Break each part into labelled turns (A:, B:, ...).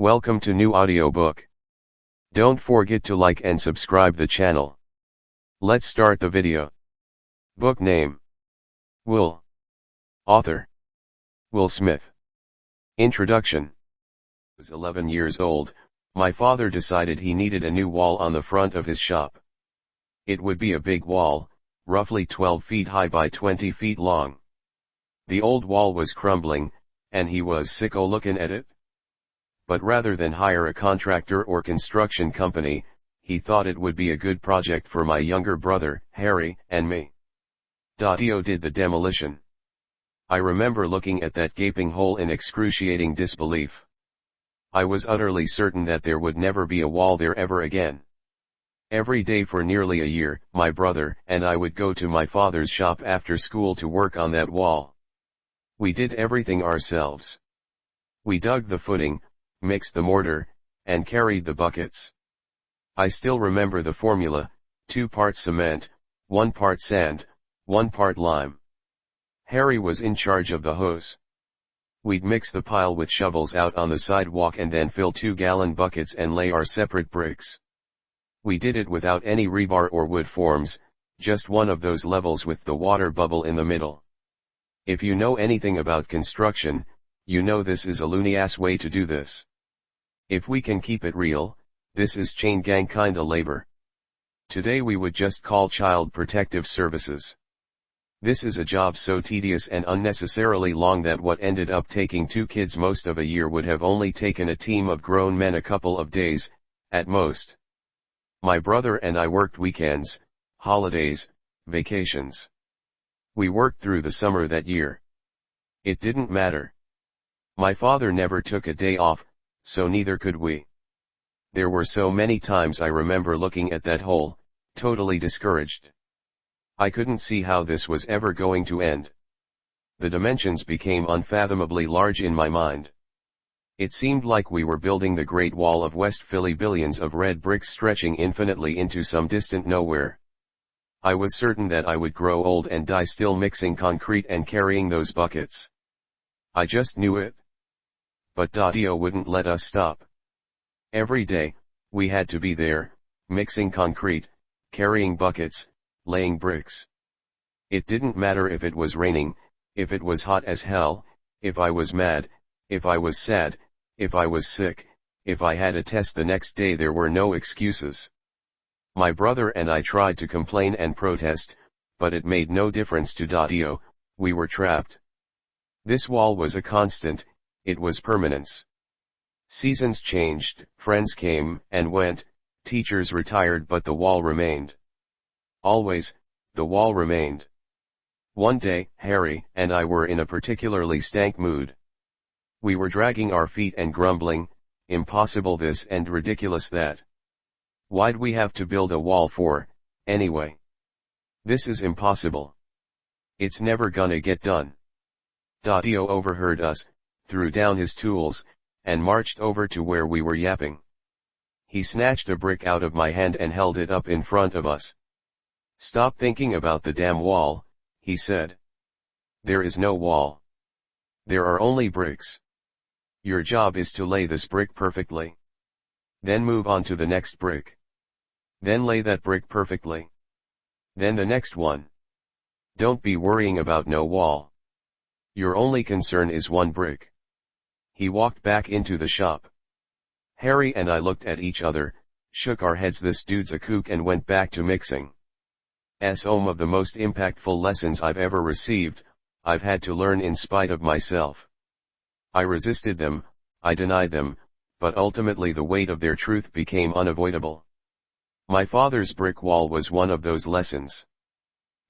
A: Welcome to new audiobook. Don't forget to like and subscribe the channel. Let's start the video. Book name: Will. Author: Will Smith. Introduction. I was 11 years old. My father decided he needed a new wall on the front of his shop. It would be a big wall, roughly 12 feet high by 20 feet long. The old wall was crumbling, and he was sick o' looking at it. But rather than hire a contractor or construction company, he thought it would be a good project for my younger brother, Harry, and me. Dio did the demolition. I remember looking at that gaping hole in excruciating disbelief. I was utterly certain that there would never be a wall there ever again. Every day for nearly a year, my brother and I would go to my father's shop after school to work on that wall. We did everything ourselves. We dug the footing, mixed the mortar, and carried the buckets. I still remember the formula: 2 parts cement, 1 part sand, 1 part lime. Harry was in charge of the hose. We'd mix the pile with shovels out on the sidewalk and then fill 2-gallon buckets and lay our separate bricks. We did it without any rebar or wood forms, just one of those levels with the water bubble in the middle. If you know anything about construction, you know this is a loony-ass way to do this. If we can keep it real, this is chain gang kinda labor. Today we would just call Child Protective Services. This is a job so tedious and unnecessarily long that what ended up taking 2 kids most of a year would have only taken a team of grown men a couple of days, at most. My brother and I worked weekends, holidays, vacations. We worked through the summer that year. It didn't matter. My father never took a day off, so neither could we. There were so many times I remember looking at that hole, totally discouraged. I couldn't see how this was ever going to end. The dimensions became unfathomably large in my mind. It seemed like we were building the Great Wall of West Philly, billions of red bricks stretching infinitely into some distant nowhere. I was certain that I would grow old and die still mixing concrete and carrying those buckets. I just knew it. But Dio wouldn't let us stop. Every day, we had to be there, mixing concrete, carrying buckets, laying bricks. It didn't matter if it was raining, if it was hot as hell, if I was mad, if I was sad, if I was sick, if I had a test the next day. There were no excuses. My brother and I tried to complain and protest, but it made no difference to Dio. We were trapped. This wall was a constant, it was permanence. Seasons changed, friends came and went, teachers retired, but the wall remained. Always, the wall remained. One day, Harry and I were in a particularly stank mood. We were dragging our feet and grumbling, impossible this and ridiculous that. Why'd we have to build a wall for, anyway? This is impossible. It's never gonna get done. Dio overheard us, threw down his tools, and marched over to where we were yapping. He snatched a brick out of my hand and held it up in front of us. "Stop thinking about the damn wall," he said. "There is no wall. There are only bricks. Your job is to lay this brick perfectly. Then move on to the next brick. Then lay that brick perfectly. Then the next one. Don't be worrying about no wall. Your only concern is one brick." He walked back into the shop. Harry and I looked at each other, shook our heads. This dude's a kook, and went back to mixing. Some of the most impactful lessons I've ever received, I've had to learn in spite of myself. I resisted them, I denied them, but ultimately the weight of their truth became unavoidable. My father's brick wall was one of those lessons.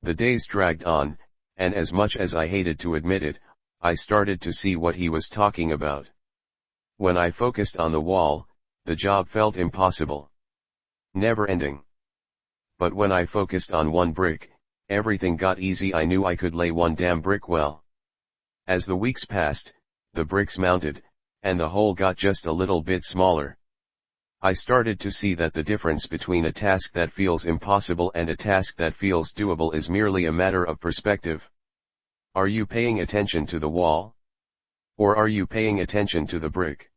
A: The days dragged on, and as much as I hated to admit it, I started to see what he was talking about. When I focused on the wall, the job felt impossible. Never ending. But when I focused on one brick, everything got easy. I knew I could lay one damn brick well. As the weeks passed, the bricks mounted, and the hole got just a little bit smaller. I started to see that the difference between a task that feels impossible and a task that feels doable is merely a matter of perspective. Are you paying attention to the wall? Or are you paying attention to the brick?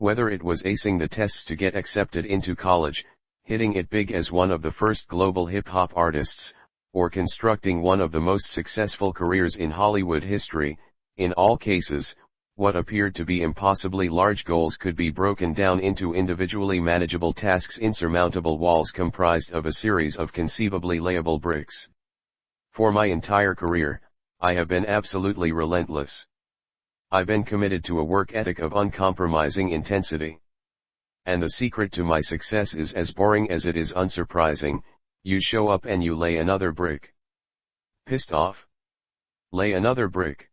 A: Whether it was acing the tests to get accepted into college, hitting it big as one of the first global hip-hop artists, or constructing one of the most successful careers in Hollywood history, in all cases, what appeared to be impossibly large goals could be broken down into individually manageable tasks, insurmountable walls comprised of a series of conceivably layable bricks. For my entire career, I have been absolutely relentless. I've been committed to a work ethic of uncompromising intensity. And the secret to my success is as boring as it is unsurprising: you show up and you lay another brick. Pissed off? Lay another brick.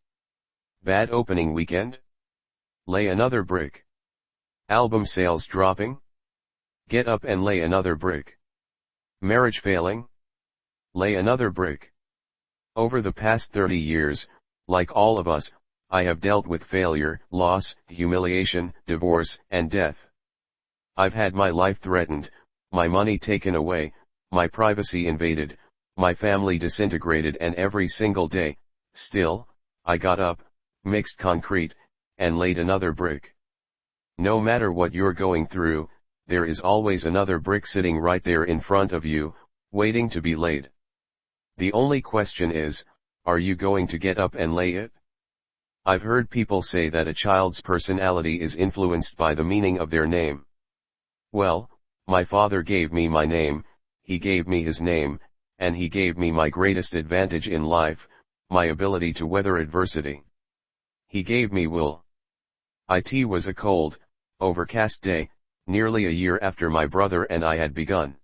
A: Bad opening weekend? Lay another brick. Album sales dropping? Get up and lay another brick. Marriage failing? Lay another brick. Over the past 30 years, like all of us, I have dealt with failure, loss, humiliation, divorce, and death. I've had my life threatened, my money taken away, my privacy invaded, my family disintegrated, and every single day, still, I got up, mixed concrete, and laid another brick. No matter what you're going through, there is always another brick sitting right there in front of you, waiting to be laid. The only question is, are you going to get up and lay it? I've heard people say that a child's personality is influenced by the meaning of their name. Well, my father gave me my name, he gave me his name, and he gave me my greatest advantage in life, my ability to weather adversity. He gave me will. It was a cold, overcast day, nearly a year after my brother and I had begun.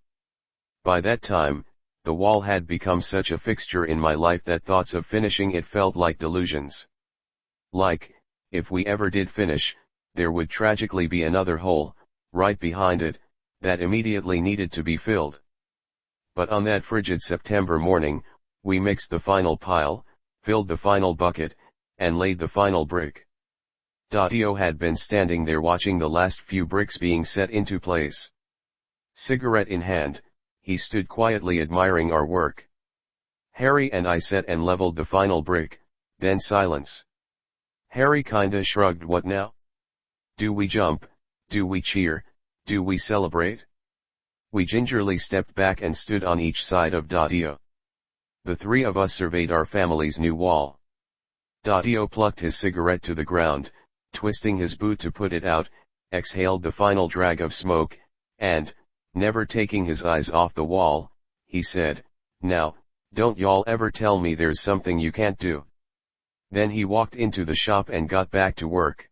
A: By that time, the wall had become such a fixture in my life that thoughts of finishing it felt like delusions. Like, if we ever did finish, there would tragically be another hole, right behind it, that immediately needed to be filled. But on that frigid September morning, we mixed the final pile, filled the final bucket, and laid the final brick. Dio had been standing there watching the last few bricks being set into place. Cigarette in hand, he stood quietly admiring our work. Harry and I set and leveled the final brick, then silence. Harry kinda shrugged. What now? Do we jump? Do we cheer? Do we celebrate? We gingerly stepped back and stood on each side of Dio. The three of us surveyed our family's new wall. Dio plucked his cigarette to the ground, twisting his boot to put it out, exhaled the final drag of smoke, and, never taking his eyes off the wall, he said, "Now, don't y'all ever tell me there's something you can't do." Then he walked into the shop and got back to work.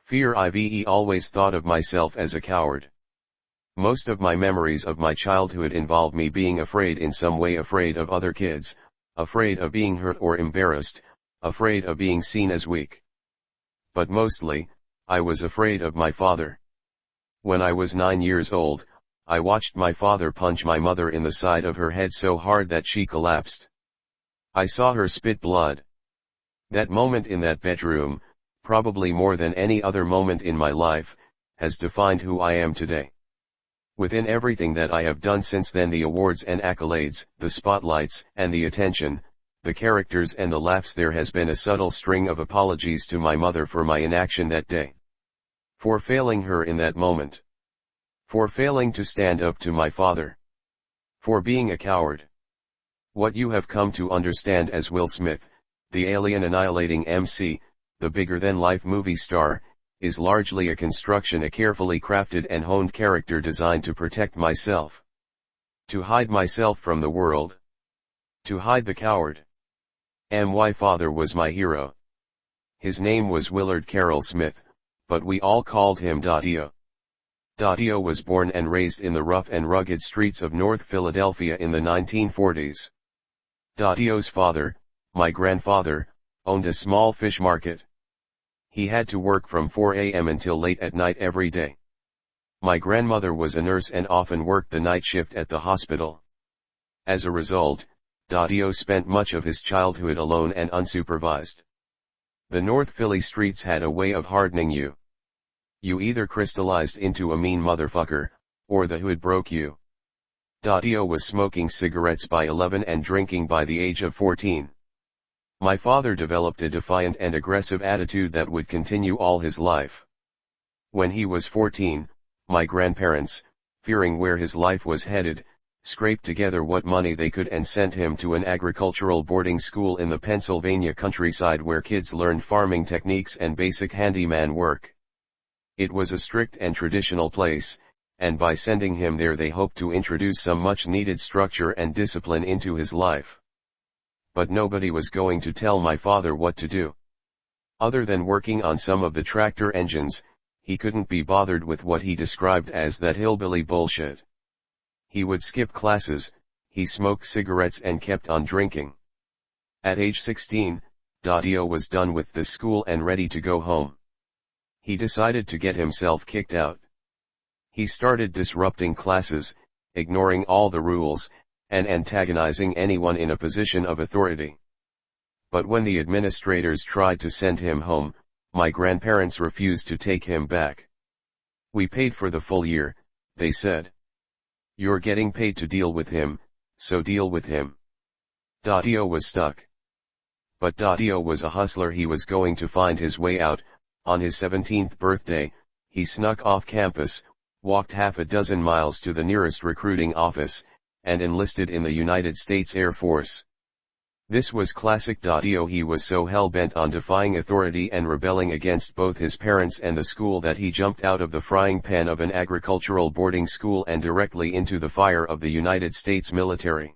A: Fear. I've always thought of myself as a coward. Most of my memories of my childhood involve me being afraid in some way, afraid of other kids, afraid of being hurt or embarrassed, afraid of being seen as weak. But mostly, I was afraid of my father. When I was 9 years old, I watched my father punch my mother in the side of her head so hard that she collapsed. I saw her spit blood. That moment in that bedroom, probably more than any other moment in my life, has defined who I am today. Within everything that I have done since then, the awards and accolades, the spotlights and the attention, the characters and the laughs, there has been a subtle string of apologies to my mother for my inaction that day. For failing her in that moment. For failing to stand up to my father. For being a coward. What you have come to understand as Will Smith, the alien annihilating MC, the bigger-than-life movie star, is largely a construction, a carefully crafted and honed character designed to protect myself. To hide myself from the world. To hide the coward. My father was my hero. His name was Willard Carroll Smith, but we all called him Dio. Dio was born and raised in the rough and rugged streets of North Philadelphia in the 1940s. Dio's father, my grandfather, owned a small fish market. He had to work from 4 a.m. until late at night every day. My grandmother was a nurse and often worked the night shift at the hospital. As a result, Dio spent much of his childhood alone and unsupervised. The North Philly streets had a way of hardening you. You either crystallized into a mean motherfucker, or the hood broke you. Dio was smoking cigarettes by 11 and drinking by the age of 14. My father developed a defiant and aggressive attitude that would continue all his life. When he was 14, my grandparents, fearing where his life was headed, scraped together what money they could and sent him to an agricultural boarding school in the Pennsylvania countryside where kids learned farming techniques and basic handyman work. It was a strict and traditional place, and by sending him there they hoped to introduce some much-needed structure and discipline into his life. But nobody was going to tell my father what to do. Other than working on some of the tractor engines, he couldn't be bothered with what he described as that hillbilly bullshit. He would skip classes, he smoked cigarettes and kept on drinking. At age 16, Daddio was done with the school and ready to go home. He decided to get himself kicked out. He started disrupting classes, ignoring all the rules, and antagonizing anyone in a position of authority. But when the administrators tried to send him home, my grandparents refused to take him back. "We paid for the full year," they said. "You're getting paid to deal with him, so deal with him." Daddio was stuck. But Daddio was a hustler. He was going to find his way out. On his 17th birthday, he snuck off campus, walked half a dozen miles to the nearest recruiting office, and enlisted in the United States Air Force. This was classic Daddio. He was so hell-bent on defying authority and rebelling against both his parents and the school that he jumped out of the frying pan of an agricultural boarding school and directly into the fire of the United States military.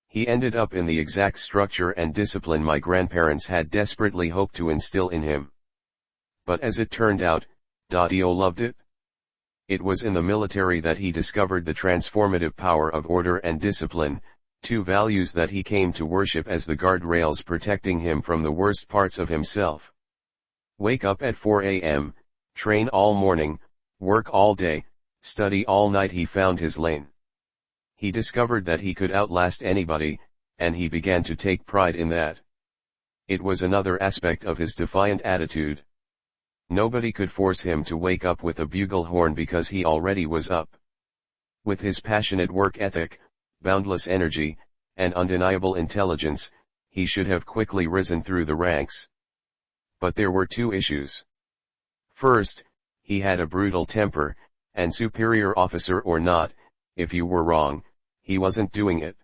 A: He ended up in the exact structure and discipline my grandparents had desperately hoped to instill in him. But as it turned out, Daddio loved it. It was in the military that he discovered the transformative power of order and discipline, two values that he came to worship as the guardrails protecting him from the worst parts of himself. Wake up at 4 a.m., train all morning, work all day, study all night. He found his lane. He discovered that he could outlast anybody, and he began to take pride in that. It was another aspect of his defiant attitude. Nobody could force him to wake up with a bugle horn because he already was up. With his passionate work ethic, boundless energy, and undeniable intelligence, he should have quickly risen through the ranks. But there were two issues. First, he had a brutal temper, and superior officer or not, if you were wrong, he wasn't doing it.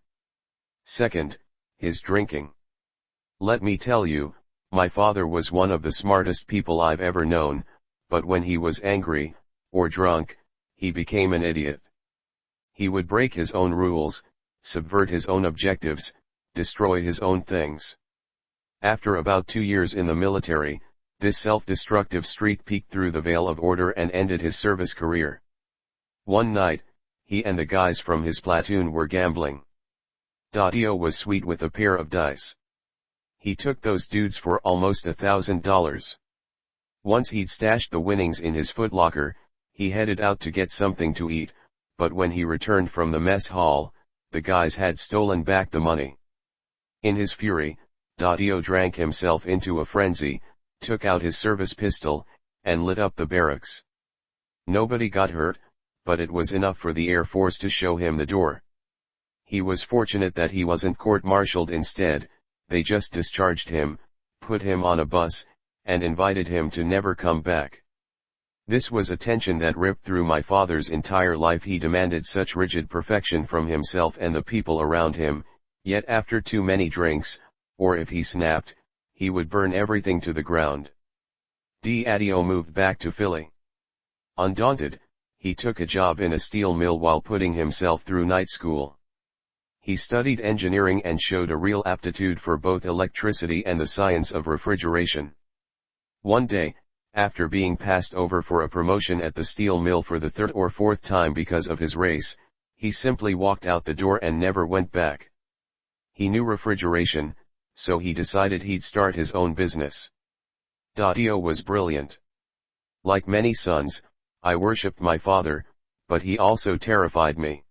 A: Second, his drinking. Let me tell you, my father was one of the smartest people I've ever known, but when he was angry, or drunk, he became an idiot. He would break his own rules, subvert his own objectives, destroy his own things. After about 2 years in the military, this self-destructive streak peeked through the veil of order and ended his service career. One night, he and the guys from his platoon were gambling. Daddio was sweet with a pair of dice. He took those dudes for almost $1,000. Once he'd stashed the winnings in his footlocker, he headed out to get something to eat, but when he returned from the mess hall, the guys had stolen back the money. In his fury, Daddio drank himself into a frenzy, took out his service pistol, and lit up the barracks. Nobody got hurt, but it was enough for the Air Force to show him the door. He was fortunate that he wasn't court-martialed instead. They just discharged him, put him on a bus, and invited him to never come back. This was a tension that ripped through my father's entire life. He demanded such rigid perfection from himself and the people around him, yet after too many drinks, or if he snapped, he would burn everything to the ground. Daddio moved back to Philly. Undaunted, he took a job in a steel mill while putting himself through night school. He studied engineering and showed a real aptitude for both electricity and the science of refrigeration. One day, after being passed over for a promotion at the steel mill for the third or fourth time because of his race, he simply walked out the door and never went back. He knew refrigeration, so he decided he'd start his own business. Daddio was brilliant. Like many sons, I worshipped my father, but he also terrified me.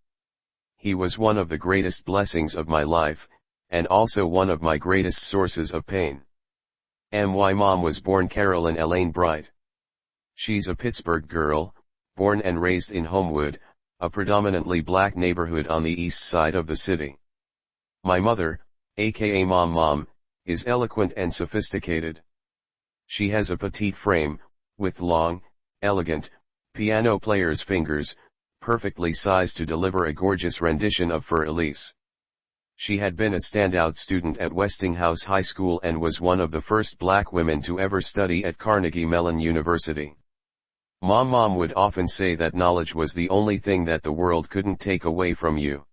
A: He was one of the greatest blessings of my life, and also one of my greatest sources of pain. My mom was born Carolyn Elaine Bright. She's a Pittsburgh girl, born and raised in Homewood, a predominantly black neighborhood on the east side of the city. My mother, aka Mom, is eloquent and sophisticated. She has a petite frame, with long, elegant, piano player's fingers, perfectly sized to deliver a gorgeous rendition of Für Elise. She had been a standout student at Westinghouse High School and was one of the first black women to ever study at Carnegie Mellon University. Mom would often say that knowledge was the only thing that the world couldn't take away from you.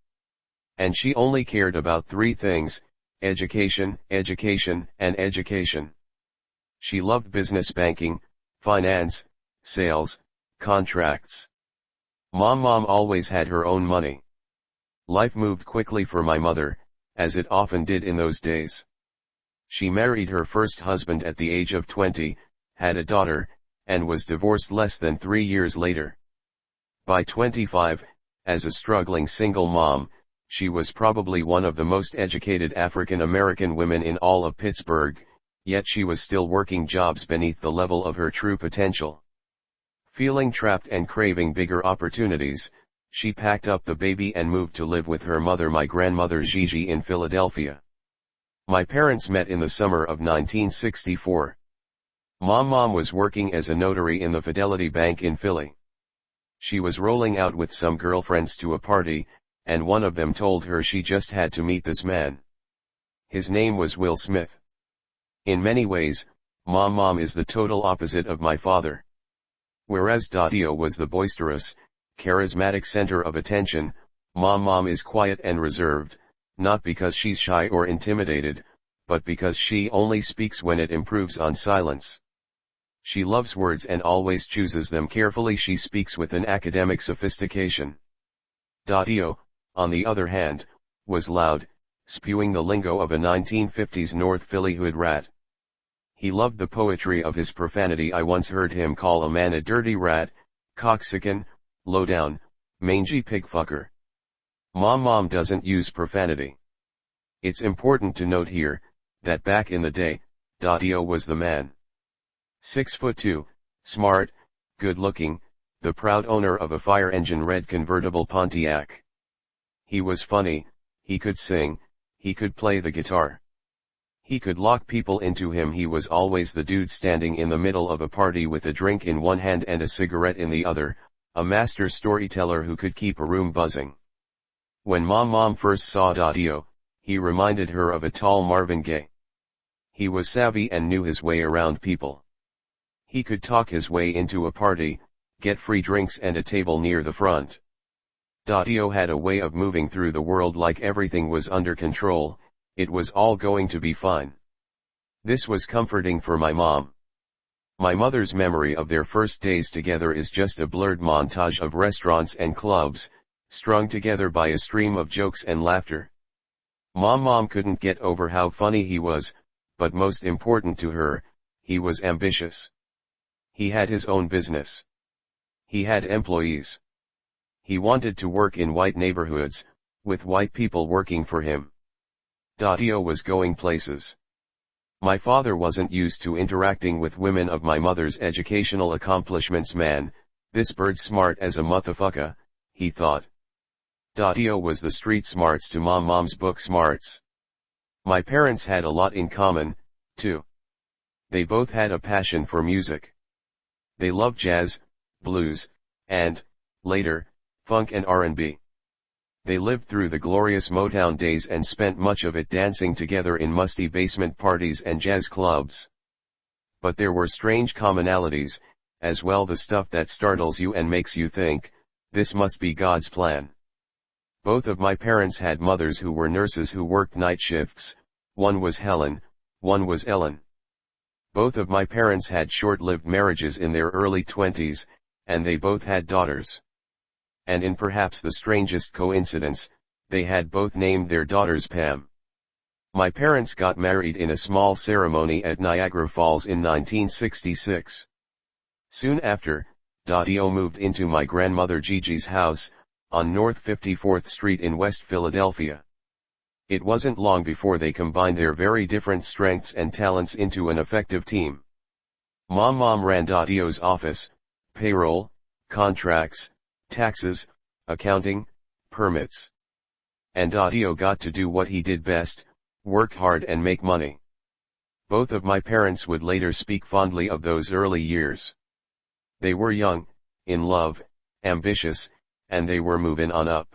A: And she only cared about three things: education, education, and education. She loved business, banking, finance, sales, contracts. Mom always had her own money. Life moved quickly for my mother, as it often did in those days. She married her first husband at the age of 20, had a daughter, and was divorced less than 3 years later. By 25, as a struggling single mom, she was probably one of the most educated African American women in all of Pittsburgh, yet she was still working jobs beneath the level of her true potential. Feeling trapped and craving bigger opportunities, she packed up the baby and moved to live with her mother, my grandmother Gigi, in Philadelphia. My parents met in the summer of 1964. Mom was working as a notary in the Fidelity Bank in Philly. She was rolling out with some girlfriends to a party, and one of them told her she just had to meet this man. His name was Will Smith. In many ways, Mom is the total opposite of my father. Whereas Daddio was the boisterous, charismatic center of attention, Mom is quiet and reserved, not because she's shy or intimidated, but because she only speaks when it improves on silence. She loves words and always chooses them carefully. She speaks with an academic sophistication. Daddio, on the other hand, was loud, spewing the lingo of a 1950s North Philly hood rat. He loved the poetry of his profanity. I once heard him call a man a dirty rat, coxsackin, low-down, mangy pigfucker. Mom doesn't use profanity. It's important to note here, that back in the day, Daddio was the man. 6'2", smart, good-looking, the proud owner of a fire-engine red convertible Pontiac. He was funny, he could sing, he could play the guitar. He could lock people into him. He was always the dude standing in the middle of a party with a drink in one hand and a cigarette in the other, a master storyteller who could keep a room buzzing. When Mom first saw Daddio, he reminded her of a tall Marvin Gaye. He was savvy and knew his way around people. He could talk his way into a party, get free drinks and a table near the front. Daddio had a way of moving through the world like everything was under control. It was all going to be fine. This was comforting for my mom. My mother's memory of their first days together is just a blurred montage of restaurants and clubs, strung together by a stream of jokes and laughter. Mom couldn't get over how funny he was, but most important to her, he was ambitious. He had his own business. He had employees. He wanted to work in white neighborhoods, with white people working for him. Daddio was going places. My father wasn't used to interacting with women of my mother's educational accomplishments. Man, this bird's smart as a motherfucker, he thought. Daddio was the street smarts to Mom's book smarts. My parents had a lot in common, too. They both had a passion for music. They loved jazz, blues, and, later, funk and R&B. They lived through the glorious Motown days and spent much of it dancing together in musty basement parties and jazz clubs. But there were strange commonalities, as well, the stuff that startles you and makes you think, this must be God's plan. Both of my parents had mothers who were nurses who worked night shifts. One was Helen, one was Ellen. Both of my parents had short-lived marriages in their early 20s, and they both had daughters. And in perhaps the strangest coincidence, they had both named their daughters Pam. My parents got married in a small ceremony at Niagara Falls in 1966. Soon after, Daddio moved into my grandmother Gigi's house, on North 54th Street in West Philadelphia. It wasn't long before they combined their very different strengths and talents into an effective team. Mom ran Daddio's office, payroll, contracts, taxes, accounting, permits. And Daddio got to do what he did best, work hard and make money. Both of my parents would later speak fondly of those early years. They were young, in love, ambitious, and they were moving on up.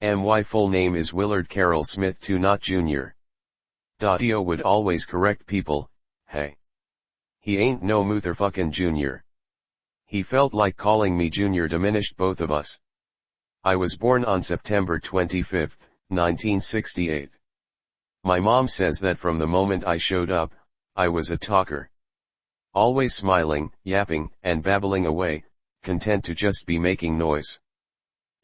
A: My full name is Willard Carroll Smith II not Jr. Dio would always correct people, hey. He ain't no motherfucking junior. He felt like calling me junior diminished both of us. I was born on September 25, 1968. My mom says that from the moment I showed up, I was a talker. Always smiling, yapping, and babbling away, content to just be making noise.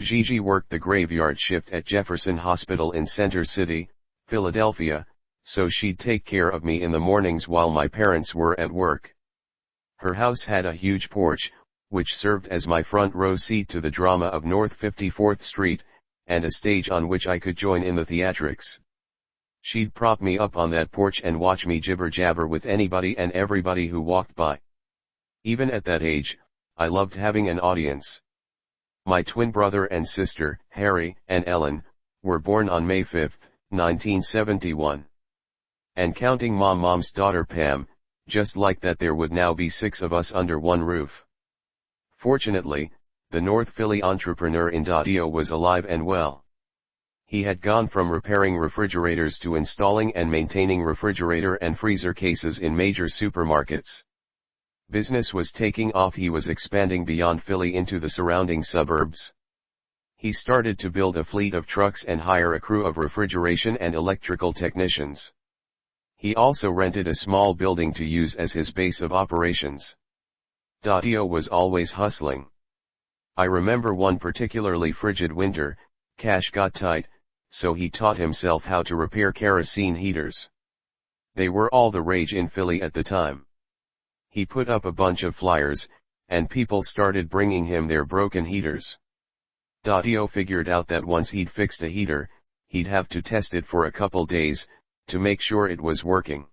A: Gigi worked the graveyard shift at Jefferson Hospital in Center City, Philadelphia, so she'd take care of me in the mornings while my parents were at work. Her house had a huge porch, which served as my front row seat to the drama of North 54th Street, and a stage on which I could join in the theatrics. She'd prop me up on that porch and watch me jibber-jabber with anybody and everybody who walked by. Even at that age, I loved having an audience. My twin brother and sister, Harry and Ellen, were born on May 5, 1971. And counting Mom's daughter Pam, just like that there would now be 6 of us under one roof. Fortunately, the North Philly entrepreneur in Dio was alive and well. He had gone from repairing refrigerators to installing and maintaining refrigerator and freezer cases in major supermarkets. Business was taking off. He was expanding beyond Philly into the surrounding suburbs. He started to build a fleet of trucks and hire a crew of refrigeration and electrical technicians. He also rented a small building to use as his base of operations. Dio was always hustling. I remember one particularly frigid winter, cash got tight, so he taught himself how to repair kerosene heaters. They were all the rage in Philly at the time. He put up a bunch of flyers, and people started bringing him their broken heaters. Dio figured out that once he'd fixed a heater, he'd have to test it for a couple days, to make sure it was working.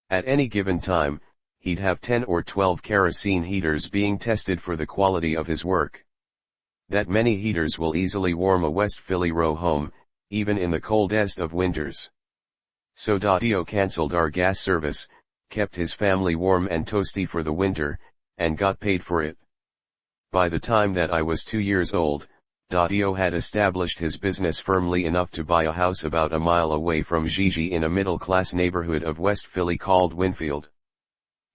A: At any given time, he'd have 10 or 12 kerosene heaters being tested for the quality of his work. That many heaters will easily warm a West Philly row home, even in the coldest of winters. So Dio canceled our gas service, kept his family warm and toasty for the winter, and got paid for it. By the time that I was 2 years old, Dio had established his business firmly enough to buy a house about a mile away from Gigi in a middle-class neighborhood of West Philly called Winfield.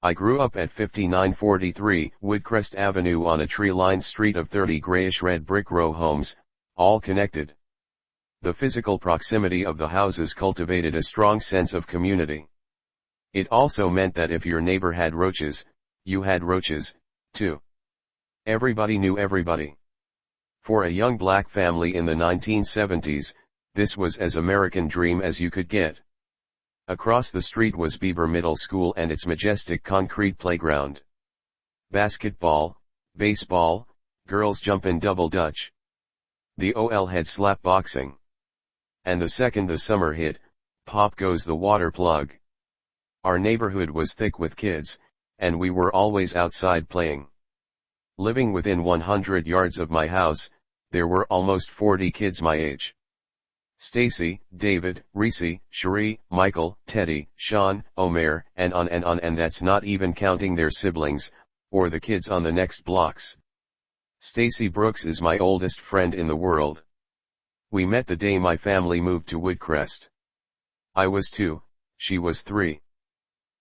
A: I grew up at 5943 Woodcrest Avenue on a tree-lined street of 30 grayish-red brick row homes, all connected. The physical proximity of the houses cultivated a strong sense of community. It also meant that if your neighbor had roaches, you had roaches, too. Everybody knew everybody. For a young black family in the 1970s, this was as American dream as you could get. Across the street was Bieber Middle School and its majestic concrete playground. Basketball, baseball, girls jumpin' double dutch. The OL had slap boxing. And the second the summer hit, pop goes the water plug. Our neighborhood was thick with kids, and we were always outside playing. Living within 100 yards of my house, there were almost 40 kids my age. Stacy, David, Reese, Cherie, Michael, Teddy, Sean, Omer, and on, and that's not even counting their siblings, or the kids on the next blocks. Stacy Brooks is my oldest friend in the world. We met the day my family moved to Woodcrest. I was 2, she was 3.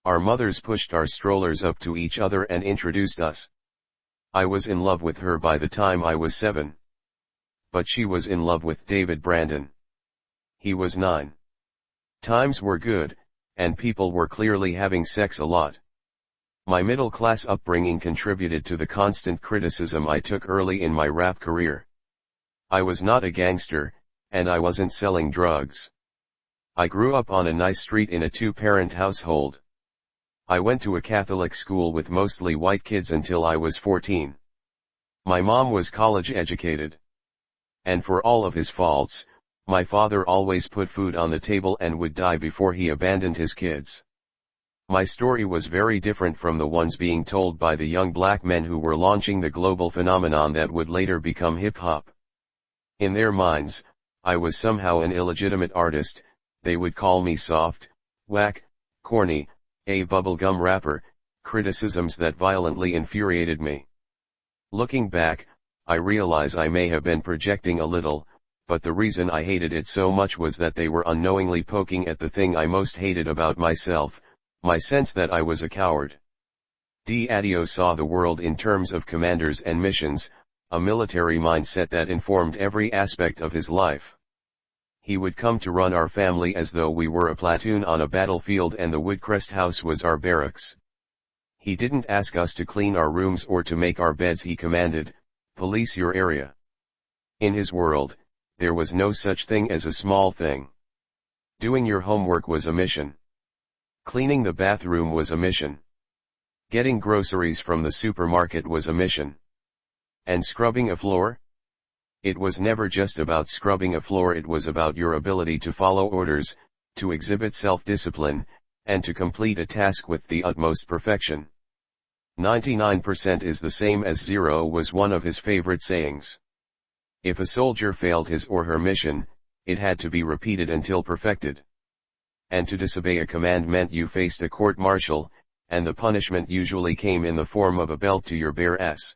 A: Our mothers pushed our strollers up to each other and introduced us. I was in love with her by the time I was 7. But she was in love with David Brandon. He was 9. Times were good, and people were clearly having sex a lot. My middle-class upbringing contributed to the constant criticism I took early in my rap career. I was not a gangster, and I wasn't selling drugs. I grew up on a nice street in a 2-parent household. I went to a Catholic school with mostly white kids until I was 14. My mom was college educated. And for all of his faults, my father always put food on the table and would die before he abandoned his kids. My story was very different from the ones being told by the young black men who were launching the global phenomenon that would later become hip-hop. In their minds, I was somehow an illegitimate artist. They would call me soft, whack, corny, a bubblegum rapper, criticisms that violently infuriated me. Looking back, I realize I may have been projecting a little, but the reason I hated it so much was that they were unknowingly poking at the thing I most hated about myself, my sense that I was a coward. Daddio saw the world in terms of commanders and missions, a military mindset that informed every aspect of his life. He would come to run our family as though we were a platoon on a battlefield and the Woodcrest house was our barracks. He didn't ask us to clean our rooms or to make our beds. He commanded, "Police your area." In his world, there was no such thing as a small thing. Doing your homework was a mission. Cleaning the bathroom was a mission. Getting groceries from the supermarket was a mission. And scrubbing a floor? It was never just about scrubbing a floor, it was about your ability to follow orders, to exhibit self-discipline, and to complete a task with the utmost perfection. 99% is the same as 0 was one of his favorite sayings. If a soldier failed his or her mission, it had to be repeated until perfected. And to disobey a command meant you faced a court-martial, and the punishment usually came in the form of a belt to your bare ass.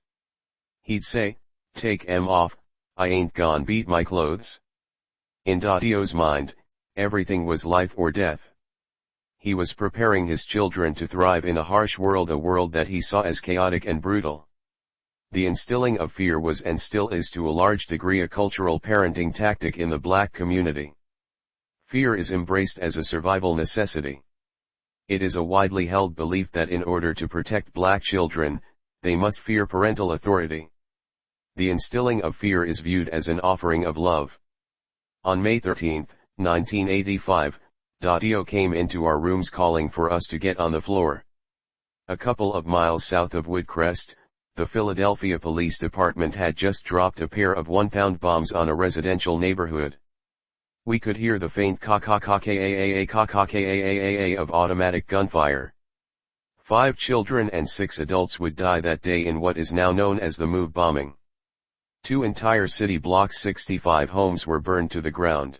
A: He'd say, "Take 'em off, I ain't gon' beat my clothes." In Daddio's mind, everything was life or death. He was preparing his children to thrive in a harsh world, a world that he saw as chaotic and brutal. The instilling of fear was and still is to a large degree a cultural parenting tactic in the black community. Fear is embraced as a survival necessity. It is a widely held belief that in order to protect black children, they must fear parental authority. The instilling of fear is viewed as an offering of love. On May 13, 1985, Daddio came into our rooms calling for us to get on the floor. A couple of miles south of Woodcrest, the Philadelphia Police Department had just dropped a pair of 1-pound bombs on a residential neighborhood. We could hear the faint ka-ka-ka-ka-a-a-ka-ka-ka-a-a-a of automatic gunfire. 5 children and 6 adults would die that day in what is now known as the Move bombing. 2 entire city blocks, 65 homes were burned to the ground.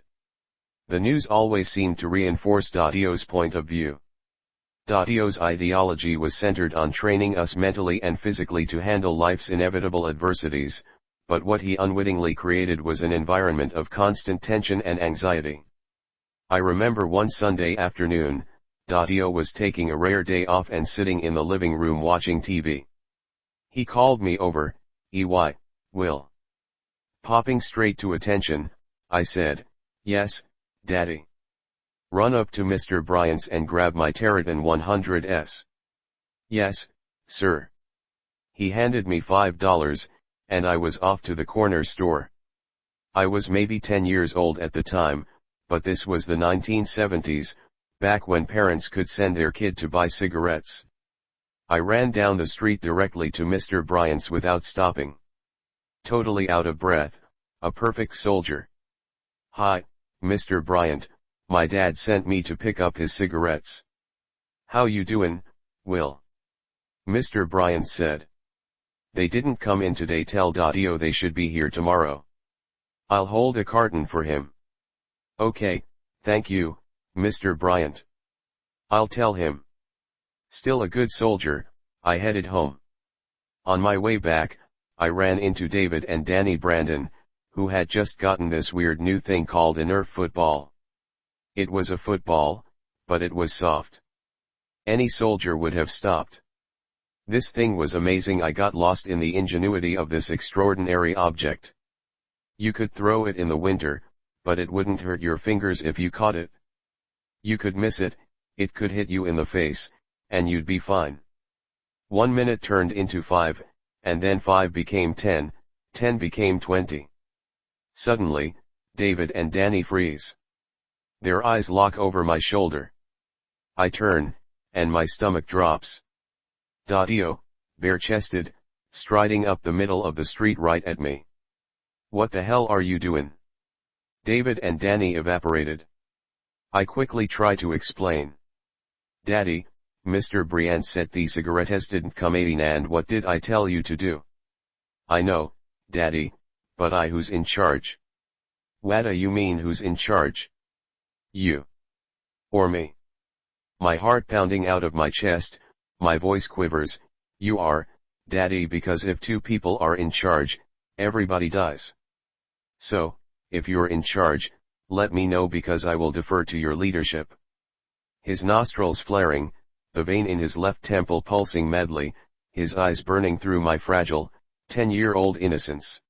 A: The news always seemed to reinforce Daddio's point of view. Daddio's ideology was centered on training us mentally and physically to handle life's inevitable adversities, but what he unwittingly created was an environment of constant tension and anxiety. I remember one Sunday afternoon, Daddio was taking a rare day off and sitting in the living room watching TV. He called me over, "EY, Will." Popping straight to attention, I said, "Yes, Daddy." "Run up to Mr. Bryant's and grab my Territon 100S. "Yes, sir." He handed me $5, and I was off to the corner store. I was maybe 10 years old at the time, but this was the 1970s, back when parents could send their kid to buy cigarettes. I ran down the street directly to Mr. Bryant's without stopping. Totally out of breath, a perfect soldier. "Hi, Mr. Bryant, my dad sent me to pick up his cigarettes." "How you doin', Will?" Mr. Bryant said. "They didn't come in today. Tell Daddio they should be here tomorrow. I'll hold a carton for him." "Okay, thank you, Mr. Bryant. I'll tell him." Still a good soldier, I headed home. On my way back, I ran into David and Danny Brandon, who had just gotten this weird new thing called a Nerf football. It was a football, but it was soft. Any soldier would have stopped. This thing was amazing. I got lost in the ingenuity of this extraordinary object. You could throw it in the winter, but it wouldn't hurt your fingers if you caught it. You could miss it, it could hit you in the face, and you'd be fine. 1 minute turned into 5, and then 5 became 10, 10 became 20. Suddenly, David and Danny freeze. Their eyes lock over my shoulder. I turn, and my stomach drops. Daddio, bare-chested, striding up the middle of the street right at me. "What the hell are you doing?" David and Danny evaporated. I quickly try to explain. "Daddy, Mr. Bryant said the cigarettes didn't come in, and what did I tell you to do?" "I know, Daddy, but who's in charge?" "Whadda you mean who's in charge? You? Or me?" My heart pounding out of my chest, My voice quivers. You are, Daddy, because if two people are in charge, everybody dies. So, if you're in charge, let me know because I will defer to your leadership. His nostrils flaring, the vein in his left temple pulsing madly, his eyes burning through my fragile, 10-year-old innocence.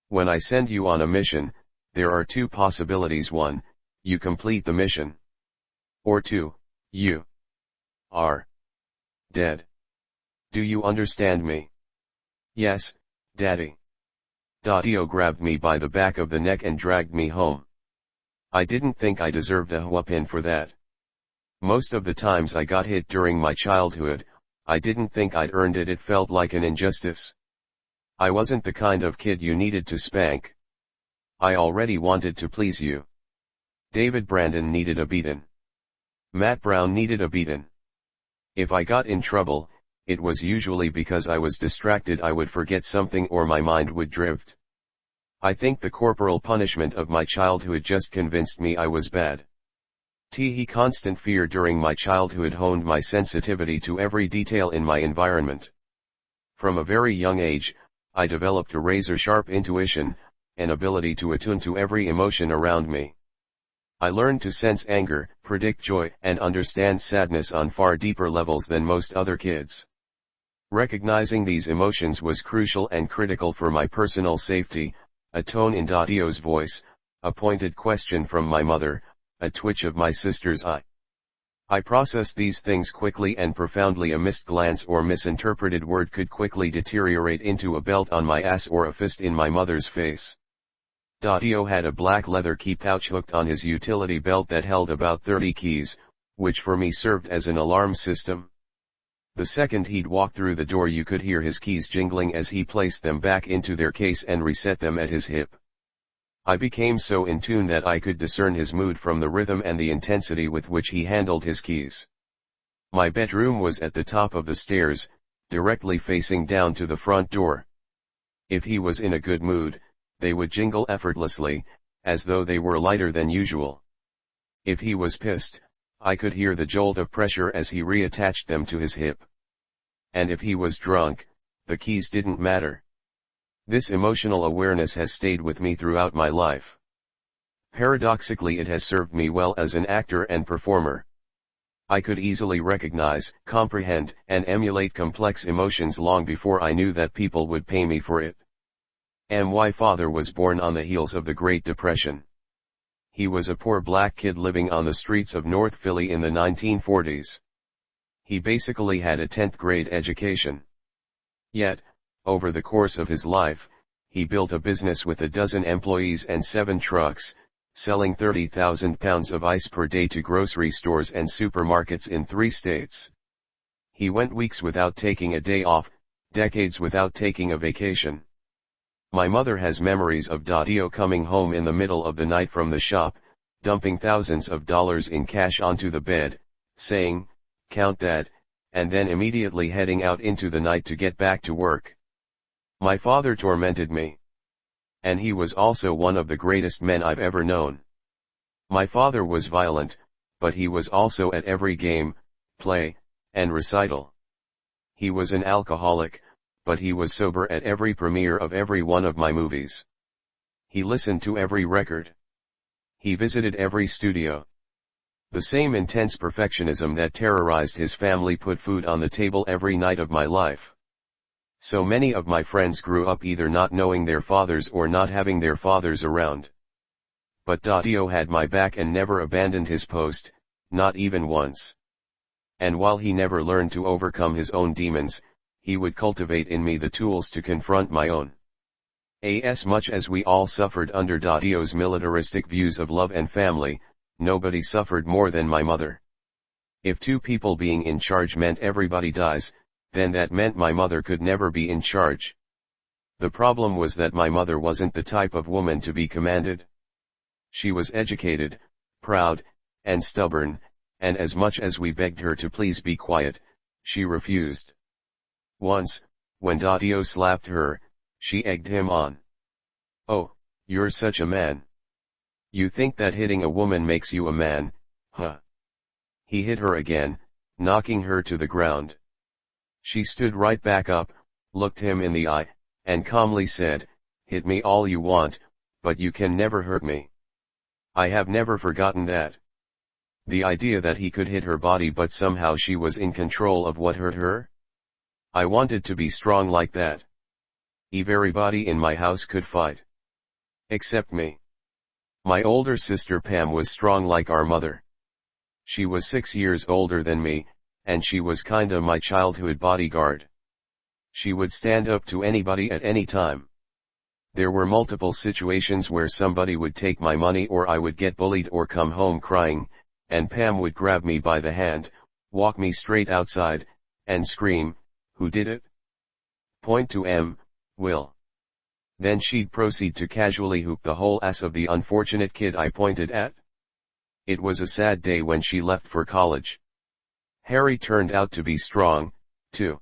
A: When I send you on a mission, there are two possibilities. 1, you complete the mission. Or 2, you are dead. Do you understand me? Yes, Daddy. Daddio grabbed me by the back of the neck and dragged me home. I didn't think I deserved a whooping for that. Most of the times I got hit during my childhood, I didn't think I'd earned it. It felt like an injustice. I wasn't the kind of kid you needed to spank. I already wanted to please you. David Brandon needed a beating. Matt Brown needed a beating. If I got in trouble, it was usually because I was distracted. I would forget something or my mind would drift. I think the corporal punishment of my childhood just convinced me I was bad. Constant fear during my childhood honed my sensitivity to every detail in my environment. From a very young age, I developed a razor-sharp intuition, an ability to attune to every emotion around me. I learned to sense anger, predict joy, and understand sadness on far deeper levels than most other kids. Recognizing these emotions was crucial and critical for my personal safety. A tone in Daddio's voice, a pointed question from my mother, a twitch of my sister's eye. I processed these things quickly and profoundly. A missed glance or misinterpreted word could quickly deteriorate into a belt on my ass or a fist in my mother's face. Daddio had a black leather key pouch hooked on his utility belt that held about 30 keys, which for me served as an alarm system. The second he'd walk through the door, you could hear his keys jingling as he placed them back into their case and reset them at his hip. I became so in tune that I could discern his mood from the rhythm and the intensity with which he handled his keys. My bedroom was at the top of the stairs, directly facing down to the front door. If he was in a good mood, they would jingle effortlessly, as though they were lighter than usual. If he was pissed, I could hear the jolt of pressure as he reattached them to his hip. And if he was drunk, the keys didn't matter. This emotional awareness has stayed with me throughout my life. Paradoxically, it has served me well as an actor and performer. I could easily recognize, comprehend, and emulate complex emotions long before I knew that people would pay me for it. My father was born on the heels of the Great Depression. He was a poor black kid living on the streets of North Philly in the 1940s. He basically had a 10th grade education. Yet, over the course of his life, he built a business with 12 employees and 7 trucks, selling 30,000 pounds of ice per day to grocery stores and supermarkets in 3 states. He went weeks without taking a day off, decades without taking a vacation. My mother has memories of Daddio coming home in the middle of the night from the shop, dumping thousands of dollars in cash onto the bed, saying, "Count that," and then immediately heading out into the night to get back to work. My father tormented me. And he was also one of the greatest men I've ever known. My father was violent, but he was also at every game, play, and recital. He was an alcoholic, but he was sober at every premiere of every one of my movies. He listened to every record. He visited every studio. The same intense perfectionism that terrorized his family put food on the table every night of my life. So many of my friends grew up either not knowing their fathers or not having their fathers around. But Daddio had my back and never abandoned his post, not even once. And while he never learned to overcome his own demons, he would cultivate in me the tools to confront my own. As much as we all suffered under Daddio's militaristic views of love and family, nobody suffered more than my mother. If two people being in charge meant everybody dies, then that meant my mother could never be in charge. The problem was that my mother wasn't the type of woman to be commanded. She was educated, proud, and stubborn, and as much as we begged her to please be quiet, she refused. Once, when Daddio slapped her, she egged him on. "Oh, you're such a man. You think that hitting a woman makes you a man, huh?" He hit her again, knocking her to the ground. She stood right back up, looked him in the eye, and calmly said, "Hit me all you want, but you can never hurt me." I have never forgotten that. The idea that he could hit her body but somehow she was in control of what hurt her? I wanted to be strong like that. Everybody in my house could fight. Except me. My older sister Pam was strong like our mother. She was 6 years older than me, and she was kinda my childhood bodyguard. She would stand up to anybody at any time. There were multiple situations where somebody would take my money or I would get bullied or come home crying, and Pam would grab me by the hand, walk me straight outside, and scream, "Who did it?" Point to Will. Then she'd proceed to casually hoop the whole ass of the unfortunate kid I pointed at. It was a sad day when she left for college. Harry turned out to be strong, too.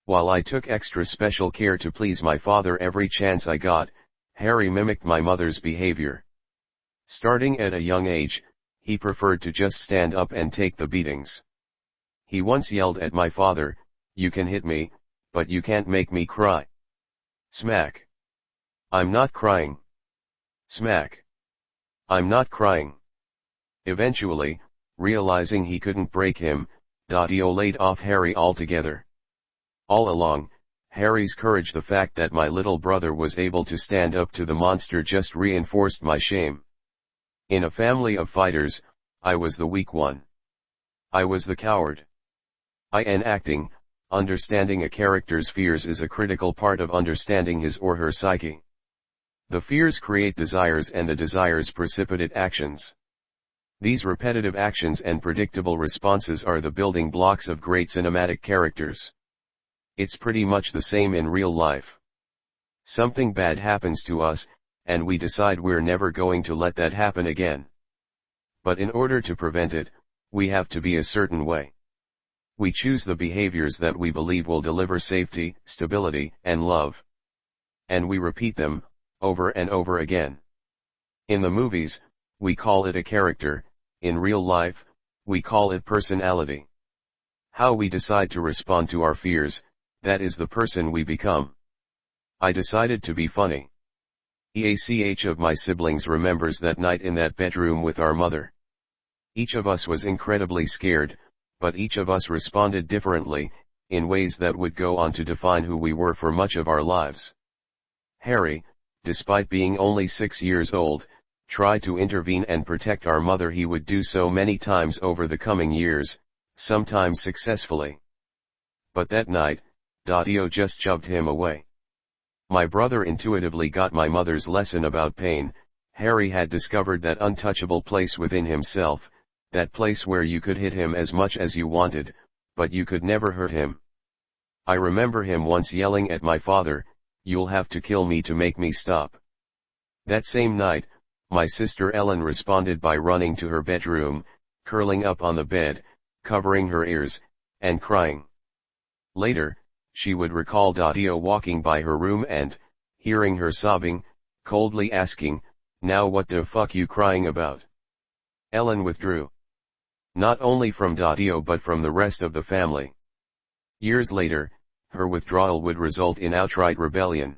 A: While I took extra special care to please my father every chance I got, Harry mimicked my mother's behavior. Starting at a young age, he preferred to just stand up and take the beatings. He once yelled at my father, "You can hit me, but you can't make me cry." Smack. "I'm not crying." Smack. "I'm not crying." Eventually, realizing he couldn't break him, Daddio laid off Harry altogether. All along, Harry's courage, the fact that my little brother was able to stand up to the monster, just reinforced my shame. In a family of fighters, I was the weak one. I was the coward. In acting, understanding a character's fears is a critical part of understanding his or her psyche. The fears create desires and the desires precipitate actions. These repetitive actions and predictable responses are the building blocks of great cinematic characters. It's pretty much the same in real life. Something bad happens to us, and we decide we're never going to let that happen again. But in order to prevent it, we have to be a certain way. We choose the behaviors that we believe will deliver safety, stability, and love. And we repeat them, over and over again. In the movies, we call it a character. In real life, we call it personality. How we decide to respond to our fears, that is the person we become. I decided to be funny. Each of my siblings remembers that night in that bedroom with our mother. Each of us was incredibly scared, but each of us responded differently, in ways that would go on to define who we were for much of our lives. Harry, despite being only 6 years old, tried to intervene and protect our mother. He would do so many times over the coming years, sometimes successfully. But that night, Daddio just shoved him away. My brother intuitively got my mother's lesson about pain. Harry had discovered that untouchable place within himself, that place where you could hit him as much as you wanted, but you could never hurt him. I remember him once yelling at my father, "You'll have to kill me to make me stop." That same night, my sister Ellen responded by running to her bedroom, curling up on the bed, covering her ears, and crying. Later, she would recall Daddio walking by her room and, hearing her sobbing, coldly asking, "Now what the fuck you crying about?" Ellen withdrew. Not only from Daddio but from the rest of the family. Years later, her withdrawal would result in outright rebellion.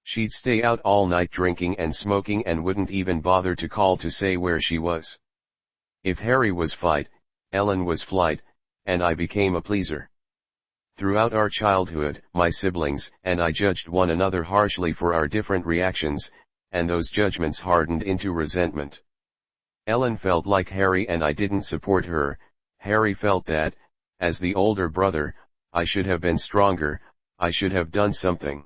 A: She'd stay out all night drinking and smoking and wouldn't even bother to call to say where she was. If Harry was fight, Ellen was flight, and I became a pleaser. Throughout our childhood, my siblings and I judged one another harshly for our different reactions, and those judgments hardened into resentment. Ellen felt like Harry and I didn't support her. Harry felt that, as the older brother, I should have been stronger, I should have done something.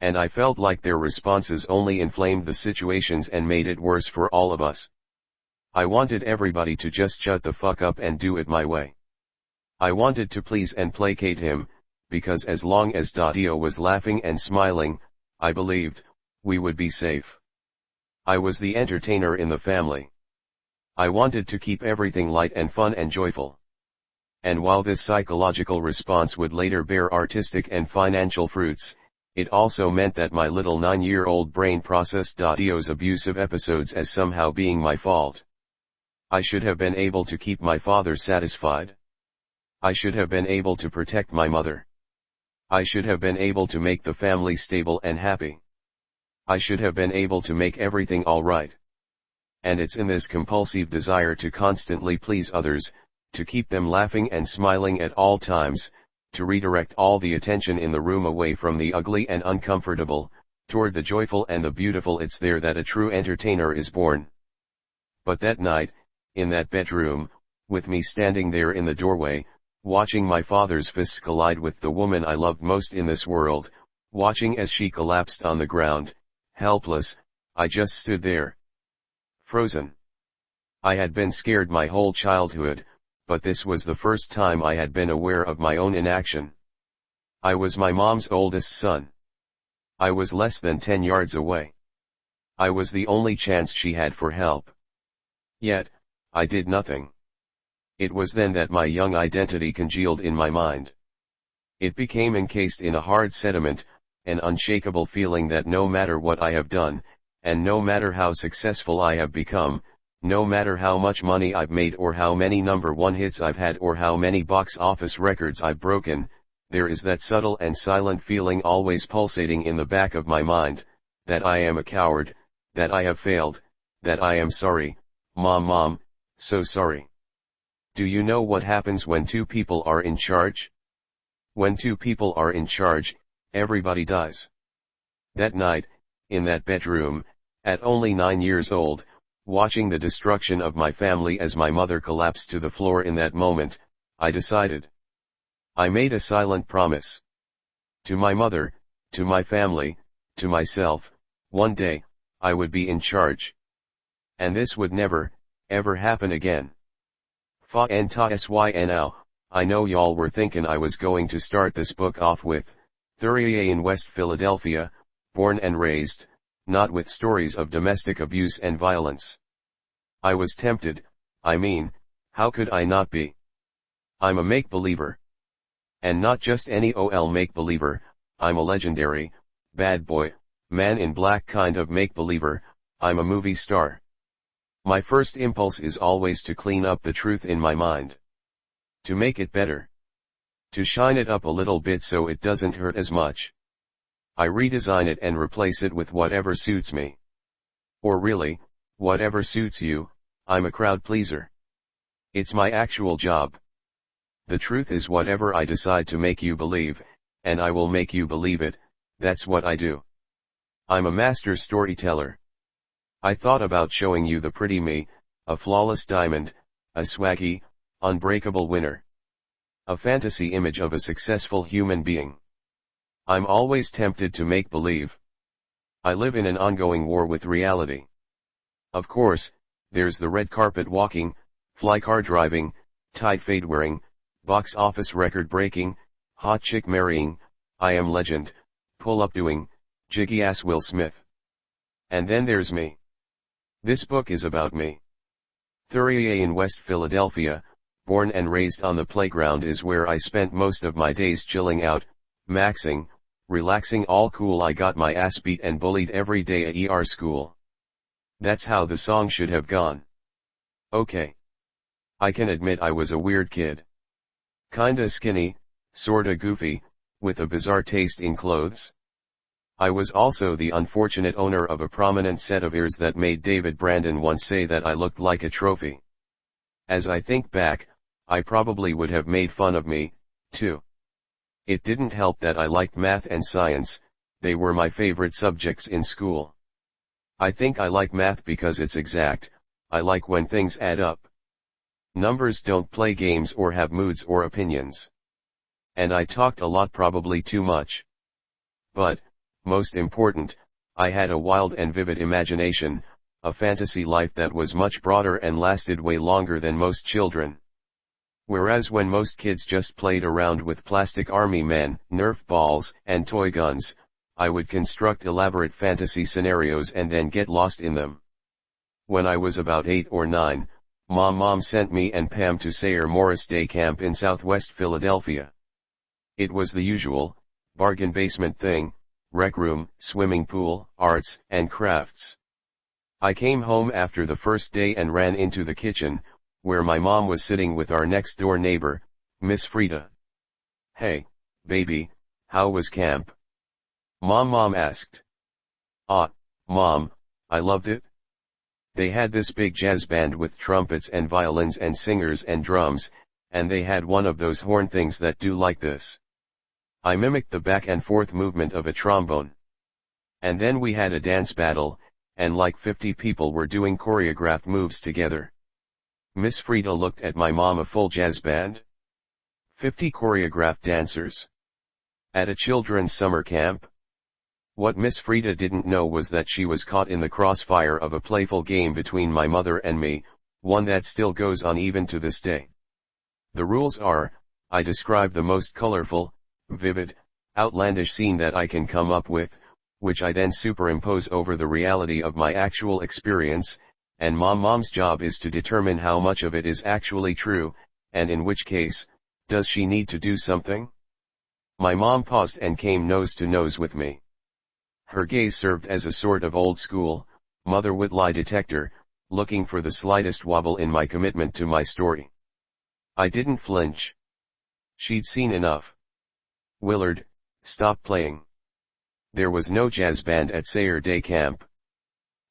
A: And I felt like their responses only inflamed the situations and made it worse for all of us. I wanted everybody to just shut the fuck up and do it my way. I wanted to please and placate him, because as long as Daddio was laughing and smiling, I believed, we would be safe. I was the entertainer in the family. I wanted to keep everything light and fun and joyful. And while this psychological response would later bear artistic and financial fruits, it also meant that my little 9-year-old brain processed Daddio's abusive episodes as somehow being my fault. I should have been able to keep my father satisfied. I should have been able to protect my mother. I should have been able to make the family stable and happy. I should have been able to make everything all right. And it's in this compulsive desire to constantly please others, to keep them laughing and smiling at all times, to redirect all the attention in the room away from the ugly and uncomfortable, toward the joyful and the beautiful. It's there that a true entertainer is born. But that night, in that bedroom, with me standing there in the doorway, watching my father's fists collide with the woman I loved most in this world, watching as she collapsed on the ground, helpless, I just stood there. Frozen. I had been scared my whole childhood, but this was the first time I had been aware of my own inaction. I was my mom's oldest son. I was less than 10 yards away. I was the only chance she had for help. Yet, I did nothing. It was then that my young identity congealed in my mind. It became encased in a hard sediment, an unshakable feeling that no matter what I have done, and no matter how successful I have become, no matter how much money I've made or how many #1 hits I've had or how many box office records I've broken, there is that subtle and silent feeling always pulsating in the back of my mind, that I am a coward, that I have failed, that I am sorry, Mom, so sorry. Do you know what happens when two people are in charge? When two people are in charge, everybody dies. That night, in that bedroom, at only 9 years old, watching the destruction of my family as my mother collapsed to the floor in that moment, I decided. I made a silent promise. To my mother, to my family, to myself, one day, I would be in charge. And this would never, ever happen again. Fa and ta syn now, I know y'all were thinking I was going to start this book off with, Thuria in West Philadelphia, born and raised, not with stories of domestic abuse and violence. I was tempted, I mean, how could I not be? I'm a make-believer. And not just any ol make-believer, I'm a legendary, bad boy, man in black kind of make-believer, I'm a movie star. My first impulse is always to clean up the truth in my mind. To make it better. To shine it up a little bit so it doesn't hurt as much. I redesign it and replace it with whatever suits me. Or really, whatever suits you. I'm a crowd pleaser. It's my actual job. The truth is whatever I decide to make you believe, and I will make you believe it, that's what I do. I'm a master storyteller. I thought about showing you the pretty me, a flawless diamond, a swaggy, unbreakable winner. A fantasy image of a successful human being. I'm always tempted to make believe. I live in an ongoing war with reality. Of course, there's the red carpet walking, fly car driving, tight fade wearing, box office record breaking, hot chick marrying, I am legend, pull up doing, jiggy ass Will Smith. And then there's me. This book is about me. Thuria in West Philadelphia, born and raised on the playground is where I spent most of my days chilling out, maxing, relaxing all cool. I got my ass beat and bullied every day at ER school. That's how the song should have gone. Okay. I can admit I was a weird kid. Kinda skinny, sorta goofy, with a bizarre taste in clothes. I was also the unfortunate owner of a prominent set of ears that made David Brandon once say that I looked like a trophy. As I think back, I probably would have made fun of me, too. It didn't help that I liked math and science, they were my favorite subjects in school. I think I like math because it's exact, I like when things add up. Numbers don't play games or have moods or opinions. And I talked a lot, probably too much. But, most important, I had a wild and vivid imagination, a fantasy life that was much broader and lasted way longer than most children. Whereas when most kids just played around with plastic army men, Nerf balls, and toy guns, I would construct elaborate fantasy scenarios and then get lost in them. When I was about 8 or 9, Mom sent me and Pam to Sayre Morris Day Camp in Southwest Philadelphia. It was the usual, bargain basement thing, rec room, swimming pool, arts and crafts. I came home after the first day and ran into the kitchen, where my mom was sitting with our next door neighbor, Miss Frida. Hey, baby, how was camp? Mom asked. Ah, Mom, I loved it. They had this big jazz band with trumpets and violins and singers and drums, and they had one of those horn things that do like this. I mimicked the back and forth movement of a trombone. And then we had a dance battle, and like 50 people were doing choreographed moves together. Miss Frida looked at my mom. A full jazz band? 50 choreographed dancers. At a children's summer camp? What Miss Frida didn't know was that she was caught in the crossfire of a playful game between my mother and me, one that still goes on even to this day. The rules are, I describe the most colorful, vivid, outlandish scene that I can come up with, which I then superimpose over the reality of my actual experience, and mom's job is to determine how much of it is actually true, and in which case, does she need to do something? My mom paused and came nose to nose with me. Her gaze served as a sort of old-school, mother would lie detector, looking for the slightest wobble in my commitment to my story. I didn't flinch. She'd seen enough. Willard, stop playing. There was no jazz band at Sayer Day Camp.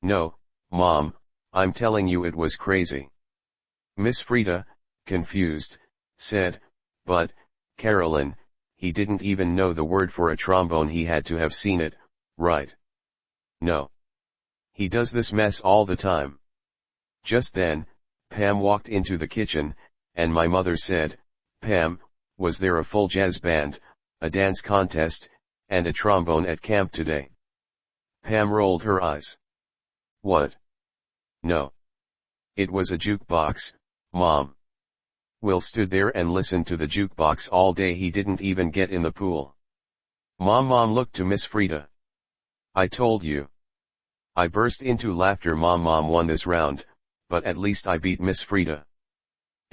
A: No, Mom, I'm telling you it was crazy. Miss Frida, confused, said, but, Carolyn, he didn't even know the word for a trombone. He had to have seen it, right? No. He does this mess all the time. Just then, Pam walked into the kitchen, and my mother said, Pam, was there a full jazz band, a dance contest, and a trombone at camp today? Pam rolled her eyes. What? No. It was a jukebox, Mom. Will stood there and listened to the jukebox all day. He didn't even get in the pool. Mom looked to Miss Frida. I told you. I burst into laughter. Mom won this round, but at least I beat Miss Frida.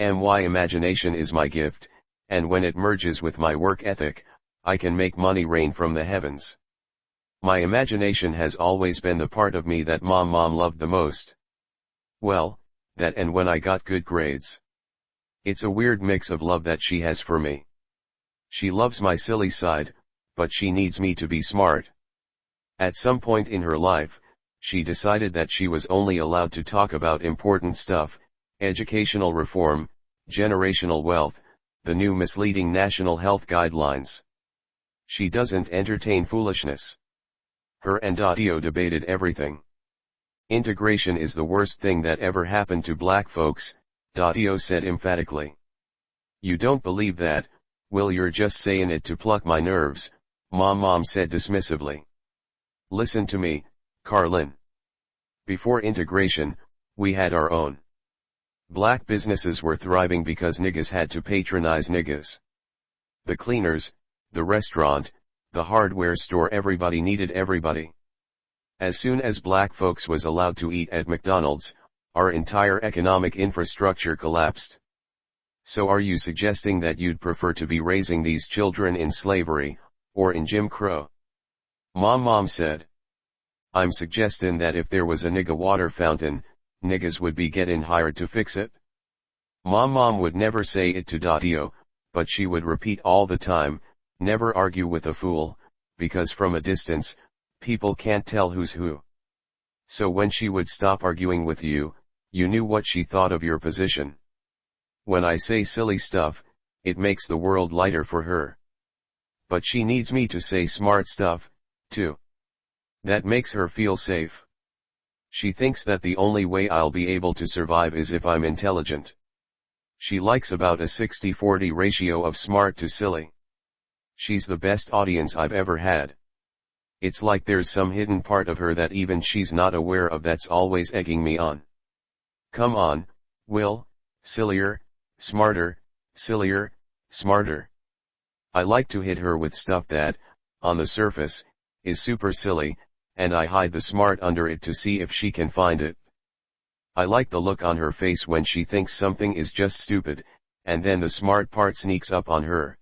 A: My imagination is my gift, and when it merges with my work ethic, I can make money rain from the heavens. My imagination has always been the part of me that Mom loved the most. Well, that and when I got good grades. It's a weird mix of love that she has for me. She loves my silly side, but she needs me to be smart. At some point in her life, she decided that she was only allowed to talk about important stuff, educational reform, generational wealth, the new misleading national health guidelines. She doesn't entertain foolishness. Her and Dadio debated everything. Integration is the worst thing that ever happened to black folks, Dadio said emphatically. You don't believe that, Will? You're just saying it to pluck my nerves, Mom said dismissively. Listen to me, Carlin. Before integration, we had our own. Black businesses were thriving because niggas had to patronize niggas. The cleaners, the restaurant, the hardware store, everybody needed everybody. As soon as black folks was allowed to eat at McDonald's, our entire economic infrastructure collapsed. So are you suggesting that you'd prefer to be raising these children in slavery, or in Jim Crow? Mom said. I'm suggesting that if there was a nigga water fountain, niggas would be getting hired to fix it. Mom would never say it to Dadio, but she would repeat all the time, never argue with a fool, because from a distance, people can't tell who's who. So when she would stop arguing with you, you knew what she thought of your position. When I say silly stuff, it makes the world lighter for her. But she needs me to say smart stuff, too. That makes her feel safe. She thinks that the only way I'll be able to survive is if I'm intelligent. She likes about a 60-40 ratio of smart to silly. She's the best audience I've ever had. It's like there's some hidden part of her that even she's not aware of that's always egging me on. Come on, Will, sillier, smarter, sillier, smarter. I like to hit her with stuff that, on the surface, is super silly, and I hide the smart under it to see if she can find it. I like the look on her face when she thinks something is just stupid, and then the smart part sneaks up on her.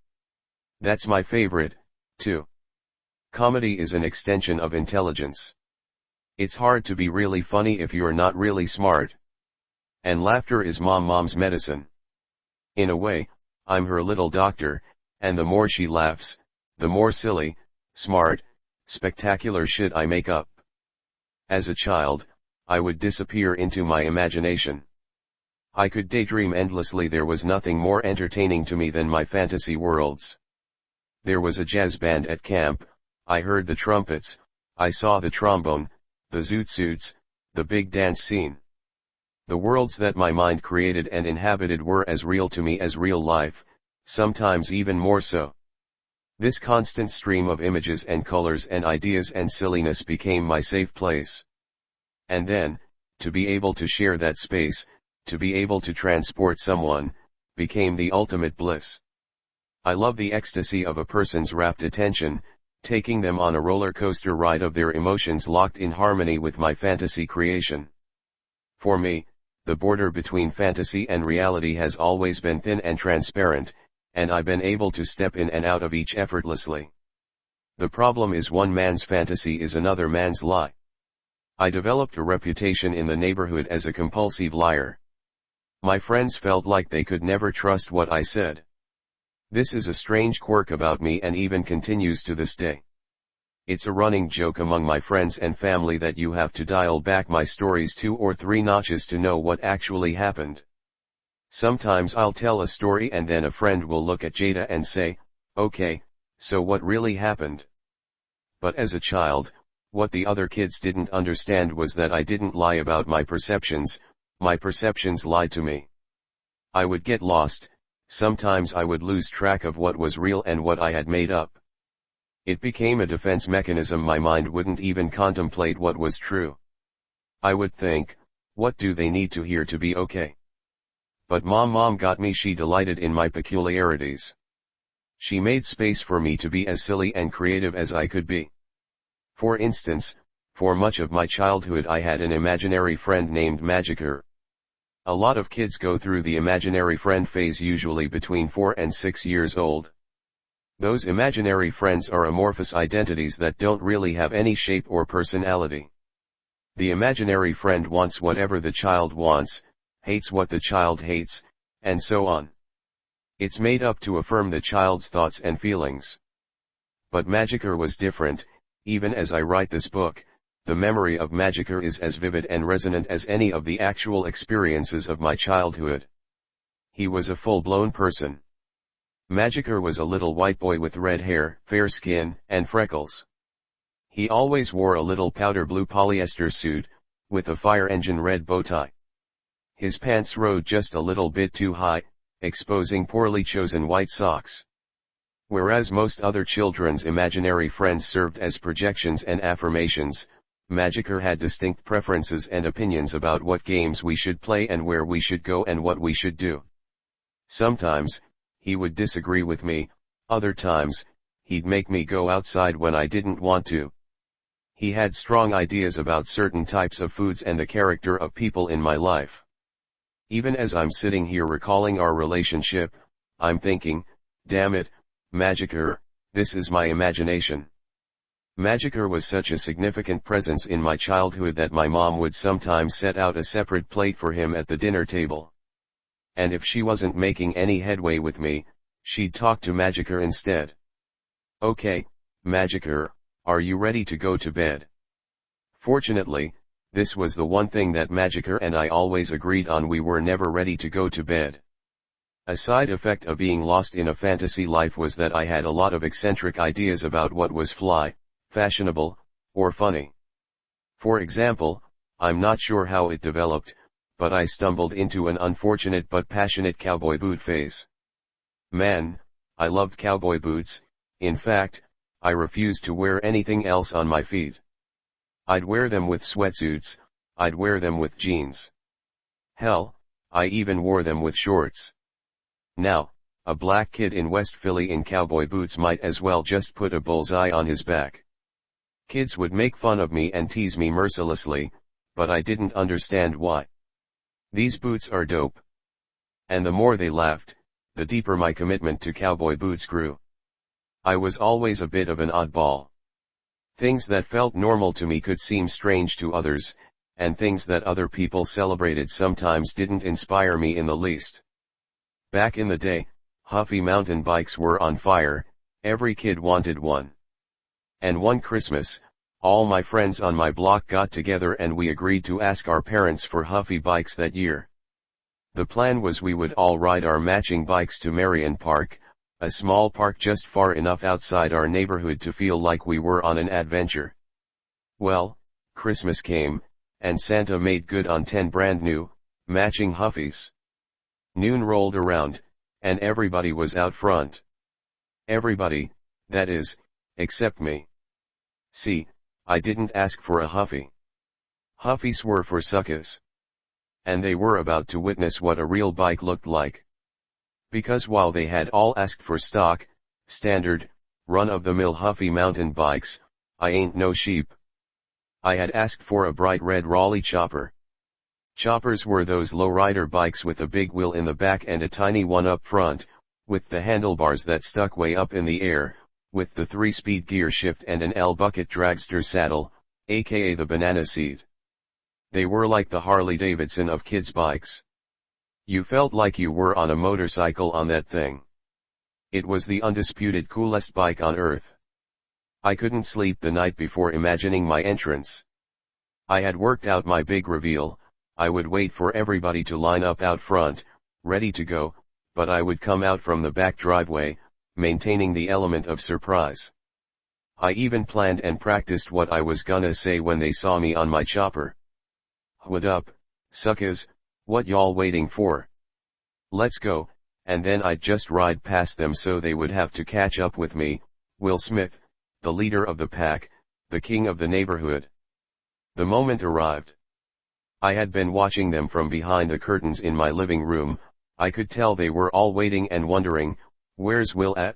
A: That's my favorite, too. Comedy is an extension of intelligence. It's hard to be really funny if you're not really smart. And laughter is mom's medicine. In a way, I'm her little doctor, and the more she laughs, the more silly, smart, spectacular shit I make up. As a child, I would disappear into my imagination. I could daydream endlessly. There was nothing more entertaining to me than my fantasy worlds. There was a jazz band at camp, I heard the trumpets, I saw the trombone, the zoot suits, the big dance scene. The worlds that my mind created and inhabited were as real to me as real life, sometimes even more so. This constant stream of images and colors and ideas and silliness became my safe place. And then, to be able to share that space, to be able to transport someone, became the ultimate bliss. I love the ecstasy of a person's rapt attention, taking them on a roller coaster ride of their emotions locked in harmony with my fantasy creation. For me, the border between fantasy and reality has always been thin and transparent, and I've been able to step in and out of each effortlessly. The problem is one man's fantasy is another man's lie. I developed a reputation in the neighborhood as a compulsive liar. My friends felt like they could never trust what I said. This is a strange quirk about me and even continues to this day. It's a running joke among my friends and family that you have to dial back my stories 2 or 3 notches to know what actually happened. Sometimes I'll tell a story and then a friend will look at Jada and say, "Okay, so what really happened?" But as a child, what the other kids didn't understand was that I didn't lie about my perceptions lied to me. I would get lost, sometimes I would lose track of what was real and what I had made up. It became a defense mechanism. My mind wouldn't even contemplate what was true. I would think, what do they need to hear to be okay? But mom got me. She delighted in my peculiarities. She made space for me to be as silly and creative as I could be. For instance, for much of my childhood I had an imaginary friend named Magiker. A lot of kids go through the imaginary friend phase usually between 4 and 6 years old. Those imaginary friends are amorphous identities that don't really have any shape or personality. The imaginary friend wants whatever the child wants, hates what the child hates, and so on. It's made up to affirm the child's thoughts and feelings. But Magiker was different. Even as I write this book, the memory of Magiker is as vivid and resonant as any of the actual experiences of my childhood. He was a full-blown person. Magiker was a little white boy with red hair, fair skin, and freckles. He always wore a little powder blue polyester suit, with a fire engine red bow tie. His pants rode just a little bit too high, exposing poorly chosen white socks. Whereas most other children's imaginary friends served as projections and affirmations, Magiker had distinct preferences and opinions about what games we should play and where we should go and what we should do. Sometimes, he would disagree with me, other times, he'd make me go outside when I didn't want to. He had strong ideas about certain types of foods and the character of people in my life. Even as I'm sitting here recalling our relationship, I'm thinking, damn it, Magiker, this is my imagination. Magiker was such a significant presence in my childhood that my mom would sometimes set out a separate plate for him at the dinner table. And if she wasn't making any headway with me, she'd talk to Magiker instead. "Okay, Magiker, are you ready to go to bed?" Fortunately, this was the one thing that Magiker and I always agreed on: we were never ready to go to bed. A side effect of being lost in a fantasy life was that I had a lot of eccentric ideas about what was fly, fashionable, or funny. For example, I'm not sure how it developed, but I stumbled into an unfortunate but passionate cowboy boot phase. Man, I loved cowboy boots. In fact, I refused to wear anything else on my feet. I'd wear them with sweatsuits, I'd wear them with jeans. Hell, I even wore them with shorts. Now, a black kid in West Philly in cowboy boots might as well just put a bullseye on his back. Kids would make fun of me and tease me mercilessly, but I didn't understand why. These boots are dope. And the more they laughed, the deeper my commitment to cowboy boots grew. I was always a bit of an oddball. Things that felt normal to me could seem strange to others, and things that other people celebrated sometimes didn't inspire me in the least. Back in the day, Huffy mountain bikes were on fire, every kid wanted one. And one Christmas, all my friends on my block got together and we agreed to ask our parents for Huffy bikes that year. The plan was we would all ride our matching bikes to Marion Park, a small park just far enough outside our neighborhood to feel like we were on an adventure. Well, Christmas came, and Santa made good on 10 brand new, matching Huffies. Noon rolled around, and everybody was out front. Everybody, that is, except me. See, I didn't ask for a Huffy. Huffies were for suckers. And they were about to witness what a real bike looked like. Because while they had all asked for stock, standard, run-of-the-mill Huffy mountain bikes, I ain't no sheep. I had asked for a bright red Raleigh chopper. Choppers were those lowrider bikes with a big wheel in the back and a tiny one up front, with the handlebars that stuck way up in the air, with the 3-speed gear shift and an L-bucket dragster saddle, aka the banana seat. They were like the Harley-Davidson of kids' bikes. You felt like you were on a motorcycle on that thing. It was the undisputed coolest bike on earth. I couldn't sleep the night before imagining my entrance. I had worked out my big reveal. I would wait for everybody to line up out front, ready to go, but I would come out from the back driveway, maintaining the element of surprise. I even planned and practiced what I was gonna say when they saw me on my chopper. "What up, suckers, what y'all waiting for? Let's go," and then I'd just ride past them so they would have to catch up with me, Will Smith, the leader of the pack, the king of the neighborhood. The moment arrived. I had been watching them from behind the curtains in my living room. I could tell they were all waiting and wondering, where's Will at?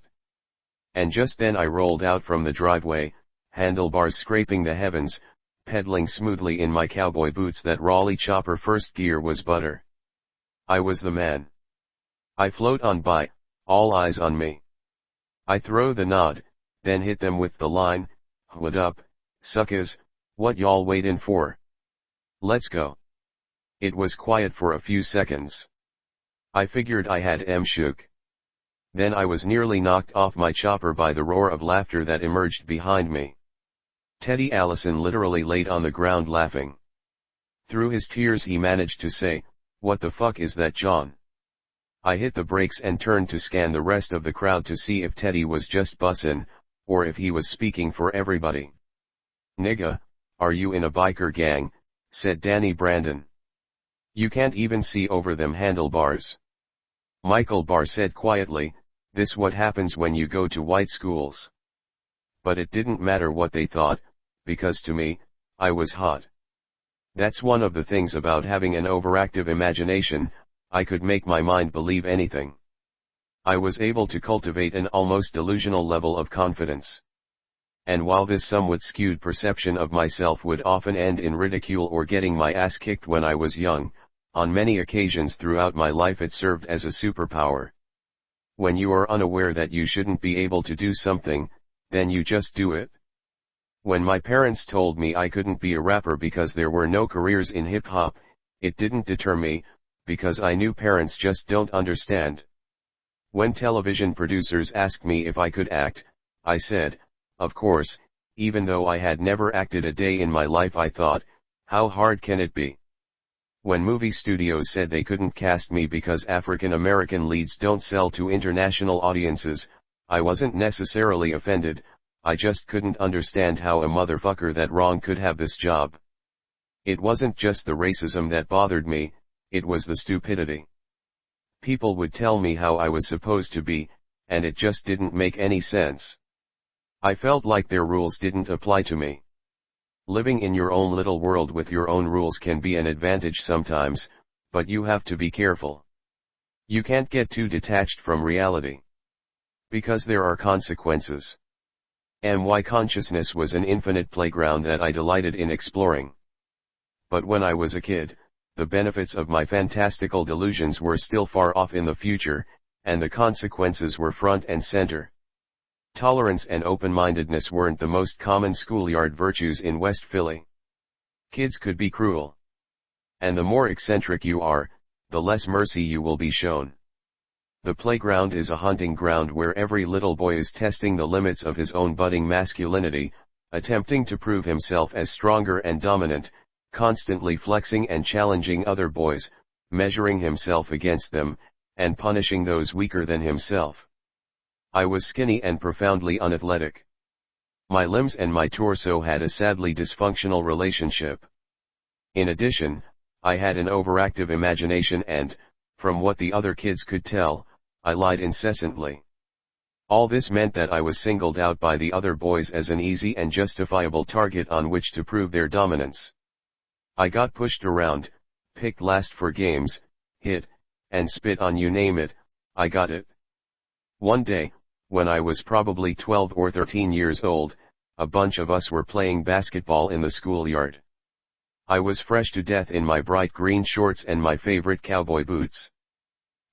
A: And just then I rolled out from the driveway, handlebars scraping the heavens, pedaling smoothly in my cowboy boots. That Raleigh chopper first gear was butter. I was the man. I float on by, all eyes on me. I throw the nod, then hit them with the line, "What up, suckers, what y'all waitin' for? Let's go." It was quiet for a few seconds. I figured I had shook. Then I was nearly knocked off my chopper by the roar of laughter that emerged behind me. Teddy Allison literally laid on the ground laughing. Through his tears he managed to say, "What the fuck is that, John?" I hit the brakes and turned to scan the rest of the crowd to see if Teddy was just bussin', or if he was speaking for everybody. "Nigga, are you in a biker gang?" said Danny Brandon. "You can't even see over them handlebars." Michael Barr said quietly, "This what happens when you go to white schools." But it didn't matter what they thought, because to me, I was hot. That's one of the things about having an overactive imagination. I could make my mind believe anything. I was able to cultivate an almost delusional level of confidence. And while this somewhat skewed perception of myself would often end in ridicule or getting my ass kicked when I was young, on many occasions throughout my life it served as a superpower. When you are unaware that you shouldn't be able to do something, then you just do it. When my parents told me I couldn't be a rapper because there were no careers in hip-hop, it didn't deter me, because I knew parents just don't understand. When television producers asked me if I could act, I said, of course, even though I had never acted a day in my life. I thought, how hard can it be? When movie studios said they couldn't cast me because African American leads don't sell to international audiences, I wasn't necessarily offended, I just couldn't understand how a motherfucker that wrong could have this job. It wasn't just the racism that bothered me, it was the stupidity. People would tell me how I was supposed to be, and it just didn't make any sense. I felt like their rules didn't apply to me. Living in your own little world with your own rules can be an advantage sometimes, but you have to be careful. You can't get too detached from reality. Because there are consequences. My consciousness was an infinite playground that I delighted in exploring. But when I was a kid, the benefits of my fantastical delusions were still far off in the future, and the consequences were front and center. Tolerance and open-mindedness weren't the most common schoolyard virtues in West Philly. Kids could be cruel. And the more eccentric you are, the less mercy you will be shown. The playground is a hunting ground where every little boy is testing the limits of his own budding masculinity, attempting to prove himself as stronger and dominant, constantly flexing and challenging other boys, measuring himself against them, and punishing those weaker than himself. I was skinny and profoundly unathletic. My limbs and my torso had a sadly dysfunctional relationship. In addition, I had an overactive imagination and, from what the other kids could tell, I lied incessantly. All this meant that I was singled out by the other boys as an easy and justifiable target on which to prove their dominance. I got pushed around, picked last for games, hit, and spit on, you name it, I got it. One day, when I was probably 12 or 13 years old, a bunch of us were playing basketball in the schoolyard. I was fresh to death in my bright green shorts and my favorite cowboy boots.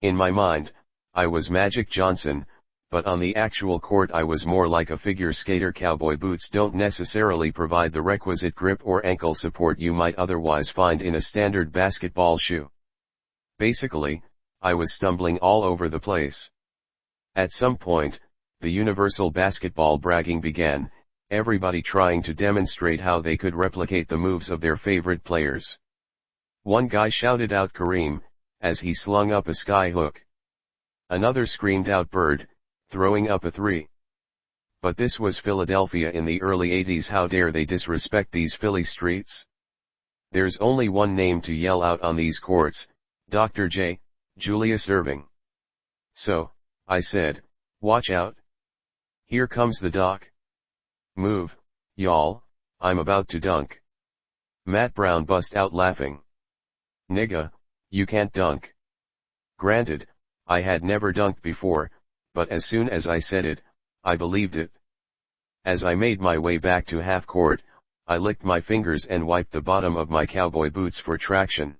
A: In my mind, I was Magic Johnson, but on the actual court I was more like a figure skater. Cowboy boots don't necessarily provide the requisite grip or ankle support you might otherwise find in a standard basketball shoe. Basically, I was stumbling all over the place. At some point, the universal basketball bragging began, everybody trying to demonstrate how they could replicate the moves of their favorite players. One guy shouted out Kareem, as he slung up a skyhook. Another screamed out Bird, throwing up a three. But this was Philadelphia in the early 80s. How dare they disrespect these Philly streets? There's only one name to yell out on these courts, Dr. J, Julius Erving. So, I said, watch out. Here comes the doc. Move, y'all, I'm about to dunk. Matt Brown bust out laughing. Nigga, you can't dunk. Granted, I had never dunked before, but as soon as I said it, I believed it. As I made my way back to half court, I licked my fingers and wiped the bottom of my cowboy boots for traction.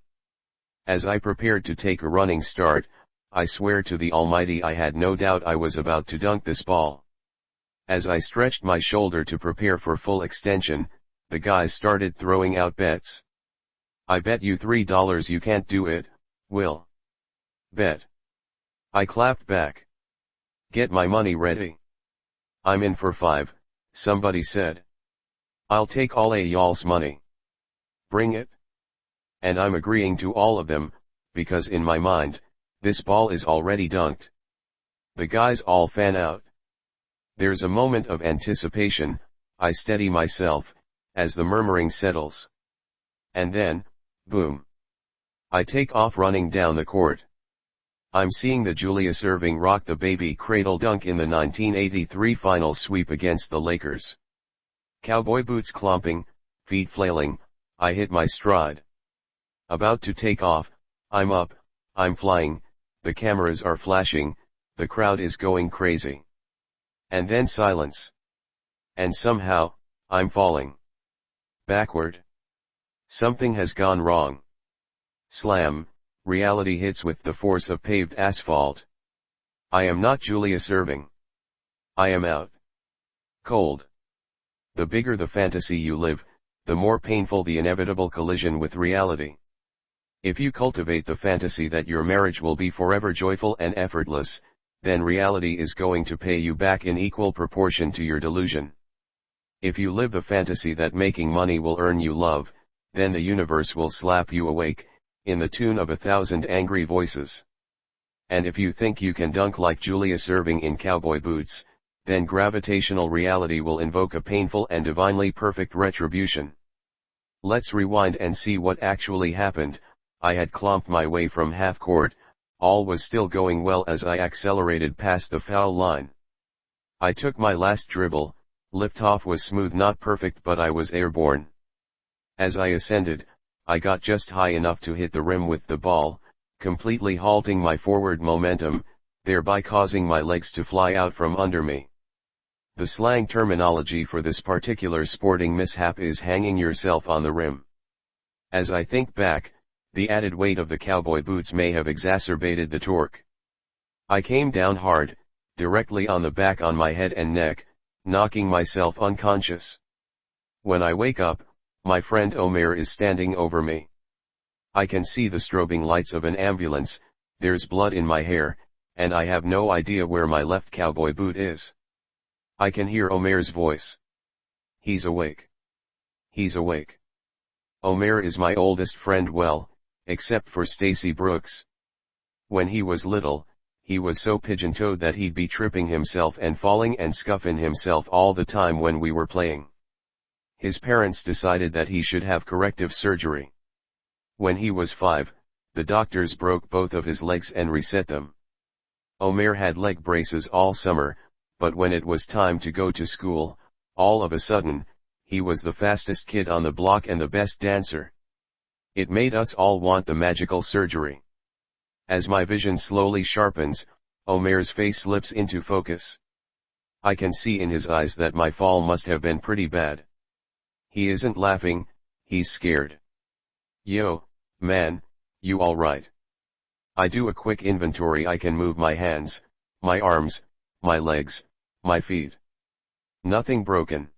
A: As I prepared to take a running start, I swear to the Almighty I had no doubt I was about to dunk this ball. As I stretched my shoulder to prepare for full extension, the guys started throwing out bets. I bet you $3 you can't do it, Will. Bet. I clapped back. Get my money ready. I'm in for 5, somebody said. I'll take all of y'all's money. Bring it. And I'm agreeing to all of them, because in my mind, this ball is already dunked. The guys all fan out. There's a moment of anticipation, I steady myself, as the murmuring settles. And then, boom. I take off running down the court. I'm seeing the Julius Erving rock the baby cradle dunk in the 1983 finals sweep against the Lakers. Cowboy boots clomping, feet flailing, I hit my stride. About to take off, I'm up, I'm flying, the cameras are flashing, the crowd is going crazy. And then silence. And somehow, I'm falling. Backward. Something has gone wrong. Slam. Reality hits with the force of paved asphalt. I am not Julius Erving. I am out. Cold. The bigger the fantasy you live, the more painful the inevitable collision with reality. If you cultivate the fantasy that your marriage will be forever joyful and effortless, then reality is going to pay you back in equal proportion to your delusion. If you live the fantasy that making money will earn you love, then the universe will slap you awake, in the tune of 1,000 angry voices. And if you think you can dunk like Julius Erving in cowboy boots, then gravitational reality will invoke a painful and divinely perfect retribution. Let's rewind and see what actually happened. I had clomped my way from half court, all was still going well as I accelerated past the foul line. I took my last dribble, liftoff was smooth, not perfect, but I was airborne. As I ascended, I got just high enough to hit the rim with the ball, completely halting my forward momentum, thereby causing my legs to fly out from under me. The slang terminology for this particular sporting mishap is hanging yourself on the rim. As I think back, the added weight of the cowboy boots may have exacerbated the torque. I came down hard, directly on the back, on my head and neck, knocking myself unconscious. When I wake up, my friend Omer is standing over me. I can see the strobing lights of an ambulance, there's blood in my hair, and I have no idea where my left cowboy boot is. I can hear Omer's voice. He's awake. He's awake. Omer is my oldest friend, well, except for Stacy Brooks. When he was little, he was so pigeon-toed that he'd be tripping himself and falling and scuffing himself all the time when we were playing. His parents decided that he should have corrective surgery. When he was 5, the doctors broke both of his legs and reset them. Omer had leg braces all summer, but when it was time to go to school, all of a sudden, he was the fastest kid on the block and the best dancer. It made us all want the magical surgery. As my vision slowly sharpens, Omer's face slips into focus. I can see in his eyes that my fall must have been pretty bad. He isn't laughing, he's scared. Yo, man, you alright? I do a quick inventory. I can move my hands, my arms, my legs, my feet. Nothing broken.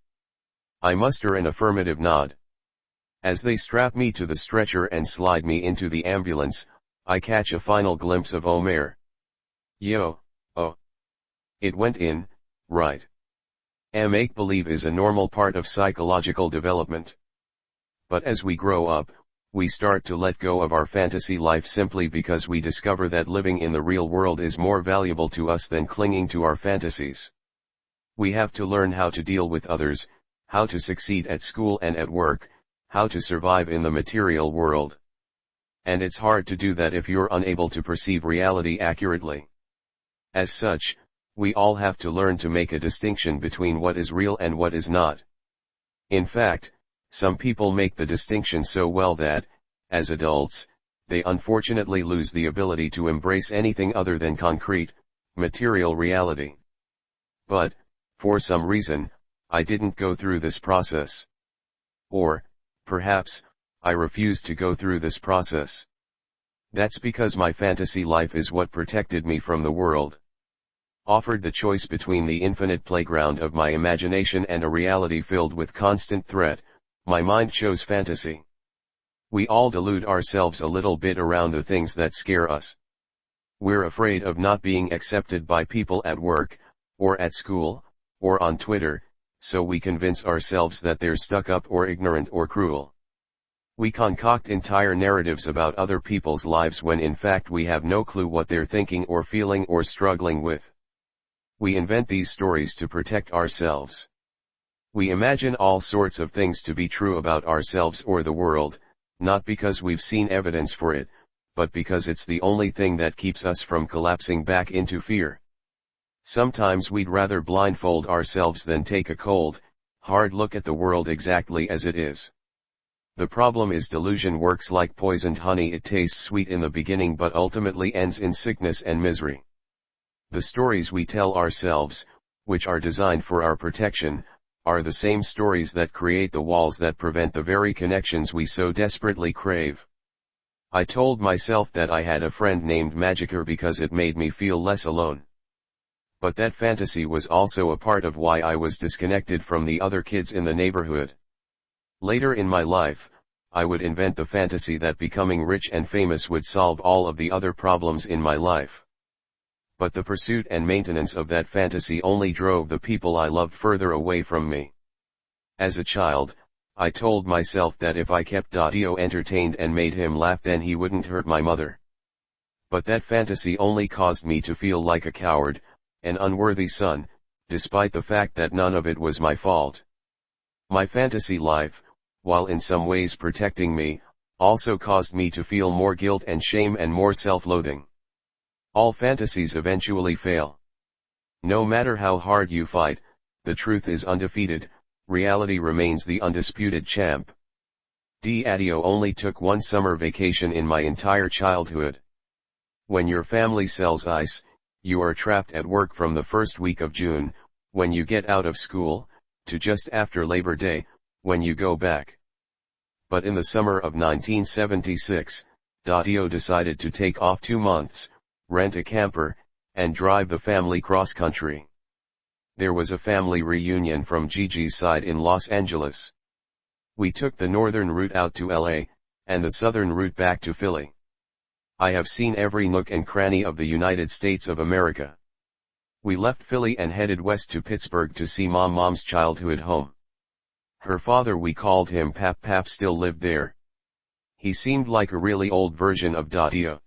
A: I muster an affirmative nod. As they strap me to the stretcher and slide me into the ambulance, I catch a final glimpse of Omer. Yo, oh. It went in, right. Make-believe is a normal part of psychological development. But as we grow up, we start to let go of our fantasy life simply because we discover that living in the real world is more valuable to us than clinging to our fantasies. We have to learn how to deal with others, how to succeed at school and at work, how to survive in the material world. And it's hard to do that if you're unable to perceive reality accurately. As such, we all have to learn to make a distinction between what is real and what is not. In fact, some people make the distinction so well that, as adults, they unfortunately lose the ability to embrace anything other than concrete, material reality. But, for some reason, I didn't go through this process. Or, perhaps, I refused to go through this process. That's because my fantasy life is what protected me from the world. Offered the choice between the infinite playground of my imagination and a reality filled with constant threat, my mind chose fantasy. We all delude ourselves a little bit around the things that scare us. We're afraid of not being accepted by people at work, or at school, or on Twitter, so we convince ourselves that they're stuck up or ignorant or cruel. We concoct entire narratives about other people's lives when in fact we have no clue what they're thinking or feeling or struggling with. We invent these stories to protect ourselves. We imagine all sorts of things to be true about ourselves or the world, not because we've seen evidence for it, but because it's the only thing that keeps us from collapsing back into fear. Sometimes we'd rather blindfold ourselves than take a cold, hard look at the world exactly as it is. The problem is delusion works like poisoned honey. It tastes sweet in the beginning but ultimately ends in sickness and misery. The stories we tell ourselves, which are designed for our protection, are the same stories that create the walls that prevent the very connections we so desperately crave. I told myself that I had a friend named Magiker because it made me feel less alone. But that fantasy was also a part of why I was disconnected from the other kids in the neighborhood. Later in my life, I would invent the fantasy that becoming rich and famous would solve all of the other problems in my life. But the pursuit and maintenance of that fantasy only drove the people I loved further away from me. As a child, I told myself that if I kept Daddio entertained and made him laugh, then he wouldn't hurt my mother. But that fantasy only caused me to feel like a coward, an unworthy son, despite the fact that none of it was my fault. My fantasy life, while in some ways protecting me, also caused me to feel more guilt and shame and more self-loathing. All fantasies eventually fail. No matter how hard you fight, the truth is undefeated, reality remains the undisputed champ. Daddio only took one summer vacation in my entire childhood. When your family sells ice, you are trapped at work from the first week of June, when you get out of school, to just after Labor Day, when you go back. But in the summer of 1976, Daddio decided to take off 2 months, rent a camper, and drive the family cross-country. There was a family reunion from Gigi's side in Los Angeles. We took the northern route out to LA, and the southern route back to Philly. I have seen every nook and cranny of the United States of America. We left Philly and headed west to Pittsburgh to see Mom's childhood home. Her father, we called him Pap, still lived there. He seemed like a really old version of Dio.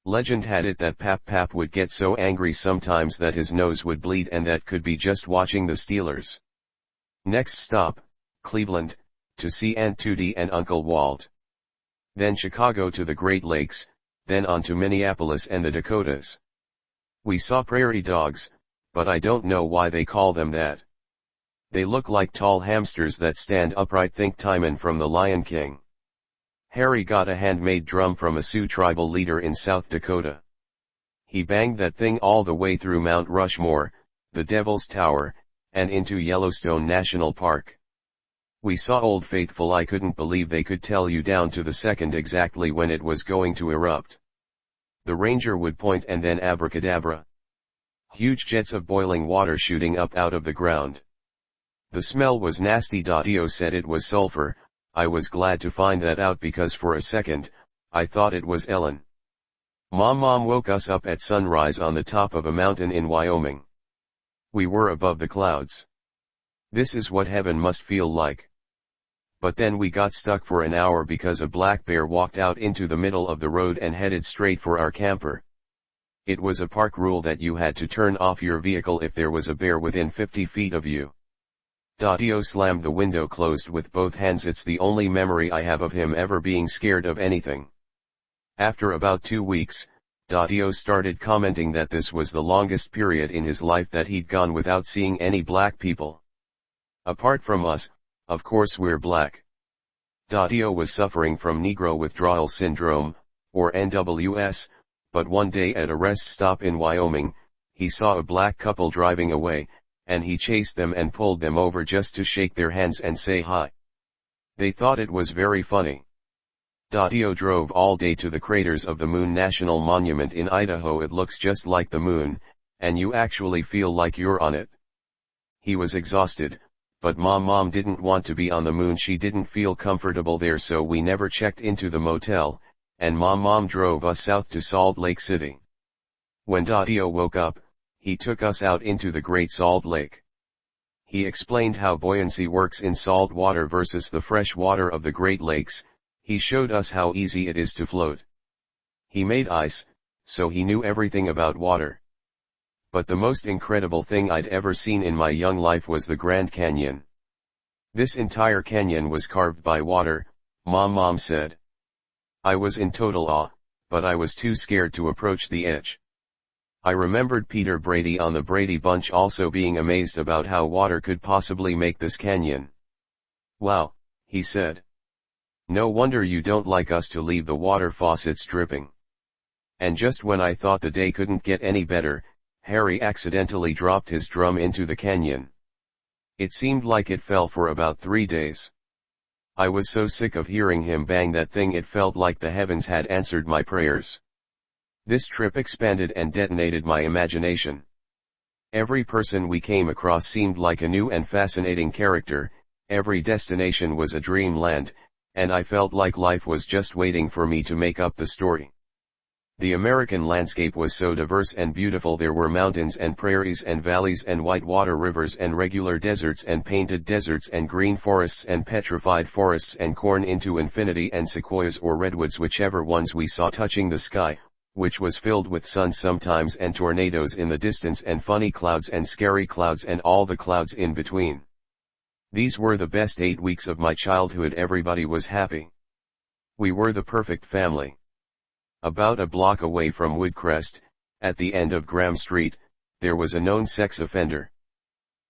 A: Legend had it that Pap would get so angry sometimes that his nose would bleed, and that could be just watching the Steelers. Next stop, Cleveland, to see Aunt Tootie and Uncle Walt. Then Chicago to the Great Lakes, then on to Minneapolis and the Dakotas. We saw prairie dogs, but I don't know why they call them that. They look like tall hamsters that stand upright. Think Timon from The Lion King. Harry got a handmade drum from a Sioux tribal leader in South Dakota. He banged that thing all the way through Mount Rushmore, the Devil's Tower, and into Yellowstone National Park. We saw Old Faithful. I couldn't believe they could tell you down to the second exactly when it was going to erupt. The ranger would point and then abracadabra. Huge jets of boiling water shooting up out of the ground. The smell was nasty. Dio said it was sulfur. I was glad to find that out because for a second, I thought it was Ellen. Mom woke us up at sunrise on the top of a mountain in Wyoming. We were above the clouds. This is what heaven must feel like. But then we got stuck for an hour because a black bear walked out into the middle of the road and headed straight for our camper. It was a park rule that you had to turn off your vehicle if there was a bear within 50 feet of you. Dio slammed the window closed with both hands. It's the only memory I have of him ever being scared of anything. After about 2 weeks, Dio started commenting that this was the longest period in his life that he'd gone without seeing any black people. Apart from us, of course we're black. Dio was suffering from Negro Withdrawal Syndrome, or NWS, but one day at a rest stop in Wyoming, he saw a black couple driving away, and he chased them and pulled them over just to shake their hands and say hi. They thought it was very funny. Dio drove all day to the Craters of the Moon National Monument in Idaho. It looks just like the moon, and you actually feel like you're on it. He was exhausted, but Mom didn't want to be on the moon. She didn't feel comfortable there, so we never checked into the motel, and Mom drove us south to Salt Lake City. When Dio woke up, he took us out into the Great Salt Lake. He explained how buoyancy works in salt water versus the fresh water of the Great Lakes. He showed us how easy it is to float. He made ice, so he knew everything about water. But the most incredible thing I'd ever seen in my young life was the Grand Canyon. This entire canyon was carved by water, Mom said. I was in total awe, but I was too scared to approach the edge. I remembered Peter Brady on the Brady Bunch also being amazed about how water could possibly make this canyon. Wow, he said. No wonder you don't like us to leave the water faucets dripping. And just when I thought the day couldn't get any better, Harry accidentally dropped his drum into the canyon. It seemed like it fell for about 3 days. I was so sick of hearing him bang that thing it felt like the heavens had answered my prayers. This trip expanded and detonated my imagination. Every person we came across seemed like a new and fascinating character, every destination was a dreamland, and I felt like life was just waiting for me to make up the story. The American landscape was so diverse and beautiful. There were mountains and prairies and valleys and whitewater rivers and regular deserts and painted deserts and green forests and petrified forests and corn into infinity and sequoias or redwoods, whichever ones we saw, touching the sky, which was filled with sun sometimes and tornadoes in the distance and funny clouds and scary clouds and all the clouds in between. These were the best 8 weeks of my childhood. Everybody was happy. We were the perfect family. About a block away from Woodcrest, at the end of Graham Street, there was a known sex offender.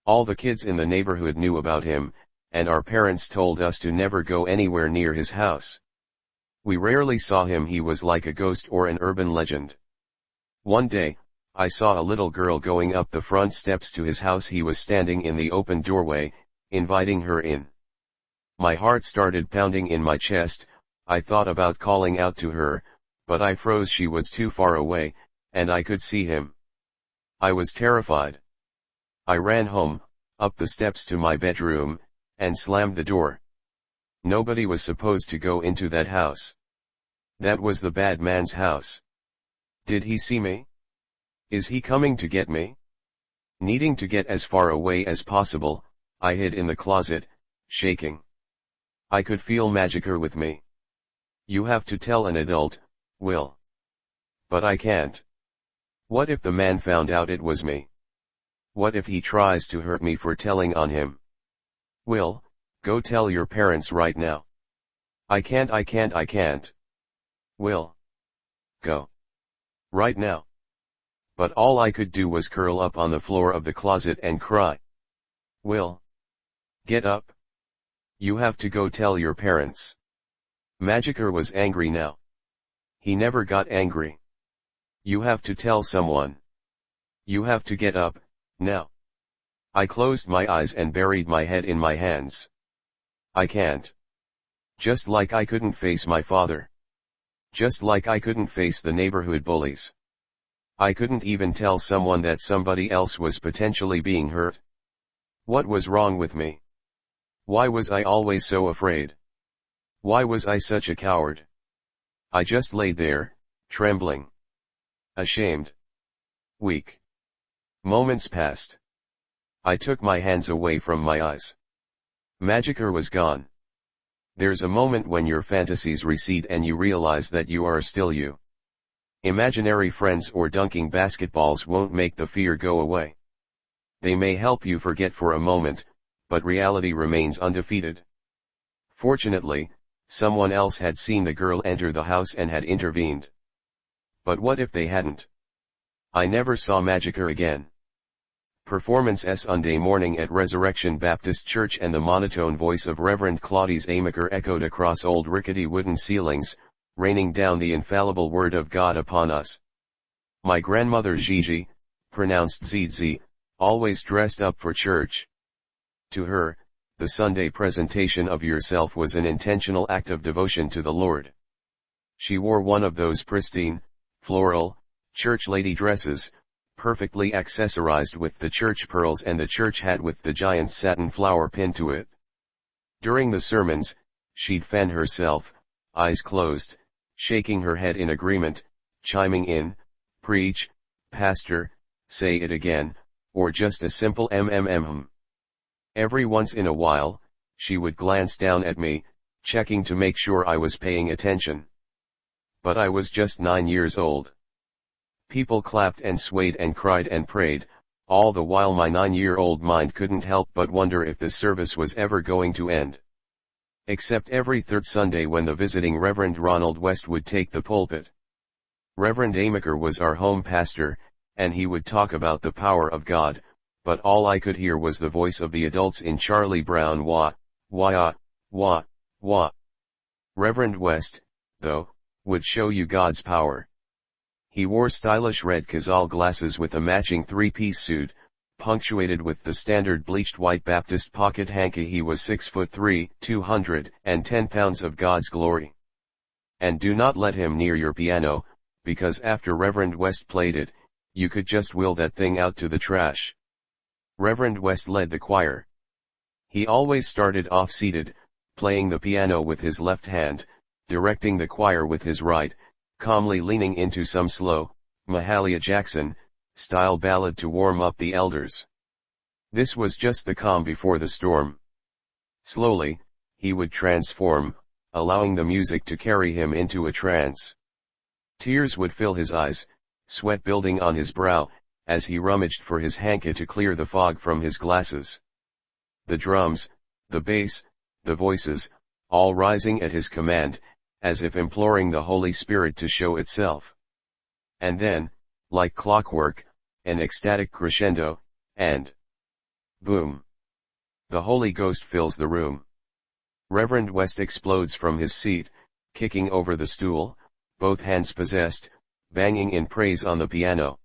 A: All the kids in the neighborhood knew about him, and our parents told us to never go anywhere near his house. We rarely saw him. He was like a ghost or an urban legend. One day, I saw a little girl going up the front steps to his house. He was standing in the open doorway, inviting her in. My heart started pounding in my chest. I thought about calling out to her, but I froze. She was too far away, and I could see him. I was terrified. I ran home, up the steps to my bedroom, and slammed the door. Nobody was supposed to go into that house. That was the bad man's house. Did he see me? Is he coming to get me? Needing to get as far away as possible, I hid in the closet, shaking. I could feel Magiker with me. You have to tell an adult, Will. But I can't. What if the man found out it was me? What if he tries to hurt me for telling on him? Will, go tell your parents right now. I can't. Will. Go. Right now. But all I could do was curl up on the floor of the closet and cry. Will. Get up. You have to go tell your parents. Magiker was angry now. He never got angry. You have to tell someone. You have to get up, now. I closed my eyes and buried my head in my hands. I can't. Just like I couldn't face my father. Just like I couldn't face the neighborhood bullies. I couldn't even tell someone that somebody else was potentially being hurt. What was wrong with me? Why was I always so afraid? Why was I such a coward? I just lay there, trembling. Ashamed. Weak. Moments passed. I took my hands away from my eyes. Magiker was gone. There's a moment when your fantasies recede and you realize that you are still you. Imaginary friends or dunking basketballs won't make the fear go away. They may help you forget for a moment, but reality remains undefeated. Fortunately, someone else had seen the girl enter the house and had intervened. But what if they hadn't? I never saw Magiker again. Performance Sunday morning at Resurrection Baptist Church, and the monotone voice of Reverend Claudius Amaker echoed across old rickety wooden ceilings, raining down the infallible word of God upon us. My grandmother Gigi, pronounced ZZ, always dressed up for church. To her, the Sunday presentation of yourself was an intentional act of devotion to the Lord. She wore one of those pristine, floral, church lady dresses, perfectly accessorized with the church pearls and the church hat with the giant satin flower pinned to it. During the sermons, she'd fan herself, eyes closed, shaking her head in agreement, chiming in, preach, pastor, say it again, or just a simple mm. Every once in a while, she would glance down at me, checking to make sure I was paying attention. But I was just 9 years old. People clapped and swayed and cried and prayed, all the while my 9-year-old mind couldn't help but wonder if the service was ever going to end. Except every third Sunday when the visiting Reverend Ronald West would take the pulpit. Reverend Amaker was our home pastor, and he would talk about the power of God, but all I could hear was the voice of the adults in Charlie Brown wah, wah, wah, wah. Reverend West, though, would show you God's power. He wore stylish red Cazal glasses with a matching 3-piece suit, punctuated with the standard bleached white Baptist pocket hanky. He was 6'3", 210 pounds of God's glory. And do not let him near your piano, because after Reverend West played it, you could just wheel that thing out to the trash. Reverend West led the choir. He always started off seated, playing the piano with his left hand, directing the choir with his right, calmly leaning into some slow, Mahalia Jackson style ballad to warm up the elders. This was just the calm before the storm. Slowly, he would transform, allowing the music to carry him into a trance. Tears would fill his eyes, sweat building on his brow, as he rummaged for his hanky to clear the fog from his glasses. The drums, the bass, the voices, all rising at his command, as if imploring the Holy Spirit to show itself. And then, like clockwork, an ecstatic crescendo, and boom! The Holy Ghost fills the room. Reverend West explodes from his seat, kicking over the stool, both hands possessed, banging in praise on the piano.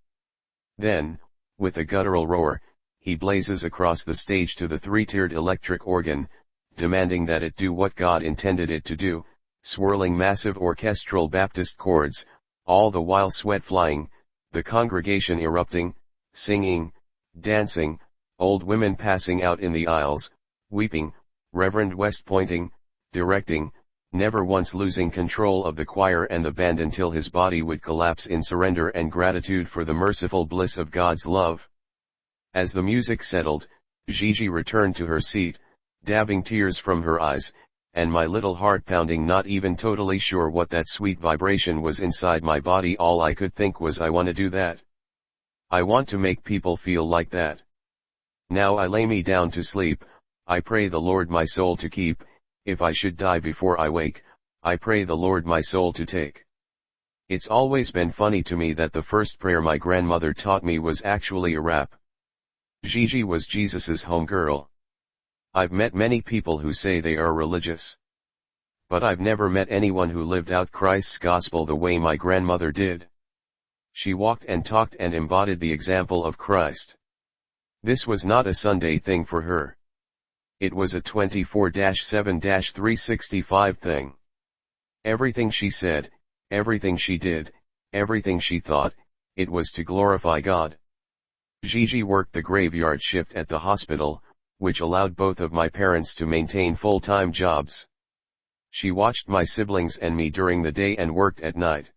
A: Then, with a guttural roar, he blazes across the stage to the 3-tiered electric organ, demanding that it do what God intended it to do, swirling massive orchestral Baptist chords, all the while sweat flying, the congregation erupting, singing, dancing, old women passing out in the aisles, weeping, Reverend West pointing, directing, never once losing control of the choir and the band until his body would collapse in surrender and gratitude for the merciful bliss of God's love. As the music settled, Gigi returned to her seat, dabbing tears from her eyes, and my little heart pounding, not even totally sure what that sweet vibration was inside my body. All I could think was, I want to do that. I want to make people feel like that. Now I lay me down to sleep, I pray the Lord my soul to keep. If I should die before I wake, I pray the Lord my soul to take. It's always been funny to me that the first prayer my grandmother taught me was actually a rap. Gigi was Jesus's homegirl. I've met many people who say they are religious. But I've never met anyone who lived out Christ's gospel the way my grandmother did. She walked and talked and embodied the example of Christ. This was not a Sunday thing for her. It was a 24/7/365 thing. Everything she said, everything she did, everything she thought, it was to glorify God. Gigi worked the graveyard shift at the hospital, which allowed both of my parents to maintain full-time jobs. She watched my siblings and me during the day and worked at night.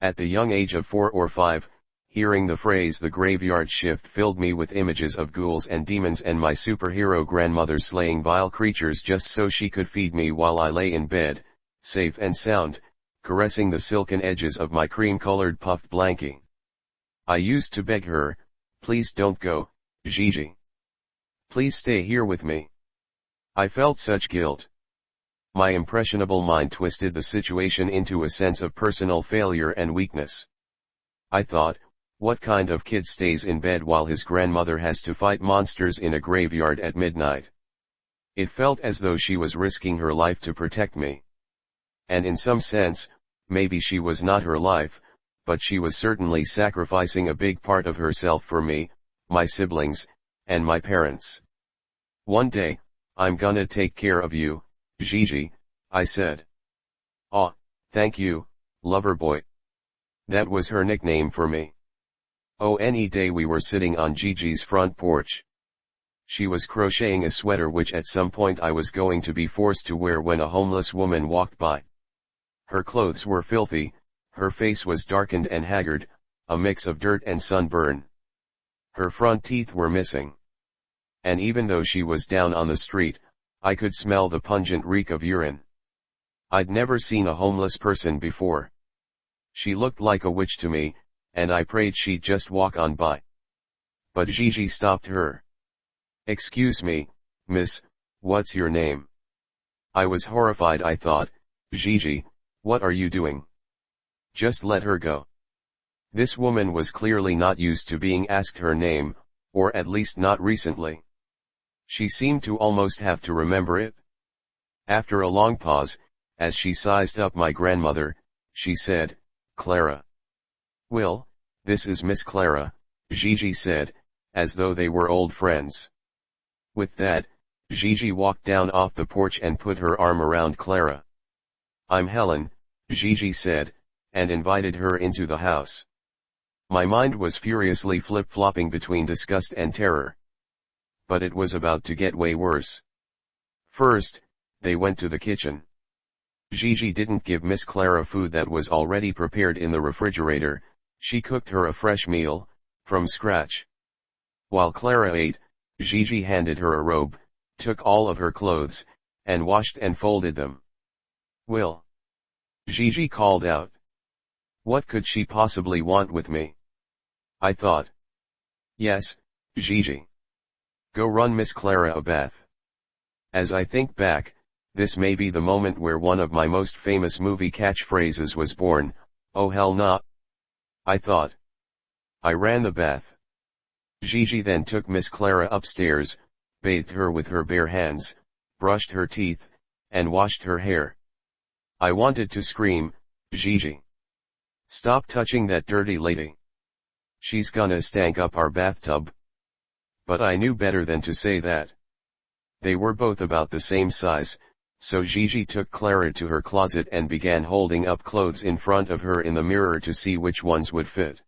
A: At the young age of 4 or 5, hearing the phrase "the graveyard shift" filled me with images of ghouls and demons and my superhero grandmother slaying vile creatures just so she could feed me while I lay in bed, safe and sound, caressing the silken edges of my cream-colored puffed blankie. I used to beg her, "Please don't go, Gigi. Please stay here with me." I felt such guilt. My impressionable mind twisted the situation into a sense of personal failure and weakness. I thought, what kind of kid stays in bed while his grandmother has to fight monsters in a graveyard at midnight? It felt as though she was risking her life to protect me. And in some sense, maybe she was not her life, but she was certainly sacrificing a big part of herself for me, my siblings, and my parents. "One day, I'm gonna take care of you, Gigi," I said. "Aw, thank you, Loverboy." That was her nickname for me. Oh, any day we were sitting on Gigi's front porch. She was crocheting a sweater which at some point I was going to be forced to wear when a homeless woman walked by. Her clothes were filthy, her face was darkened and haggard, a mix of dirt and sunburn. Her front teeth were missing. And even though she was down on the street, I could smell the pungent reek of urine. I'd never seen a homeless person before. She looked like a witch to me, and I prayed she'd just walk on by. But Gigi stopped her. "Excuse me, miss, what's your name?" I was horrified. I thought, "Gigi, what are you doing? Just let her go." This woman was clearly not used to being asked her name, or at least not recently. She seemed to almost have to remember it. After a long pause, as she sized up my grandmother, she said, "Clara." "Will, this is Miss Clara," Gigi said, as though they were old friends. With that, Gigi walked down off the porch and put her arm around Clara. "I'm Helen," Gigi said, and invited her into the house. My mind was furiously flip-flopping between disgust and terror. But it was about to get way worse. First, they went to the kitchen. Gigi didn't give Miss Clara food that was already prepared in the refrigerator, she cooked her a fresh meal, from scratch. While Clara ate, Gigi handed her a robe, took all of her clothes, and washed and folded them. "Will," Gigi called out. What could she possibly want with me? I thought. Yes, Gigi. Go run Miss Clara a bath. As I think back, this may be the moment where one of my most famous movie catchphrases was born, "Oh hell nah," I thought. I ran the bath. Gigi then took Miss Clara upstairs, bathed her with her bare hands, brushed her teeth, and washed her hair. I wanted to scream, "Gigi! Stop touching that dirty lady. She's gonna stank up our bathtub." But I knew better than to say that. They were both about the same size, so Gigi took Clara to her closet and began holding up clothes in front of her in the mirror to see which ones would fit.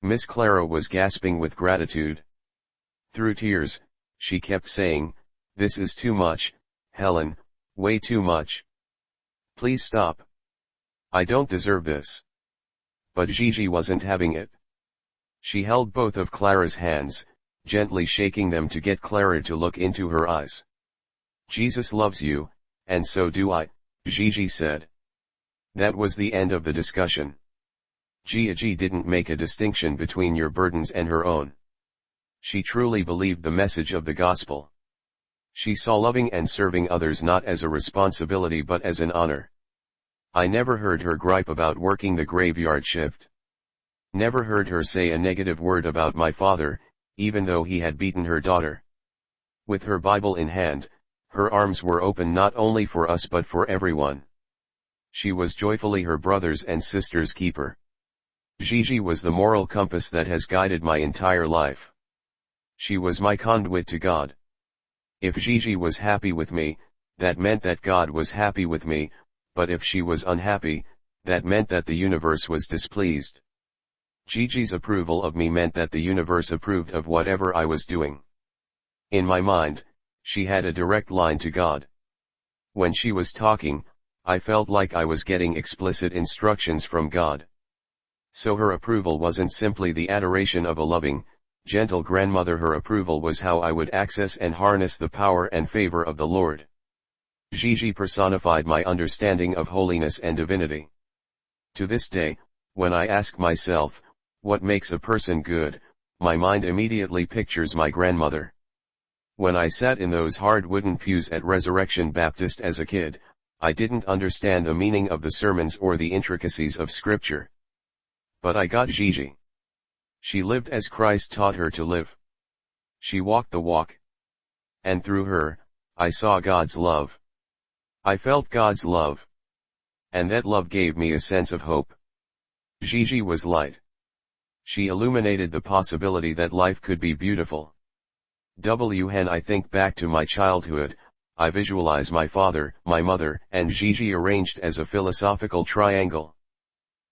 A: Miss Clara was gasping with gratitude. Through tears, she kept saying, "This is too much, Helen, way too much." Please stop. I don't deserve this. But Gigi wasn't having it. She held both of Clara's hands, gently shaking them to get Clara to look into her eyes. Jesus loves you, and so do I, Gigi said. That was the end of the discussion. Gigi didn't make a distinction between your burdens and her own. She truly believed the message of the gospel. She saw loving and serving others not as a responsibility but as an honor. I never heard her gripe about working the graveyard shift. Never heard her say a negative word about my father, even though he had beaten her daughter. With her Bible in hand, her arms were open not only for us but for everyone. She was joyfully her brothers and sisters' keeper. Gigi was the moral compass that has guided my entire life. She was my conduit to God. If Gigi was happy with me, that meant that God was happy with me, but if she was unhappy, that meant that the universe was displeased. Gigi's approval of me meant that the universe approved of whatever I was doing. In my mind, she had a direct line to God. When she was talking, I felt like I was getting explicit instructions from God. So her approval wasn't simply the adoration of a loving, gentle grandmother. Her approval was how I would access and harness the power and favor of the Lord. Gigi personified my understanding of holiness and divinity. To this day, when I ask myself, what makes a person good, my mind immediately pictures my grandmother. When I sat in those hard wooden pews at Resurrection Baptist as a kid, I didn't understand the meaning of the sermons or the intricacies of Scripture. But I got Gigi. She lived as Christ taught her to live. She walked the walk. And through her, I saw God's love. I felt God's love. And that love gave me a sense of hope. Gigi was light. She illuminated the possibility that life could be beautiful. When I think back to my childhood, I visualize my father, my mother, and Gigi arranged as a philosophical triangle.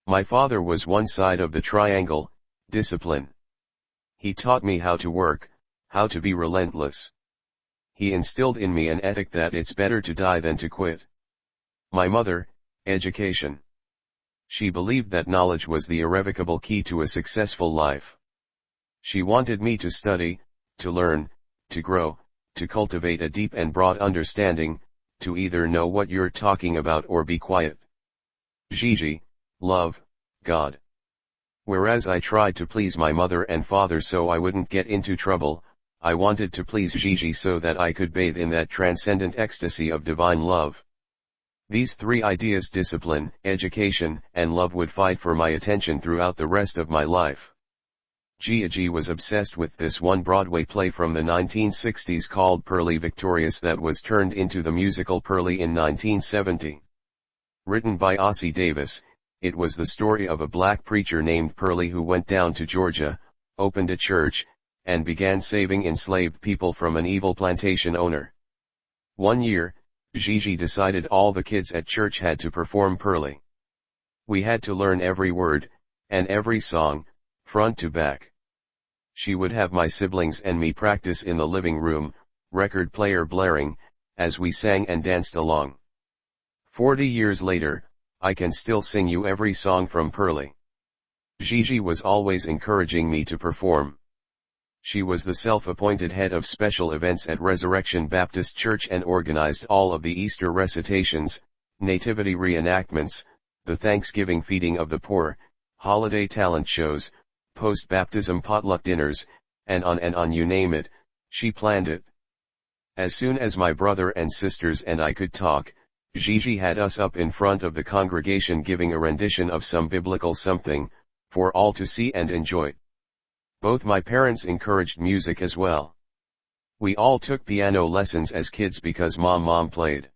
A: My father was one side of the triangle, discipline. He taught me how to work, how to be relentless. He instilled in me an ethic that it's better to die than to quit. My mother, education. She believed that knowledge was the irrevocable key to a successful life. She wanted me to study, to learn, to grow, to cultivate a deep and broad understanding, to either know what you're talking about or be quiet. Gigi, love, God. Whereas I tried to please my mother and father so I wouldn't get into trouble, I wanted to please Gigi so that I could bathe in that transcendent ecstasy of divine love. These three ideas, discipline, education, and love, would fight for my attention throughout the rest of my life. Gigi was obsessed with this one Broadway play from the 1960s called Purlie Victorious that was turned into the musical Purlie in 1970. Written by Ossie Davis, it was the story of a black preacher named Purlie who went down to Georgia, opened a church, and began saving enslaved people from an evil plantation owner. One year, Gigi decided all the kids at church had to perform Purlie. We had to learn every word, and every song, front to back. She would have my siblings and me practice in the living room, record player blaring, as we sang and danced along. 40 years later, I can still sing you every song from Purlie. Gigi was always encouraging me to perform. She was the self-appointed head of special events at Resurrection Baptist Church and organized all of the Easter recitations, nativity reenactments, the Thanksgiving feeding of the poor, holiday talent shows, post-baptism potluck dinners, and on you name it, she planned it. As soon as my brother and sisters and I could talk, Gigi had us up in front of the congregation giving a rendition of some biblical something, for all to see and enjoy. Both my parents encouraged music as well. We all took piano lessons as kids because mom played.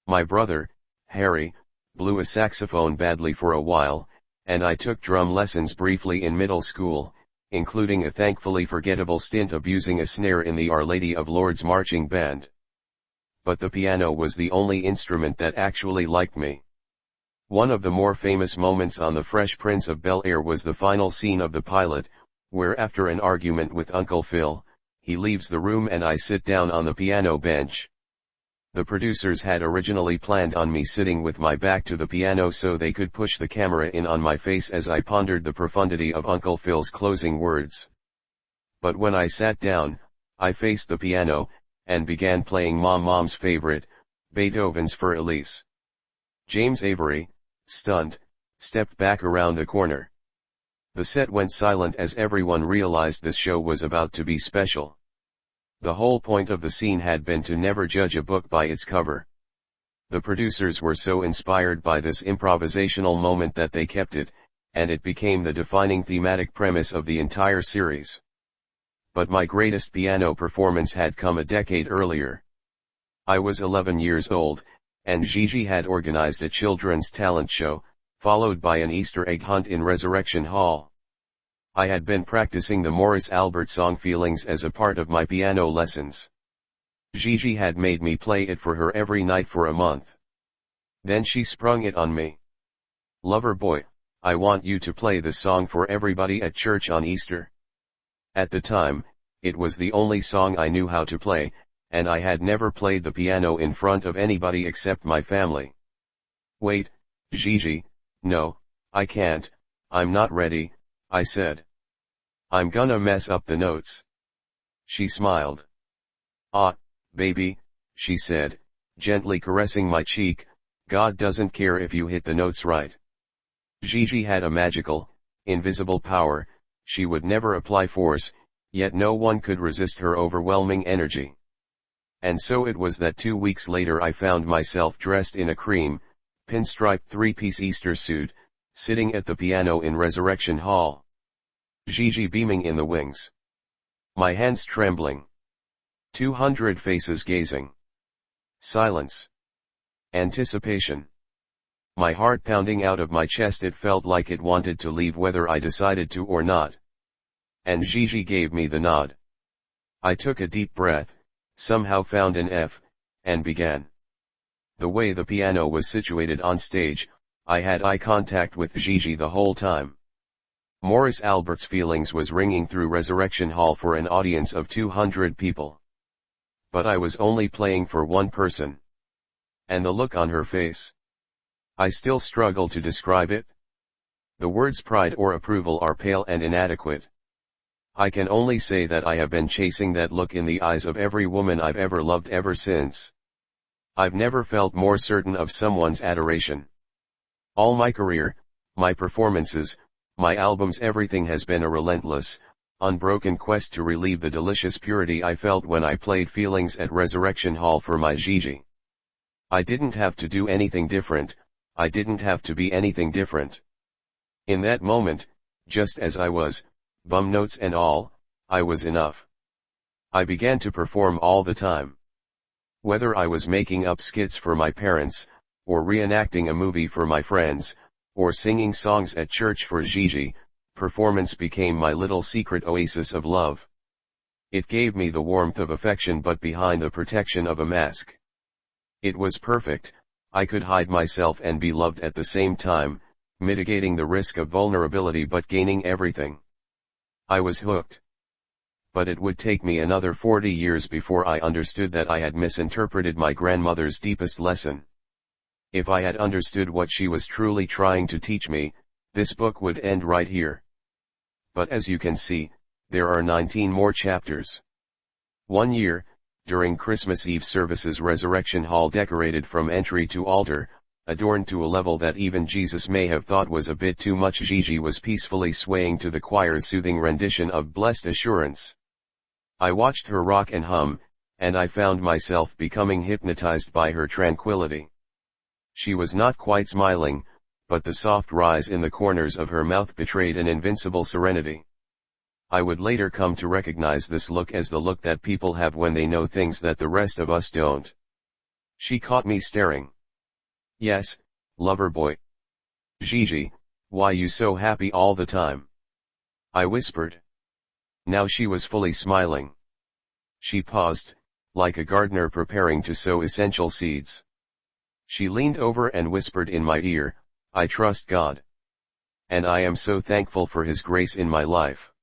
A: My brother, Harry, blew a saxophone badly for a while, and I took drum lessons briefly in middle school, including a thankfully forgettable stint abusing a snare in the Our Lady of Lourdes marching band. But the piano was the only instrument that actually liked me. One of the more famous moments on The Fresh Prince of Bel-Air was the final scene of the pilot, where after an argument with Uncle Phil, he leaves the room and I sit down on the piano bench. The producers had originally planned on me sitting with my back to the piano so they could push the camera in on my face as I pondered the profundity of Uncle Phil's closing words. But when I sat down, I faced the piano, and began playing Mom's favorite, Beethoven's Für Elise. James Avery, stunned, stepped back around the corner. The set went silent as everyone realized this show was about to be special. The whole point of the scene had been to never judge a book by its cover. The producers were so inspired by this improvisational moment that they kept it, and it became the defining thematic premise of the entire series. But my greatest piano performance had come a decade earlier. I was 11 years old, and Gigi had organized a children's talent show, followed by an Easter egg hunt in Resurrection Hall. I had been practicing the Morris Albert song Feelings as a part of my piano lessons. Gigi had made me play it for her every night for a month. Then she sprung it on me. "Lover boy, I want you to play the song for everybody at church on Easter." At the time, it was the only song I knew how to play, and I had never played the piano in front of anybody except my family. "Wait, Gigi, no, I can't, I'm not ready," I said. "I'm gonna mess up the notes." She smiled. "Ah, baby," she said, gently caressing my cheek, "God doesn't care if you hit the notes right." Gigi had a magical, invisible power. She would never apply force, yet no one could resist her overwhelming energy. And so it was that 2 weeks later I found myself dressed in a cream, pinstriped three-piece Easter suit, sitting at the piano in Resurrection Hall. Gigi beaming in the wings. My hands trembling. 200 faces gazing. Silence. Anticipation. My heart pounding out of my chest. It felt like it wanted to leave whether I decided to or not. And Gigi gave me the nod. I took a deep breath, somehow found an F, and began. The way the piano was situated on stage, I had eye contact with Gigi the whole time. Morris Albert's Feelings was ringing through Resurrection Hall for an audience of 200 people. But I was only playing for one person. And the look on her face. I still struggle to describe it. The words pride or approval are pale and inadequate. I can only say that I have been chasing that look in the eyes of every woman I've ever loved ever since. I've never felt more certain of someone's adoration. All my career, my performances, my albums, everything has been a relentless, unbroken quest to relieve the delicious purity I felt when I played Feelings at Resurrection Hall for my Gigi. I didn't have to do anything different, I didn't have to be anything different. In that moment, just as I was, bum notes and all, I was enough. I began to perform all the time. Whether I was making up skits for my parents, or reenacting a movie for my friends, or singing songs at church for Gigi, performance became my little secret oasis of love. It gave me the warmth of affection but behind the protection of a mask. It was perfect, I could hide myself and be loved at the same time, mitigating the risk of vulnerability but gaining everything. I was hooked. But it would take me another 40 years before I understood that I had misinterpreted my grandmother's deepest lesson. If I had understood what she was truly trying to teach me, this book would end right here. But as you can see, there are 19 more chapters. One year, during Christmas Eve services, Resurrection Hall decorated from entry to altar, adorned to a level that even Jesus may have thought was a bit too much. Gigi was peacefully swaying to the choir's soothing rendition of Blessed Assurance. I watched her rock and hum, and I found myself becoming hypnotized by her tranquility. She was not quite smiling, but the soft rise in the corners of her mouth betrayed an invincible serenity. I would later come to recognize this look as the look that people have when they know things that the rest of us don't. She caught me staring. "Yes, lover boy. Gigi, why you so happy all the time?" I whispered. Now she was fully smiling. She paused, like a gardener preparing to sow essential seeds. She leaned over and whispered in my ear, "I trust God. And I am so thankful for His grace in my life.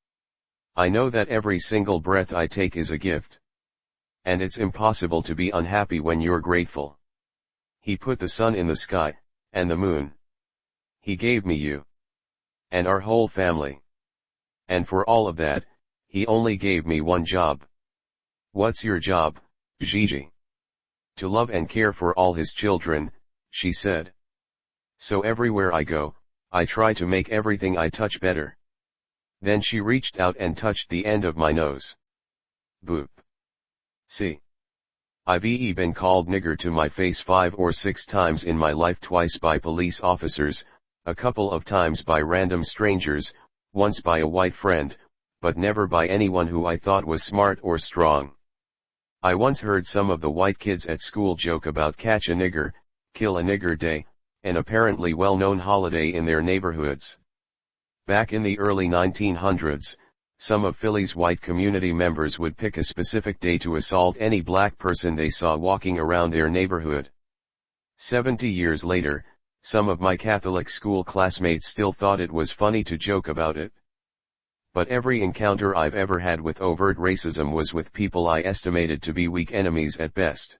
A: I know that every single breath I take is a gift. and it's impossible to be unhappy when you're grateful. He put the sun in the sky, and the moon. He gave me you. And our whole family. And for all of that, he only gave me one job. What's your job, Gigi? To love and care for all his children, she said. So everywhere I go, I try to make everything I touch better. Then she reached out and touched the end of my nose. Boop. See. I've been called nigger to my face 5 or 6 times in my life, twice by police officers, a couple of times by random strangers, once by a white friend, but never by anyone who I thought was smart or strong. I once heard some of the white kids at school joke about Catch a Nigger, Kill a Nigger Day, an apparently well-known holiday in their neighborhoods. Back in the early 1900s, some of Philly's white community members would pick a specific day to assault any black person they saw walking around their neighborhood. 70 years later, some of my Catholic school classmates still thought it was funny to joke about it. But every encounter I've ever had with overt racism was with people I estimated to be weak enemies at best.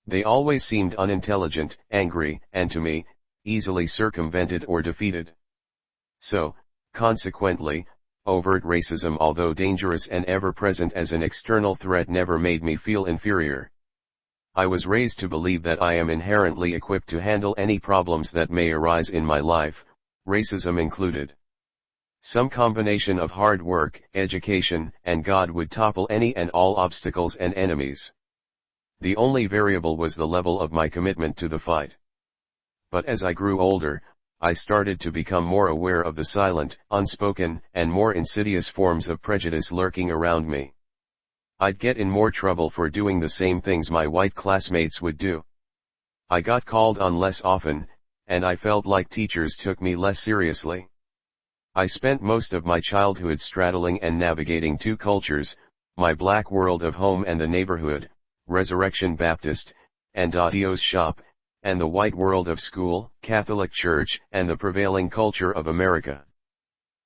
A: They always seemed unintelligent, angry, and to me, easily circumvented or defeated. So, consequently, overt racism, although dangerous and ever-present as an external threat, never made me feel inferior. I was raised to believe that I am inherently equipped to handle any problems that may arise in my life, racism included. Some combination of hard work, education, and God would topple any and all obstacles and enemies. The only variable was the level of my commitment to the fight. But as I grew older, I started to become more aware of the silent, unspoken, and more insidious forms of prejudice lurking around me. I'd get in more trouble for doing the same things my white classmates would do. I got called on less often, and I felt like teachers took me less seriously. I spent most of my childhood straddling and navigating two cultures, my black world of home and the neighborhood, Resurrection Baptist, and Dios shop, and the white world of school, Catholic church, and the prevailing culture of America.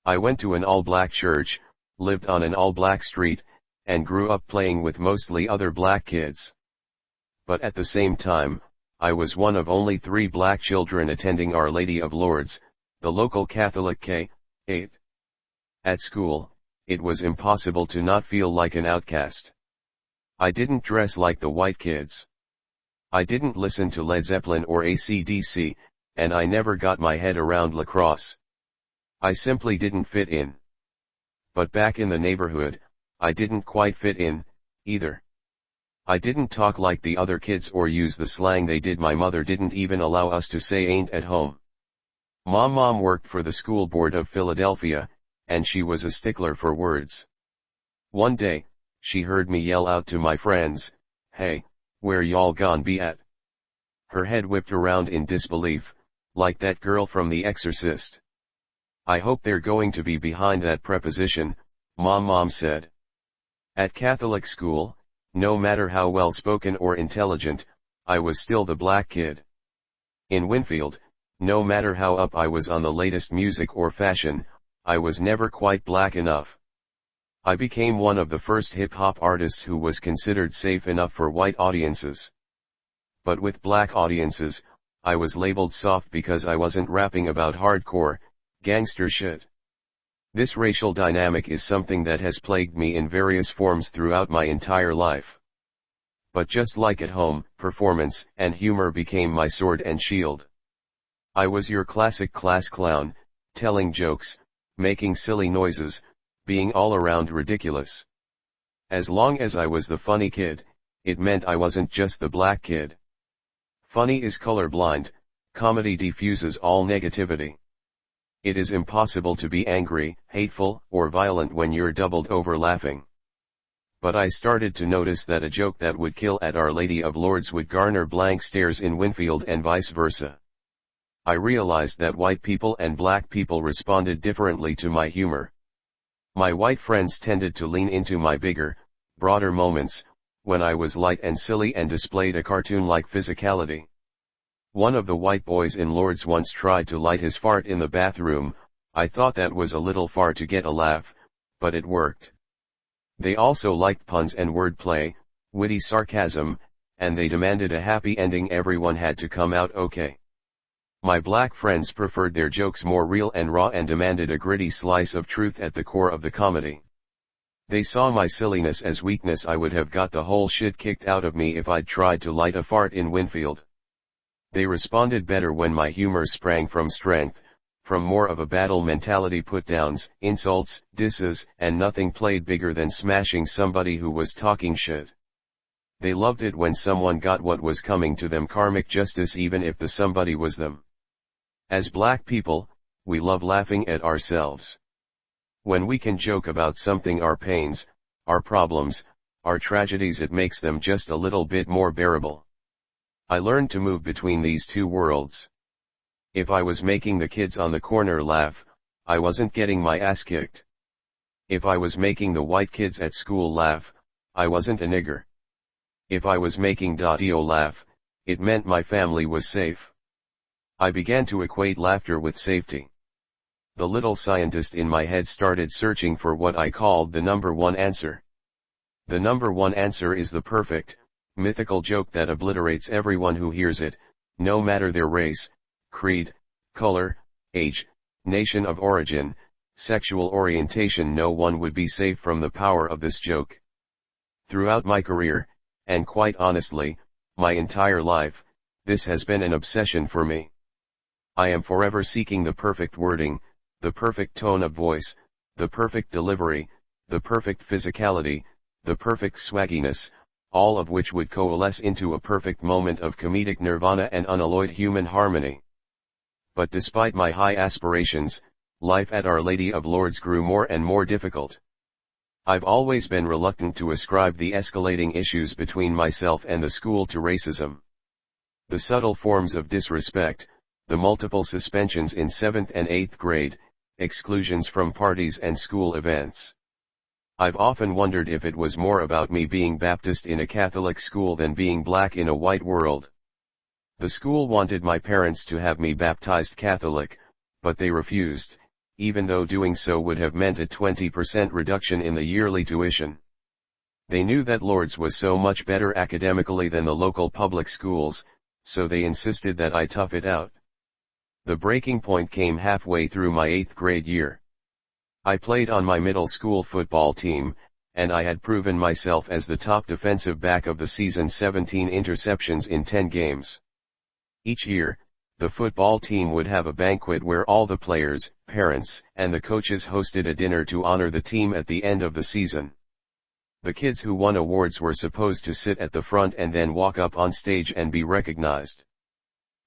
A: I went to an all-black church, lived on an all-black street, and grew up playing with mostly other black kids. But at the same time, I was one of only 3 black children attending Our Lady of Lourdes, the local Catholic K-8. At school, it was impossible to not feel like an outcast. I didn't dress like the white kids. I didn't listen to Led Zeppelin or AC/DC, and I never got my head around lacrosse. I simply didn't fit in. But back in the neighborhood, I didn't quite fit in, either. I didn't talk like the other kids or use the slang they did. My mother didn't even allow us to say ain't at home. Mom worked for the school board of Philadelphia, and she was a stickler for words. One day, she heard me yell out to my friends, "Hey, where y'all gon' be at?" Her head whipped around in disbelief, like that girl from The Exorcist. "I hope they're going to be behind that preposition," Mom said. At Catholic school, no matter how well spoken or intelligent, I was still the black kid. In Winfield, no matter how up I was on the latest music or fashion, I was never quite black enough. I became one of the first hip-hop artists who was considered safe enough for white audiences. But with black audiences, I was labeled soft because I wasn't rapping about hardcore, gangster shit. This racial dynamic is something that has plagued me in various forms throughout my entire life. But just like at home, performance and humor became my sword and shield. I was your classic class clown, telling jokes, making silly noises, being all around ridiculous. As long as I was the funny kid, it meant I wasn't just the black kid. Funny is colorblind, comedy diffuses all negativity. It is impossible to be angry, hateful, or violent when you're doubled over laughing. But I started to notice that a joke that would kill at Our Lady of Lourdes would garner blank stares in Winfield and vice versa. I realized that white people and black people responded differently to my humor. My white friends tended to lean into my bigger, broader moments, when I was light and silly and displayed a cartoon-like physicality. One of the white boys in Lourdes once tried to light his fart in the bathroom. I thought that was a little far to get a laugh, but it worked. They also liked puns and wordplay, witty sarcasm, and they demanded a happy ending. Everyone had to come out okay. My black friends preferred their jokes more real and raw and demanded a gritty slice of truth at the core of the comedy. They saw my silliness as weakness. I would have got the whole shit kicked out of me if I'd tried to light a fart in Winfield. They responded better when my humor sprang from strength, from more of a battle mentality. Put-downs, insults, disses, and nothing played bigger than smashing somebody who was talking shit. They loved it when someone got what was coming to them, karmic justice, even if the somebody was them. As black people, we love laughing at ourselves. When we can joke about something, our pains, our problems, our tragedies, it makes them just a little bit more bearable. I learned to move between these two worlds. If I was making the kids on the corner laugh, I wasn't getting my ass kicked. If I was making the white kids at school laugh, I wasn't a nigger. If I was making Dio laugh, it meant my family was safe. I began to equate laughter with safety. The little scientist in my head started searching for what I called the number one answer. The number one answer is the perfect, mythical joke that obliterates everyone who hears it, no matter their race, creed, color, age, nation of origin, sexual orientation. No one would be safe from the power of this joke. Throughout my career, and quite honestly, my entire life, this has been an obsession for me. I am forever seeking the perfect wording, the perfect tone of voice, the perfect delivery, the perfect physicality, the perfect swagginess, all of which would coalesce into a perfect moment of comedic nirvana and unalloyed human harmony. But despite my high aspirations, life at Our Lady of Lourdes grew more and more difficult. I've always been reluctant to ascribe the escalating issues between myself and the school to racism. The subtle forms of disrespect, the multiple suspensions in 7th and 8th grade, exclusions from parties and school events. I've often wondered if it was more about me being Baptist in a Catholic school than being black in a white world. The school wanted my parents to have me baptized Catholic, but they refused, even though doing so would have meant a 20% reduction in the yearly tuition. They knew that Lourdes was so much better academically than the local public schools, so they insisted that I tough it out. The breaking point came halfway through my 8th grade year. I played on my middle school football team, and I had proven myself as the top defensive back of the season, 17 interceptions in 10 games. Each year, the football team would have a banquet where all the players, parents, and the coaches hosted a dinner to honor the team at the end of the season. The kids who won awards were supposed to sit at the front and then walk up on stage and be recognized.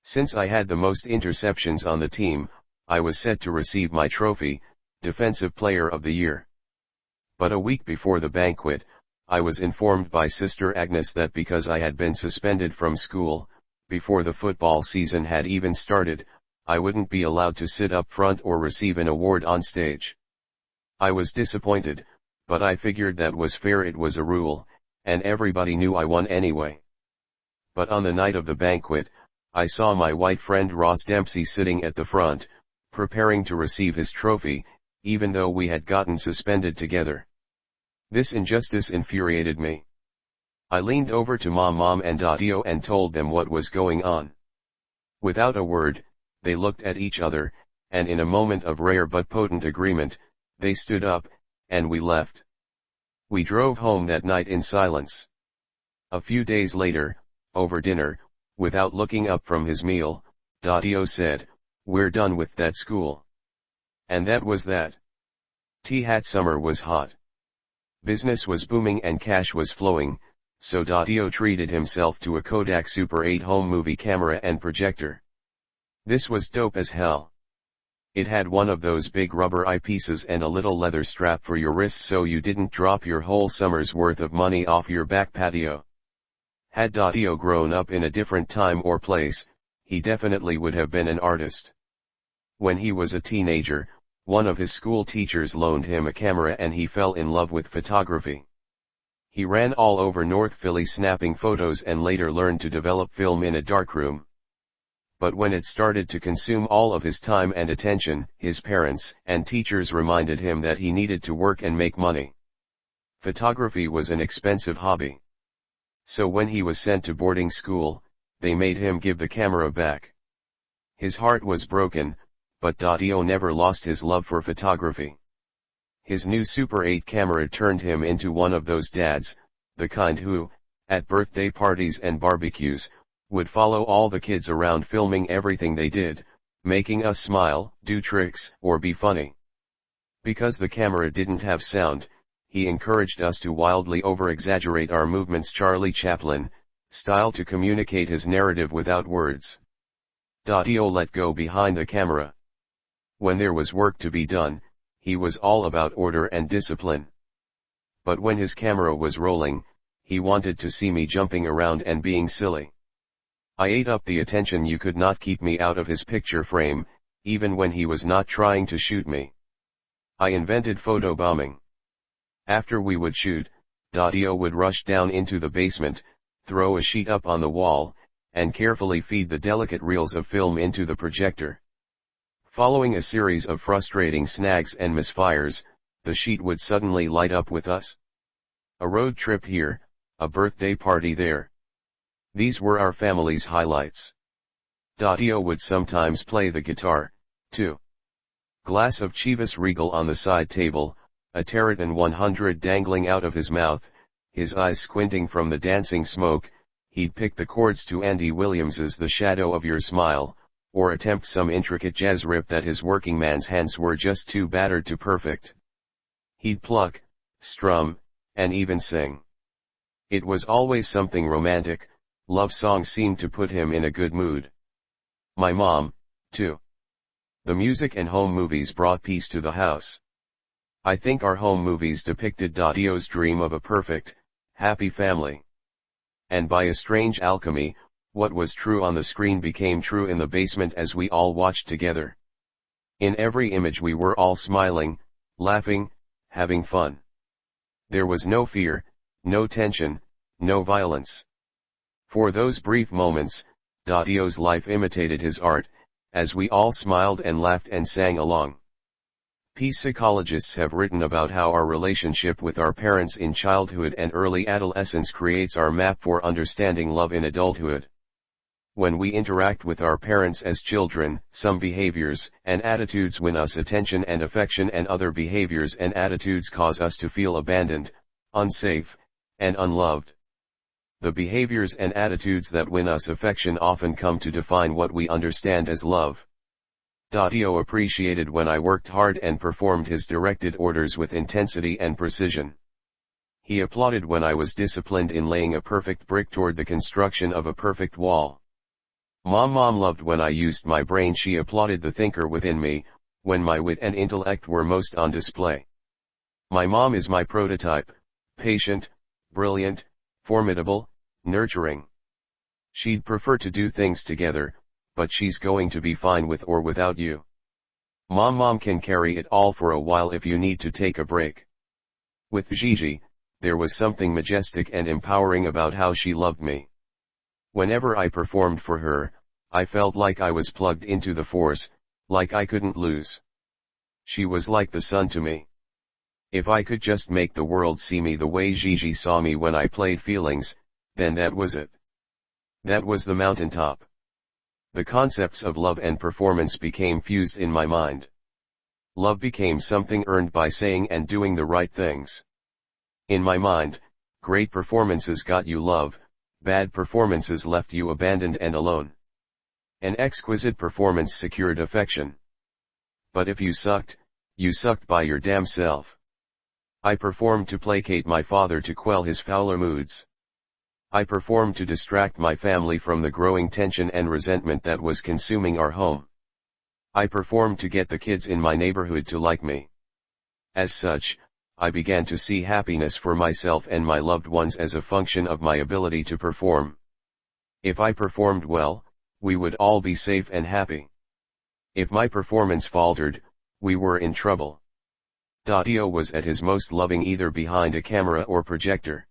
A: Since I had the most interceptions on the team, I was set to receive my trophy, Defensive Player of the Year. But a week before the banquet, I was informed by Sister Agnes that because I had been suspended from school, before the football season had even started, I wouldn't be allowed to sit up front or receive an award on stage. I was disappointed, but I figured that was fair. It was a rule, and everybody knew I won anyway. But on the night of the banquet, I saw my white friend Ross Dempsey sitting at the front, preparing to receive his trophy, even though we had gotten suspended together. This injustice infuriated me. I leaned over to Mom and Dio and told them what was going on. Without a word, they looked at each other, and in a moment of rare but potent agreement, they stood up, and we left. We drove home that night in silence. A few days later, over dinner, without looking up from his meal, Dio said, "We're done with that school." And that was that. T-hat summer was hot. Business was booming and cash was flowing, so Dio treated himself to a Kodak Super 8 home movie camera and projector. This was dope as hell. It had one of those big rubber eyepieces and a little leather strap for your wrists so you didn't drop your whole summer's worth of money off your back patio. Had Dio grown up in a different time or place, he definitely would have been an artist. When he was a teenager, one of his school teachers loaned him a camera and he fell in love with photography. He ran all over North Philly snapping photos and later learned to develop film in a darkroom. But when it started to consume all of his time and attention, his parents and teachers reminded him that he needed to work and make money. Photography was an expensive hobby. So when he was sent to boarding school, they made him give the camera back. His heart was broken, but Daddio never lost his love for photography. His new Super 8 camera turned him into one of those dads, the kind who, at birthday parties and barbecues, would follow all the kids around filming everything they did, making us smile, do tricks, or be funny. Because the camera didn't have sound, he encouraged us to wildly over-exaggerate our movements, Charlie Chaplin style, to communicate his narrative without words. Daddio let go behind the camera. When there was work to be done, he was all about order and discipline. But when his camera was rolling, he wanted to see me jumping around and being silly. I ate up the attention. You could not keep me out of his picture frame, even when he was not trying to shoot me. I invented photobombing. After we would shoot, Daddio would rush down into the basement, throw a sheet up on the wall, and carefully feed the delicate reels of film into the projector. Following a series of frustrating snags and misfires, the sheet would suddenly light up with us. A road trip here, a birthday party there. These were our family's highlights. Daddio would sometimes play the guitar, too. Glass of Chivas Regal on the side table, a Tarraton 100 dangling out of his mouth, his eyes squinting from the dancing smoke, he'd pick the chords to Andy Williams's The Shadow of Your Smile, or attempt some intricate jazz riff that his working man's hands were just too battered to perfect. He'd pluck, strum, and even sing. It was always something romantic. Love songs seemed to put him in a good mood. My mom, too. The music and home movies brought peace to the house. I think our home movies depicted Daddio's dream of a perfect, happy family. And by a strange alchemy, what was true on the screen became true in the basement as we all watched together. In every image we were all smiling, laughing, having fun. There was no fear, no tension, no violence. For those brief moments, Daddio's life imitated his art, as we all smiled and laughed and sang along. Peace psychologists have written about how our relationship with our parents in childhood and early adolescence creates our map for understanding love in adulthood. When we interact with our parents as children, some behaviors and attitudes win us attention and affection, and other behaviors and attitudes cause us to feel abandoned, unsafe, and unloved. The behaviors and attitudes that win us affection often come to define what we understand as love. Daddio appreciated when I worked hard and performed his directed orders with intensity and precision. He applauded when I was disciplined in laying a perfect brick toward the construction of a perfect wall. Mom loved when I used my brain. She applauded the thinker within me, when my wit and intellect were most on display. My mom is my prototype, patient, brilliant, formidable, nurturing. She'd prefer to do things together, but she's going to be fine with or without you. Mom can carry it all for a while if you need to take a break. With Gigi, there was something majestic and empowering about how she loved me. Whenever I performed for her, I felt like I was plugged into the force, like I couldn't lose. She was like the sun to me. If I could just make the world see me the way Gigi saw me when I played Feelings, then that was it. That was the mountaintop. The concepts of love and performance became fused in my mind. Love became something earned by saying and doing the right things. In my mind, great performances got you love, bad performances left you abandoned and alone. An exquisite performance secured affection. But if you sucked by your damn self. I performed to placate my father, to quell his fouler moods. I performed to distract my family from the growing tension and resentment that was consuming our home. I performed to get the kids in my neighborhood to like me. As such, I began to see happiness for myself and my loved ones as a function of my ability to perform. If I performed well, we would all be safe and happy. If my performance faltered, we were in trouble. Daddio was at his most loving either behind a camera or projector.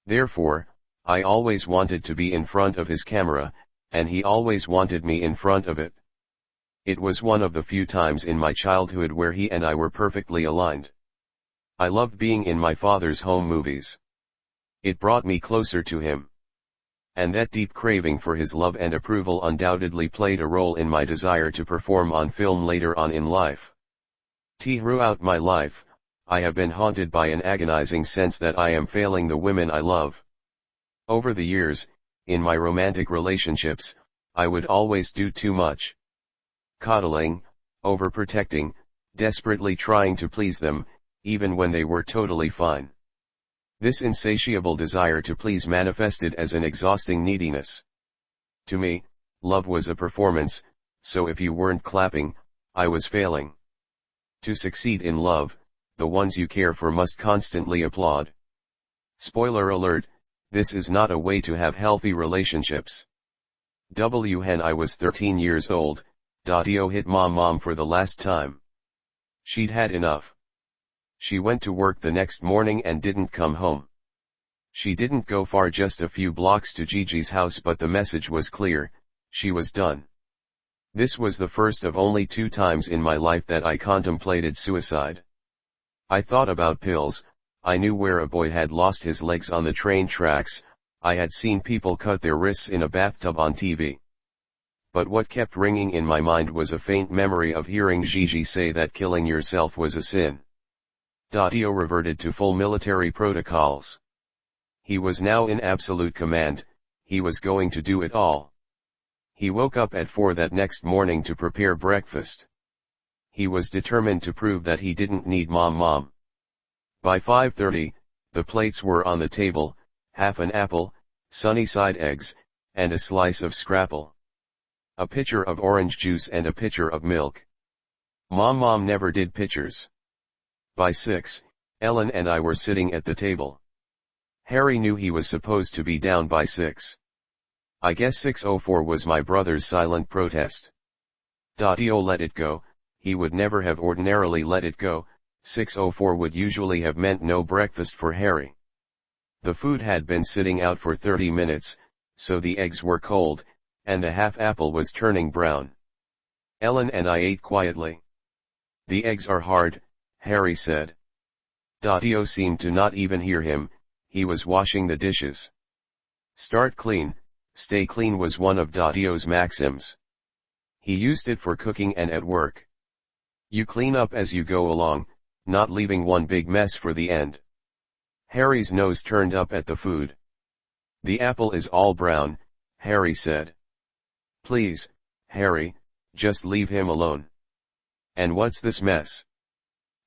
A: Therefore, I always wanted to be in front of his camera, and he always wanted me in front of it. It was one of the few times in my childhood where he and I were perfectly aligned. I loved being in my father's home movies. It brought me closer to him. And that deep craving for his love and approval undoubtedly played a role in my desire to perform on film later on in life. Throughout my life, I have been haunted by an agonizing sense that I am failing the women I love. Over the years, in my romantic relationships, I would always do too much. Coddling, overprotecting, desperately trying to please them, even when they were totally fine. This insatiable desire to please manifested as an exhausting neediness. To me, love was a performance, so if you weren't clapping, I was failing. To succeed in love, the ones you care for must constantly applaud. Spoiler alert, this is not a way to have healthy relationships. When I was 13 years old, Io hit mom for the last time. She'd had enough. She went to work the next morning and didn't come home. She didn't go far, just a few blocks to Gigi's house, but the message was clear: she was done. This was the first of only 2 times in my life that I contemplated suicide. I thought about pills, I knew where a boy had lost his legs on the train tracks, I had seen people cut their wrists in a bathtub on TV. But what kept ringing in my mind was a faint memory of hearing Gigi say that killing yourself was a sin. Io reverted to full military protocols. He was now in absolute command, he was going to do it all. He woke up at 4 that next morning to prepare breakfast. He was determined to prove that he didn't need mom. By 5:30, the plates were on the table: half an apple, Sunnyside eggs, and a slice of scrapple. A pitcher of orange juice and a pitcher of milk. Mom never did pitchers. By 6, Ellen and I were sitting at the table. Harry knew he was supposed to be down by 6. I guess 6:04 was my brother's silent protest. Io let it go. He would never have ordinarily let it go. 6:04 would usually have meant no breakfast for Harry. The food had been sitting out for 30 minutes, so the eggs were cold, and the half apple was turning brown. Ellen and I ate quietly. "The eggs are hard," Harry said. Io seemed to not even hear him, he was washing the dishes. Start clean, stay clean was one of Dio's maxims. He used it for cooking and at work. You clean up as you go along, not leaving one big mess for the end. Harry's nose turned up at the food. "The apple is all brown," Harry said. "Please, Harry, just leave him alone." "And what's this mess?"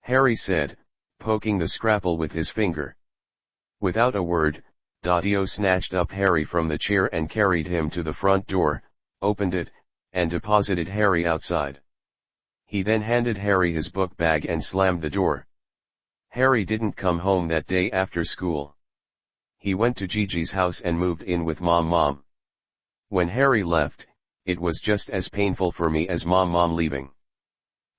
A: Harry said, poking the scrapple with his finger. Without a word, Io snatched up Harry from the chair and carried him to the front door, opened it, and deposited Harry outside. He then handed Harry his book bag and slammed the door. Harry didn't come home that day after school. He went to Gigi's house and moved in with mom. When Harry left, it was just as painful for me as mom leaving.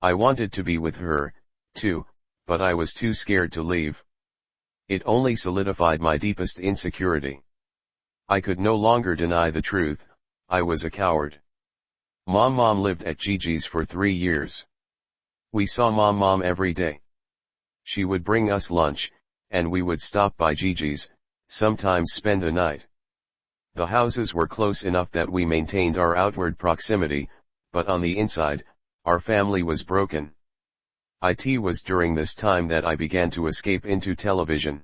A: I wanted to be with her, too, but I was too scared to leave. It only solidified my deepest insecurity. I could no longer deny the truth: I was a coward. Mom lived at Gigi's for 3 years. We saw mom every day. She would bring us lunch, and we would stop by Gigi's, sometimes spend the night. The houses were close enough that we maintained our outward proximity, but on the inside, our family was broken. It was during this time that I began to escape into television.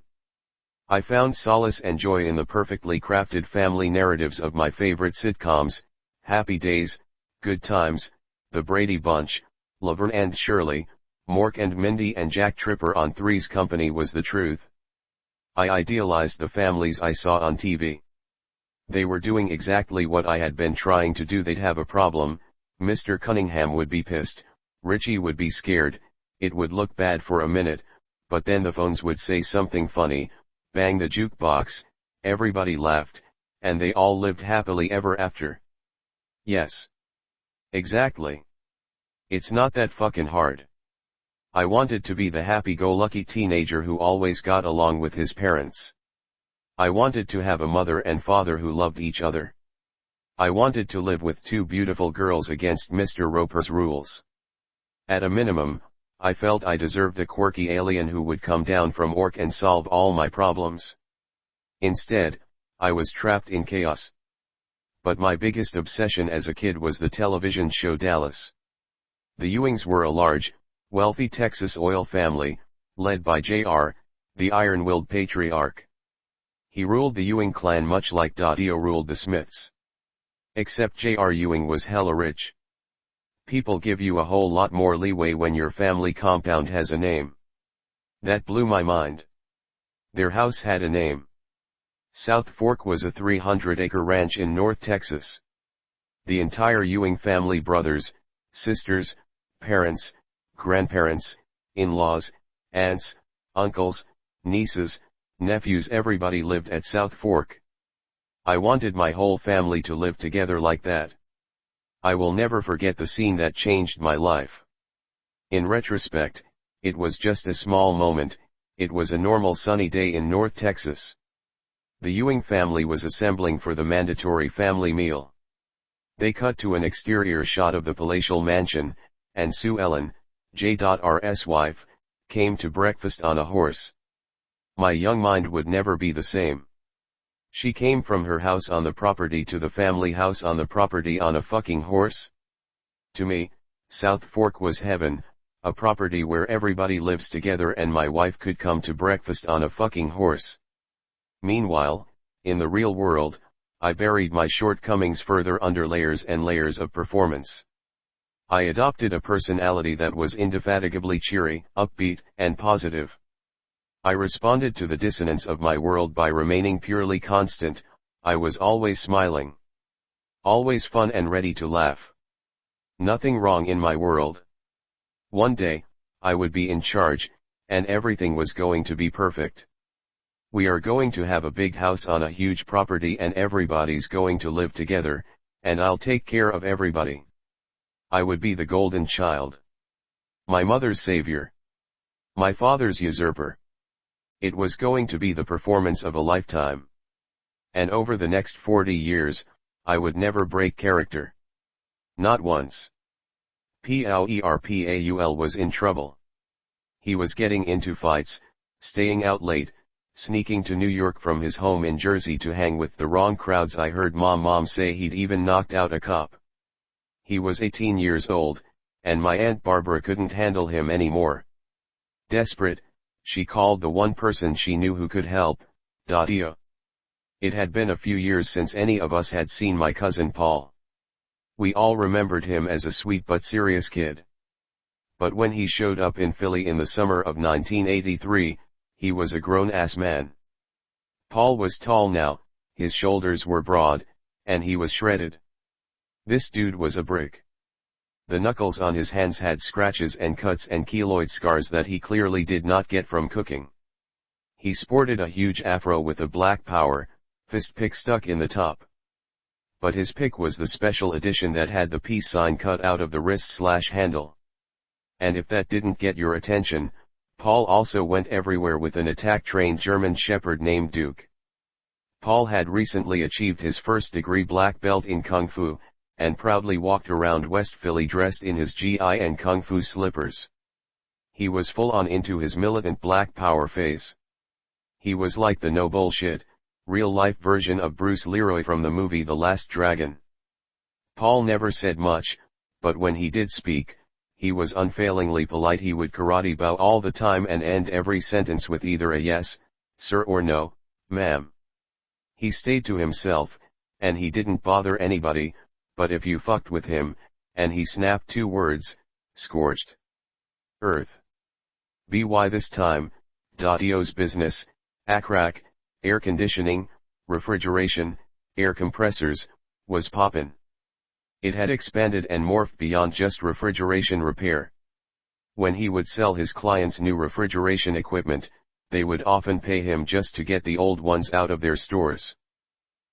A: I found solace and joy in the perfectly crafted family narratives of my favorite sitcoms: Happy Days, Good Times, The Brady Bunch, Laverne and Shirley, Mork and Mindy, and Jack Tripper on Three's Company was the truth. I idealized the families I saw on TV. They were doing exactly what I had been trying to do. They'd have a problem, Mr. Cunningham would be pissed, Richie would be scared, it would look bad for a minute, but then the phones would say something funny, bang the jukebox, everybody laughed, and they all lived happily ever after. Yes. Exactly. It's not that fucking hard. I wanted to be the happy-go-lucky teenager who always got along with his parents. I wanted to have a mother and father who loved each other. I wanted to live with 2 beautiful girls against Mr. Roper's rules. At a minimum, I felt I deserved a quirky alien who would come down from Ork and solve all my problems. Instead, I was trapped in chaos. But my biggest obsession as a kid was the television show Dallas. The Ewings were a large, wealthy Texas oil family, led by J.R., the iron-willed patriarch. He ruled the Ewing clan much like Dio ruled the Smiths. Except J.R. Ewing was hella rich. People give you a whole lot more leeway when your family compound has a name. That blew my mind. Their house had a name. South Fork was a 300-acre ranch in North Texas. The entire Ewing family, brothers, sisters, parents, grandparents, in-laws, aunts, uncles, nieces, nephews, everybody lived at South Fork. I wanted my whole family to live together like that. I will never forget the scene that changed my life. In retrospect, it was just a small moment. It was a normal sunny day in North Texas. The Ewing family was assembling for the mandatory family meal. They cut to an exterior shot of the palatial mansion, and Sue Ellen, J.R.'s wife, came to breakfast on a horse. My young mind would never be the same. She came from her house on the property to the family house on the property on a fucking horse? To me, South Fork was heaven, a property where everybody lives together and my wife could come to breakfast on a fucking horse. Meanwhile, in the real world, I buried my shortcomings further under layers and layers of performance. I adopted a personality that was indefatigably cheery, upbeat, and positive. I responded to the dissonance of my world by remaining purely constant. I was always smiling. Always fun and ready to laugh. Nothing wrong in my world. One day, I would be in charge, and everything was going to be perfect. We are going to have a big house on a huge property and everybody's going to live together, and I'll take care of everybody. I would be the golden child. My mother's savior. My father's usurper. It was going to be the performance of a lifetime. And over the next 40 years, I would never break character. Not once. Paul was in trouble. He was getting into fights, staying out late, sneaking to New York from his home in Jersey to hang with the wrong crowds. I heard mom say he'd even knocked out a cop. He was 18 years old, and my Aunt Barbara couldn't handle him anymore. Desperate, she called the one person she knew who could help, Dio. It had been a few years since any of us had seen my cousin Paul. We all remembered him as a sweet but serious kid. But when he showed up in Philly in the summer of 1983, he was a grown-ass man. Paul was tall now, his shoulders were broad, and he was shredded. This dude was a brick. The knuckles on his hands had scratches and cuts and keloid scars that he clearly did not get from cooking. He sported a huge afro with a black power fist pick stuck in the top. But his pick was the special edition that had the peace sign cut out of the wrist/handle. And if that didn't get your attention, Paul also went everywhere with an attack-trained German Shepherd named Duke. Paul had recently achieved his first-degree black belt in Kung Fu, and proudly walked around West Philly dressed in his GI and Kung Fu slippers. He was full on into his militant black power phase. He was like the no bullshit, real-life version of Bruce Leroy from the movie The Last Dragon. Paul never said much, but when he did speak, he was unfailingly polite. He would karate bow all the time and end every sentence with either a yes, sir, or no, ma'am. He stayed to himself, and he didn't bother anybody, but if you fucked with him, and he snapped 2 words, scorched earth. By this time, Dio's business, ACRAC, air conditioning, refrigeration, air compressors, was poppin'. It had expanded and morphed beyond just refrigeration repair. When he would sell his clients new refrigeration equipment, they would often pay him just to get the old ones out of their stores.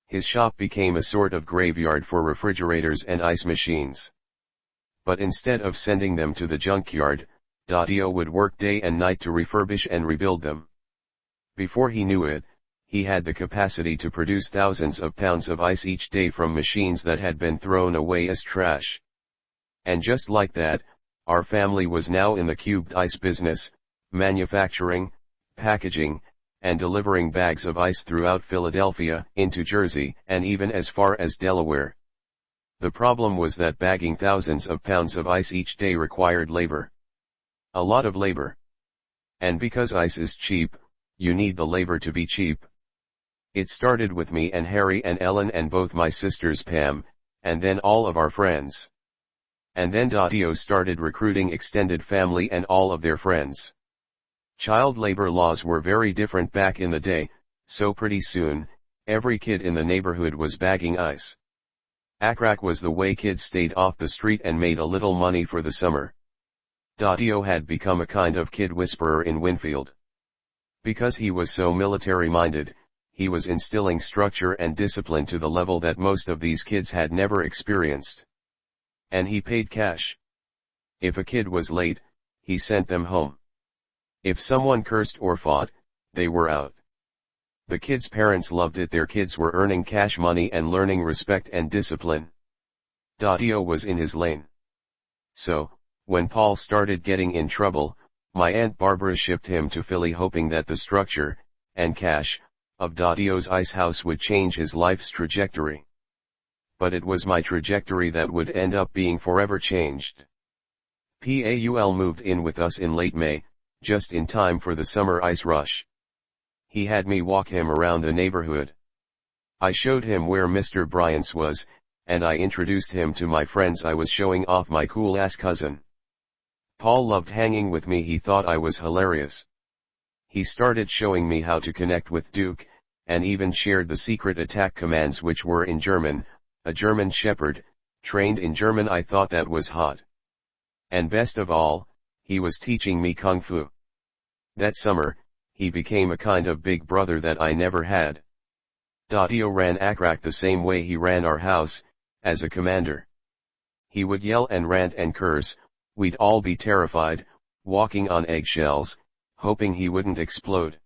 A: His shop became a sort of graveyard for refrigerators and ice machines. But instead of sending them to the junkyard, Dio would work day and night to refurbish and rebuild them. Before he knew it, he had the capacity to produce thousands of pounds of ice each day from machines that had been thrown away as trash. And just like that, our family was now in the cubed ice business, manufacturing, packaging, and delivering bags of ice throughout Philadelphia, into Jersey, and even as far as Delaware. The problem was that bagging thousands of pounds of ice each day required labor. A lot of labor. And because ice is cheap, you need the labor to be cheap. It started with me and Harry and Ellen and both my sisters Pam, and then all of our friends. And then Dadio started recruiting extended family and all of their friends. Child labor laws were very different back in the day, so pretty soon, every kid in the neighborhood was bagging ice. Acrack was the way kids stayed off the street and made a little money for the summer. Dadio had become a kind of kid whisperer in Winfield. Because he was so military-minded, he was instilling structure and discipline to the level that most of these kids had never experienced. And he paid cash. If a kid was late, he sent them home. If someone cursed or fought, they were out. The kids' parents loved it. Their kids were earning cash money and learning respect and discipline. Dadio was in his lane. So, when Paul started getting in trouble, my Aunt Barbara shipped him to Philly hoping that the structure, and cash, of Dadio's ice house would change his life's trajectory. But it was my trajectory that would end up being forever changed. Paul moved in with us in late May, just in time for the summer ice rush. He had me walk him around the neighborhood. I showed him where Mr. Bryant's was, and I introduced him to my friends. I was showing off my cool-ass cousin. Paul loved hanging with me. He thought I was hilarious. He started showing me how to connect with Duke, and even shared the secret attack commands which were in German, a German shepherd, trained in German. I thought that was hot. And best of all, he was teaching me Kung Fu. That summer, he became a kind of big brother that I never had. Dadio ran Acrack the same way he ran our house, as a commander. He would yell and rant and curse, we'd all be terrified, walking on eggshells, hoping he wouldn't explode.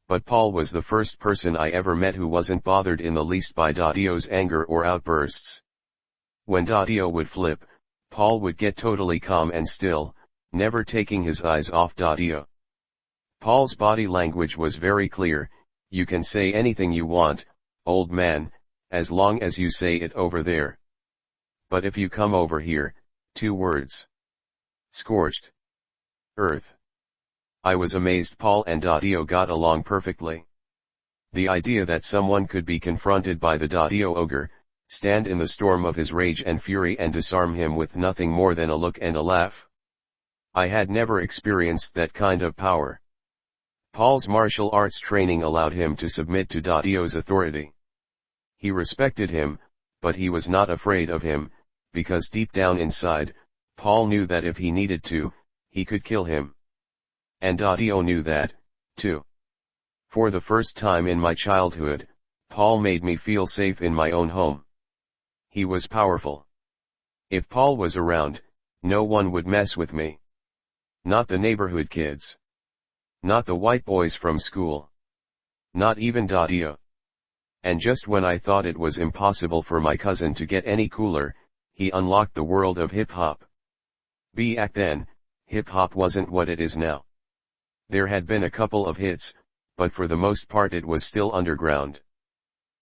A: But Paul was the first person I ever met who wasn't bothered in the least by Dadio's anger or outbursts. When Dadio would flip, Paul would get totally calm and still, never taking his eyes off Dadio. Paul's body language was very clear, you can say anything you want, old man, as long as you say it over there. But if you come over here, 2 words. Scorched earth. I was amazed Paul and Dadio got along perfectly. The idea that someone could be confronted by the Dadio ogre, stand in the storm of his rage and fury and disarm him with nothing more than a look and a laugh. I had never experienced that kind of power. Paul's martial arts training allowed him to submit to Dadio's authority. He respected him, but he was not afraid of him, because deep down inside, Paul knew that if he needed to, he could kill him. And Dadio knew that, too. For the first time in my childhood, Paul made me feel safe in my own home. He was powerful. If Paul was around, no one would mess with me. Not the neighborhood kids. Not the white boys from school. Not even Dadio. And just when I thought it was impossible for my cousin to get any cooler, he unlocked the world of hip-hop. Back then, hip-hop wasn't what it is now. There had been a couple of hits, but for the most part it was still underground.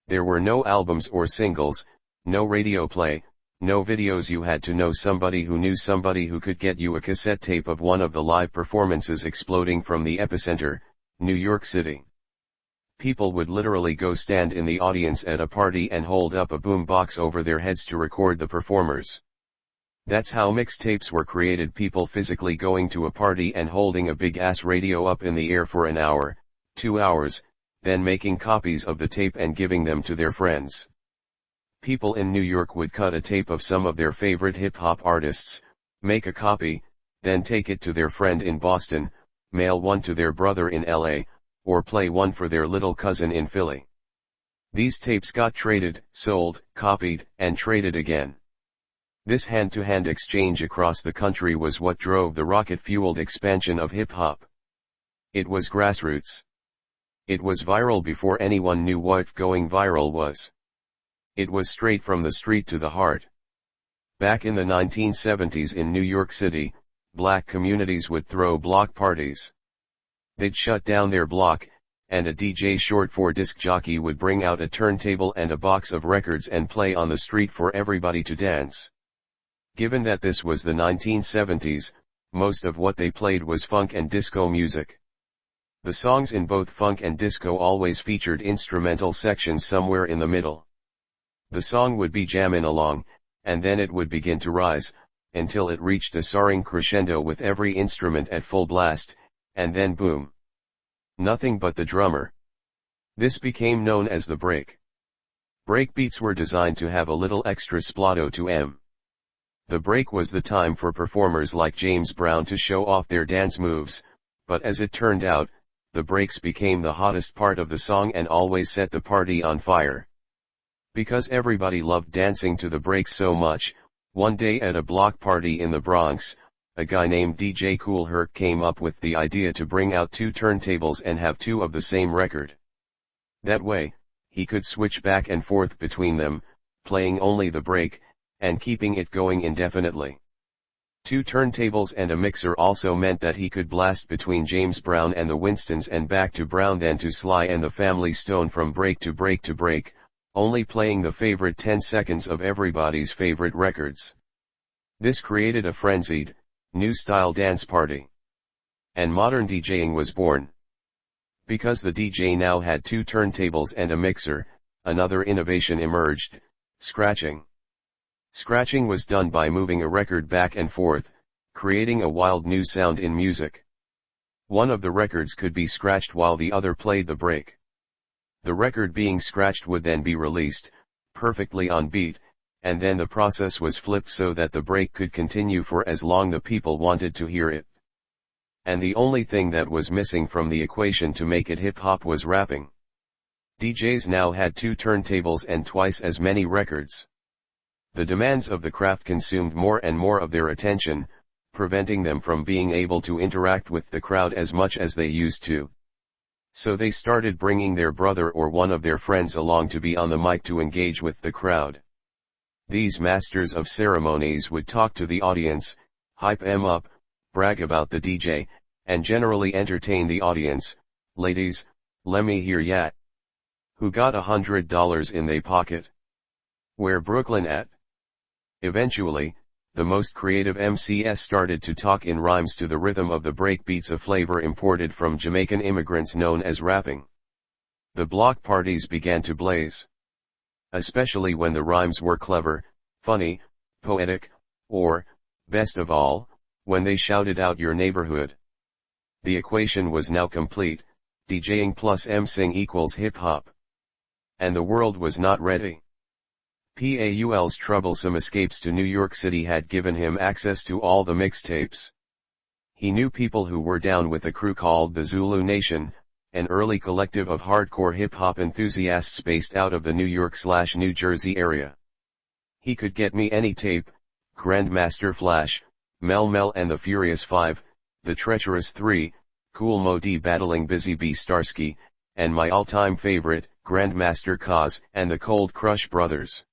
A: There were no albums or singles, no radio play, no videos. You had to know somebody who knew somebody who could get you a cassette tape of one of the live performances exploding from the epicenter, New York City. People would literally go stand in the audience at a party and hold up a boom box over their heads to record the performers. That's how mixtapes were created. People physically going to a party and holding a big-ass radio up in the air for an hour, 2 hours, then making copies of the tape and giving them to their friends. People in New York would cut a tape of some of their favorite hip-hop artists, make a copy, then take it to their friend in Boston, mail one to their brother in LA, or play one for their little cousin in Philly. These tapes got traded, sold, copied, and traded again. This hand-to-hand exchange across the country was what drove the rocket-fueled expansion of hip-hop. It was grassroots. It was viral before anyone knew what going viral was. It was straight from the street to the heart. Back in the 1970s in New York City, black communities would throw block parties. They'd shut down their block, and a DJ short for disc jockey would bring out a turntable and a box of records and play on the street for everybody to dance. Given that this was the 1970s, most of what they played was funk and disco music. The songs in both funk and disco always featured instrumental sections somewhere in the middle. The song would be jammin' along, and then it would begin to rise, until it reached a soaring crescendo with every instrument at full blast, and then boom. Nothing but the drummer. This became known as the break. Breakbeats were designed to have a little extra splato to 'em. The break was the time for performers like James Brown to show off their dance moves, but as it turned out, the breaks became the hottest part of the song and always set the party on fire. Because everybody loved dancing to the breaks so much, one day at a block party in the Bronx, a guy named DJ Kool Herc came up with the idea to bring out two turntables and have two of the same record. That way, he could switch back and forth between them, playing only the break, and keeping it going indefinitely. Two turntables and a mixer also meant that he could blast between James Brown and the Winstons and back to Brown, then to Sly and the Family Stone, from break to break to break, only playing the favorite 10 seconds of everybody's favorite records. This created a frenzied, new-style dance party. And modern DJing was born. Because the DJ now had two turntables and a mixer, another innovation emerged: scratching. Scratching was done by moving a record back and forth, creating a wild new sound in music. One of the records could be scratched while the other played the break. The record being scratched would then be released, perfectly on beat, and then the process was flipped so that the break could continue for as long the people wanted to hear it. And the only thing that was missing from the equation to make it hip-hop was rapping. DJs now had two turntables and twice as many records. The demands of the craft consumed more and more of their attention, preventing them from being able to interact with the crowd as much as they used to. So they started bringing their brother or one of their friends along to be on the mic to engage with the crowd. These masters of ceremonies would talk to the audience, hype 'em up, brag about the DJ, and generally entertain the audience. Ladies, lemme hear yat. Who got $100 in they pocket? Where Brooklyn at? Eventually, the most creative MCs started to talk in rhymes to the rhythm of the breakbeats, a flavor imported from Jamaican immigrants known as rapping. The block parties began to blaze. Especially when the rhymes were clever, funny, poetic, or, best of all, when they shouted out your neighborhood. The equation was now complete: DJing plus MCing equals hip-hop. And the world was not ready. Paul's troublesome escapes to New York City had given him access to all the mixtapes. He knew people who were down with a crew called the Zulu Nation, an early collective of hardcore hip-hop enthusiasts based out of the New York/New Jersey area. He could get me any tape: Grandmaster Flash, Mel Mel and the Furious Five, the Treacherous Three, Kool Moe Dee battling Busy Bee Starsky, and my all-time favorite, Grandmaster Caz and the Cold Crush Brothers.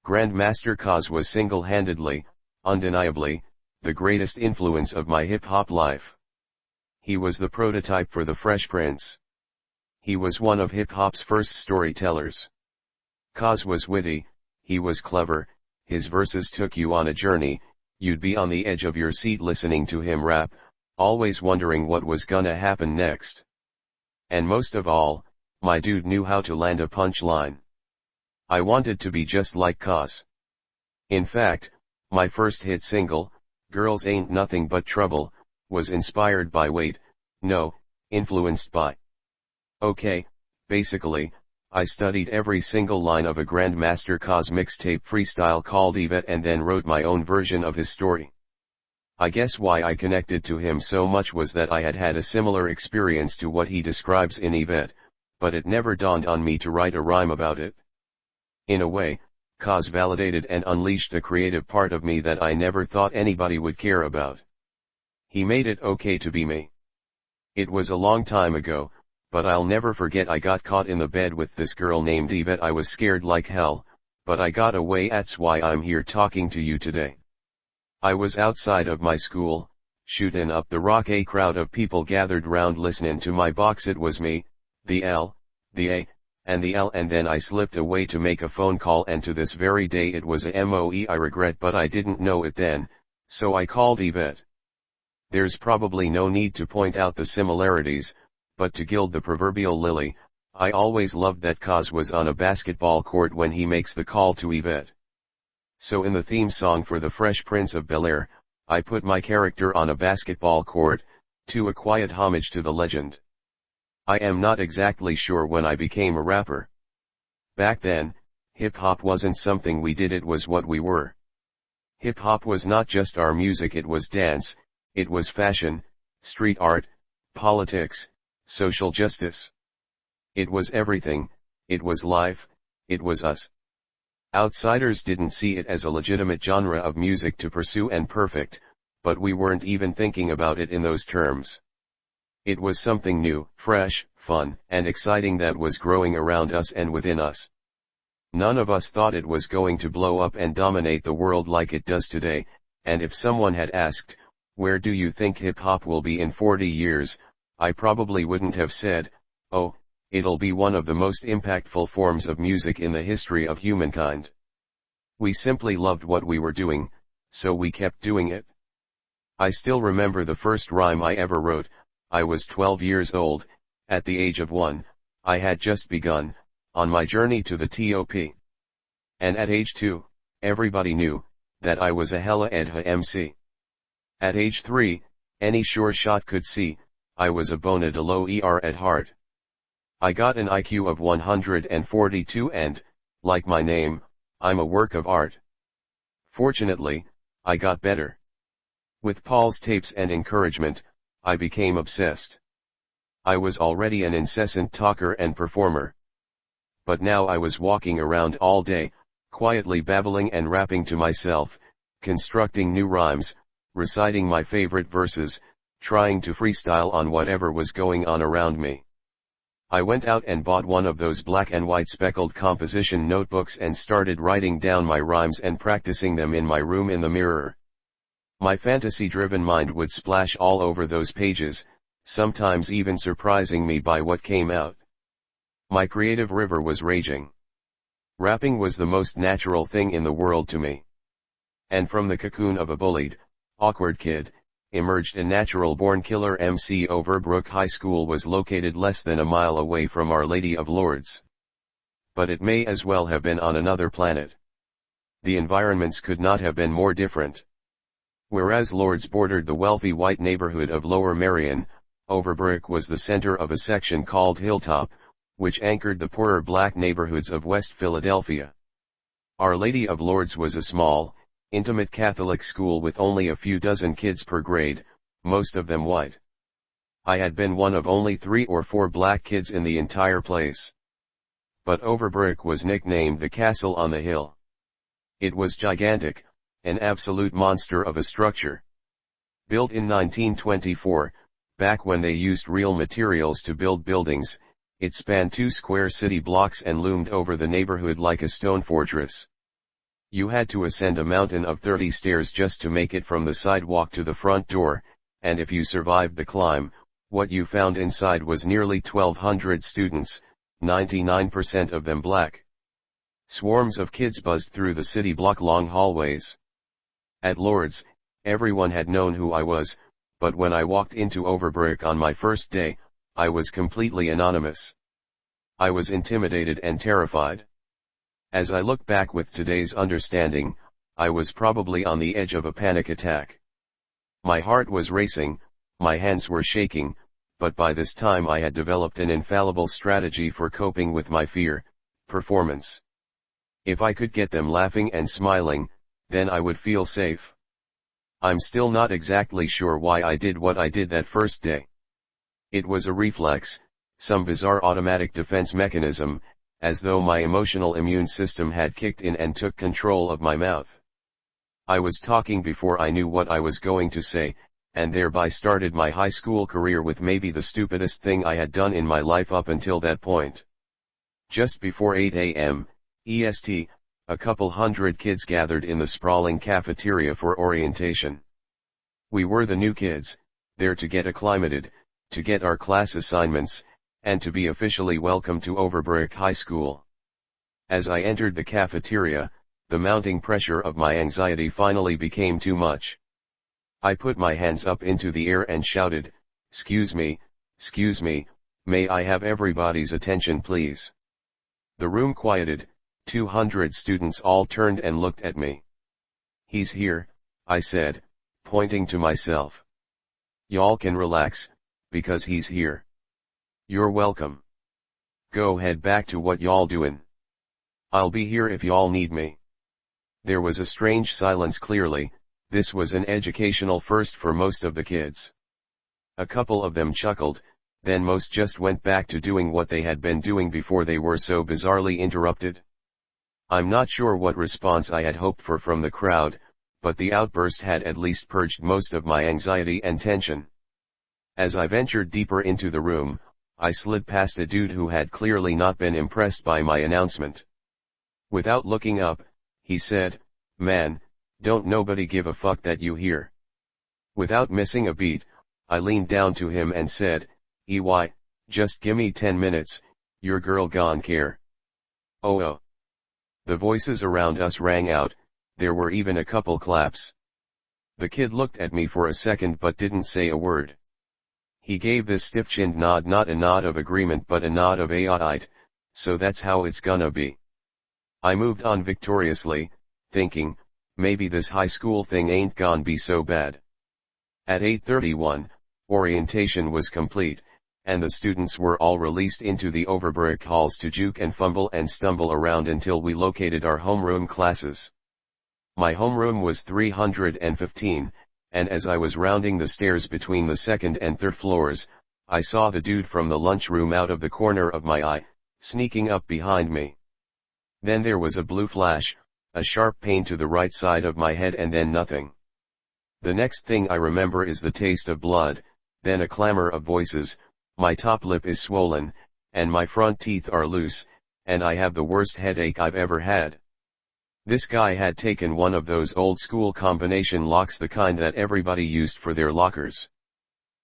A: Grandmaster Caz was single-handedly, undeniably, the greatest influence of my hip-hop life. He was the prototype for the Fresh Prince. He was one of hip-hop's first storytellers. Caz was witty, he was clever, his verses took you on a journey, you'd be on the edge of your seat listening to him rap, always wondering what was gonna happen next. And most of all, my dude knew how to land a punchline. I wanted to be just like Caz. In fact, my first hit single, Girls Ain't Nothing But Trouble, was inspired by influenced by. Okay, basically, I studied every single line of a Grandmaster Caz mixtape freestyle called Yvette and then wrote my own version of his story. I guess why I connected to him so much was that I had had a similar experience to what he describes in Yvette, but it never dawned on me to write a rhyme about it. In a way, Caz validated and unleashed a creative part of me that I never thought anybody would care about. He made it okay to be me. It was a long time ago, but I'll never forget I got caught in the bed with this girl named Yvette. I was scared like hell, but I got away. That's why I'm here talking to you today. I was outside of my school, shootin' up the rock. A crowd of people gathered round listening to my box. It was me, the L, the A, and the L, and then I slipped away to make a phone call, and to this very day it was a MOE. I regret, but I didn't know it then, so I called Yvette. There's probably no need to point out the similarities, but to gild the proverbial lily, I always loved that Kaz was on a basketball court when he makes the call to Yvette. So in the theme song for The Fresh Prince of Bel-Air, I put my character on a basketball court, to a quiet homage to the legend. I am not exactly sure when I became a rapper. Back then, hip-hop wasn't something we did, it was what we were. Hip-hop was not just our music, it was dance, it was fashion, street art, politics, social justice. It was everything, it was life, it was us. Outsiders didn't see it as a legitimate genre of music to pursue and perfect, but we weren't even thinking about it in those terms. It was something new, fresh, fun, and exciting that was growing around us and within us. None of us thought it was going to blow up and dominate the world like it does today, and if someone had asked, "Where do you think hip-hop will be in 40 years?" I probably wouldn't have said, "Oh, it'll be one of the most impactful forms of music in the history of humankind." We simply loved what we were doing, so we kept doing it. I still remember the first rhyme I ever wrote. I was 12 years old, at the age of 1, I had just begun, on my journey to the top. And at age 2, everybody knew, that I was a hella edha MC. At age 3, any sure shot could see, I was a bona de lo at heart. I got an IQ of 142 and, like my name, I'm a work of art. Fortunately, I got better. With Paul's tapes and encouragement, I became obsessed. I was already an incessant talker and performer. But now I was walking around all day, quietly babbling and rapping to myself, constructing new rhymes, reciting my favorite verses, trying to freestyle on whatever was going on around me. I went out and bought one of those black and white speckled composition notebooks and started writing down my rhymes and practicing them in my room in the mirror. My fantasy-driven mind would splash all over those pages, sometimes even surprising me by what came out. My creative river was raging. Rapping was the most natural thing in the world to me. And from the cocoon of a bullied, awkward kid, emerged a natural-born killer MC. Overbrook High School was located less than a mile away from Our Lady of Lourdes. But it may as well have been on another planet. The environments could not have been more different. Whereas Lourdes bordered the wealthy white neighborhood of Lower Merion, Overbrook was the center of a section called Hilltop, which anchored the poorer black neighborhoods of West Philadelphia. Our Lady of Lourdes was a small, intimate Catholic school with only a few dozen kids per grade, most of them white. I had been one of only 3 or 4 black kids in the entire place. But Overbrook was nicknamed the Castle on the Hill. It was gigantic, an absolute monster of a structure. Built in 1924, back when they used real materials to build buildings, it spanned 2 square city blocks and loomed over the neighborhood like a stone fortress. You had to ascend a mountain of 30 stairs just to make it from the sidewalk to the front door, and if you survived the climb, what you found inside was nearly 1,200 students, 99% of them black. Swarms of kids buzzed through the city block-long hallways. At Lourdes, everyone had known who I was, but when I walked into Overbrook on my first day, I was completely anonymous. I was intimidated and terrified. As I look back with today's understanding, I was probably on the edge of a panic attack. My heart was racing, my hands were shaking, but by this time I had developed an infallible strategy for coping with my fear: performance. If I could get them laughing and smiling, then I would feel safe. I'm still not exactly sure why I did what I did that first day. It was a reflex, some bizarre automatic defense mechanism, as though my emotional immune system had kicked in and took control of my mouth. I was talking before I knew what I was going to say, and thereby started my high school career with maybe the stupidest thing I had done in my life up until that point. Just before 8 a.m. EST, a couple hundred kids gathered in the sprawling cafeteria for orientation. We were the new kids, there to get acclimated, to get our class assignments, and to be officially welcomed to Overbrook High School. As I entered the cafeteria, the mounting pressure of my anxiety finally became too much. I put my hands up into the air and shouted, "Excuse me, may I have everybody's attention please?" The room quieted, 200 students all turned and looked at me. "He's here," I said, pointing to myself. "Y'all can relax, because he's here. You're welcome. Go head back to what y'all doin'. I'll be here if y'all need me." There was a strange silence. Clearly, this was an educational first for most of the kids. A couple of them chuckled, then most just went back to doing what they had been doing before they were so bizarrely interrupted. I'm not sure what response I had hoped for from the crowd, but the outburst had at least purged most of my anxiety and tension. As I ventured deeper into the room, I slid past a dude who had clearly not been impressed by my announcement. Without looking up, he said, "Man, don't nobody give a fuck that you here." Without missing a beat, I leaned down to him and said, "EY, just gimme 10 minutes, your girl gon' care." Oh. The voices around us rang out, there were even a couple claps. The kid looked at me for a second but didn't say a word. He gave this stiff-chinned nod, not a nod of agreement but a nod of aight, so that's how it's gonna be. I moved on victoriously, thinking, maybe this high school thing ain't gonna be so bad. At 8:31, orientation was complete, and the students were all released into the Overbrook halls to juke and fumble and stumble around until we located our homeroom classes. My homeroom was 315, and as I was rounding the stairs between the second and third floors, I saw the dude from the lunchroom out of the corner of my eye, sneaking up behind me. Then there was a blue flash, a sharp pain to the right side of my head, and then nothing. The next thing I remember is the taste of blood, then a clamor of voices, my top lip is swollen, and my front teeth are loose, and I have the worst headache I've ever had. This guy had taken one of those old school combination locks, the kind that everybody used for their lockers.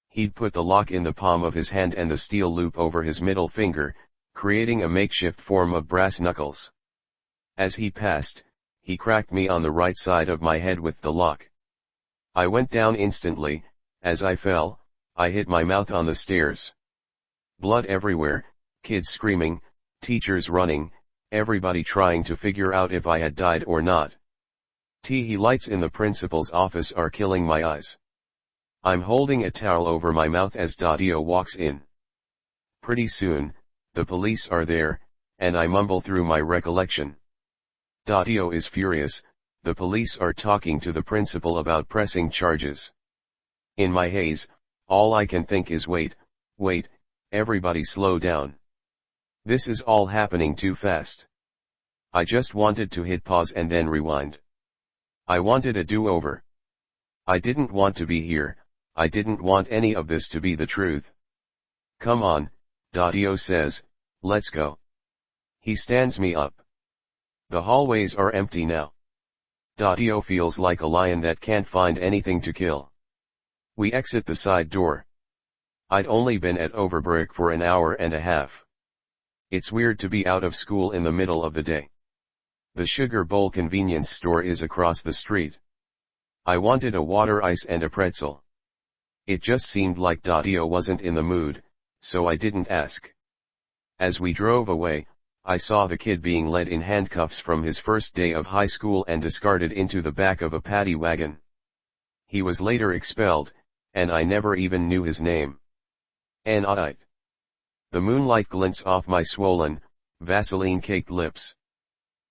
A: He'd put the lock in the palm of his hand and the steel loop over his middle finger, creating a makeshift form of brass knuckles. As he passed, he cracked me on the right side of my head with the lock. I went down instantly. As I fell, I hit my mouth on the stairs. Blood everywhere, kids screaming, teachers running, everybody trying to figure out if I had died or not. The lights in the principal's office are killing my eyes. I'm holding a towel over my mouth as Dadio walks in. Pretty soon, the police are there, and I mumble through my recollection. Dadio is furious, the police are talking to the principal about pressing charges. In my haze, all I can think is wait, everybody slow down. This is all happening too fast. I just wanted to hit pause and then rewind. I wanted a do-over. I didn't want to be here, I didn't want any of this to be the truth. "Come on," Dadio says, "let's go." He stands me up. The hallways are empty now. Dadio feels like a lion that can't find anything to kill. We exit the side door. I'd only been at Overbrook for an hour and a half. It's weird to be out of school in the middle of the day. The Sugar Bowl convenience store is across the street. I wanted a water ice and a pretzel. It just seemed like Dadio wasn't in the mood, so I didn't ask. As we drove away, I saw the kid being led in handcuffs from his first day of high school and discarded into the back of a paddy wagon. He was later expelled, and I never even knew his name. The moonlight glints off my swollen, Vaseline-caked lips.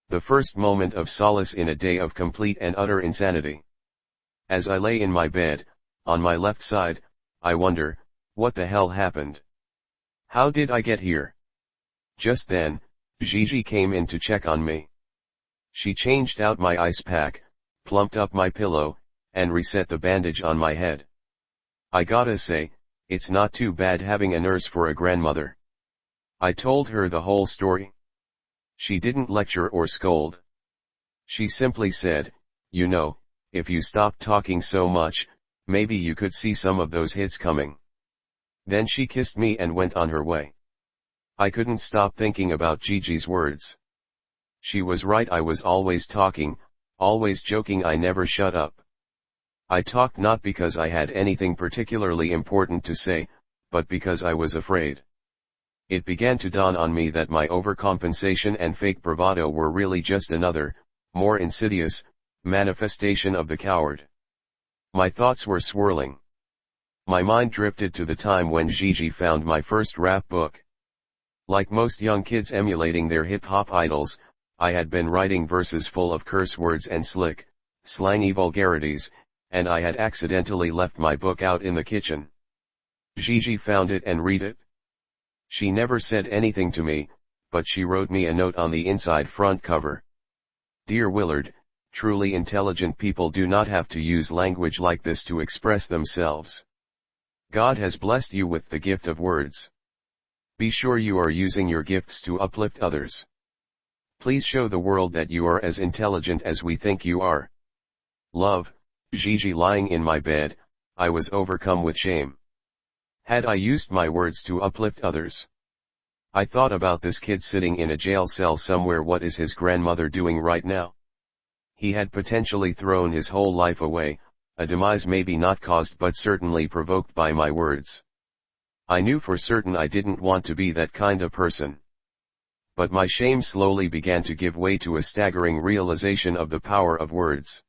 A: The first moment of solace in a day of complete and utter insanity. As I lay in my bed, on my left side, I wonder, what the hell happened? How did I get here? Just then, Gigi came in to check on me. She changed out my ice pack, plumped up my pillow, and reset the bandage on my head. I gotta say, it's not too bad having a nurse for a grandmother. I told her the whole story. She didn't lecture or scold. She simply said, "You know, if you stopped talking so much, maybe you could see some of those hits coming." Then she kissed me and went on her way. I couldn't stop thinking about Gigi's words. She was right, I was always talking, always joking, I never shut up. I talked not because I had anything particularly important to say, but because I was afraid. It began to dawn on me that my overcompensation and fake bravado were really just another, more insidious, manifestation of the coward. My thoughts were swirling. My mind drifted to the time when Gigi found my first rap book. Like most young kids emulating their hip-hop idols, I had been writing verses full of curse words and slick, slangy vulgarities, and I had accidentally left my book out in the kitchen. Gigi found it and read it. She never said anything to me, but she wrote me a note on the inside front cover. Dear Willard, truly intelligent people do not have to use language like this to express themselves. God has blessed you with the gift of words. Be sure you are using your gifts to uplift others. Please show the world that you are as intelligent as we think you are. Love, Gigi. Lying in my bed, I was overcome with shame. Had I used my words to uplift others? I thought about this kid sitting in a jail cell somewhere. What is his grandmother doing right now? He had potentially thrown his whole life away, a demise maybe not caused but certainly provoked by my words. I knew for certain I didn't want to be that kind of person. But my shame slowly began to give way to a staggering realization of the power of words.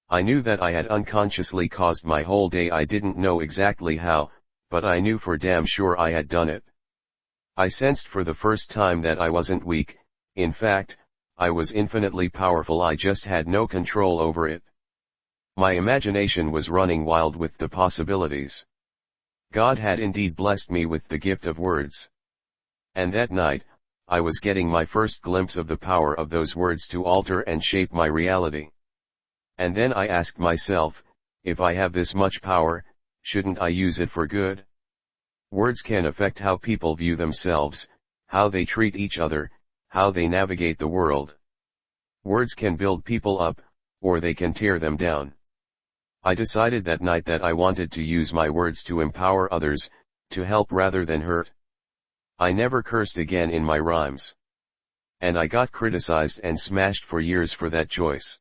A: I knew that I had unconsciously caused my whole day. I didn't know exactly how, but I knew for damn sure I had done it. I sensed for the first time that I wasn't weak, in fact, I was infinitely powerful. I just had no control over it. My imagination was running wild with the possibilities. God had indeed blessed me with the gift of words. And that night, I was getting my first glimpse of the power of those words to alter and shape my reality. And then I asked myself, if I have this much power, shouldn't I use it for good? Words can affect how people view themselves, how they treat each other, how they navigate the world. Words can build people up, or they can tear them down. I decided that night that I wanted to use my words to empower others, to help rather than hurt. I never cursed again in my rhymes. And I got criticized and smashed for years for that choice.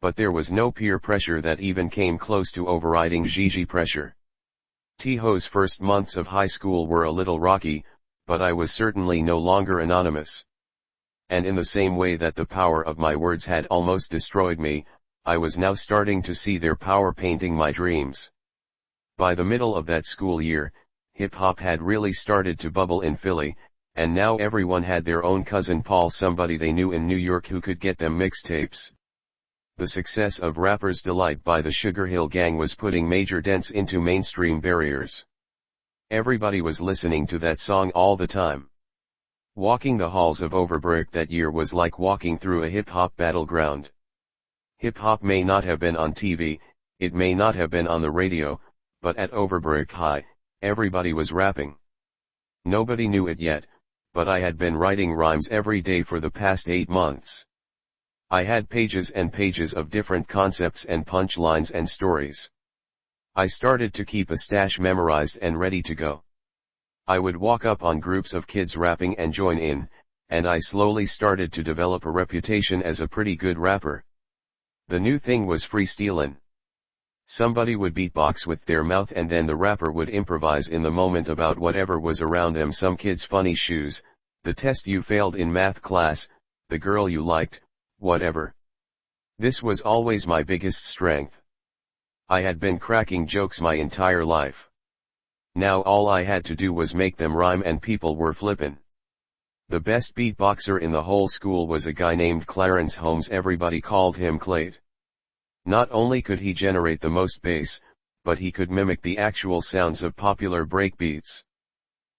A: But there was no peer pressure that even came close to overriding Gigi pressure. Tiho's first months of high school were a little rocky, but I was certainly no longer anonymous. And in the same way that the power of my words had almost destroyed me, I was now starting to see their power painting my dreams. By the middle of that school year, hip-hop had really started to bubble in Philly, and now everyone had their own cousin Paul, somebody they knew in New York who could get them mixtapes. The success of Rapper's Delight by the Sugar Hill Gang was putting major dents into mainstream barriers. Everybody was listening to that song all the time. Walking the halls of Overbrook that year was like walking through a hip-hop battleground. Hip-hop may not have been on TV, it may not have been on the radio, but at Overbrook High, everybody was rapping. Nobody knew it yet, but I had been writing rhymes every day for the past 8 months. I had pages and pages of different concepts and punchlines and stories. I started to keep a stash memorized and ready to go. I would walk up on groups of kids rapping and join in, and I slowly started to develop a reputation as a pretty good rapper. The new thing was freestyling. Somebody would beatbox with their mouth and then the rapper would improvise in the moment about whatever was around them. Some kid's funny shoes, the test you failed in math class, the girl you liked, whatever. This was always my biggest strength. I had been cracking jokes my entire life. Now all I had to do was make them rhyme and people were flippin'. The best beatboxer in the whole school was a guy named Clarence Holmes. Everybody called him Clayt. Not only could he generate the most bass, but he could mimic the actual sounds of popular breakbeats.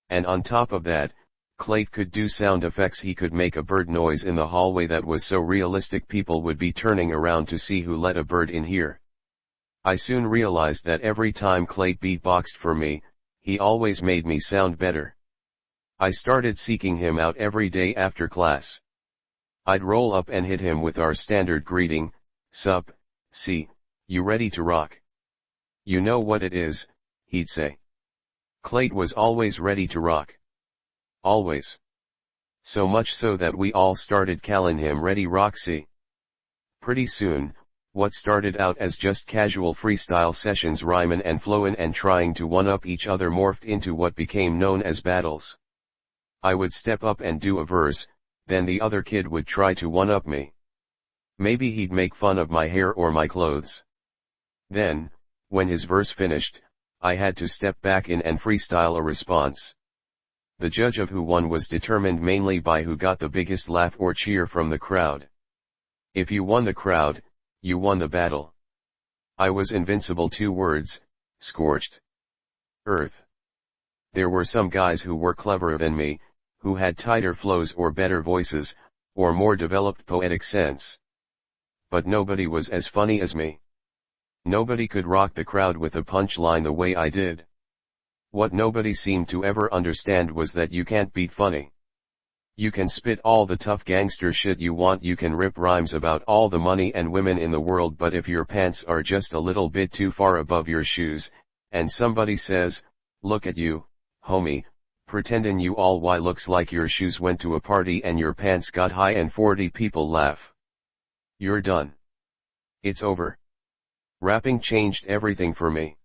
A: And on top of that, Clayt could do sound effects. He could make a bird noise in the hallway that was so realistic people would be turning around to see who let a bird in here. I soon realized that every time Clayt beatboxed for me, he always made me sound better. I started seeking him out every day after class. I'd roll up and hit him with our standard greeting, "Sup, see, you ready to rock?" "You know what it is," he'd say. Clayt was always ready to rock. Always. So much so that we all started calling him Ready Roxy. Pretty soon, what started out as just casual freestyle sessions rhyming and flowing and trying to one-up each other morphed into what became known as battles. I would step up and do a verse, then the other kid would try to one-up me. Maybe he'd make fun of my hair or my clothes. Then, when his verse finished, I had to step back in and freestyle a response. The judge of who won was determined mainly by who got the biggest laugh or cheer from the crowd. If you won the crowd, you won the battle. I was invincible. 2 words, scorched earth. There were some guys who were cleverer than me, who had tighter flows or better voices, or more developed poetic sense. But nobody was as funny as me. Nobody could rock the crowd with a punchline the way I did. What nobody seemed to ever understand was that you can't beat funny. You can spit all the tough gangster shit you want, you can rip rhymes about all the money and women in the world, but if your pants are just a little bit too far above your shoes, and somebody says, "Look at you, homie," pretending you all why looks like your shoes went to a party and your pants got high and 40 people laugh, you're done. It's over. Rapping changed everything for me.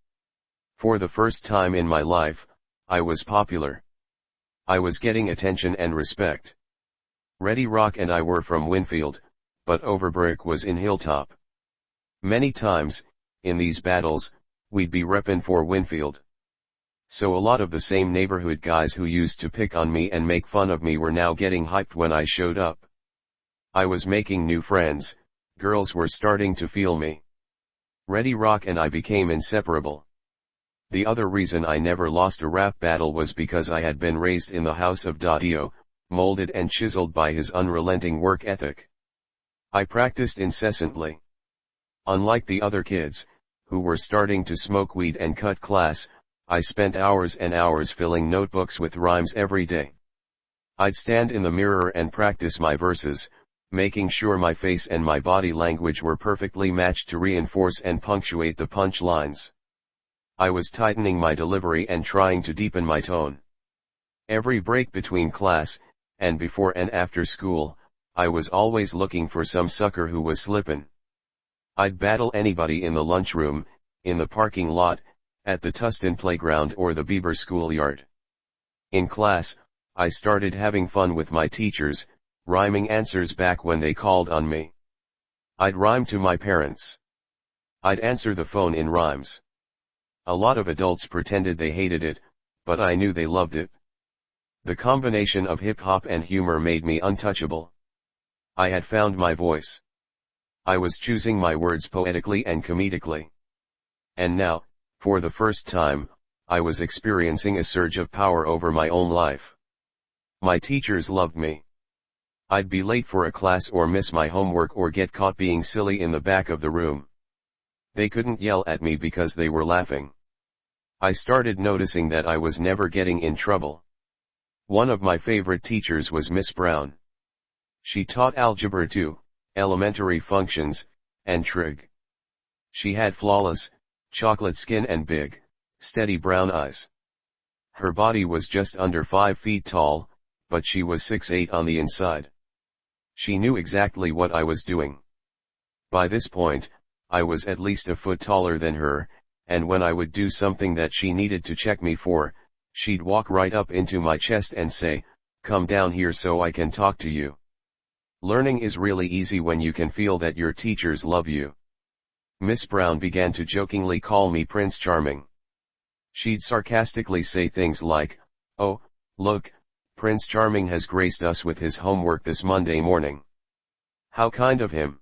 A: For the first time in my life, I was popular. I was getting attention and respect. Ready Rock and I were from Winfield, but Overbrook was in Hilltop. Many times, in these battles, we'd be reppin' for Winfield. So a lot of the same neighborhood guys who used to pick on me and make fun of me were now getting hyped when I showed up. I was making new friends, girls were starting to feel me. Ready Rock and I became inseparable. The other reason I never lost a rap battle was because I had been raised in the house of Dio, molded and chiseled by his unrelenting work ethic. I practiced incessantly. Unlike the other kids, who were starting to smoke weed and cut class, I spent hours and hours filling notebooks with rhymes every day. I'd stand in the mirror and practice my verses, making sure my face and my body language were perfectly matched to reinforce and punctuate the punchlines. I was tightening my delivery and trying to deepen my tone. Every break between class, and before and after school, I was always looking for some sucker who was slippin'. I'd battle anybody in the lunchroom, in the parking lot, at the Tustin playground or the Bieber schoolyard. In class, I started having fun with my teachers, rhyming answers back when they called on me. I'd rhyme to my parents. I'd answer the phone in rhymes. A lot of adults pretended they hated it, but I knew they loved it. The combination of hip-hop and humor made me untouchable. I had found my voice. I was choosing my words poetically and comedically. And now, for the first time, I was experiencing a surge of power over my own life. My teachers loved me. I'd be late for a class or miss my homework or get caught being silly in the back of the room. They couldn't yell at me because they were laughing. I started noticing that I was never getting in trouble. One of my favorite teachers was Miss Brown. She taught Algebra 2, Elementary Functions, and Trig. She had flawless, chocolate skin and big, steady brown eyes. Her body was just under 5 feet tall, but she was 6'8" on the inside. She knew exactly what I was doing. By this point, I was at least a foot taller than her, and when I would do something that she needed to check me for, she'd walk right up into my chest and say, "Come down here so I can talk to you." Learning is really easy when you can feel that your teachers love you. Miss Brown began to jokingly call me Prince Charming. She'd sarcastically say things like, "Oh, look, Prince Charming has graced us with his homework this Monday morning. How kind of him."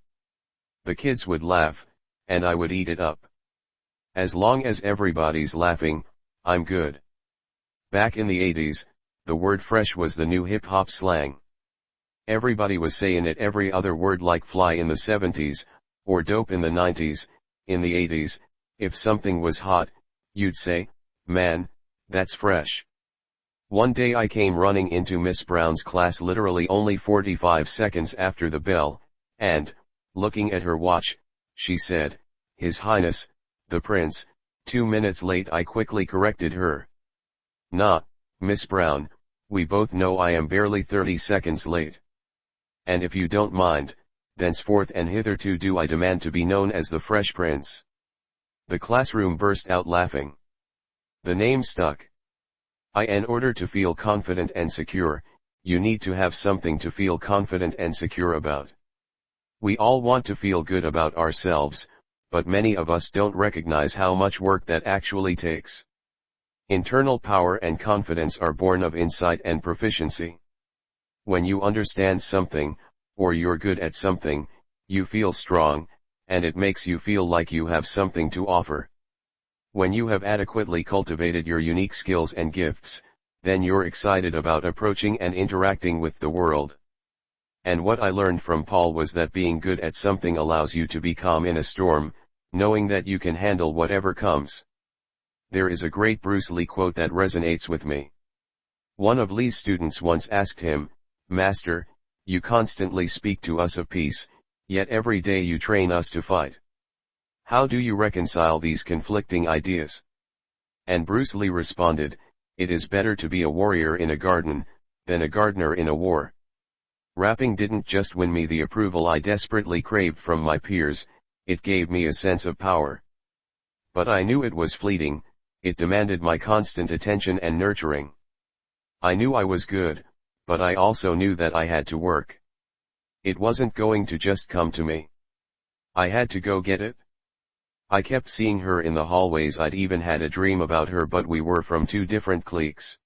A: The kids would laugh, and I would eat it up. As long as everybody's laughing, I'm good. Back in the 80s, the word fresh was the new hip-hop slang. Everybody was saying it every other word, like fly in the 70s, or dope in the 90s. In the 80s, if something was hot, you'd say, "Man, that's fresh." One day I came running into Miss Brown's class literally only 45 seconds after the bell, and, looking at her watch, she said, "His Highness, the Prince." 2 minutes late. I quickly corrected her. "Nah, Miss Brown, We both know I am barely 30 seconds late. And if you don't mind, thenceforth and hitherto do I demand to be known as the Fresh Prince. The classroom burst out laughing. The name stuck. In order to feel confident and secure, you need to have something to feel confident and secure about. We all want to feel good about ourselves, but many of us don't recognize how much work that actually takes. Internal power and confidence are born of insight and proficiency. When you understand something, or you're good at something, you feel strong, and it makes you feel like you have something to offer. When you have adequately cultivated your unique skills and gifts, then you're excited about approaching and interacting with the world. And what I learned from Paul was that being good at something allows you to be calm in a storm, knowing that you can handle whatever comes. There is a great Bruce Lee quote that resonates with me. One of Lee's students once asked him, "Master, you constantly speak to us of peace, yet every day you train us to fight. How do you reconcile these conflicting ideas?" And Bruce Lee responded, "It is better to be a warrior in a garden, than a gardener in a war." Rapping didn't just win me the approval I desperately craved from my peers, it gave me a sense of power. But I knew it was fleeting, it demanded my constant attention and nurturing. I knew I was good, but I also knew that I had to work. It wasn't going to just come to me. I had to go get it. I kept seeing her in the hallways. I'd even had a dream about her, but we were from two different cliques.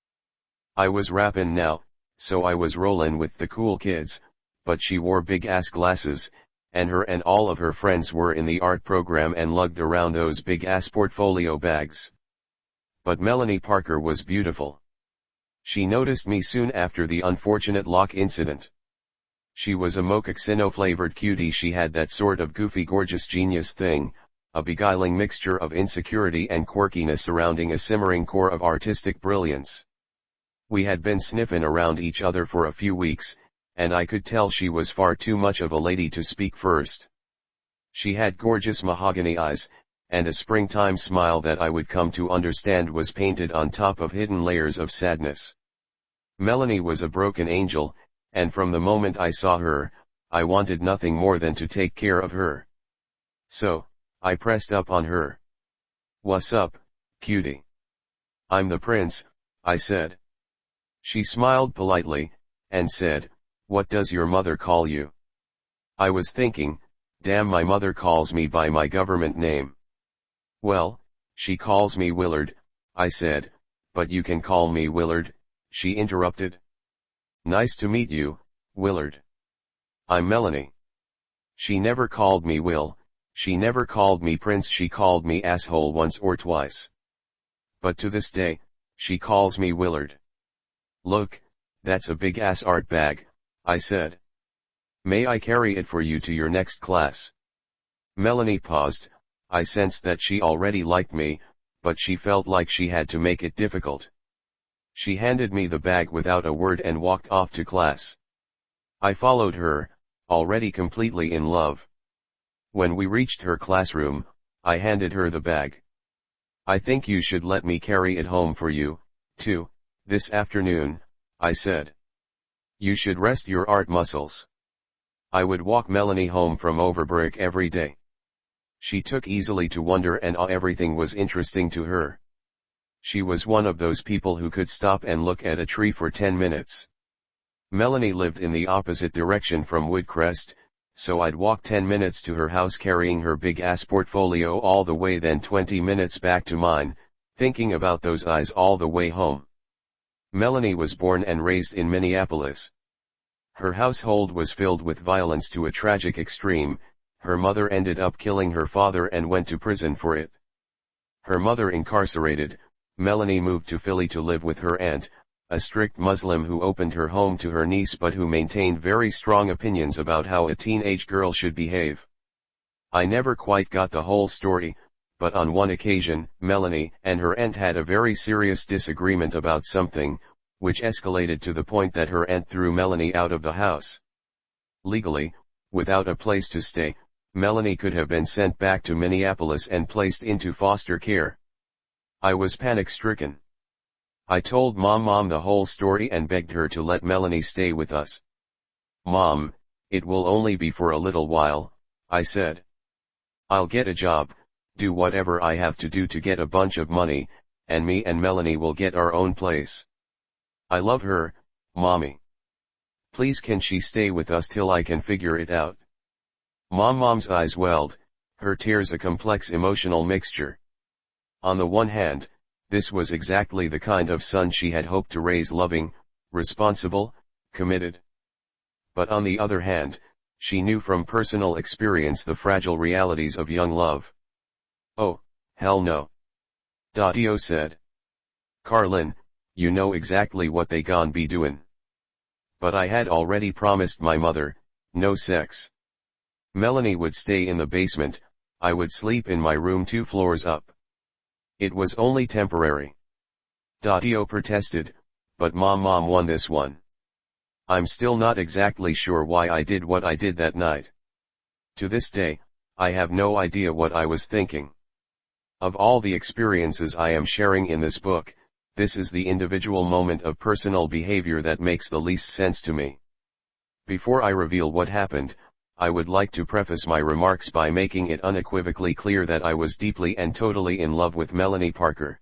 A: I was rappin' now, so I was rollin' with the cool kids, but she wore big ass glasses, and her and all of her friends were in the art program and lugged around those big ass portfolio bags. But Melanie Parker was beautiful. She noticed me soon after the unfortunate lock incident. She was a mochaccino-flavored cutie. She had that sort of goofy gorgeous genius thing, a beguiling mixture of insecurity and quirkiness surrounding a simmering core of artistic brilliance. We had been sniffing around each other for a few weeks, and I could tell she was far too much of a lady to speak first. She had gorgeous mahogany eyes, and a springtime smile that I would come to understand was painted on top of hidden layers of sadness. Melanie was a broken angel, and from the moment I saw her, I wanted nothing more than to take care of her. So, I pressed up on her. "What's up, cutie?" "I'm the prince," I said. She smiled politely, and said, "What does your mother call you?" I was thinking, damn, my mother calls me by my government name. "Well, she calls me Willard," I said. "But you can call me Willard," she interrupted. "Nice to meet you, Willard. I'm Melanie." She never called me Will, she never called me Prince, she called me asshole once or twice. But to this day, she calls me Willard. "Look, that's a big ass art bag," I said. "May I carry it for you to your next class?" Melanie paused. I sensed that she already liked me, but she felt like she had to make it difficult. She handed me the bag without a word and walked off to class. I followed her, already completely in love. When we reached her classroom, I handed her the bag. "I think you should let me carry it home for you, too, this afternoon," I said. "You should rest your art muscles." I would walk Melanie home from Overbrook every day. She took easily to wonder and awe. Everything was interesting to her. She was one of those people who could stop and look at a tree for 10 minutes. Melanie lived in the opposite direction from Woodcrest, so I'd walk 10 minutes to her house carrying her big ass portfolio all the way, then 20 minutes back to mine, thinking about those eyes all the way home. Melanie was born and raised in Minneapolis. Her household was filled with violence to a tragic extreme. Her mother ended up killing her father and went to prison for it. Her mother incarcerated, Melanie moved to Philly to live with her aunt, a strict Muslim who opened her home to her niece but who maintained very strong opinions about how a teenage girl should behave. I never quite got the whole story, but on one occasion, Melanie and her aunt had a very serious disagreement about something, which escalated to the point that her aunt threw Melanie out of the house. Legally, without a place to stay, Melanie could have been sent back to Minneapolis and placed into foster care. I was panic-stricken. I told Mom the whole story and begged her to let Melanie stay with us. Mom, it will only be for a little while, I said. I'll get a job, do whatever I have to do to get a bunch of money, and me and Melanie will get our own place. I love her, Mommy. Please can she stay with us till I can figure it out? Mom's eyes welled, her tears a complex emotional mixture. On the one hand, this was exactly the kind of son she had hoped to raise, loving, responsible, committed. But on the other hand, she knew from personal experience the fragile realities of young love. Oh, hell no. Dio said. Carlin, you know exactly what they gon' be doin'. But I had already promised my mother, no sex. Melanie would stay in the basement, I would sleep in my room 2 floors up. It was only temporary. Dio protested, but Mom won this one. I'm still not exactly sure why I did what I did that night. To this day, I have no idea what I was thinking. Of all the experiences I am sharing in this book, this is the individual moment of personal behavior that makes the least sense to me. Before I reveal what happened, I would like to preface my remarks by making it unequivocally clear that I was deeply and totally in love with Melanie Parker.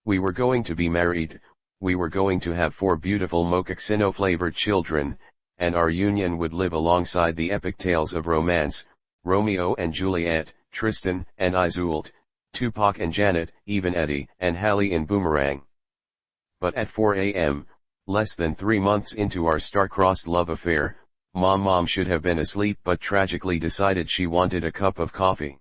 A: We were going to be married, we were going to have 4 beautiful mochaccino-flavored children, and our union would live alongside the epic tales of romance, Romeo and Juliet, Tristan and Isolde, Tupac and Janet, even Eddie and Hallie in Boomerang. But at 4 a.m., less than 3 months into our star-crossed love affair, Mom should have been asleep but tragically decided she wanted a cup of coffee.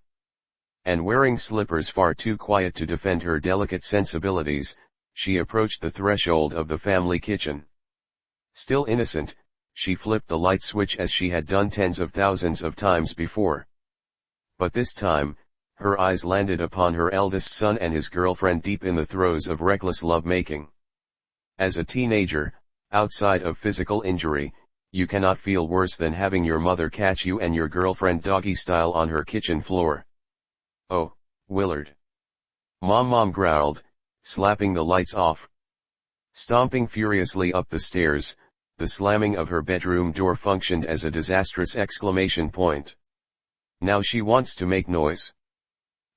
A: And wearing slippers far too quiet to defend her delicate sensibilities, she approached the threshold of the family kitchen. Still innocent, she flipped the light switch as she had done tens of thousands of times before. But this time, her eyes landed upon her eldest son and his girlfriend deep in the throes of reckless lovemaking. As a teenager, outside of physical injury, you cannot feel worse than having your mother catch you and your girlfriend doggy-style on her kitchen floor. Oh, Willard. Mom growled, slapping the lights off. Stomping furiously up the stairs, the slamming of her bedroom door functioned as a disastrous exclamation point. Now she wants to make noise.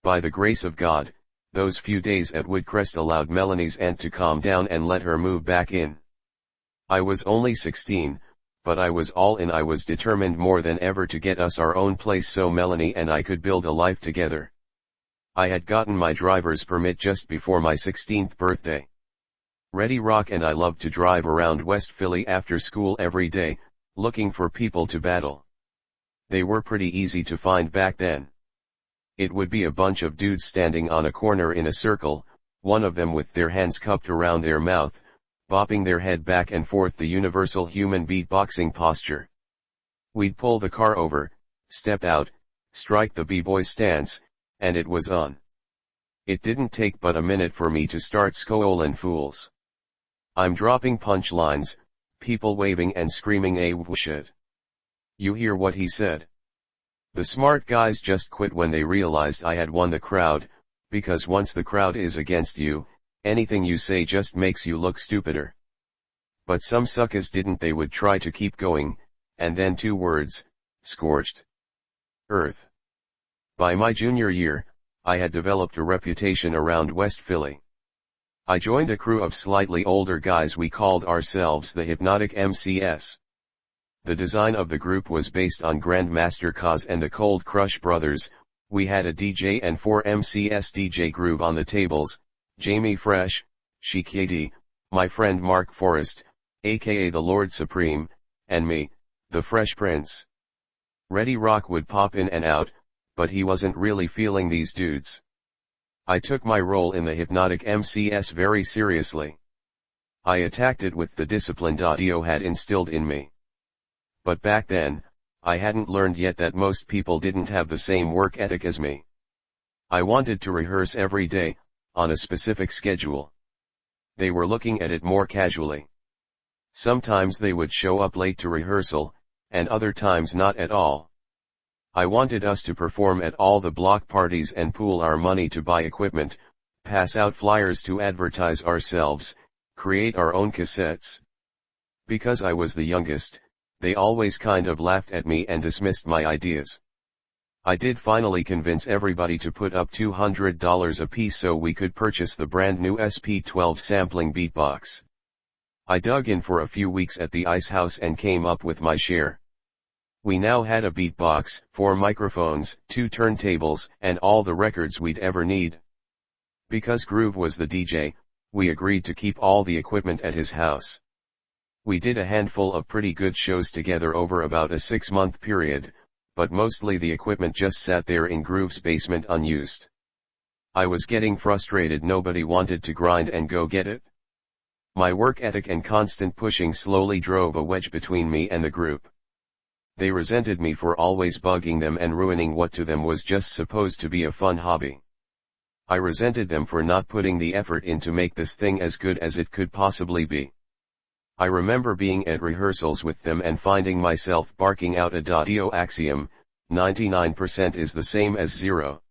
A: By the grace of God, those few days at Woodcrest allowed Melanie's aunt to calm down and let her move back in. I was only 16, but I was all in. I was determined more than ever to get us our own place so Melanie and I could build a life together. I had gotten my driver's permit just before my 16th birthday. Ready Rock and I loved to drive around West Philly after school every day, looking for people to battle. They were pretty easy to find back then. It would be a bunch of dudes standing on a corner in a circle, one of them with their hands cupped around their mouth, bopping their head back and forth, the universal human beatboxing posture. We'd pull the car over, step out, strike the b-boy stance, and it was on. It didn't take but a minute for me to start scolding fools. I'm dropping punchlines, people waving and screaming shit. You hear what he said? The smart guys just quit when they realized I had won the crowd, because once the crowd is against you, anything you say just makes you look stupider. But some suckers didn't. They would try to keep going, and then 2 words, scorched earth. By my junior year, I had developed a reputation around West Philly. I joined a crew of slightly older guys. We called ourselves the Hypnotic MCS. The design of the group was based on Grandmaster Caz and the Cold Crush Brothers. We had a DJ and 4 MCS DJ Groove on the tables, Jamie Fresh, Chic KD, my friend Mark Forrest, aka the Lord Supreme, and me, the Fresh Prince. Ready Rock would pop in and out, but he wasn't really feeling these dudes. I took my role in the Hypnotic MCS very seriously. I attacked it with the discipline Dio had instilled in me. But back then, I hadn't learned yet that most people didn't have the same work ethic as me. I wanted to rehearse every day, on a specific schedule. They were looking at it more casually. Sometimes they would show up late to rehearsal, and other times not at all. I wanted us to perform at all the block parties and pool our money to buy equipment, pass out flyers to advertise ourselves, create our own cassettes. Because I was the youngest, they always kind of laughed at me and dismissed my ideas. I did finally convince everybody to put up $200 apiece so we could purchase the brand new SP12 sampling beatbox. I dug in for a few weeks at the Ice House and came up with my share. We now had a beatbox, 4 microphones, 2 turntables, and all the records we'd ever need. Because Groove was the DJ, we agreed to keep all the equipment at his house. We did a handful of pretty good shows together over about a 6-month period, but mostly the equipment just sat there in Groove's basement unused. I was getting frustrated, nobody wanted to grind and go get it. My work ethic and constant pushing slowly drove a wedge between me and the group. They resented me for always bugging them and ruining what to them was just supposed to be a fun hobby. I resented them for not putting the effort in to make this thing as good as it could possibly be. I remember being at rehearsals with them and finding myself barking out a D'Addario axiom, 99% is the same as 0.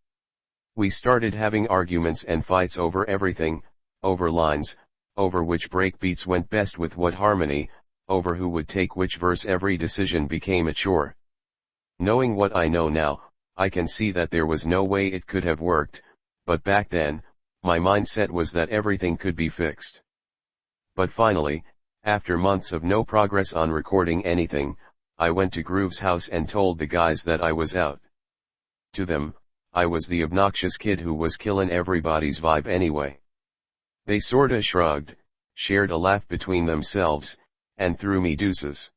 A: We started having arguments and fights over everything, over lines, over which breakbeats went best with what harmony, over who would take which verse. Every decision became a chore. Knowing what I know now, I can see that there was no way it could have worked, but back then, my mindset was that everything could be fixed. But finally, after months of no progress on recording anything, I went to Groove's house and told the guys that I was out. To them, I was the obnoxious kid who was killing everybody's vibe anyway. They sorta shrugged, shared a laugh between themselves, and threw me deuces.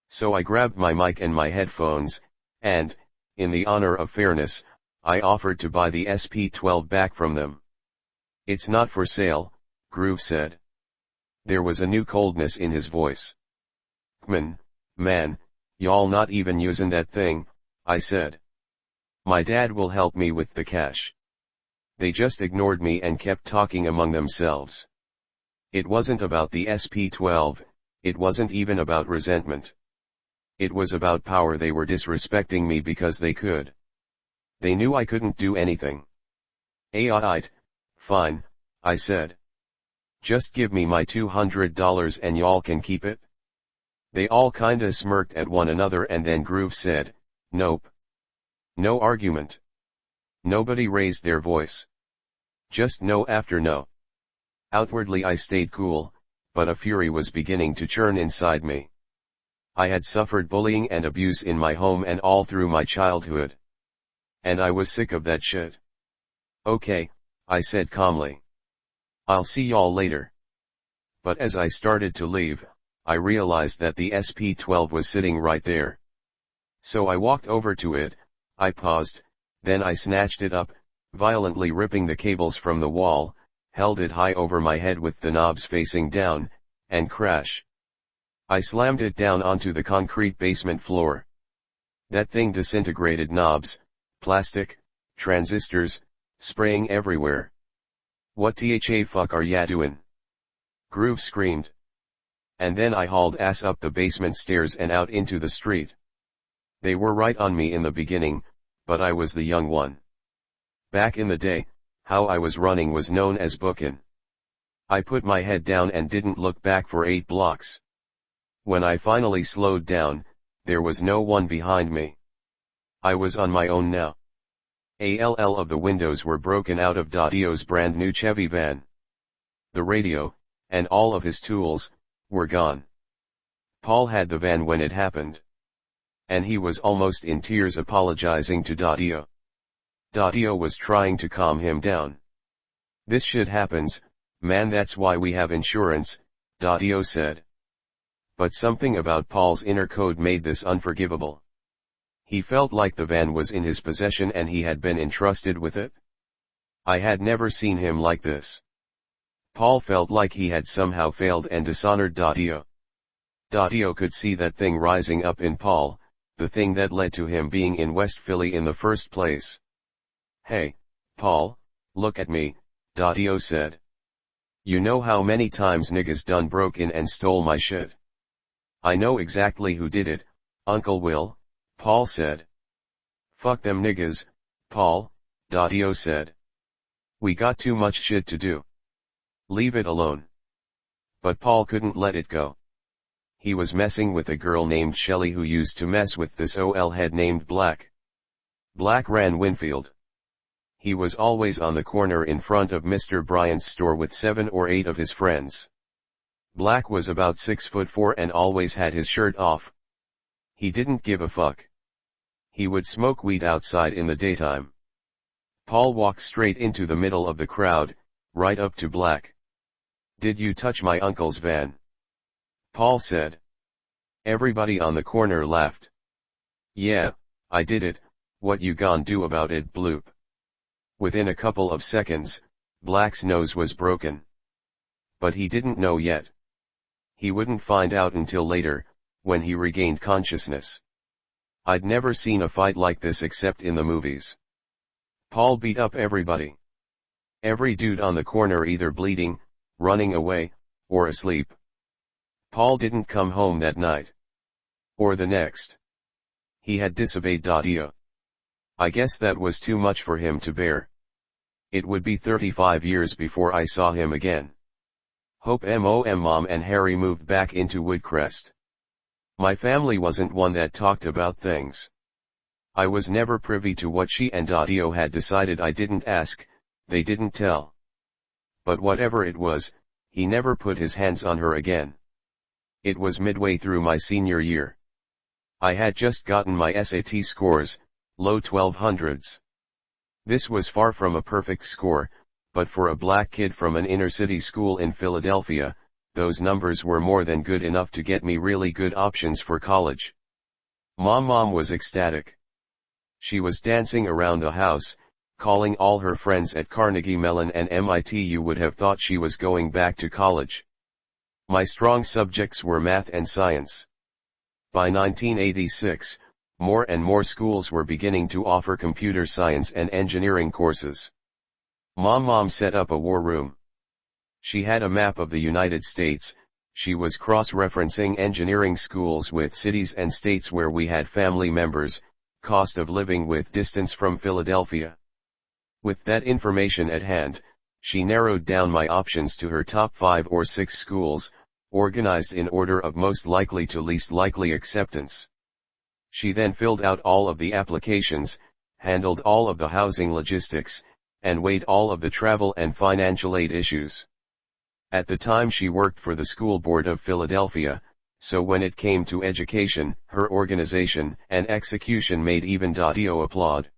A: So I grabbed my mic and my headphones, and, in the honor of fairness, I offered to buy the SP12 back from them. "It's not for sale," Groove said. There was a new coldness in his voice. Man, y'all not even using that thing," I said. "My dad will help me with the cash." They just ignored me and kept talking among themselves. It wasn't about the SP12, it wasn't even about resentment. It was about power. They were disrespecting me because they could. They knew I couldn't do anything. "Aight, fine," I said. "Just give me my $200 and y'all can keep it." They all kinda smirked at one another and then Groove said, "Nope." No argument. Nobody raised their voice. Just no after no. Outwardly I stayed cool, but a fury was beginning to churn inside me. I had suffered bullying and abuse in my home and all through my childhood. And I was sick of that shit. "Okay," I said calmly. "I'll see y'all later." But as I started to leave, I realized that the SP12 was sitting right there. So I walked over to it, I paused, then I snatched it up, violently ripping the cables from the wall, held it high over my head with the knobs facing down, and crash. I slammed it down onto the concrete basement floor. That thing disintegrated, knobs, plastic, transistors, spraying everywhere. "What the fuck are ya doing?" Groove screamed. And then I hauled ass up the basement stairs and out into the street. They were right on me in the beginning, but I was the young one. Back in the day, how I was running was known as bookin'. I put my head down and didn't look back for 8 blocks. When I finally slowed down, there was no one behind me. I was on my own now. All of the windows were broken out of D'Addio's brand new Chevy van. The radio, and all of his tools, were gone. Paul had the van when it happened. And he was almost in tears apologizing to D'Addario. D'Addario was trying to calm him down. "This shit happens, man, that's why we have insurance," D'Addario said. But something about Paul's inner code made this unforgivable. He felt like the van was in his possession and he had been entrusted with it. I had never seen him like this. Paul felt like he had somehow failed and dishonored D'Addario. D'Addario could see that thing rising up in Paul, the thing that led to him being in West Philly in the first place. "Hey, Paul, look at me," D'Addario said. "You know how many times niggas done broke in and stole my shit? I know exactly who did it, Uncle Will," Paul said. "Fuck them niggas, Paul," D'Addario said. "We got too much shit to do. Leave it alone." But Paul couldn't let it go. He was messing with a girl named Shelley who used to mess with this OL head named Black. Black ran Winfield. He was always on the corner in front of Mr. Bryant's store with 7 or 8 of his friends. Black was about 6'4" and always had his shirt off. He didn't give a fuck. He would smoke weed outside in the daytime. Paul walked straight into the middle of the crowd, right up to Black. "Did you touch my uncle's van?" Paul said. Everybody on the corner laughed. "Yeah, I did it, what you gon' do about it, bloop?" Within a couple of seconds, Black's nose was broken. But he didn't know yet. He wouldn't find out until later, when he regained consciousness. I'd never seen a fight like this except in the movies. Paul beat up everybody. Every dude on the corner either bleeding, running away, or asleep. Paul didn't come home that night. Or the next. He had disobeyed Dadio. I guess that was too much for him to bear. It would be 35 years before I saw him again. Hope Mom and Harry moved back into Woodcrest. My family wasn't one that talked about things. I was never privy to what she and Dadio had decided. I didn't ask, they didn't tell. But whatever it was, he never put his hands on her again. It was midway through my senior year. I had just gotten my SAT scores, low 1200s. This was far from a perfect score, but for a black kid from an inner-city school in Philadelphia, those numbers were more than good enough to get me really good options for college. Mom was ecstatic. She was dancing around the house, calling all her friends at Carnegie Mellon and MIT. You would have thought she was going back to college. My strong subjects were math and science. By 1986, more and more schools were beginning to offer computer science and engineering courses. Mom set up a war room. She had a map of the United States. She was cross-referencing engineering schools with cities and states where we had family members, cost of living with distance from Philadelphia. With that information at hand, she narrowed down my options to her top 5 or 6 schools, organized in order of most likely to least likely acceptance. She then filled out all of the applications, handled all of the housing logistics, and weighed all of the travel and financial aid issues. At the time she worked for the School Board of Philadelphia, so when it came to education, her organization and execution made even Dadio applaud.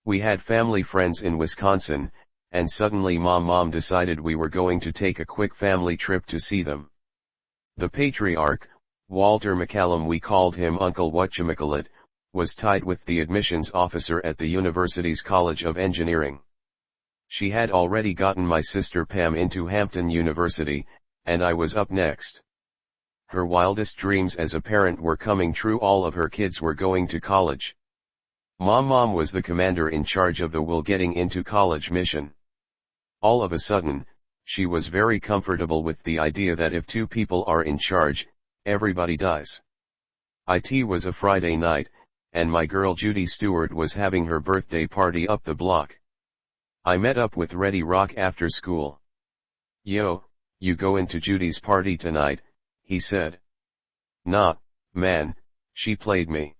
A: We had family friends in Wisconsin, and suddenly Mom decided we were going to take a quick family trip to see them. The patriarch, Walter McCallum, we called him Uncle Whatchamacallit, was tied with the admissions officer at the university's College of Engineering. She had already gotten my sister Pam into Hampton University, and I was up next. Her wildest dreams as a parent were coming true. All of her kids were going to college. Mom was the commander in charge of the "Will Getting Into College" mission. All of a sudden, she was very comfortable with the idea that if 2 people are in charge, everybody dies. It was a Friday night, and my girl Judy Stewart was having her birthday party up the block. I met up with Ready Rock after school. "Yo, you goin' to Judy's party tonight?" he said. "Nah, man, she played me.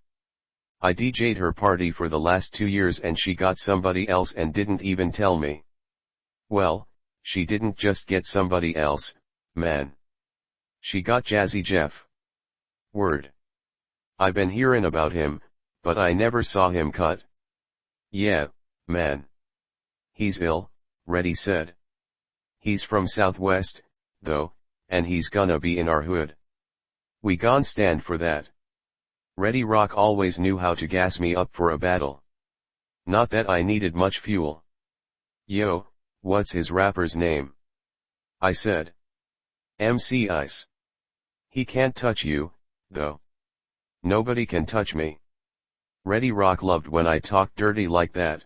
A: I DJ'd her party for the last 2 years and she got somebody else and didn't even tell me." "Well, she didn't just get somebody else, man. She got Jazzy Jeff." "Word. I been hearin' about him, but I never saw him cut." "Yeah, man. He's ill," Reddy said. "He's from Southwest, though, and he's gonna be in our hood. We gon' stand for that." Ready Rock always knew how to gas me up for a battle. Not that I needed much fuel. "Yo, what's his rapper's name?" I said. "MC Ice. He can't touch you, though." "Nobody can touch me." Ready Rock loved when I talked dirty like that.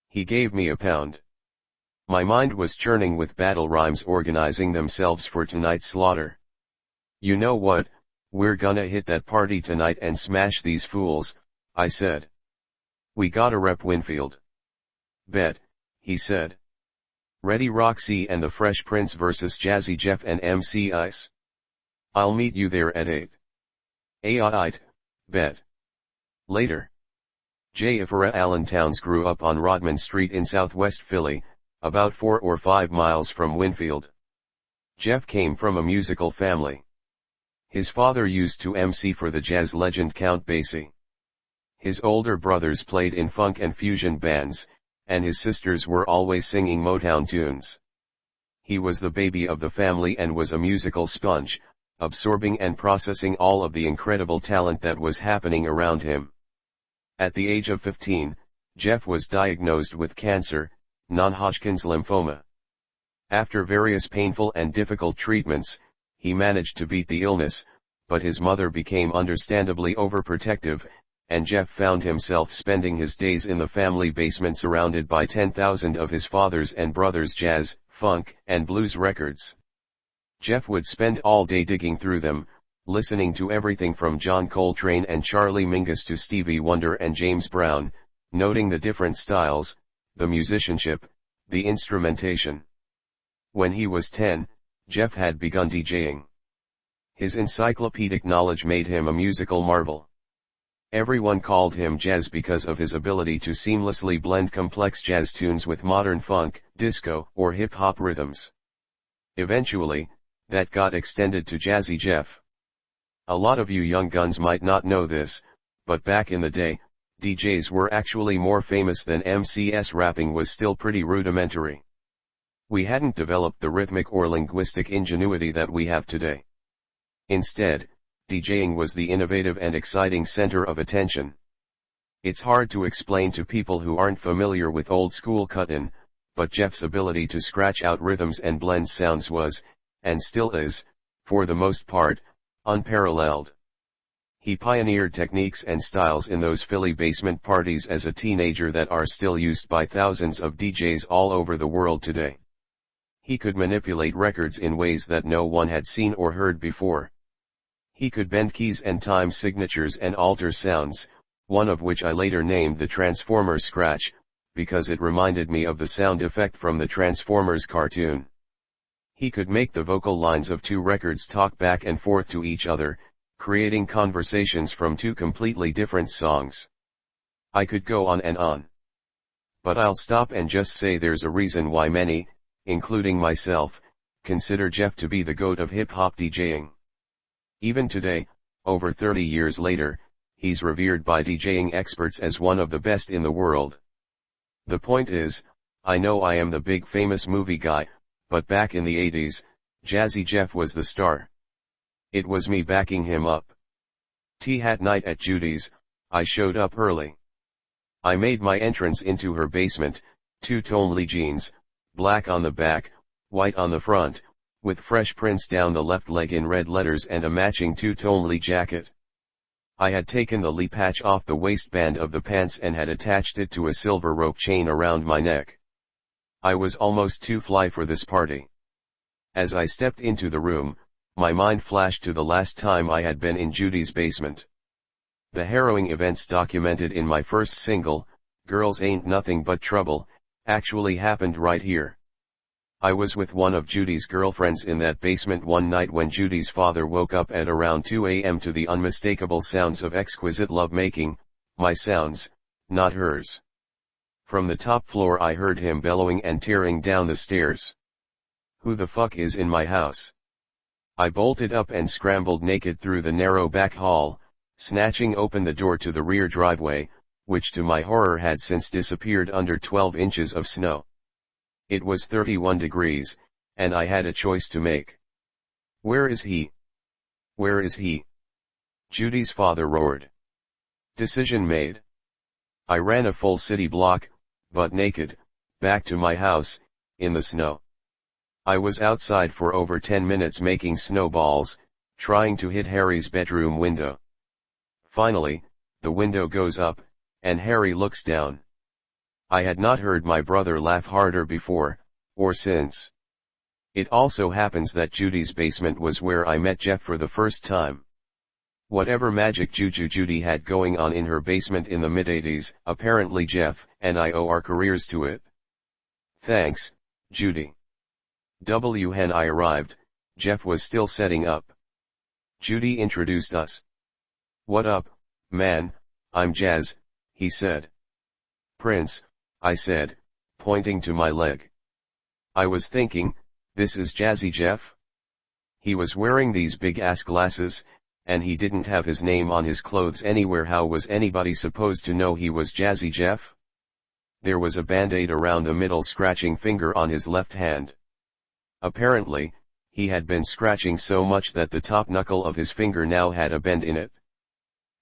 A: He gave me a pound. My mind was churning with battle rhymes organizing themselves for tonight's slaughter. "You know what, we're gonna hit that party tonight and smash these fools," I said. "We gotta rep Winfield." "Bet," he said. Ready Roxy and the Fresh Prince vs Jazzy Jeff and MC Ice. I'll meet you there at 8. Aight, bet. Later. Jayafara Allen Towns grew up on Rodman Street in southwest Philly, about 4 or 5 miles from Winfield. Jeff came from a musical family. His father used to MC for the jazz legend Count Basie. His older brothers played in funk and fusion bands, and his sisters were always singing Motown tunes. He was the baby of the family and was a musical sponge, absorbing and processing all of the incredible talent that was happening around him. At the age of 15, Jeff was diagnosed with cancer, non-Hodgkin's lymphoma. After various painful and difficult treatments, he managed to beat the illness, but his mother became understandably overprotective, and Jeff found himself spending his days in the family basement surrounded by 10,000 of his father's and brother's jazz, funk, and blues records. Jeff would spend all day digging through them, listening to everything from John Coltrane and Charlie Mingus to Stevie Wonder and James Brown, noting the different styles, the musicianship, the instrumentation. When he was 10, Jeff had begun DJing. His encyclopedic knowledge made him a musical marvel. Everyone called him Jazz because of his ability to seamlessly blend complex jazz tunes with modern funk, disco, or hip-hop rhythms. Eventually, that got extended to Jazzy Jeff. A lot of you young guns might not know this, but back in the day, DJs were actually more famous than MCs. Rapping was still pretty rudimentary. We hadn't developed the rhythmic or linguistic ingenuity that we have today. Instead, DJing was the innovative and exciting center of attention. It's hard to explain to people who aren't familiar with old school cut-in, but Jeff's ability to scratch out rhythms and blend sounds was, and still is, for the most part, unparalleled. He pioneered techniques and styles in those Philly basement parties as a teenager that are still used by thousands of DJs all over the world today. He could manipulate records in ways that no one had seen or heard before. He could bend keys and time signatures and alter sounds, one of which I later named the Transformer Scratch, because it reminded me of the sound effect from the Transformers cartoon. He could make the vocal lines of two records talk back and forth to each other, creating conversations from two completely different songs. I could go on and on. But I'll stop and just say there's a reason why many, including myself, consider Jeff to be the GOAT of hip-hop DJing. Even today, over 30 years later, he's revered by DJing experts as one of the best in the world. The point is, I know I am the big famous movie guy, but back in the 80s, Jazzy Jeff was the star. It was me backing him up. T-hat night at Judy's, I showed up early. I made my entrance into her basement, two-tone Lee jeans, black on the back, white on the front, with Fresh Prince down the left leg in red letters and a matching two-tone Lee jacket. I had taken the Lee patch off the waistband of the pants and had attached it to a silver rope chain around my neck. I was almost too fly for this party. As I stepped into the room, my mind flashed to the last time I had been in Judy's basement. The harrowing events documented in my first single, Girls Ain't Nothing But Trouble, actually happened right here. I was with one of Judy's girlfriends in that basement one night when Judy's father woke up at around 2 a.m. to the unmistakable sounds of exquisite lovemaking, my sounds, not hers. From the top floor I heard him bellowing and tearing down the stairs. Who the fuck is in my house? I bolted up and scrambled naked through the narrow back hall, snatching open the door to the rear driveway, which to my horror had since disappeared under 12 inches of snow. It was 31 degrees, and I had a choice to make. Where is he? Where is he? Judy's father roared. Decision made. I ran a full city block, butt naked, back to my house, in the snow. I was outside for over 10 minutes making snowballs, trying to hit Harry's bedroom window. Finally, the window goes up, and Harry looks down. I had not heard my brother laugh harder before, or since. It also happens that Judy's basement was where I met Jeff for the first time. Whatever magic juju Judy had going on in her basement in the mid-80s, apparently Jeff and I owe our careers to it. Thanks, Judy. When I arrived, Jeff was still setting up. Judy introduced us. "What up, man, I'm Jazz," he said. "Prince," I said, pointing to my leg. I was thinking, this is Jazzy Jeff? He was wearing these big-ass glasses, and he didn't have his name on his clothes anywhere. How was anybody supposed to know he was Jazzy Jeff? There was a band-aid around the middle scratching finger on his left hand. Apparently, he had been scratching so much that the top knuckle of his finger now had a bend in it.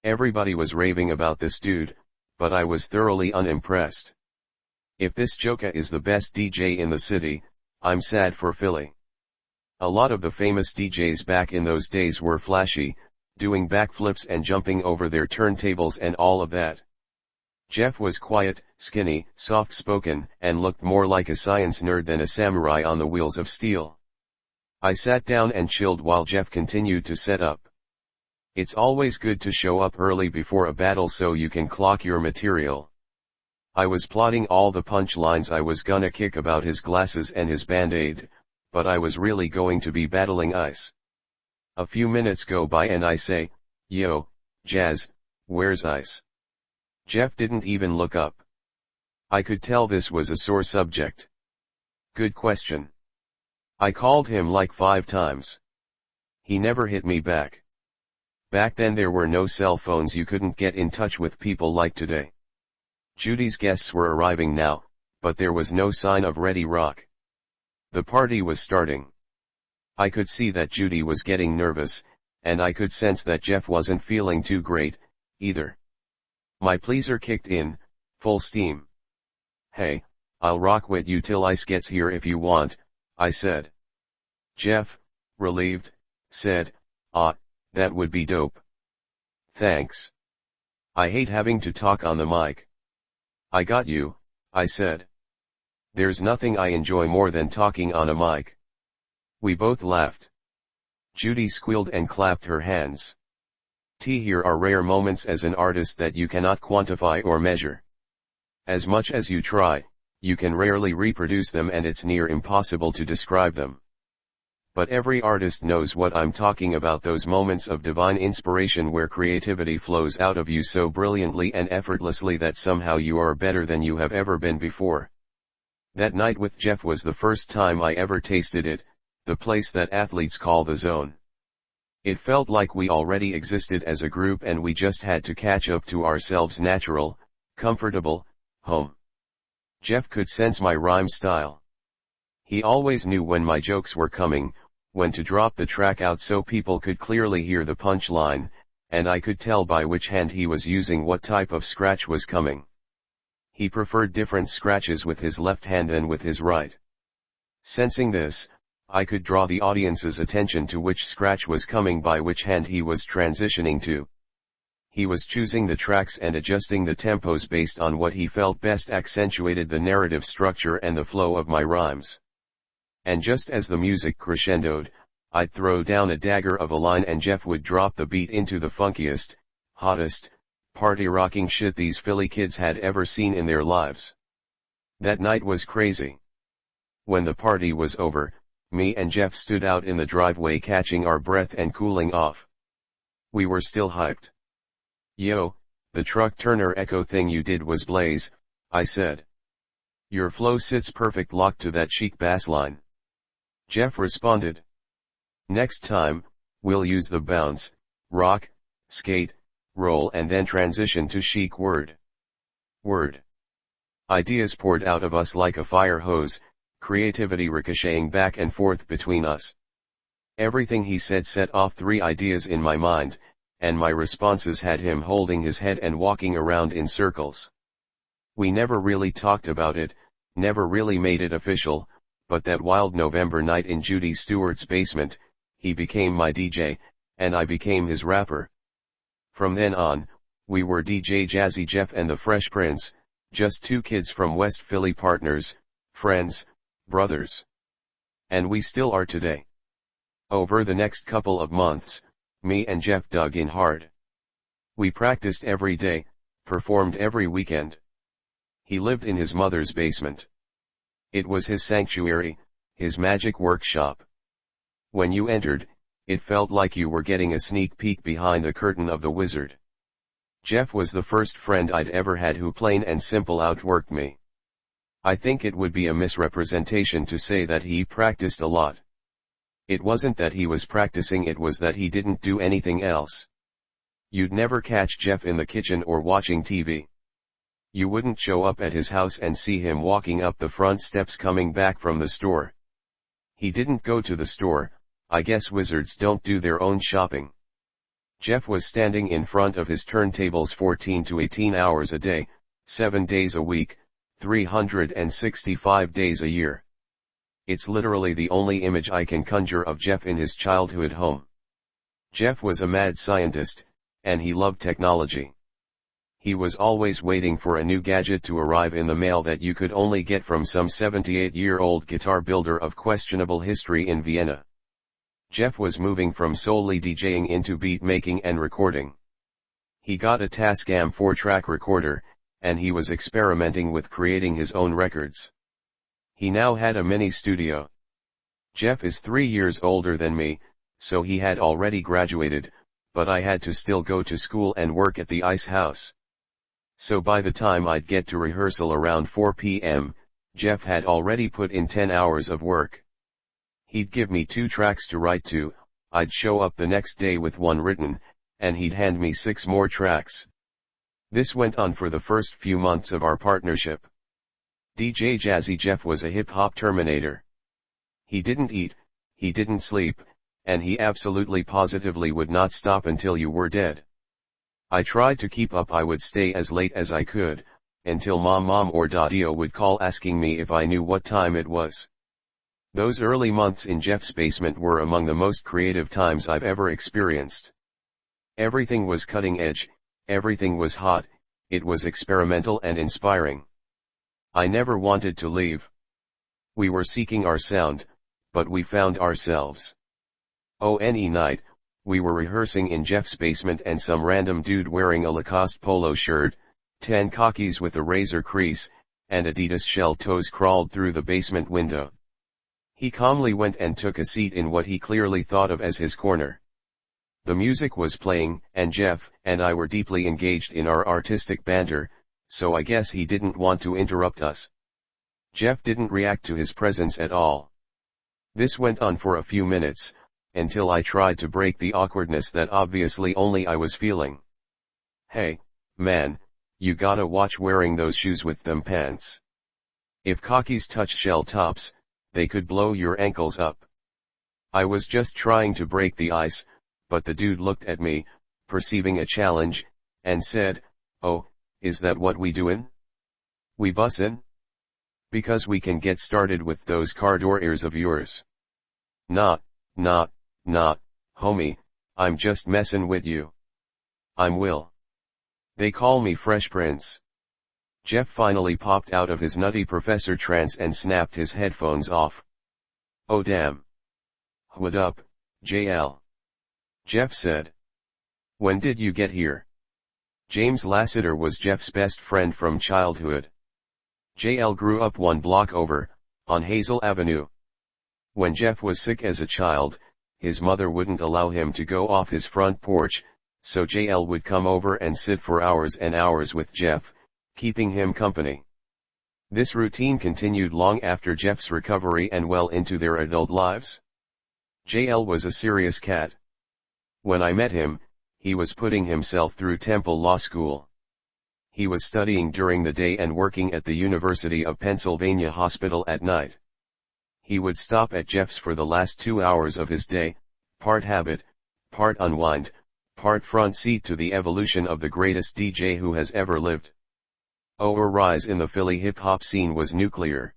A: Everybody was raving about this dude, but I was thoroughly unimpressed. If this Joka is the best DJ in the city, I'm sad for Philly. A lot of the famous DJs back in those days were flashy, doing backflips and jumping over their turntables and all of that. Jeff was quiet, skinny, soft-spoken, and looked more like a science nerd than a samurai on the wheels of steel. I sat down and chilled while Jeff continued to set up. It's always good to show up early before a battle so you can clock your material. I was plotting all the punchlines I was gonna kick about his glasses and his band-aid, but I was really going to be battling Ice. A few minutes go by and I say, "Yo, Jazz, where's Ice?" Jeff didn't even look up. I could tell this was a sore subject. Good question. I called him like 5 times. He never hit me back. Back then there were no cell phones, you couldn't get in touch with people like today. Judy's guests were arriving now, but there was no sign of Ready Rock. The party was starting. I could see that Judy was getting nervous, and I could sense that Jeff wasn't feeling too great, either. My pleaser kicked in, full steam. "Hey, I'll rock with you till Ice gets here if you want," I said. Jeff, relieved, said, "That would be dope. Thanks. I hate having to talk on the mic." "I got you," I said. "There's nothing I enjoy more than talking on a mic." We both laughed. Judy squealed and clapped her hands. Here are rare moments as an artist that you cannot quantify or measure. As much as you try, you can rarely reproduce them, and it's near impossible to describe them. But every artist knows what I'm talking about, those moments of divine inspiration where creativity flows out of you so brilliantly and effortlessly that somehow you are better than you have ever been before. That night with Jeff was the first time I ever tasted it, the place that athletes call the zone. It felt like we already existed as a group and we just had to catch up to ourselves. Natural, comfortable, home. Jeff could sense my rhyme style. He always knew when my jokes were coming, when to drop the track out so people could clearly hear the punchline, and I could tell by which hand he was using what type of scratch was coming. He preferred different scratches with his left hand than with his right. Sensing this, I could draw the audience's attention to which scratch was coming by which hand he was transitioning to. He was choosing the tracks and adjusting the tempos based on what he felt best accentuated the narrative structure and the flow of my rhymes. And just as the music crescendoed, I'd throw down a dagger of a line and Jeff would drop the beat into the funkiest, hottest, party-rocking shit these Philly kids had ever seen in their lives. That night was crazy. When the party was over, me and Jeff stood out in the driveway catching our breath and cooling off. We were still hyped. "Yo, the truck Turner Echo thing you did was blaze," I said. "Your flow sits perfect locked to that chic bass line." Jeff responded. "Next time, we'll use the bounce, rock, skate, roll and then transition to chic word." Ideas poured out of us like a fire hose, creativity ricocheting back and forth between us. Everything he said set off 3 ideas in my mind, and my responses had him holding his head and walking around in circles. We never really talked about it, never really made it official, but that wild November night in Judy Stewart's basement, he became my DJ, and I became his rapper. From then on, we were DJ Jazzy Jeff and the Fresh Prince, just 2 kids from West Philly, partners, friends, brothers. And we still are today. Over the next couple of months, me and Jeff dug in hard. We practiced every day, performed every weekend. He lived in his mother's basement. It was his sanctuary, his magic workshop. When you entered, it felt like you were getting a sneak peek behind the curtain of the wizard. Jeff was the first friend I'd ever had who plain and simple outworked me. I think it would be a misrepresentation to say that he practiced a lot. It wasn't that he was practicing, it was that he didn't do anything else. You'd never catch Jeff in the kitchen or watching TV. You wouldn't show up at his house and see him walking up the front steps coming back from the store. He didn't go to the store. I guess wizards don't do their own shopping. Jeff was standing in front of his turntables 14 to 18 hours a day, 7 days a week, 365 days a year. It's literally the only image I can conjure of Jeff in his childhood home. Jeff was a mad scientist, and he loved technology. He was always waiting for a new gadget to arrive in the mail that you could only get from some 78-year-old guitar builder of questionable history in Vienna. Jeff was moving from solely DJing into beat making and recording. He got a Tascam 4-track recorder, and he was experimenting with creating his own records. He now had a mini studio. Jeff is 3 years older than me, so he had already graduated, but I had to still go to school and work at the Ice House. So by the time I'd get to rehearsal around 4 p.m., Jeff had already put in 10 hours of work. He'd give me 2 tracks to write to, I'd show up the next day with 1 written, and he'd hand me 6 more tracks. This went on for the first few months of our partnership. DJ Jazzy Jeff was a hip-hop terminator. He didn't eat, he didn't sleep, and he absolutely positively would not stop until you were dead. I tried to keep up. I would stay as late as I could, until Mom or Daddio would call asking me if I knew what time it was. Those early months in Jeff's basement were among the most creative times I've ever experienced. Everything was cutting edge, everything was hot, it was experimental and inspiring. I never wanted to leave. We were seeking our sound, but we found ourselves. Any night, we were rehearsing in Jeff's basement and some random dude wearing a Lacoste polo shirt, tan khakis with a razor crease, and Adidas shell toes crawled through the basement window. He calmly went and took a seat in what he clearly thought of as his corner. The music was playing, and Jeff and I were deeply engaged in our artistic banter, so I guess he didn't want to interrupt us. Jeff didn't react to his presence at all. This went on for a few minutes, until I tried to break the awkwardness that obviously only I was feeling. "Hey, man, you gotta watch wearing those shoes with them pants. If khakis touch shell tops, they could blow your ankles up." I was just trying to break the ice, but the dude looked at me, perceiving a challenge, and said, "Oh, is that what we doin'? We bussin'? Because we can get started with those car door ears of yours." Nah, homie, I'm just messin' with you. I'm Will. They call me Fresh Prince. Jeff finally popped out of his nutty professor trance and snapped his headphones off. "Oh damn. What up, JL?" Jeff said. "When did you get here?" James Lassiter was Jeff's best friend from childhood. JL grew up 1 block over, on Hazel Avenue. When Jeff was sick as a child, his mother wouldn't allow him to go off his front porch, so JL would come over and sit for hours and hours with Jeff, keeping him company. This routine continued long after Jeff's recovery and well into their adult lives. JL was a serious cat. When I met him, he was putting himself through Temple Law School. He was studying during the day and working at the University of Pennsylvania Hospital at night. He would stop at Jeff's for the last 2 hours of his day, part habit, part unwind, part front seat to the evolution of the greatest DJ who has ever lived. Our rise in the Philly hip-hop scene was nuclear.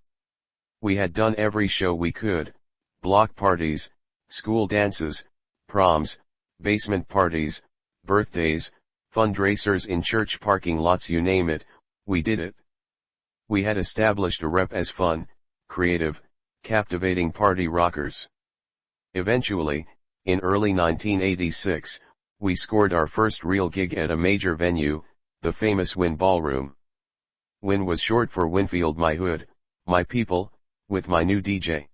A: We had done every show we could, block parties, school dances, proms, basement parties, birthdays, fundraisers in church parking lots, you name it, we did it. We had established a rep as fun, creative, captivating party rockers. Eventually, in early 1986, we scored our first real gig at a major venue, the famous Wynn Ballroom. Wynn was short for Winfield My Hood, My People, with my new DJ.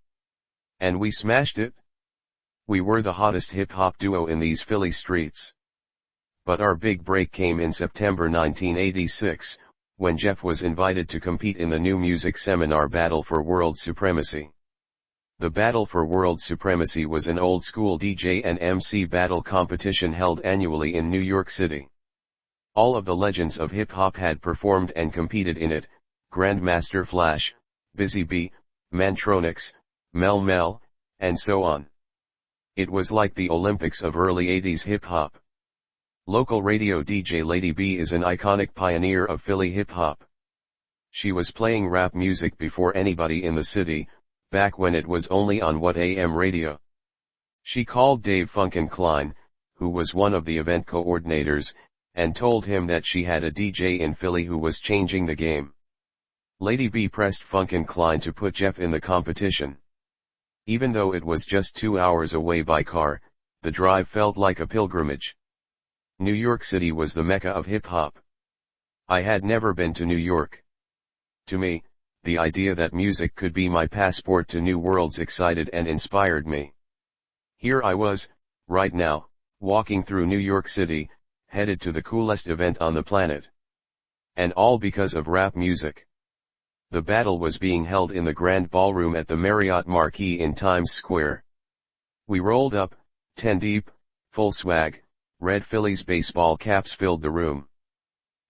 A: And we smashed it. We were the hottest hip-hop duo in these Philly streets. But our big break came in September 1986, when Jeff was invited to compete in the New Music Seminar Battle for World Supremacy. The Battle for World Supremacy was an old-school DJ and MC battle competition held annually in New York City. All of the legends of hip-hop had performed and competed in it: Grandmaster Flash, Busy Bee, Mantronix, Mel Mel, and so on. It was like the Olympics of early 80s hip-hop. Local radio DJ Lady B is an iconic pioneer of Philly hip-hop. She was playing rap music before anybody in the city, back when it was only on What AM radio. She called Dave Funkenklein, who was one of the event coordinators, and told him that she had a DJ in Philly who was changing the game. Lady B pressed Funkenklein to put Jeff in the competition. Even though it was just 2 hours away by car, the drive felt like a pilgrimage. New York City was the mecca of hip-hop. I had never been to New York. To me, the idea that music could be my passport to new worlds excited and inspired me. Here I was, right now, walking through New York City, headed to the coolest event on the planet. And all because of rap music. The battle was being held in the Grand Ballroom at the Marriott Marquis in Times Square. We rolled up, 10 deep, full swag. Red Phillies baseball caps filled the room.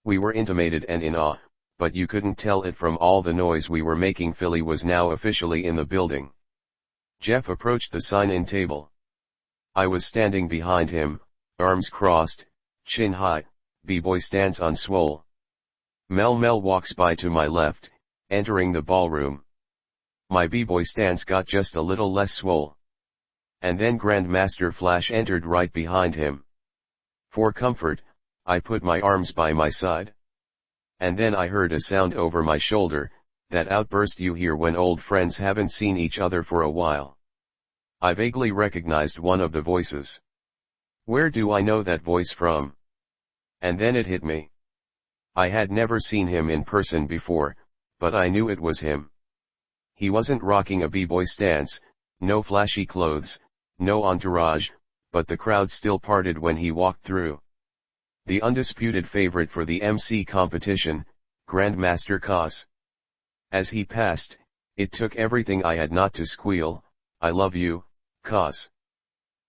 A: We were intimidated and in awe, but you couldn't tell it from all the noise we were making. Philly was now officially in the building. Jeff approached the sign-in table. I was standing behind him, arms crossed, chin high, B-boy stance on swole. Mel Mel walks by to my left, entering the ballroom. My B-boy stance got just a little less swole. And then Grandmaster Flash entered right behind him. For comfort, I put my arms by my side. And then I heard a sound over my shoulder, that outburst you hear when old friends haven't seen each other for a while. I vaguely recognized one of the voices. Where do I know that voice from? And then it hit me. I had never seen him in person before, but I knew it was him. He wasn't rocking a b-boy stance, no flashy clothes, no entourage, but the crowd still parted when he walked through. The undisputed favorite for the MC competition, Grandmaster Caz. As he passed, it took everything I had not to squeal, "I love you, Caz."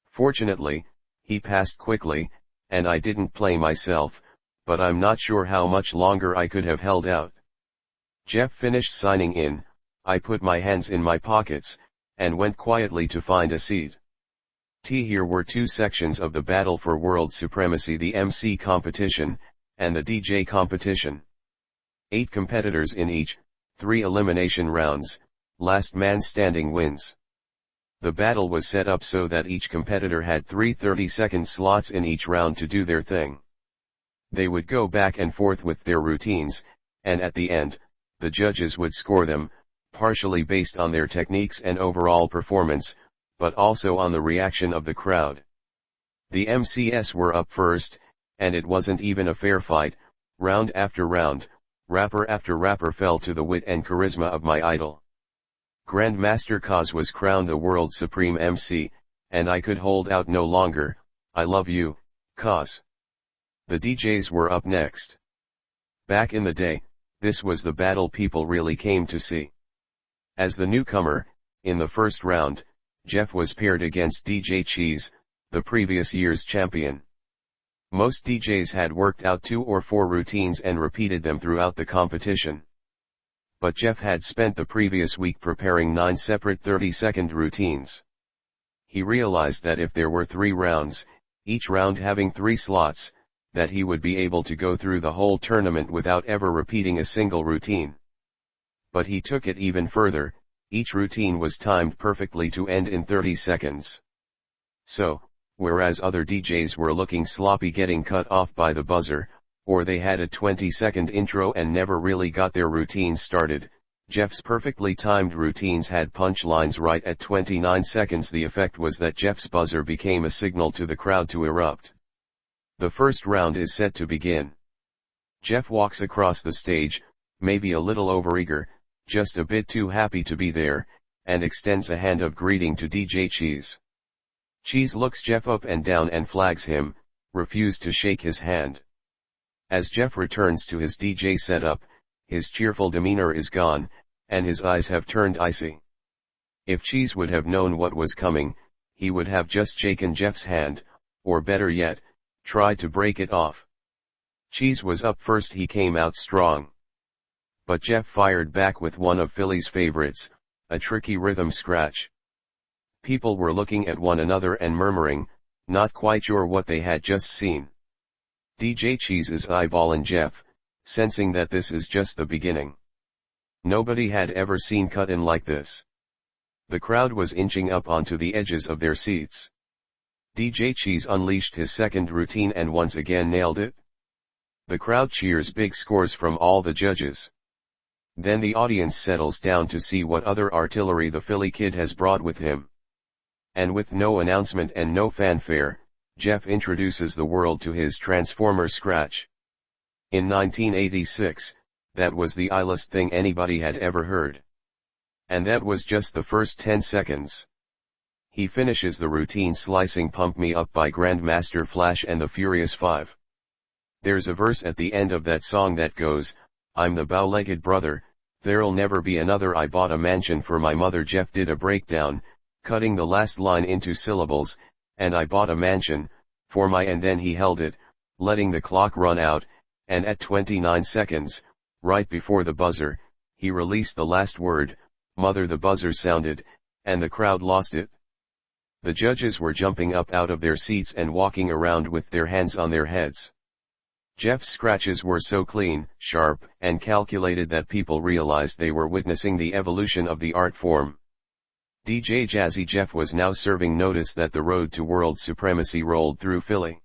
A: Fortunately, he passed quickly, and I didn't play myself, but I'm not sure how much longer I could have held out. Jeff finished signing in, I put my hands in my pockets, and went quietly to find a seat. Here were two sections of the battle for world supremacy: the MC competition, and the DJ competition. 8 competitors in each, 3 elimination rounds, last man standing wins. The battle was set up so that each competitor had 3 30-second slots in each round to do their thing. They would go back and forth with their routines, and at the end, the judges would score them, partially based on their techniques and overall performance, but also on the reaction of the crowd. The MCs were up first, and it wasn't even a fair fight. Round after round, rapper after rapper fell to the wit and charisma of my idol. Grandmaster Caz was crowned the world's supreme MC, and I could hold out no longer. "I love you, Caz." The DJs were up next. Back in the day, this was the battle people really came to see. As the newcomer, in the first round, Jeff was paired against DJ Cheese, the previous year's champion. Most DJs had worked out 2 or 4 routines and repeated them throughout the competition. But Jeff had spent the previous week preparing 9 separate 30-second routines. He realized that if there were 3 rounds, each round having 3 slots, that he would be able to go through the whole tournament without ever repeating a single routine. But he took it even further. Each routine was timed perfectly to end in 30 seconds. So, whereas other DJs were looking sloppy getting cut off by the buzzer, or they had a 20-second intro and never really got their routines started, Jeff's perfectly timed routines had punchlines right at 29 seconds. The effect was that Jeff's buzzer became a signal to the crowd to erupt. The first round is set to begin. Jeff walks across the stage, maybe a little overeager, just a bit too happy to be there, and extends a hand of greeting to DJ Cheese. Cheese looks Jeff up and down and flags him, refused to shake his hand. As Jeff returns to his DJ setup, his cheerful demeanor is gone, and his eyes have turned icy. If Cheese would have known what was coming, he would have just shaken Jeff's hand, or better yet, tried to break it off. Cheese was up first, he came out strong. But Jeff fired back with one of Philly's favorites, a tricky rhythm scratch. People were looking at one another and murmuring, not quite sure what they had just seen. DJ Cheese is eyeballing Jeff, sensing that this is just the beginning. Nobody had ever seen cut-in like this. The crowd was inching up onto the edges of their seats. DJ Cheese unleashed his second routine and once again nailed it. The crowd cheers big scores from all the judges. Then the audience settles down to see what other artillery the Philly kid has brought with him. And with no announcement and no fanfare, Jeff introduces the world to his Transformer scratch. In 1986, that was the illest thing anybody had ever heard. And that was just the first 10 seconds. He finishes the routine slicing Pump Me Up by Grandmaster Flash and the Furious Five. There's a verse at the end of that song that goes, "I'm the bow-legged brother, there'll never be another. I bought a mansion for my mother." Jeff did a breakdown, cutting the last line into syllables, and I bought a mansion, for my, and then he held it, letting the clock run out, and at 29 seconds, right before the buzzer, he released the last word, mother. The buzzer sounded, and the crowd lost it. The judges were jumping up out of their seats and walking around with their hands on their heads. Jeff's scratches were so clean, sharp, and calculated that people realized they were witnessing the evolution of the art form. DJ Jazzy Jeff was now serving notice that the road to world supremacy rolled through Philly.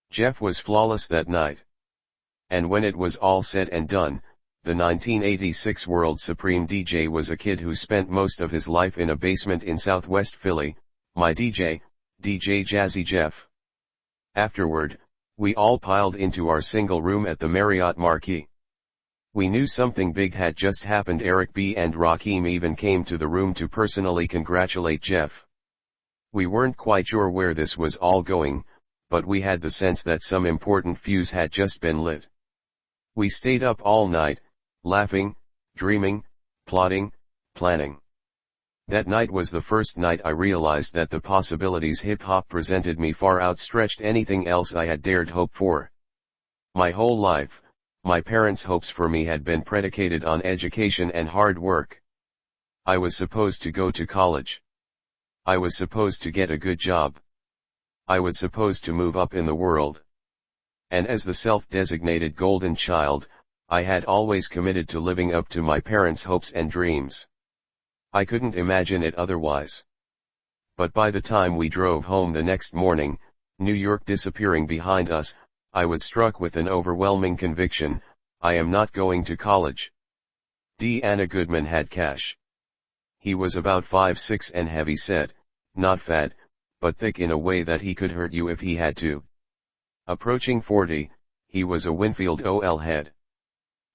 A: Jeff was flawless that night. And when it was all said and done, the 1986 World Supreme DJ was a kid who spent most of his life in a basement in Southwest Philly, my DJ, DJ Jazzy Jeff. Afterward, we all piled into our single room at the Marriott Marquis. We knew something big had just happened. Eric B. and Rakim even came to the room to personally congratulate Jeff. We weren't quite sure where this was all going, but we had the sense that some important fuse had just been lit. We stayed up all night, laughing, dreaming, plotting, planning. That night was the first night I realized that the possibilities hip-hop presented me far outstretched anything else I had dared hope for. My whole life, my parents' hopes for me had been predicated on education and hard work. I was supposed to go to college. I was supposed to get a good job. I was supposed to move up in the world. And as the self-designated golden child, I had always committed to living up to my parents' hopes and dreams. I couldn't imagine it otherwise. But by the time we drove home the next morning, New York disappearing behind us, I was struck with an overwhelming conviction: I am not going to college. Anna Goodman had cash. He was about 5'6" and heavy-set, not fat, but thick in a way that he could hurt you if he had to. Approaching 40, he was a Winfield OL head.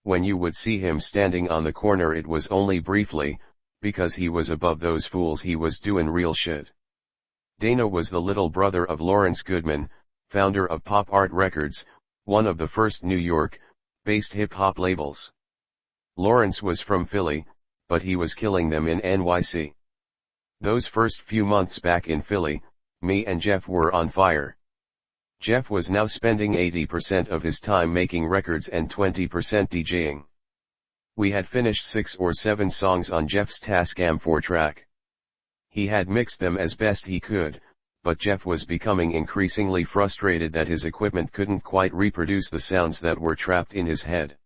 A: When you would see him standing on the corner, it was only briefly, because he was above those fools. He was doing real shit. Dana was the little brother of Lawrence Goodman, founder of Pop Art Records, one of the first New York-based hip-hop labels. Lawrence was from Philly, but he was killing them in NYC. Those first few months back in Philly, me and Jeff were on fire. Jeff was now spending 80% of his time making records and 20% DJing. We had finished 6 or 7 songs on Jeff's Tascam 4-track. He had mixed them as best he could, but Jeff was becoming increasingly frustrated that his equipment couldn't quite reproduce the sounds that were trapped in his head.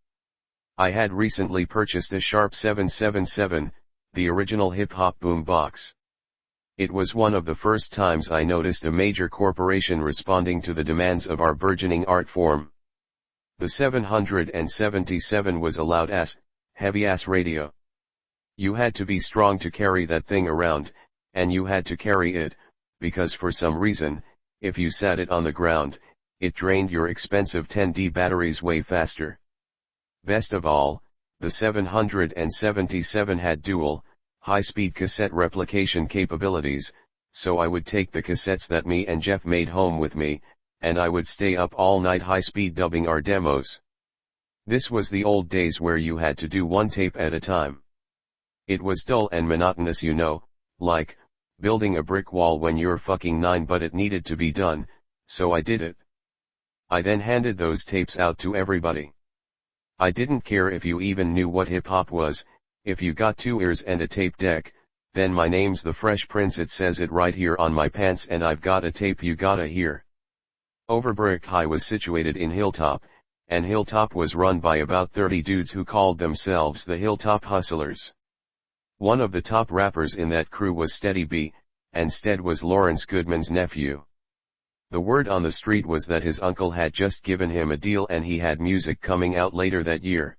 A: I had recently purchased a Sharp 777, the original hip-hop boom box. It was one of the first times I noticed a major corporation responding to the demands of our burgeoning art form. The 777 was a loud-ass, heavy-ass radio. You had to be strong to carry that thing around, and you had to carry it, because for some reason, if you sat it on the ground, it drained your expensive 10D batteries way faster. Best of all, The 777 had dual, high-speed cassette replication capabilities, so I would take the cassettes that me and Jeff made home with me, and I would stay up all night high-speed dubbing our demos. This was the old days where you had to do one tape at a time. It was dull and monotonous, you know, like building a brick wall when you're fucking 9, but it needed to be done, so I did it. I then handed those tapes out to everybody. I didn't care if you even knew what hip-hop was. If you got 2 ears and a tape deck, then my name's the Fresh Prince, it says it right here on my pants, and I've got a tape you gotta hear. Overbrook High was situated in Hilltop, and Hilltop was run by about 30 dudes who called themselves the Hilltop Hustlers. One of the top rappers in that crew was Steady B, and Stead was Lawrence Goodman's nephew. The word on the street was that his uncle had just given him a deal and he had music coming out later that year.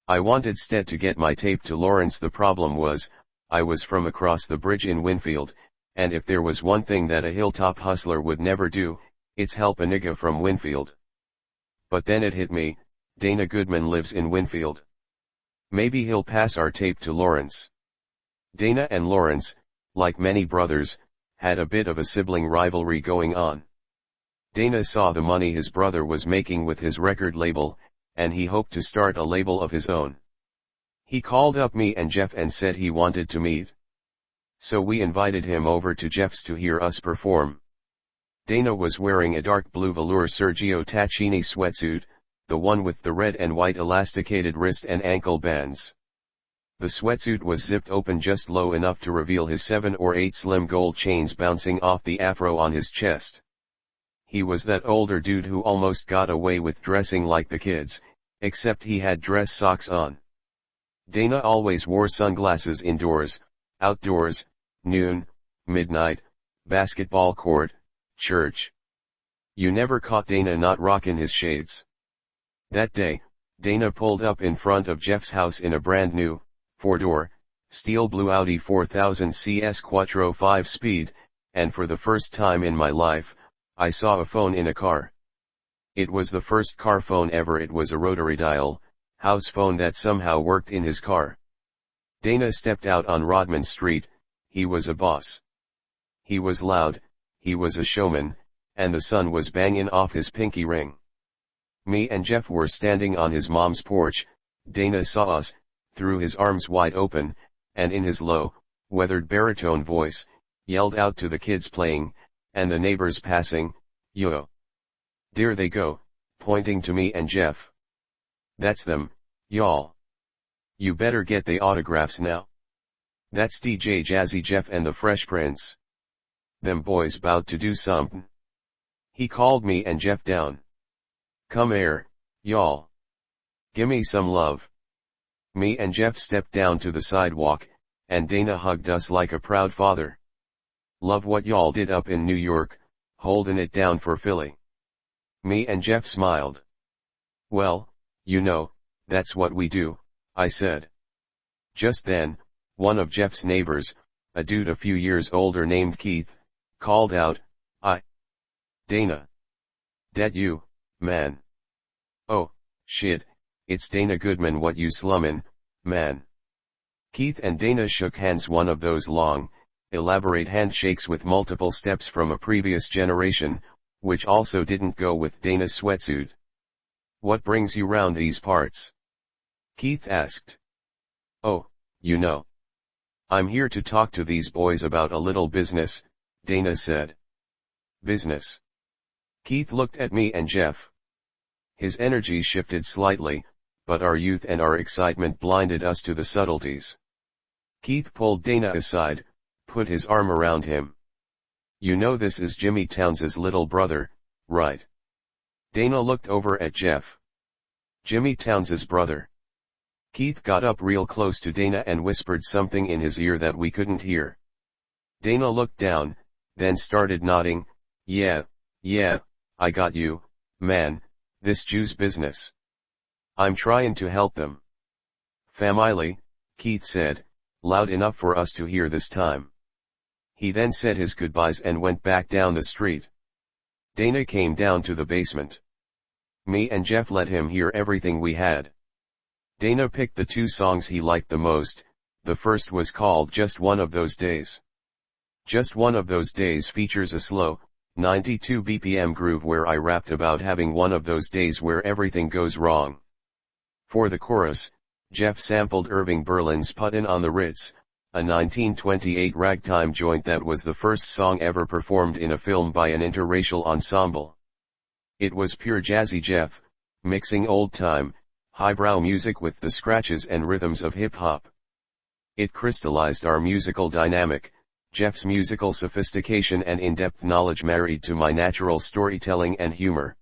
A: I wanted Stead to get my tape to Lawrence. The problem was, I was from across the bridge in Winfield, and if there was one thing that a Hilltop hustler would never do, it's help a nigga from Winfield. But then it hit me, Dana Goodman lives in Winfield. Maybe he'll pass our tape to Lawrence. Dana and Lawrence, like many brothers, had a bit of a sibling rivalry going on. Dana saw the money his brother was making with his record label, and he hoped to start a label of his own. He called up me and Jeff and said he wanted to meet. So we invited him over to Jeff's to hear us perform. Dana was wearing a dark blue velour Sergio Tacchini sweatsuit, the one with the red and white elasticated wrist and ankle bands. The sweatsuit was zipped open just low enough to reveal his 7 or 8 slim gold chains bouncing off the afro on his chest. He was that older dude who almost got away with dressing like the kids, except he had dress socks on. Dana always wore sunglasses indoors, outdoors, noon, midnight, basketball court, church. You never caught Dana not rockin' his shades. That day, Dana pulled up in front of Jeff's house in a brand new, 4-door, steel blue Audi 4000 CS Quattro 5-speed, and for the first time in my life, I saw a phone in a car. It was the first car phone ever. It was a rotary dial, house phone that somehow worked in his car. Dana stepped out on Rodman Street. He was a boss. He was loud, he was a showman, and the sun was banging off his pinky ring. Me and Jeff were standing on his mom's porch. Dana saw us, threw his arms wide open, and in his low, weathered baritone voice, yelled out to the kids playing, and the neighbors passing, "Yo! There they go," pointing to me and Jeff. "That's them, y'all. You better get the autographs now. That's DJ Jazzy Jeff and the Fresh Prince. Them boys 'bout to do somethin'." He called me and Jeff down. "Come here, y'all. Gimme some love." Me and Jeff stepped down to the sidewalk, and Dana hugged us like a proud father. "Love what y'all did up in New York, holdin' it down for Philly." Me and Jeff smiled. "Well, you know, that's what we do," I said. Just then, one of Jeff's neighbors, a dude a few years older named Keith, called out, Dana. Dat you, man." "Oh, shit, it's Dana Goodman. What you slummin', man?" Keith and Dana shook hands, one of those long, elaborate handshakes with multiple steps from a previous generation, which also didn't go with Dana's sweatsuit. "What brings you round these parts?" Keith asked. "Oh, you know. I'm here to talk to these boys about a little business," Dana said. "Business?" Keith looked at me and Jeff. His energy shifted slightly, but our youth and our excitement blinded us to the subtleties. Keith pulled Dana aside, put his arm around him. "You know this is Jimmy Towns' little brother, right?" Dana looked over at Jeff. "Jimmy Towns' brother." Keith got up real close to Dana and whispered something in his ear that we couldn't hear. Dana looked down, then started nodding. Yeah, I got you, man, this Jew's business. I'm trying to help them." "Family," Keith said, loud enough for us to hear this time. He then said his goodbyes and went back down the street. Dana came down to the basement. Me and Jeff let him hear everything we had. Dana picked the two songs he liked the most. The first was called Just One of Those Days. Just One of Those Days features a slow, 92 BPM groove where I rapped about having one of those days where everything goes wrong. For the chorus, Jeff sampled Irving Berlin's Puttin' on the Ritz, a 1928 ragtime joint that was the first song ever performed in a film by an interracial ensemble. It was pure jazzy Jeff, mixing old-time, highbrow music with the scratches and rhythms of hip-hop. It crystallized our musical dynamic, Jeff's musical sophistication and in-depth knowledge married to my natural storytelling and humor.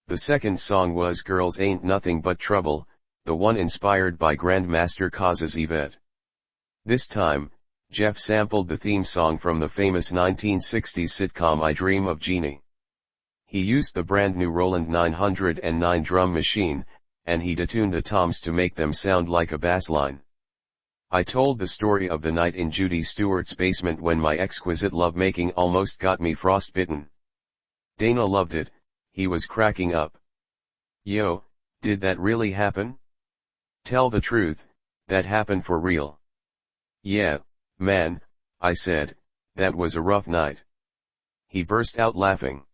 A: The second song was Girls Ain't Nothing But Trouble, the one inspired by Grandmaster Caz's Yvette. This time, Jeff sampled the theme song from the famous 1960s sitcom I Dream of Jeannie. He used the brand new Roland 909 drum machine, and he detuned the toms to make them sound like a bass line. I told the story of the night in Judy Stewart's basement when my exquisite lovemaking almost got me frostbitten. Dana loved it, he was cracking up. Yo, did that really happen? Tell the truth, that happened for real. Yeah, man, I said, that was a rough night. He burst out laughing.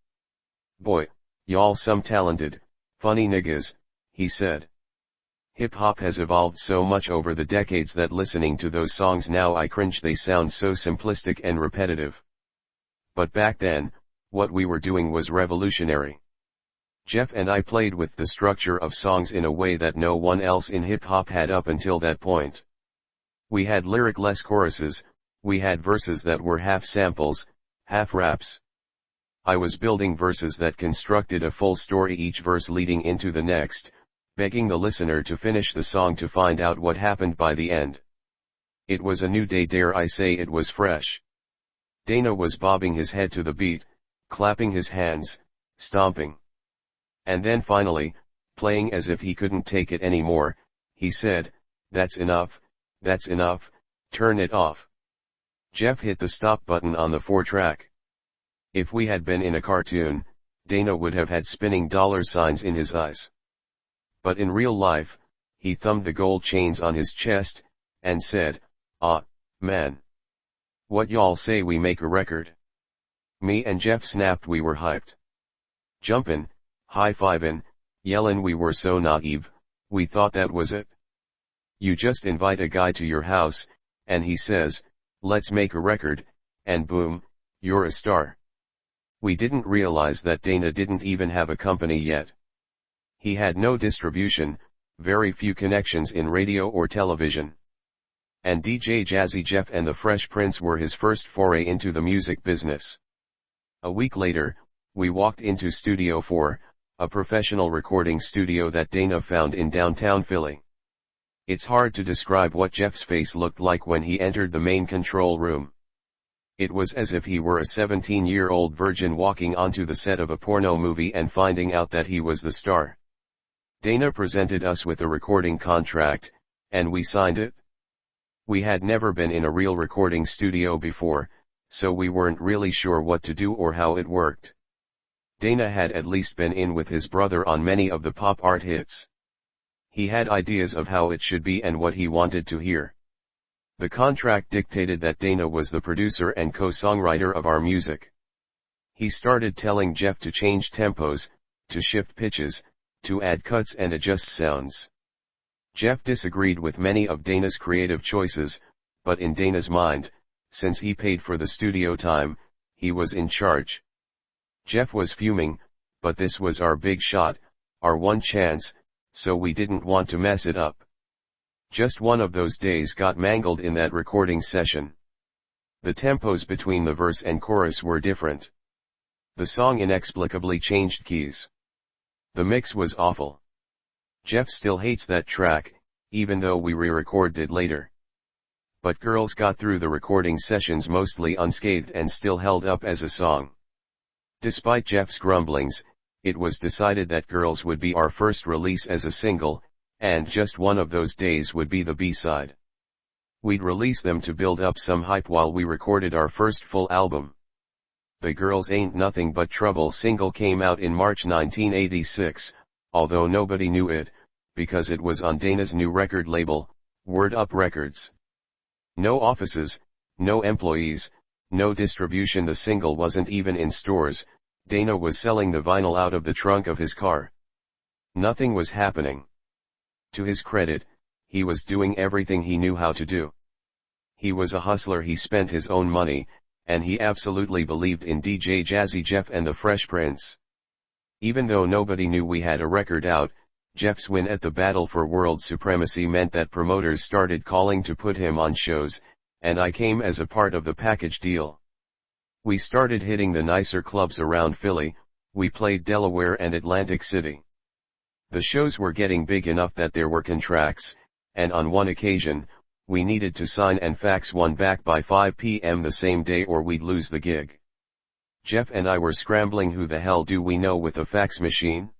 A: Boy, y'all some talented, funny niggas, he said. Hip-hop has evolved so much over the decades that listening to those songs now I cringe, they sound so simplistic and repetitive. But back then, what we were doing was revolutionary. Jeff and I played with the structure of songs in a way that no one else in hip-hop had up until that point. We had lyric-less choruses, we had verses that were half samples, half raps. I was building verses that constructed a full story, each verse leading into the next, begging the listener to finish the song to find out what happened by the end. It was a new day, dare I say it was fresh. Dana was bobbing his head to the beat, clapping his hands, stomping. And then finally, playing as if he couldn't take it anymore, he said, "That's enough, turn it off." Jeff hit the stop button on the 4-track. If we had been in a cartoon, Dana would have had spinning dollar signs in his eyes. But in real life, he thumbed the gold chains on his chest, and said, "Ah, man. What y'all say we make a record?" Me and Jeff snapped, we were hyped. Jumpin', high-fivin', yellin', we were so naive, we thought that was it. You just invite a guy to your house, and he says, "Let's make a record," and boom, you're a star. We didn't realize that Dana didn't even have a company yet. He had no distribution, very few connections in radio or television. And DJ Jazzy Jeff and the Fresh Prince were his first foray into the music business. A week later, we walked into Studio 4, a professional recording studio that Dana found in downtown Philly. It's hard to describe what Jeff's face looked like when he entered the main control room. It was as if he were a 17-year-old virgin walking onto the set of a porno movie and finding out that he was the star. Dana presented us with a recording contract, and we signed it. We had never been in a real recording studio before, so we weren't really sure what to do or how it worked. Dana had at least been in with his brother on many of the pop art hits. He had ideas of how it should be and what he wanted to hear. The contract dictated that Dana was the producer and co-songwriter of our music. He started telling Jeff to change tempos, to shift pitches, to add cuts and adjust sounds. Jeff disagreed with many of Dana's creative choices, but in Dana's mind, since he paid for the studio time, he was in charge. Jeff was fuming, but this was our big shot, our one chance, so we didn't want to mess it up. Just One of Those Days got mangled in that recording session. The tempos between the verse and chorus were different. The song inexplicably changed keys. The mix was awful. Jeff still hates that track, even though we re-recorded it later. But Girls got through the recording sessions mostly unscathed and still held up as a song. Despite Jeff's grumblings, it was decided that Girls would be our first release as a single, and Just One of Those Days would be the B-side. We'd release them to build up some hype while we recorded our first full album. The Girls Ain't Nothing But Trouble single came out in March 1986, although nobody knew it, because it was on Dana's new record label, Word Up Records. No offices, no employees, no distribution. The single wasn't even in stores. Dana was selling the vinyl out of the trunk of his car. Nothing was happening. To his credit, he was doing everything he knew how to do. He was a hustler. He spent his own money, and he absolutely believed in DJ Jazzy Jeff and the Fresh Prince. Even though nobody knew we had a record out, Jeff's win at the battle for world supremacy meant that promoters started calling to put him on shows, and I came as a part of the package deal. We started hitting the nicer clubs around Philly. We played Delaware and Atlantic City. The shows were getting big enough that there were contracts, and on one occasion, we needed to sign and fax one back by 5 p.m. the same day or we'd lose the gig. Jeff and I were scrambling. Who the hell do we know with a fax machine?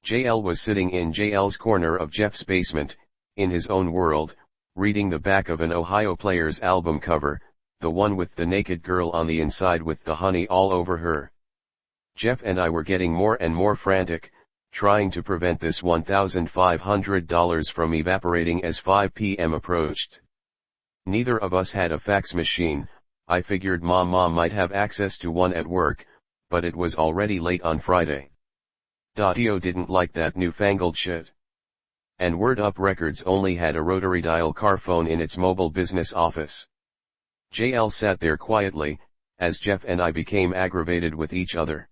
A: JL was sitting in JL's corner of Jeff's basement, in his own world, reading the back of an Ohio Players album cover, the one with the naked girl on the inside with the honey all over her. Jeff and I were getting more and more frantic, trying to prevent this $1,500 from evaporating as 5 p.m. approached. Neither of us had a fax machine. I figured Mom might have access to one at work, but it was already late on Friday. Dio didn't like that newfangled shit. And Word Up Records only had a rotary dial car phone in its mobile business office. JL sat there quietly, as Jeff and I became aggravated with each other.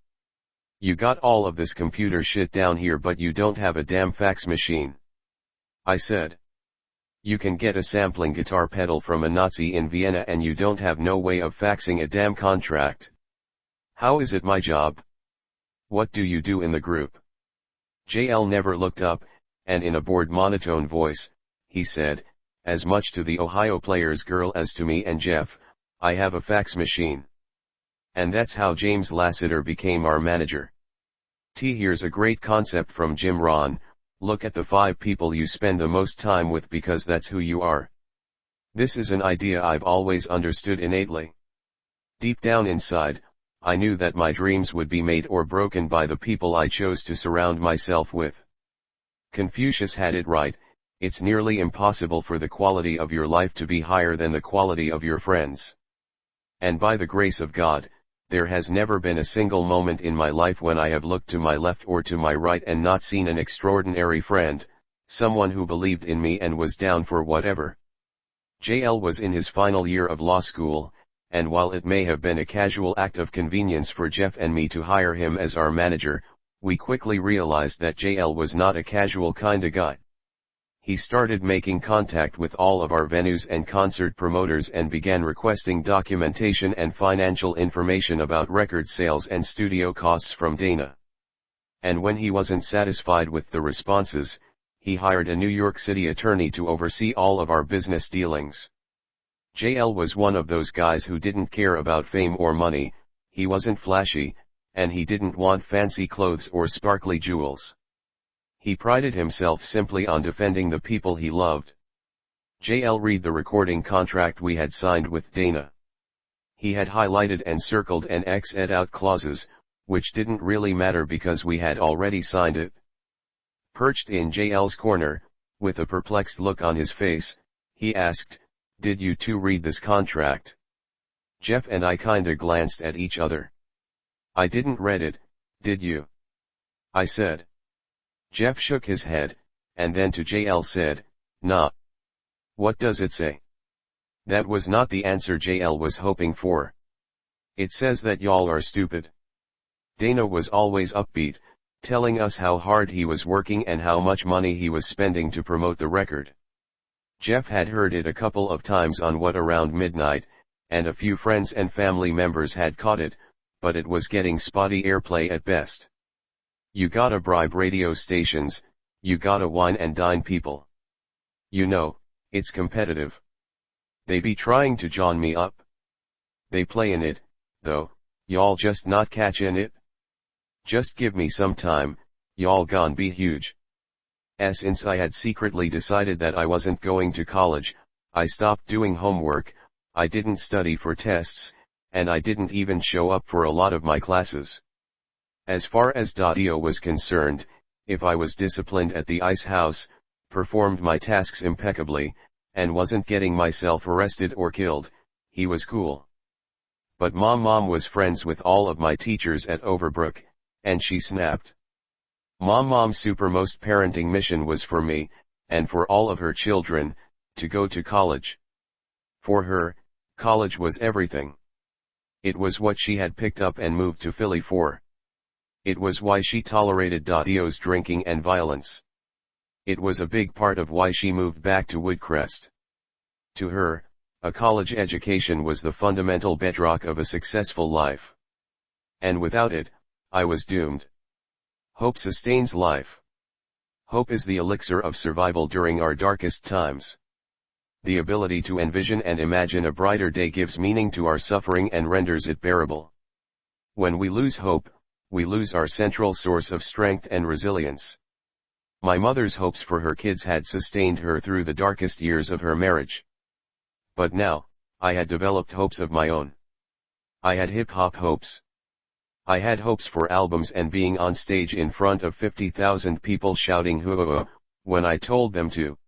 A: You got all of this computer shit down here but you don't have a damn fax machine. I said. You can get a sampling guitar pedal from a Nazi in Vienna and you don't have no way of faxing a damn contract. How is it my job? What do you do in the group? JL never looked up, and in a bored monotone voice, he said, as much to the Ohio Players girl as to me and Jeff, I have a fax machine. And that's how James Lassiter became our manager. Here's a great concept from Jim Rohn: look at the 5 people you spend the most time with because that's who you are. This is an idea I've always understood innately. Deep down inside, I knew that my dreams would be made or broken by the people I chose to surround myself with. Confucius had it right: it's nearly impossible for the quality of your life to be higher than the quality of your friends. And by the grace of God, there has never been a single moment in my life when I have looked to my left or to my right and not seen an extraordinary friend, someone who believed in me and was down for whatever. JL was in his final year of law school, and while it may have been a casual act of convenience for Jeff and me to hire him as our manager, we quickly realized that JL was not a casual kinda guy. He started making contact with all of our venues and concert promoters and began requesting documentation and financial information about record sales and studio costs from Dana. And when he wasn't satisfied with the responses, he hired a New York City attorney to oversee all of our business dealings. JL was one of those guys who didn't care about fame or money. He wasn't flashy, and he didn't want fancy clothes or sparkly jewels. He prided himself simply on defending the people he loved. JL read the recording contract we had signed with Dana. He had highlighted and circled and X'd out clauses, which didn't really matter because we had already signed it. Perched in JL's corner, with a perplexed look on his face, he asked, "Did you two read this contract?" Jeff and I kinda glanced at each other. "I didn't read it, did you?" I said. Jeff shook his head, and then to JL said, "Nah. What does it say?" That was not the answer JL was hoping for. "It says that y'all are stupid." Dana was always upbeat, telling us how hard he was working and how much money he was spending to promote the record. Jeff had heard it a couple of times on What around midnight, and a few friends and family members had caught it, but it was getting spotty airplay at best. You gotta bribe radio stations, you gotta wine and dine people. You know, it's competitive. They be trying to john me up. They playin' it, though, y'all just not catchin' it. Just give me some time, y'all gon' be huge. Since I had secretly decided that I wasn't going to college, I stopped doing homework, I didn't study for tests, and I didn't even show up for a lot of my classes. As far as Dio was concerned, if I was disciplined at the ice house, performed my tasks impeccably, and wasn't getting myself arrested or killed, he was cool. But Mom was friends with all of my teachers at Overbrook, and she snapped. Mom's supermost parenting mission was for me, and for all of her children, to go to college. For her, college was everything. It was what she had picked up and moved to Philly for. It was why she tolerated Dio's drinking and violence. It was a big part of why she moved back to Woodcrest. To her, a college education was the fundamental bedrock of a successful life. And without it, I was doomed. Hope sustains life. Hope is the elixir of survival during our darkest times. The ability to envision and imagine a brighter day gives meaning to our suffering and renders it bearable. When we lose hope, we lose our central source of strength and resilience. My mother's hopes for her kids had sustained her through the darkest years of her marriage. But now, I had developed hopes of my own. I had hip-hop hopes. I had hopes for albums and being on stage in front of 50,000 people shouting hoo-hoo when I told them to.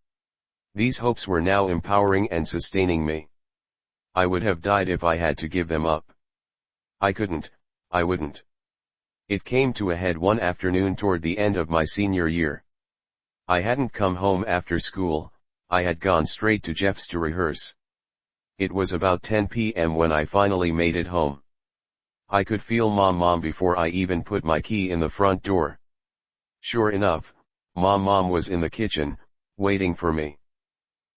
A: These hopes were now empowering and sustaining me. I would have died if I had to give them up. I wouldn't. It came to a head one afternoon toward the end of my senior year. I hadn't come home after school, I had gone straight to Jeff's to rehearse. It was about 10 p.m. when I finally made it home. I could feel Mom before I even put my key in the front door. Sure enough, Mom was in the kitchen, waiting for me.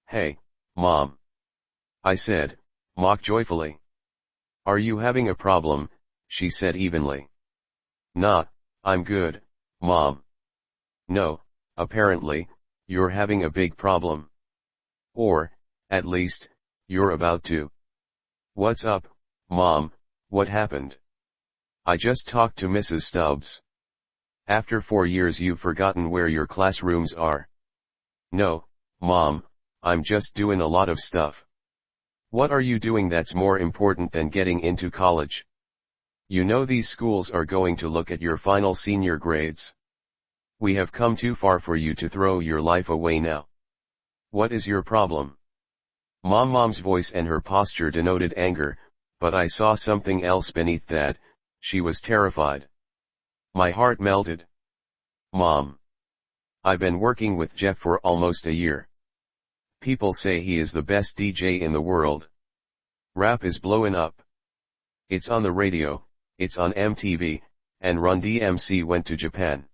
A: "Hey, Mom," I said, mock joyfully. "Are you having a problem?" she said evenly. "Nah, I'm good, Mom." "No, apparently, you're having a big problem. Or, at least, you're about to." "What's up, Mom, what happened?" "I just talked to Mrs. Stubbs. After 4 years you've forgotten where your classrooms are." "No, Mom, I'm just doing a lot of stuff." "What are you doing that's more important than getting into college? You know these schools are going to look at your final senior grades. We have come too far for you to throw your life away now. What is your problem?" Mom's voice and her posture denoted anger, but I saw something else beneath that. She was terrified. My heart melted. "Mom. I've been working with Jeff for almost a year. People say he is the best DJ in the world. Rap is blowing up. It's on the radio, it's on MTV, and Run DMC went to Japan.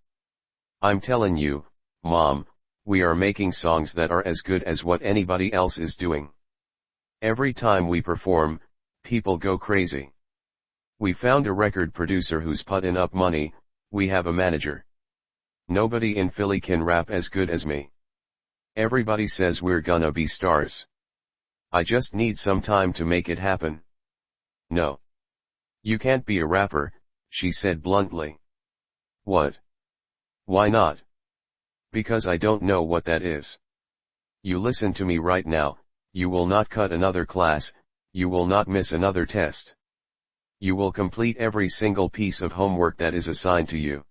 A: I'm telling you, Mom, we are making songs that are as good as what anybody else is doing. Every time we perform, people go crazy. We found a record producer who's putting up money, we have a manager. Nobody in Philly can rap as good as me. Everybody says we're gonna be stars. I just need some time to make it happen." "No. You can't be a rapper," she said bluntly. "What? Why not?" "Because I don't know what that is. You listen to me right now, you will not cut another class, you will not miss another test. You will complete every single piece of homework that is assigned to you.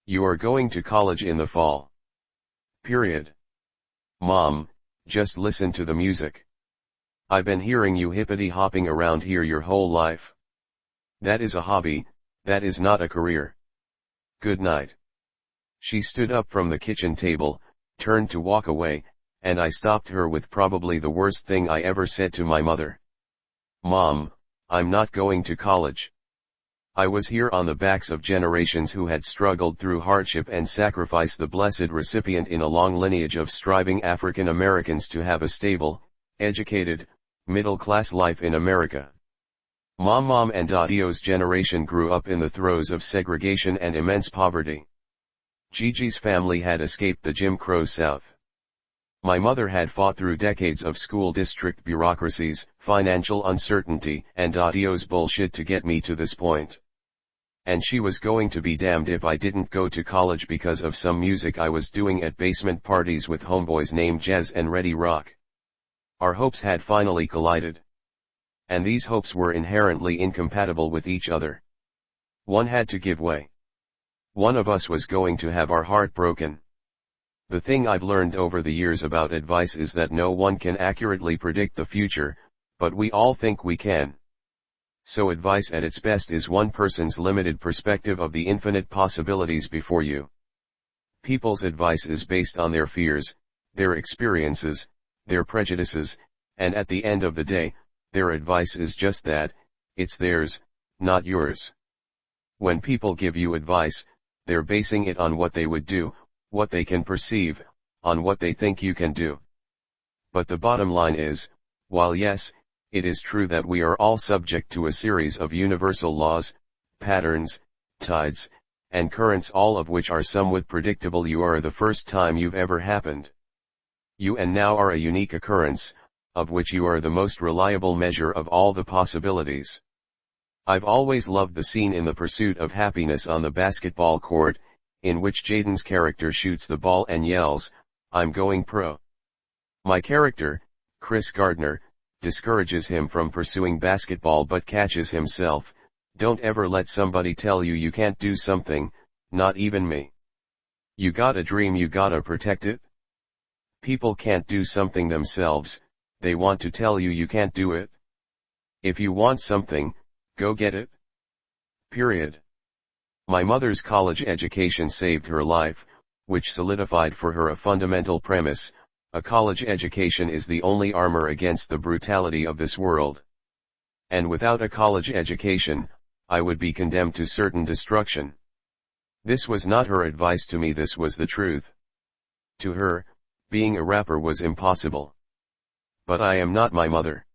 A: You are going to college in the fall. Period. Mom, just listen to the music. I've been hearing you hippity hopping around here your whole life. That is a hobby, that is not a career. Good night." She stood up from the kitchen table, turned to walk away, and I stopped her with probably the worst thing I ever said to my mother. "Mom, I'm not going to college. I was here on the backs of generations who had struggled through hardship and sacrifice, the blessed recipient in a long lineage of striving African Americans to have a stable, educated, middle-class life in America. Mom and Dio's generation grew up in the throes of segregation and immense poverty. Gigi's family had escaped the Jim Crow South. My mother had fought through decades of school district bureaucracies, financial uncertainty, and Dio's bullshit to get me to this point. And she was going to be damned if I didn't go to college because of some music I was doing at basement parties with homeboys named Jazz and Ready Rock. Our hopes had finally collided. And these hopes were inherently incompatible with each other. One had to give way. One of us was going to have our heart broken. The thing I've learned over the years about advice is that no one can accurately predict the future, but we all think we can. So advice at its best is one person's limited perspective of the infinite possibilities before you. People's advice is based on their fears, their experiences, their prejudices, and at the end of the day, their advice is just that, it's theirs, not yours. When people give you advice, they're basing it on what they would do, what they can perceive, on what they think you can do. But the bottom line is, while yes, it is true that we are all subject to a series of universal laws, patterns, tides, and currents, all of which are somewhat predictable, you are the first time you've ever happened. You and now are a unique occurrence, of which you are the most reliable measure of all the possibilities. I've always loved the scene in The Pursuit of Happiness on the basketball court, in which Jaden's character shoots the ball and yells, "I'm going pro." My character, Chris Gardner, discourages him from pursuing basketball but catches himself, "Don't ever let somebody tell you you can't do something, not even me. You got a dream, you gotta protect it." People can't do something themselves, they want to tell you you can't do it. If you want something, go get it. Period. My mother's college education saved her life, which solidified for her a fundamental premise: a college education is the only armor against the brutality of this world. And without a college education, I would be condemned to certain destruction. This was not her advice to me, this was the truth. To her, being a rapper was impossible. But I am not my mother.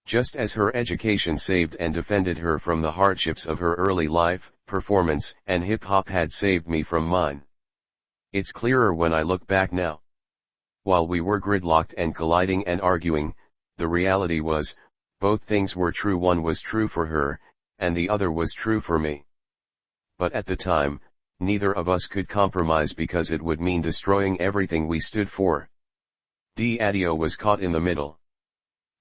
A: Just as her education saved and defended her from the hardships of her early life, performance and hip-hop had saved me from mine. It's clearer when I look back now. While we were gridlocked and colliding and arguing, the reality was, both things were true. One was true for her, and the other was true for me. But at the time, neither of us could compromise because it would mean destroying everything we stood for. Daddy-o was caught in the middle.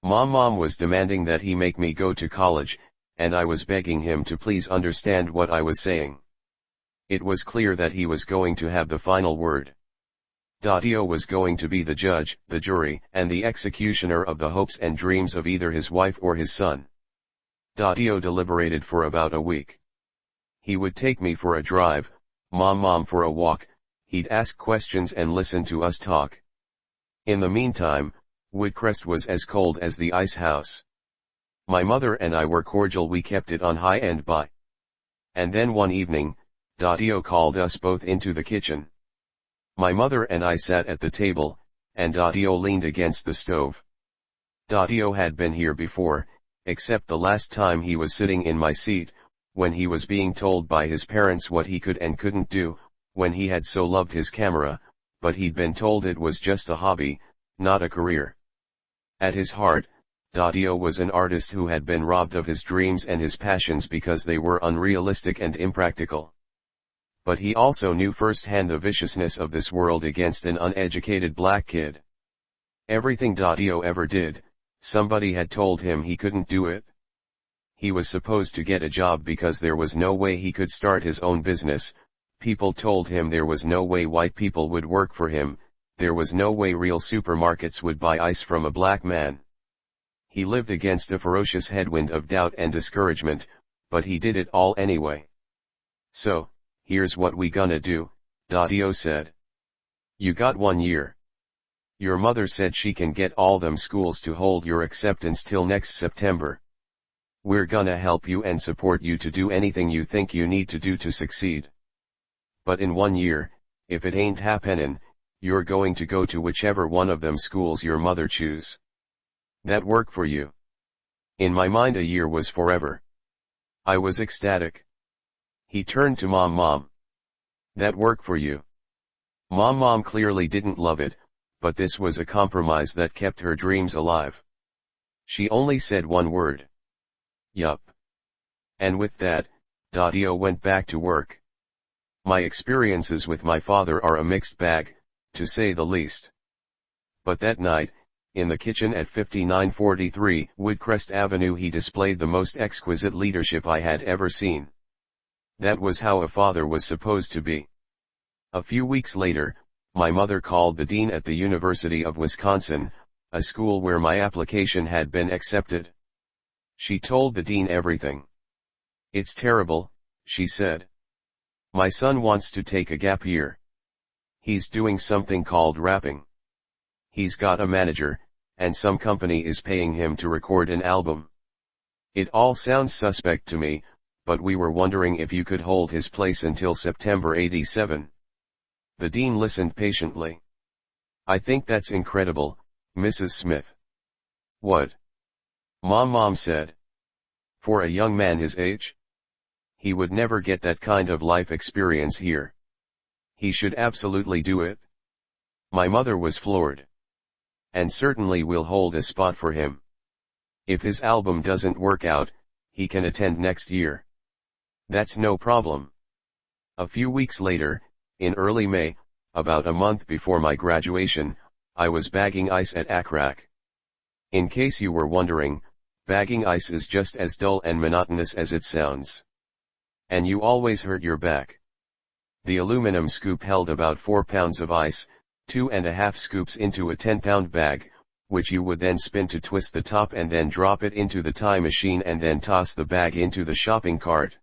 A: Mom was demanding that he make me go to college, and I was begging him to please understand what I was saying. It was clear that he was going to have the final word. Daddy-o was going to be the judge, the jury, and the executioner of the hopes and dreams of either his wife or his son. Daddy-o deliberated for about a week. He would take me for a drive, Mom for a walk, he'd ask questions and listen to us talk. In the meantime, Woodcrest was as cold as the ice house. My mother and I were cordial, we kept it on high and by. And then one evening, Daddy-o called us both into the kitchen. My mother and I sat at the table, and Daddy-o leaned against the stove. Daddy-o had been here before, except the last time he was sitting in my seat, when he was being told by his parents what he could and couldn't do, when he had so loved his camera, but he'd been told it was just a hobby, not a career. At his heart, Daddy-o was an artist who had been robbed of his dreams and his passions because they were unrealistic and impractical. But he also knew firsthand the viciousness of this world against an uneducated black kid. Everything Daddy-o ever did, somebody had told him he couldn't do it. He was supposed to get a job because there was no way he could start his own business. People told him there was no way white people would work for him, there was no way real supermarkets would buy ice from a black man. He lived against a ferocious headwind of doubt and discouragement, but he did it all anyway. "So, here's what we gonna do," Daddy-o said. "You got 1 year. Your mother said she can get all them schools to hold your acceptance till next September. We're gonna help you and support you to do anything you think you need to do to succeed. But in 1 year, if it ain't happenin', you're going to go to whichever one of them schools your mother choose. That work for you?" In my mind a year was forever. I was ecstatic. He turned to Mom. "That work for you?" Mom clearly didn't love it, but this was a compromise that kept her dreams alive. She only said one word. "Yup." And with that, Daddy-o went back to work. My experiences with my father are a mixed bag, to say the least. But that night, in the kitchen at 5943 Woodcrest Avenue, he displayed the most exquisite leadership I had ever seen. That was how a father was supposed to be. A few weeks later, my mother called the dean at the University of Wisconsin, a school where my application had been accepted. She told the dean everything. "It's terrible," she said. "My son wants to take a gap year. He's doing something called rapping. He's got a manager, and some company is paying him to record an album. It all sounds suspect to me, but we were wondering if you could hold his place until September '87. The dean listened patiently. "I think that's incredible, Mrs. Smith." "What?" Mom said. "For a young man his age? He would never get that kind of life experience here. He should absolutely do it." My mother was floored. "And certainly we'll hold a spot for him. If his album doesn't work out, he can attend next year. That's no problem." A few weeks later, in early May, about a month before my graduation, I was bagging ice at Akrak. In case you were wondering, bagging ice is just as dull and monotonous as it sounds. And you always hurt your back. The aluminum scoop held about 4 pounds of ice, 2.5 scoops into a 10-pound bag, which you would then spin to twist the top and then drop it into the tie machine and then toss the bag into the shopping cart.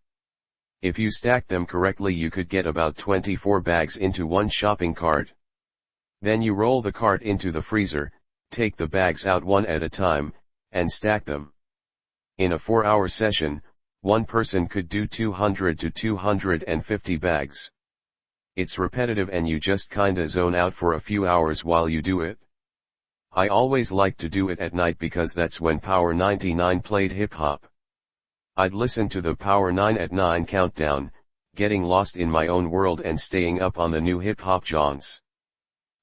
A: If you stacked them correctly you could get about 24 bags into one shopping cart. Then you roll the cart into the freezer, take the bags out one at a time, and stack them. In a 4-hour session, one person could do 200 to 250 bags. It's repetitive and you just kinda zone out for a few hours while you do it. I always liked to do it at night because that's when Power 99 played hip-hop. I'd listen to the Power 9 at 9 countdown, getting lost in my own world and staying up on the new hip-hop jaunts.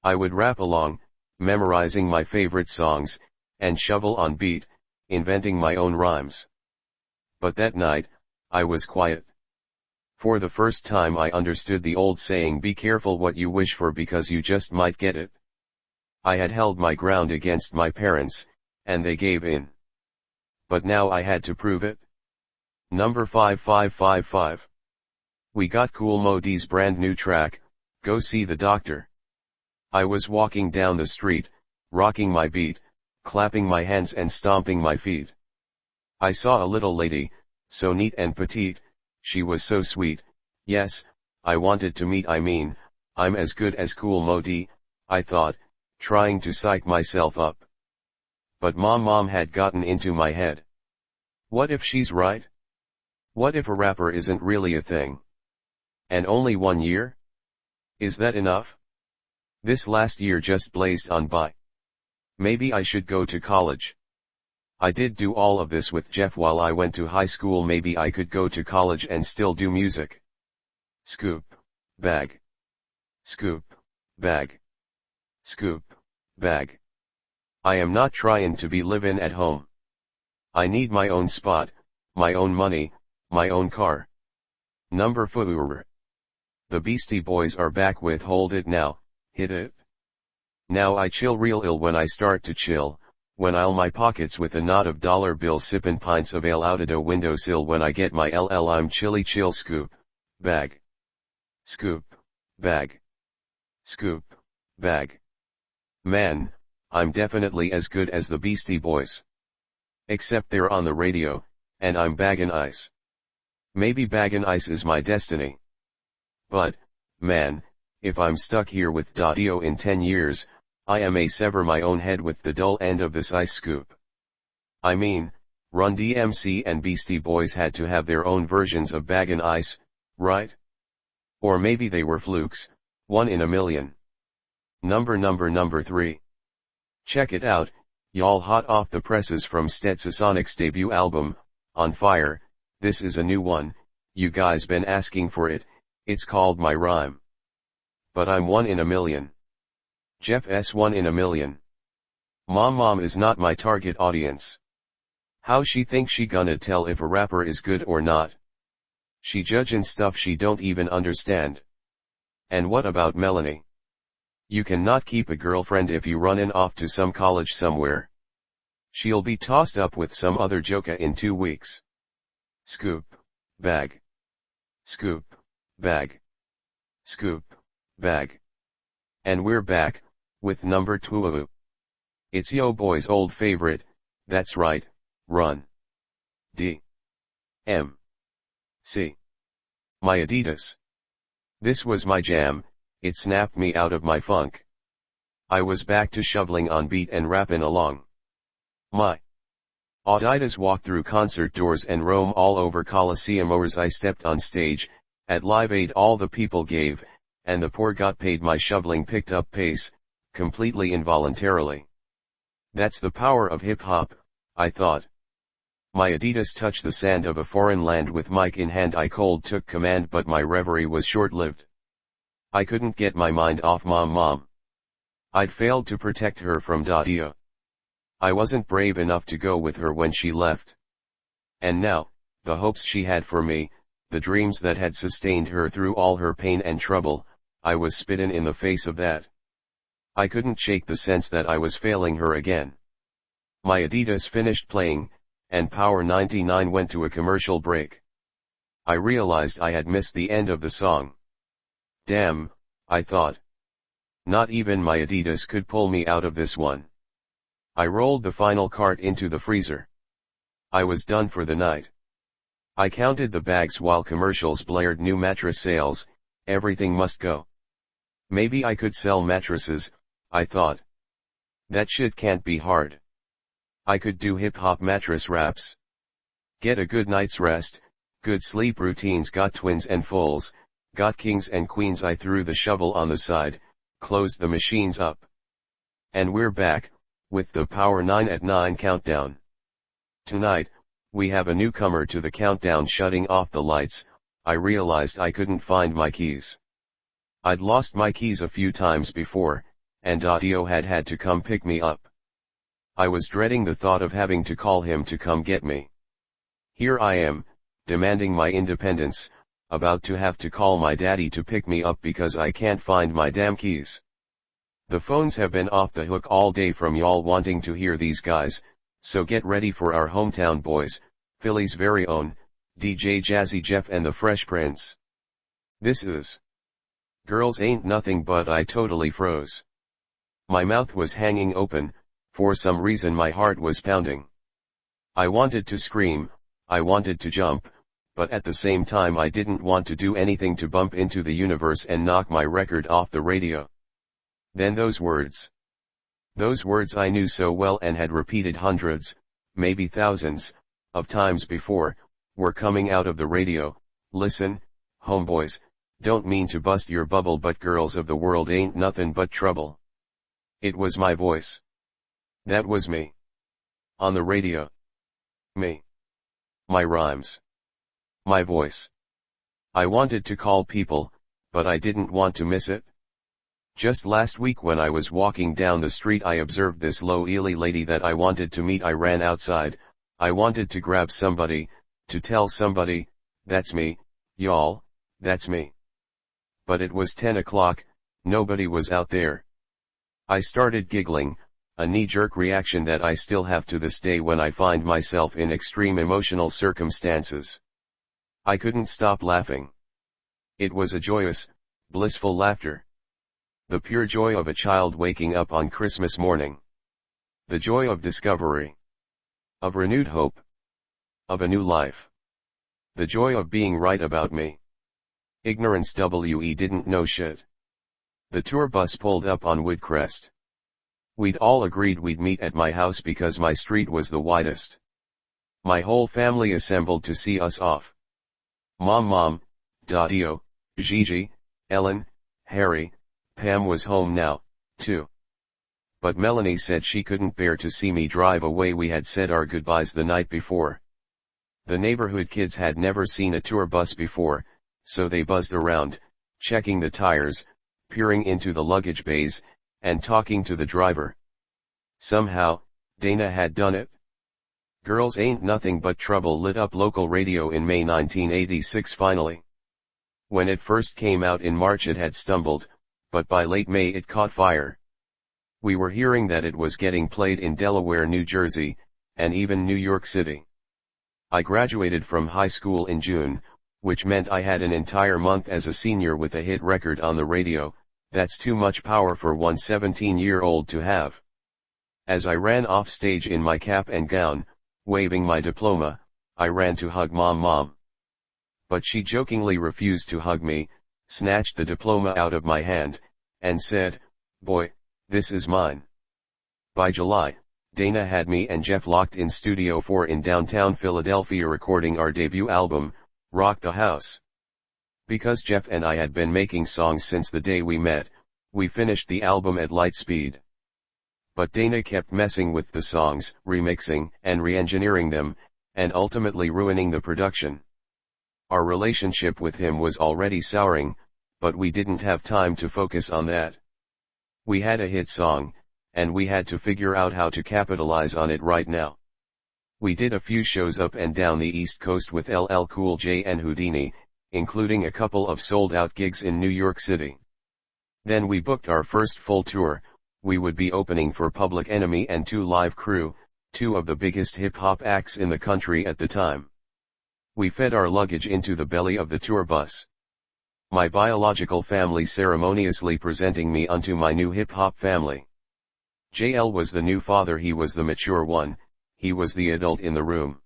A: I would rap along, memorizing my favorite songs, and shovel on beat, inventing my own rhymes. But that night, I was quiet. For the first time I understood the old saying, "Be careful what you wish for because you just might get it." I had held my ground against my parents, and they gave in. But now I had to prove it. Number 5555. We got Kool Moe Dee's brand new track, "Go See the Doctor." I was walking down the street, rocking my beat, clapping my hands and stomping my feet. I saw a little lady, so neat and petite, she was so sweet, yes, I wanted to meet. I'm as good as Kool Moe Dee, I thought, trying to psych myself up. But mom had gotten into my head. What if she's right? What if a rapper isn't really a thing? And only 1 year? Is that enough? This last year just blazed on by. Maybe I should go to college. I did do all of this with Jeff while I went to high school. Maybe I could go to college and still do music. Scoop, bag. Scoop, bag. Scoop, bag. I am not trying to be living at home. I need my own spot, my own money, my own car. Number 4. The Beastie Boys are back with Hold It Now, Hit It. Now I chill real ill when I start to chill, when I'll my pockets with a knot of dollar bills sippin' pints of ale out at a windowsill when I get my LL I'm chilly chill scoop, bag. Scoop, bag. Scoop, bag. Man, I'm definitely as good as the Beastie Boys. Except they're on the radio, and I'm baggin' ice. Maybe baggin' ice is my destiny. But, man, if I'm stuck here with Dio in 10 years, I may sever my own head with the dull end of this ice scoop. I mean, Run DMC and Beastie Boys had to have their own versions of baggin' ice, right? Or maybe they were flukes, 1 in a million. Number 3. Check it out, y'all, hot off the presses from Stetsonic's debut album, On Fire. This is a new one, you guys been asking for it, it's called My Rhyme. But I'm 1 in a million. Jeff's 1 in a million. Mom is not my target audience. How she think she gonna tell if a rapper is good or not? She judging stuff she don't even understand. And what about Melanie? You cannot keep a girlfriend if you runnin' off to some college somewhere. She'll be tossed up with some other joka in 2 weeks. Scoop, bag. Scoop, bag. Scoop, bag. And we're back, with number 2. It's Yo Boy's old favorite, that's right, Run. D. M. C. My Adidas. This was my jam, it snapped me out of my funk. I was back to shoveling on beat and rapping along. My Adidas walked through concert doors and roam all over Coliseum, or as I stepped on stage, at Live Aid all the people gave, and the poor got paid. My shoveling picked up pace, completely involuntarily. That's the power of hip-hop, I thought. My Adidas touched the sand of a foreign land. With mic in hand I cold took command, but my reverie was short-lived. I couldn't get my mind off mom. I'd failed to protect her from Dadia. I wasn't brave enough to go with her when she left. And now, the hopes she had for me, the dreams that had sustained her through all her pain and trouble, I was spittin' in the face of that. I couldn't shake the sense that I was failing her again. My Adidas finished playing, and Power 99 went to a commercial break. I realized I had missed the end of the song. Damn, I thought. Not even my Adidas could pull me out of this one. I rolled the final cart into the freezer. I was done for the night. I counted the bags while commercials blared new mattress sales. Everything must go. Maybe I could sell mattresses, I thought. That shit can't be hard. I could do hip-hop mattress raps. Get a good night's rest, good sleep routines, got twins and fulls, got kings and queens. I threw the shovel on the side, closed the machines up. And we're back, with the Power 9 at 9 countdown. Tonight, we have a newcomer to the countdown. Shutting off the lights, I realized I couldn't find my keys. I'd lost my keys a few times before, and Dadio had to come pick me up. I was dreading the thought of having to call him to come get me. Here I am, demanding my independence, about to have to call my daddy to pick me up because I can't find my damn keys. The phones have been off the hook all day from y'all wanting to hear these guys, so get ready for our hometown boys, Philly's very own, DJ Jazzy Jeff and the Fresh Prince. This is Girls Ain't Nothing But. I totally froze. My mouth was hanging open. For some reason my heart was pounding. I wanted to scream, I wanted to jump, but at the same time I didn't want to do anything to bump into the universe and knock my record off the radio. Then those words I knew so well and had repeated hundreds, maybe thousands, of times before, were coming out of the radio. Listen, homeboys, don't mean to bust your bubble, but girls of the world ain't nothing but trouble. It was my voice. That was me. On the radio. Me. My rhymes. My voice. I wanted to call people, but I didn't want to miss it. Just last week when I was walking down the street I observed this low-ely lady that I wanted to meet. I ran outside, I wanted to grab somebody, to tell somebody, that's me, y'all, that's me. But it was 10 o'clock, nobody was out there. I started giggling, a knee-jerk reaction that I still have to this day when I find myself in extreme emotional circumstances. I couldn't stop laughing. It was a joyous, blissful laughter. The pure joy of a child waking up on Christmas morning. The joy of discovery. Of renewed hope. Of a new life. The joy of being right about me. Ignorance we didn't know shit. The tour bus pulled up on Woodcrest. We'd all agreed we'd meet at my house because my street was the widest. My whole family assembled to see us off. Mom, Dadio, Gigi, Ellen, Harry, Pam was home now, too. But Melanie said she couldn't bear to see me drive away. We had said our goodbyes the night before. The neighborhood kids had never seen a tour bus before, so they buzzed around, checking the tires, peering into the luggage bays, and talking to the driver. Somehow, Dana had done it. Girls Ain't Nothing But Trouble lit up local radio in May 1986 finally. When it first came out in March it had stumbled, but by late May it caught fire. We were hearing that it was getting played in Delaware, New Jersey, and even New York City. I graduated from high school in June, which meant I had an entire month as a senior with a hit record on the radio. That's too much power for one 17-year-old to have. As I ran off stage in my cap and gown, waving my diploma, I ran to hug Mom. But she jokingly refused to hug me, snatched the diploma out of my hand, and said, "Boy, this is mine." By July, Dana had me and Jeff locked in Studio 4 in downtown Philadelphia recording our debut album, Rock the House. Because Jeff and I had been making songs since the day we met, we finished the album at light speed. But Dana kept messing with the songs, remixing and re-engineering them, and ultimately ruining the production. Our relationship with him was already souring, but we didn't have time to focus on that. We had a hit song, and we had to figure out how to capitalize on it right now. We did a few shows up and down the East Coast with LL Cool J and Houdini, including a couple of sold-out gigs in New York City. Then we booked our first full tour. We would be opening for Public Enemy and 2 Live Crew, 2 of the biggest hip-hop acts in the country at the time. We fed our luggage into the belly of the tour bus. My biological family ceremoniously presenting me unto my new hip-hop family. JL was the new father, he was the mature one, he was the adult in the room.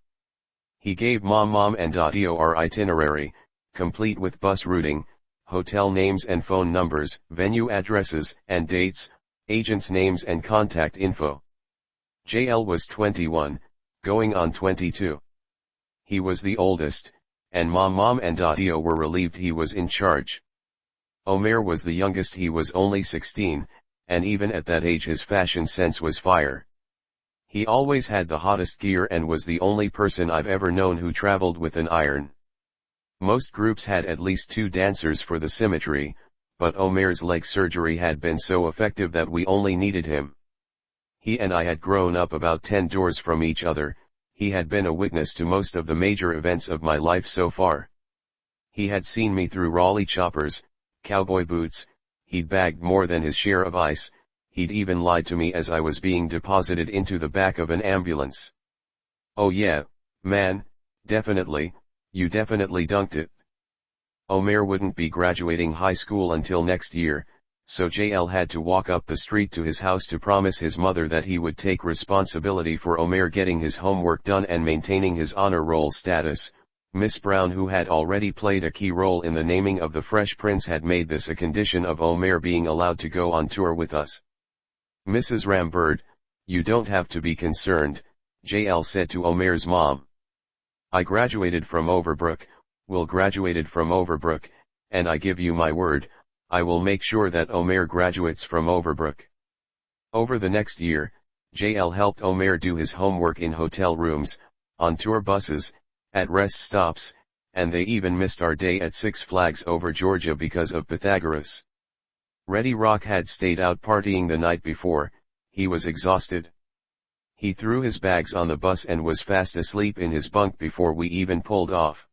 A: He gave Mom and Dio our itinerary, complete with bus routing, hotel names and phone numbers, venue addresses and dates, agents' names and contact info. JL was 21, going on 22. He was the oldest, and Mom and Dio were relieved he was in charge. Omer was the youngest, he was only 16, and even at that age his fashion sense was fire. He always had the hottest gear and was the only person I've ever known who traveled with an iron. Most groups had at least 2 dancers for the symmetry, but Omer's leg surgery had been so effective that we only needed him. He and I had grown up about 10 doors from each other. He had been a witness to most of the major events of my life so far. He had seen me through Raleigh choppers, cowboy boots, he'd bagged more than his share of ice, he'd even lied to me as I was being deposited into the back of an ambulance. "Oh yeah, man, definitely, you definitely dunked it." Omer wouldn't be graduating high school until next year, so JL had to walk up the street to his house to promise his mother that he would take responsibility for Omer getting his homework done and maintaining his honor roll status. Miss Brown, who had already played a key role in the naming of the Fresh Prince, had made this a condition of Omer being allowed to go on tour with us. "Mrs. Rambird, you don't have to be concerned," JL said to Omer's mom. "I graduated from Overbrook, Will graduated from Overbrook, and I give you my word, I will make sure that Omer graduates from Overbrook." Over the next year, JL helped Omer do his homework in hotel rooms, on tour buses, at rest stops, and they even missed our day at Six Flags Over Georgia because of Pythagoras. Ready Rock had stayed out partying the night before. He was exhausted. He threw his bags on the bus and was fast asleep in his bunk before we even pulled off.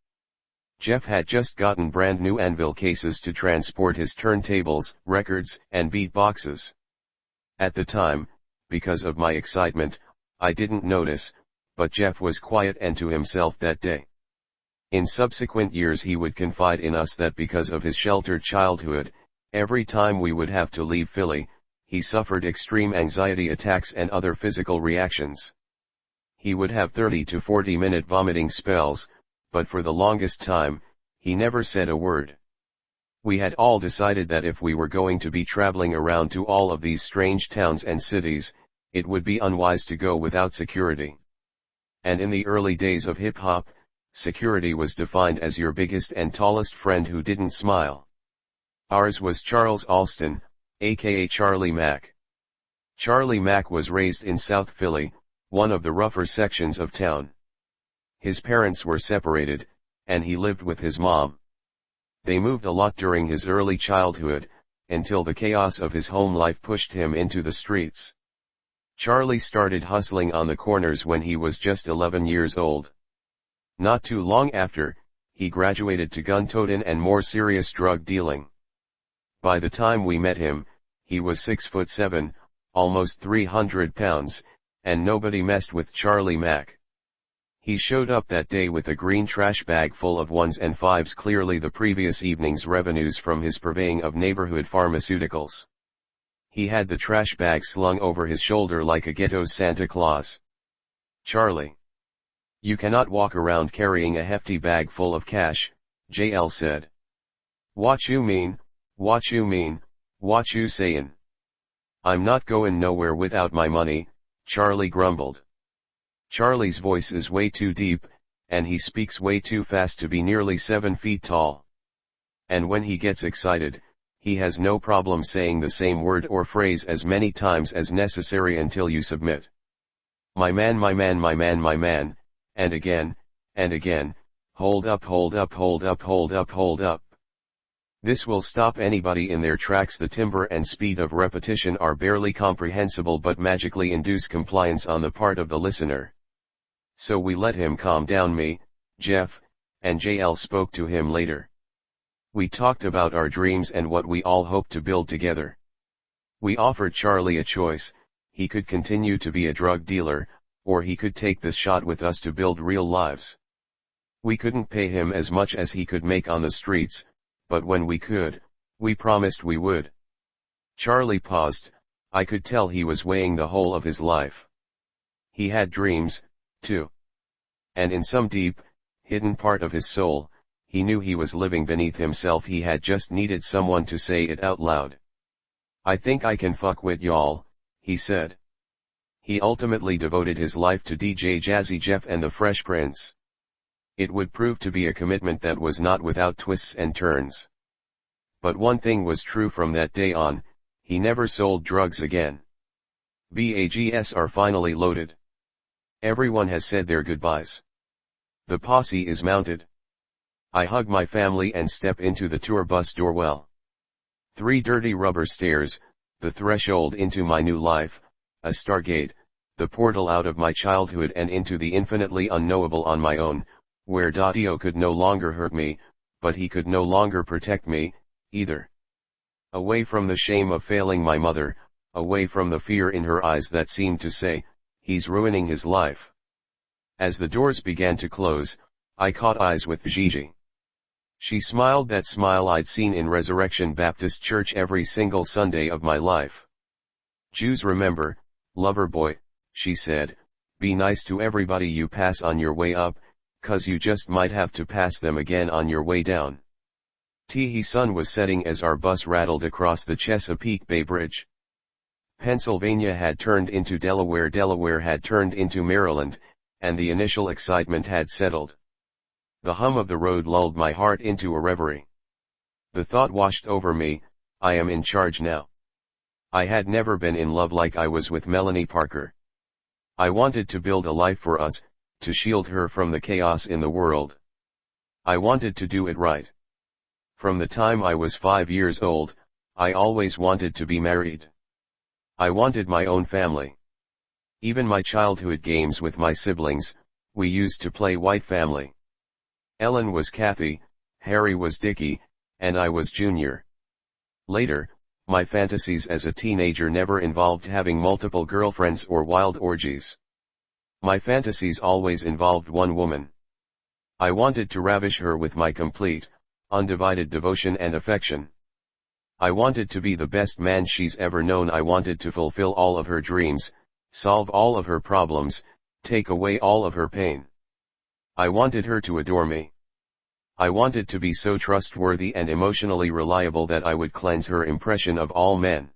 A: Jeff had just gotten brand new Anvil cases to transport his turntables, records, and beat boxes. At the time, because of my excitement, I didn't notice, but Jeff was quiet and to himself that day. In subsequent years he would confide in us that because of his sheltered childhood, every time we would have to leave Philly, he suffered extreme anxiety attacks and other physical reactions. He would have 30 to 40-minute vomiting spells, but for the longest time, he never said a word. We had all decided that if we were going to be traveling around to all of these strange towns and cities, it would be unwise to go without security. And in the early days of hip-hop, security was defined as your biggest and tallest friend who didn't smile. Ours was Charles Alston, aka Charlie Mack. Charlie Mack was raised in South Philly, one of the rougher sections of town. His parents were separated, and he lived with his mom. They moved a lot during his early childhood, until the chaos of his home life pushed him into the streets. Charlie started hustling on the corners when he was just 11 years old. Not too long after, he graduated to gun toting and more serious drug dealing. By the time we met him, he was 6'7", almost 300 pounds, and nobody messed with Charlie Mack. He showed up that day with a green trash bag full of ones and fives, clearly the previous evening's revenues from his purveying of neighborhood pharmaceuticals. He had the trash bag slung over his shoulder like a ghetto Santa Claus. "Charlie, you cannot walk around carrying a hefty bag full of cash," JL said. "What you mean, what you mean, what you sayin'? I'm not goin' nowhere without my money," Charlie grumbled. Charlie's voice is way too deep, and he speaks way too fast to be nearly 7 feet tall. And when he gets excited, he has no problem saying the same word or phrase as many times as necessary until you submit. "My man, my man, my man, my man," and again, "Hold up, hold up, hold up, hold up, hold up." This will stop anybody in their tracks. The timbre and speed of repetition are barely comprehensible but magically induce compliance on the part of the listener. So we let him calm down. Me, Jeff, and JL spoke to him later. We talked about our dreams and what we all hope to build together. We offered Charlie a choice: he could continue to be a drug dealer, or he could take this shot with us to build real lives. We couldn't pay him as much as he could make on the streets, but when we could, we promised we would. Charlie paused. I could tell he was weighing the whole of his life. He had dreams, too. And in some deep, hidden part of his soul, he knew he was living beneath himself. He had just needed someone to say it out loud. "I think I can fuck with y'all," he said. He ultimately devoted his life to DJ Jazzy Jeff and the Fresh Prince. It would prove to be a commitment that was not without twists and turns. But one thing was true from that day on: he never sold drugs again. Bags are finally loaded. Everyone has said their goodbyes. The posse is mounted. I hug my family and step into the tour bus doorwell. 3 dirty rubber stairs, the threshold into my new life, a stargate, the portal out of my childhood and into the infinitely unknowable on my own, where Dio could no longer hurt me, but he could no longer protect me, either. Away from the shame of failing my mother, away from the fear in her eyes that seemed to say, "He's ruining his life." As the doors began to close, I caught eyes with Gigi. She smiled that smile I'd seen in Resurrection Baptist Church every single Sunday of my life. "Jews remember, lover boy," she said, "be nice to everybody you pass on your way up, 'cause you just might have to pass them again on your way down." Sun was setting as our bus rattled across the Chesapeake Bay Bridge. Pennsylvania had turned into Delaware, Delaware had turned into Maryland, and the initial excitement had settled. The hum of the road lulled my heart into a reverie. The thought washed over me: I am in charge now. I had never been in love like I was with Melanie Parker. I wanted to build a life for us, to shield her from the chaos in the world. I wanted to do it right. From the time I was 5 years old, I always wanted to be married. I wanted my own family. Even my childhood games with my siblings, we used to play White Family. Ellen was Kathy, Harry was Dickie, and I was Junior. Later, my fantasies as a teenager never involved having multiple girlfriends or wild orgies. My fantasies always involved one woman. I wanted to ravish her with my complete, undivided devotion and affection. I wanted to be the best man she's ever known. I wanted to fulfill all of her dreams, solve all of her problems, take away all of her pain. I wanted her to adore me. I wanted to be so trustworthy and emotionally reliable that I would cleanse her impression of all men.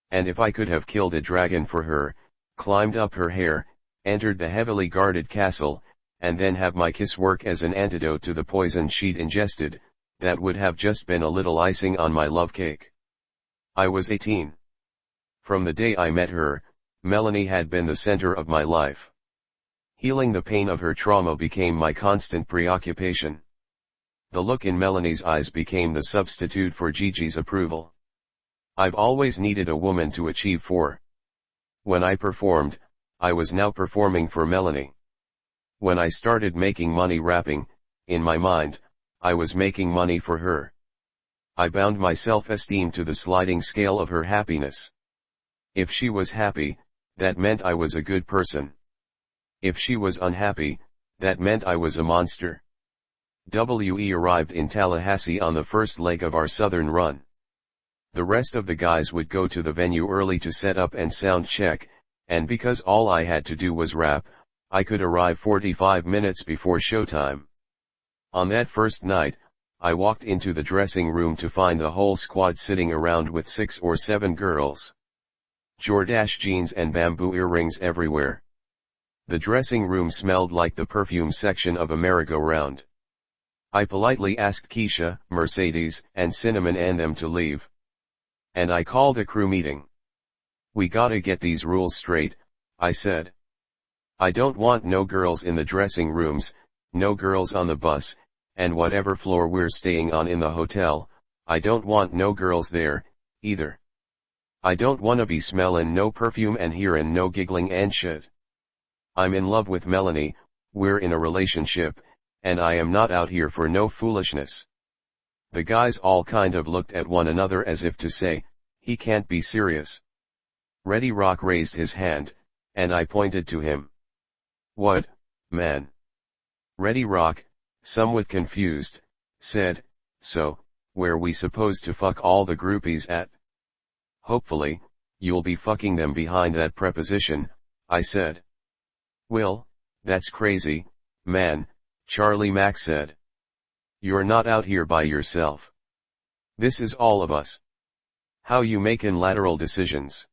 A: And if I could have killed a dragon for her, climbed up her hair, entered the heavily guarded castle, and then have my kiss work as an antidote to the poison she'd ingested, that would have just been a little icing on my love cake. I was 18. From the day I met her, Melanie had been the center of my life. Healing the pain of her trauma became my constant preoccupation. The look in Melanie's eyes became the substitute for Gigi's approval. I've always needed a woman to achieve for. When I performed, I was now performing for Melanie. When I started making money rapping, in my mind, I was making money for her. I bound my self-esteem to the sliding scale of her happiness. If she was happy, that meant I was a good person. If she was unhappy, That meant I was a monster. We arrived in Tallahassee on the first leg of our southern run. The rest of the guys would go to the venue early to set up and sound check, and because all I had to do was rap, I could arrive 45 minutes before showtime. On that first night, I walked into the dressing room to find the whole squad sitting around with 6 or 7 girls. Jordache jeans and bamboo earrings everywhere. The dressing room smelled like the perfume section of a merry-go-round. I politely asked Keisha, Mercedes, and Cinnamon and them to leave. And I called a crew meeting. We gotta get these rules straight, I said. I don't want no girls in the dressing rooms, no girls on the bus, and whatever floor we're staying on in the hotel, I don't want no girls there, either. I don't wanna be smellin' no perfume and hearin' no giggling and shit. I'm in love with Melanie, we're in a relationship, and I am not out here for no foolishness. The guys all kind of looked at one another as if to say, he can't be serious. Ready Rock raised his hand, and I pointed to him. What, man? Ready Rock, somewhat confused, said, so, where we supposed to fuck all the groupies at? Hopefully, you'll be fucking them behind that preposition, I said. Will, that's crazy, man, Charlie Mack said. You're not out here by yourself. This is all of us. How you makin' lateral decisions?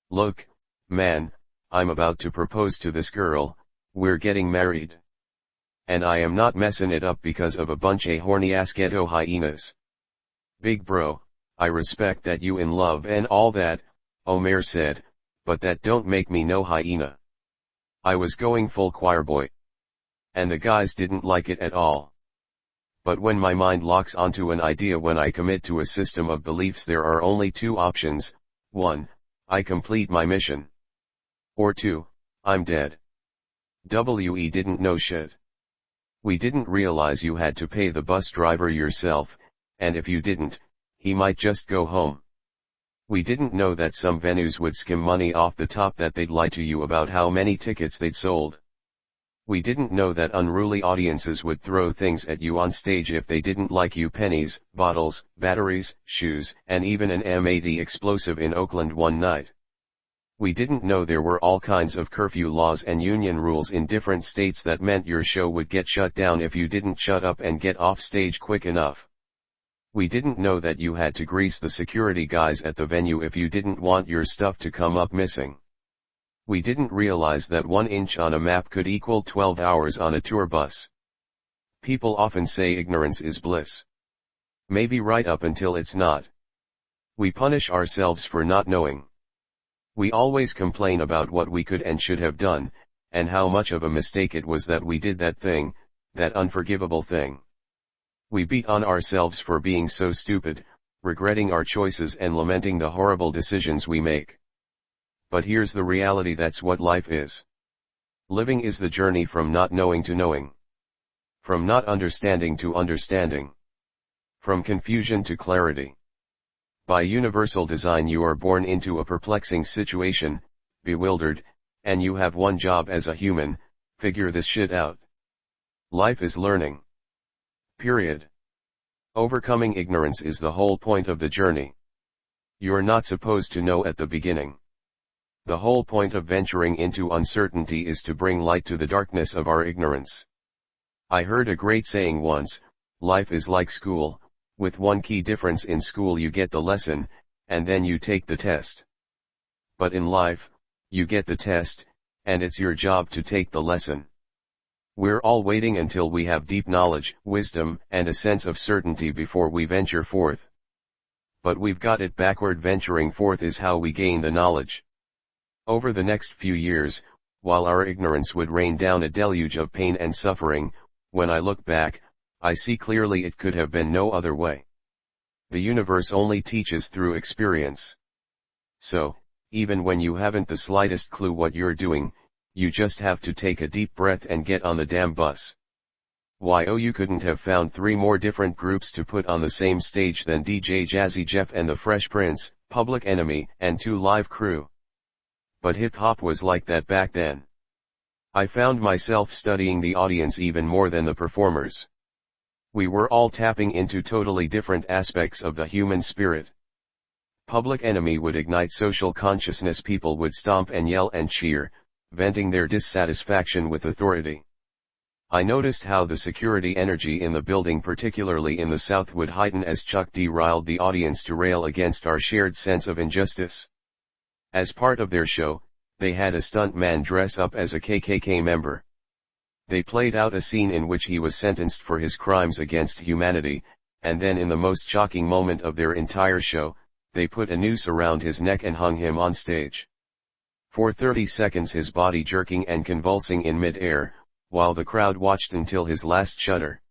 A: Look, man, I'm about to propose to this girl, we're getting married. And I am not messin' it up because of a bunch of horny-ass ghetto hyenas. Big bro, I respect that you in love and all that, Omer said, but that don't make me no hyena. I was going full choir boy. And the guys didn't like it at all. But when my mind locks onto an idea, when I commit to a system of beliefs, there are only 2 options, 1, I complete my mission. Or 2, I'm dead. We didn't know shit. We didn't realize you had to pay the bus driver yourself, and if you didn't, he might just go home. We didn't know that some venues would skim money off the top, that they'd lie to you about how many tickets they'd sold. We didn't know that unruly audiences would throw things at you on stage if they didn't like you: pennies, bottles, batteries, shoes, and even an M80 explosive in Oakland one night. We didn't know there were all kinds of curfew laws and union rules in different states that meant your show would get shut down if you didn't shut up and get off stage quick enough. We didn't know that you had to grease the security guys at the venue if you didn't want your stuff to come up missing. We didn't realize that 1 inch on a map could equal 12 hours on a tour bus. People often say ignorance is bliss. Maybe right up until it's not. We punish ourselves for not knowing. We always complain about what we could and should have done, and how much of a mistake it was that we did that thing, that unforgivable thing. We beat on ourselves for being so stupid, regretting our choices and lamenting the horrible decisions we make. But here's the reality: that's what life is. Living is the journey from not knowing to knowing. From not understanding to understanding. From confusion to clarity. By universal design, you are born into a perplexing situation, bewildered, and you have one job as a human: figure this shit out. Life is learning. Period. Overcoming ignorance is the whole point of the journey. You're not supposed to know at the beginning. The whole point of venturing into uncertainty is to bring light to the darkness of our ignorance. I heard a great saying once: life is like school, with one key difference: in school you get the lesson, and then you take the test. But in life, you get the test, and it's your job to take the lesson. We're all waiting until we have deep knowledge, wisdom, and a sense of certainty before we venture forth. But we've got it backward. Venturing forth is how we gain the knowledge. Over the next few years, while our ignorance would rain down a deluge of pain and suffering, when I look back, I see clearly it could have been no other way. The universe only teaches through experience. So, even when you haven't the slightest clue what you're doing, you just have to take a deep breath and get on the damn bus. Why, oh, you couldn't have found 3 more different groups to put on the same stage than DJ Jazzy Jeff and the Fresh Prince, Public Enemy, and 2 Live Crew. But hip-hop was like that back then. I found myself studying the audience even more than the performers. We were all tapping into totally different aspects of the human spirit. Public Enemy would ignite social consciousness. People would stomp and yell and cheer, venting their dissatisfaction with authority. I noticed how the security energy in the building, particularly in the South, would heighten as Chuck D riled the audience to rail against our shared sense of injustice. As part of their show, they had a stuntman dress up as a KKK member. They played out a scene in which he was sentenced for his crimes against humanity, and then in the most shocking moment of their entire show, they put a noose around his neck and hung him on stage. For 30 seconds his body jerking and convulsing in mid-air, while the crowd watched until his last shudder.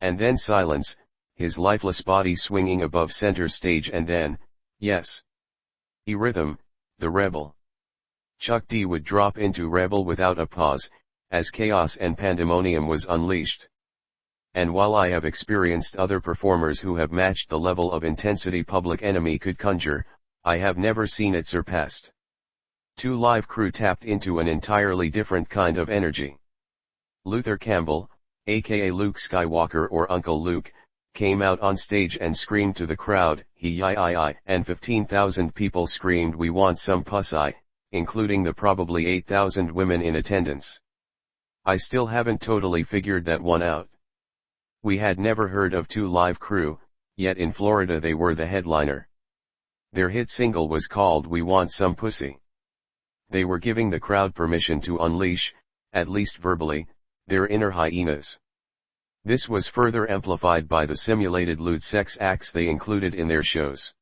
A: And then silence, his lifeless body swinging above center stage, and then, yes, E-Rhythm, the rebel. Chuck D would drop into rebel without a pause, as chaos and pandemonium was unleashed. And while I have experienced other performers who have matched the level of intensity Public Enemy could conjure, I have never seen it surpassed. 2 Live Crew tapped into an entirely different kind of energy. Luther Campbell, aka Luke Skywalker or Uncle Luke, came out on stage and screamed to the crowd, "He-yi-yi-yi," and 15,000 people screamed, "We want some pussy," including the probably 8,000 women in attendance. I still haven't totally figured that one out. We had never heard of 2 Live Crew, yet in Florida they were the headliner. Their hit single was called "We Want Some Pussy." They were giving the crowd permission to unleash, at least verbally, their inner hyenas. This was further amplified by the simulated lewd sex acts they included in their shows.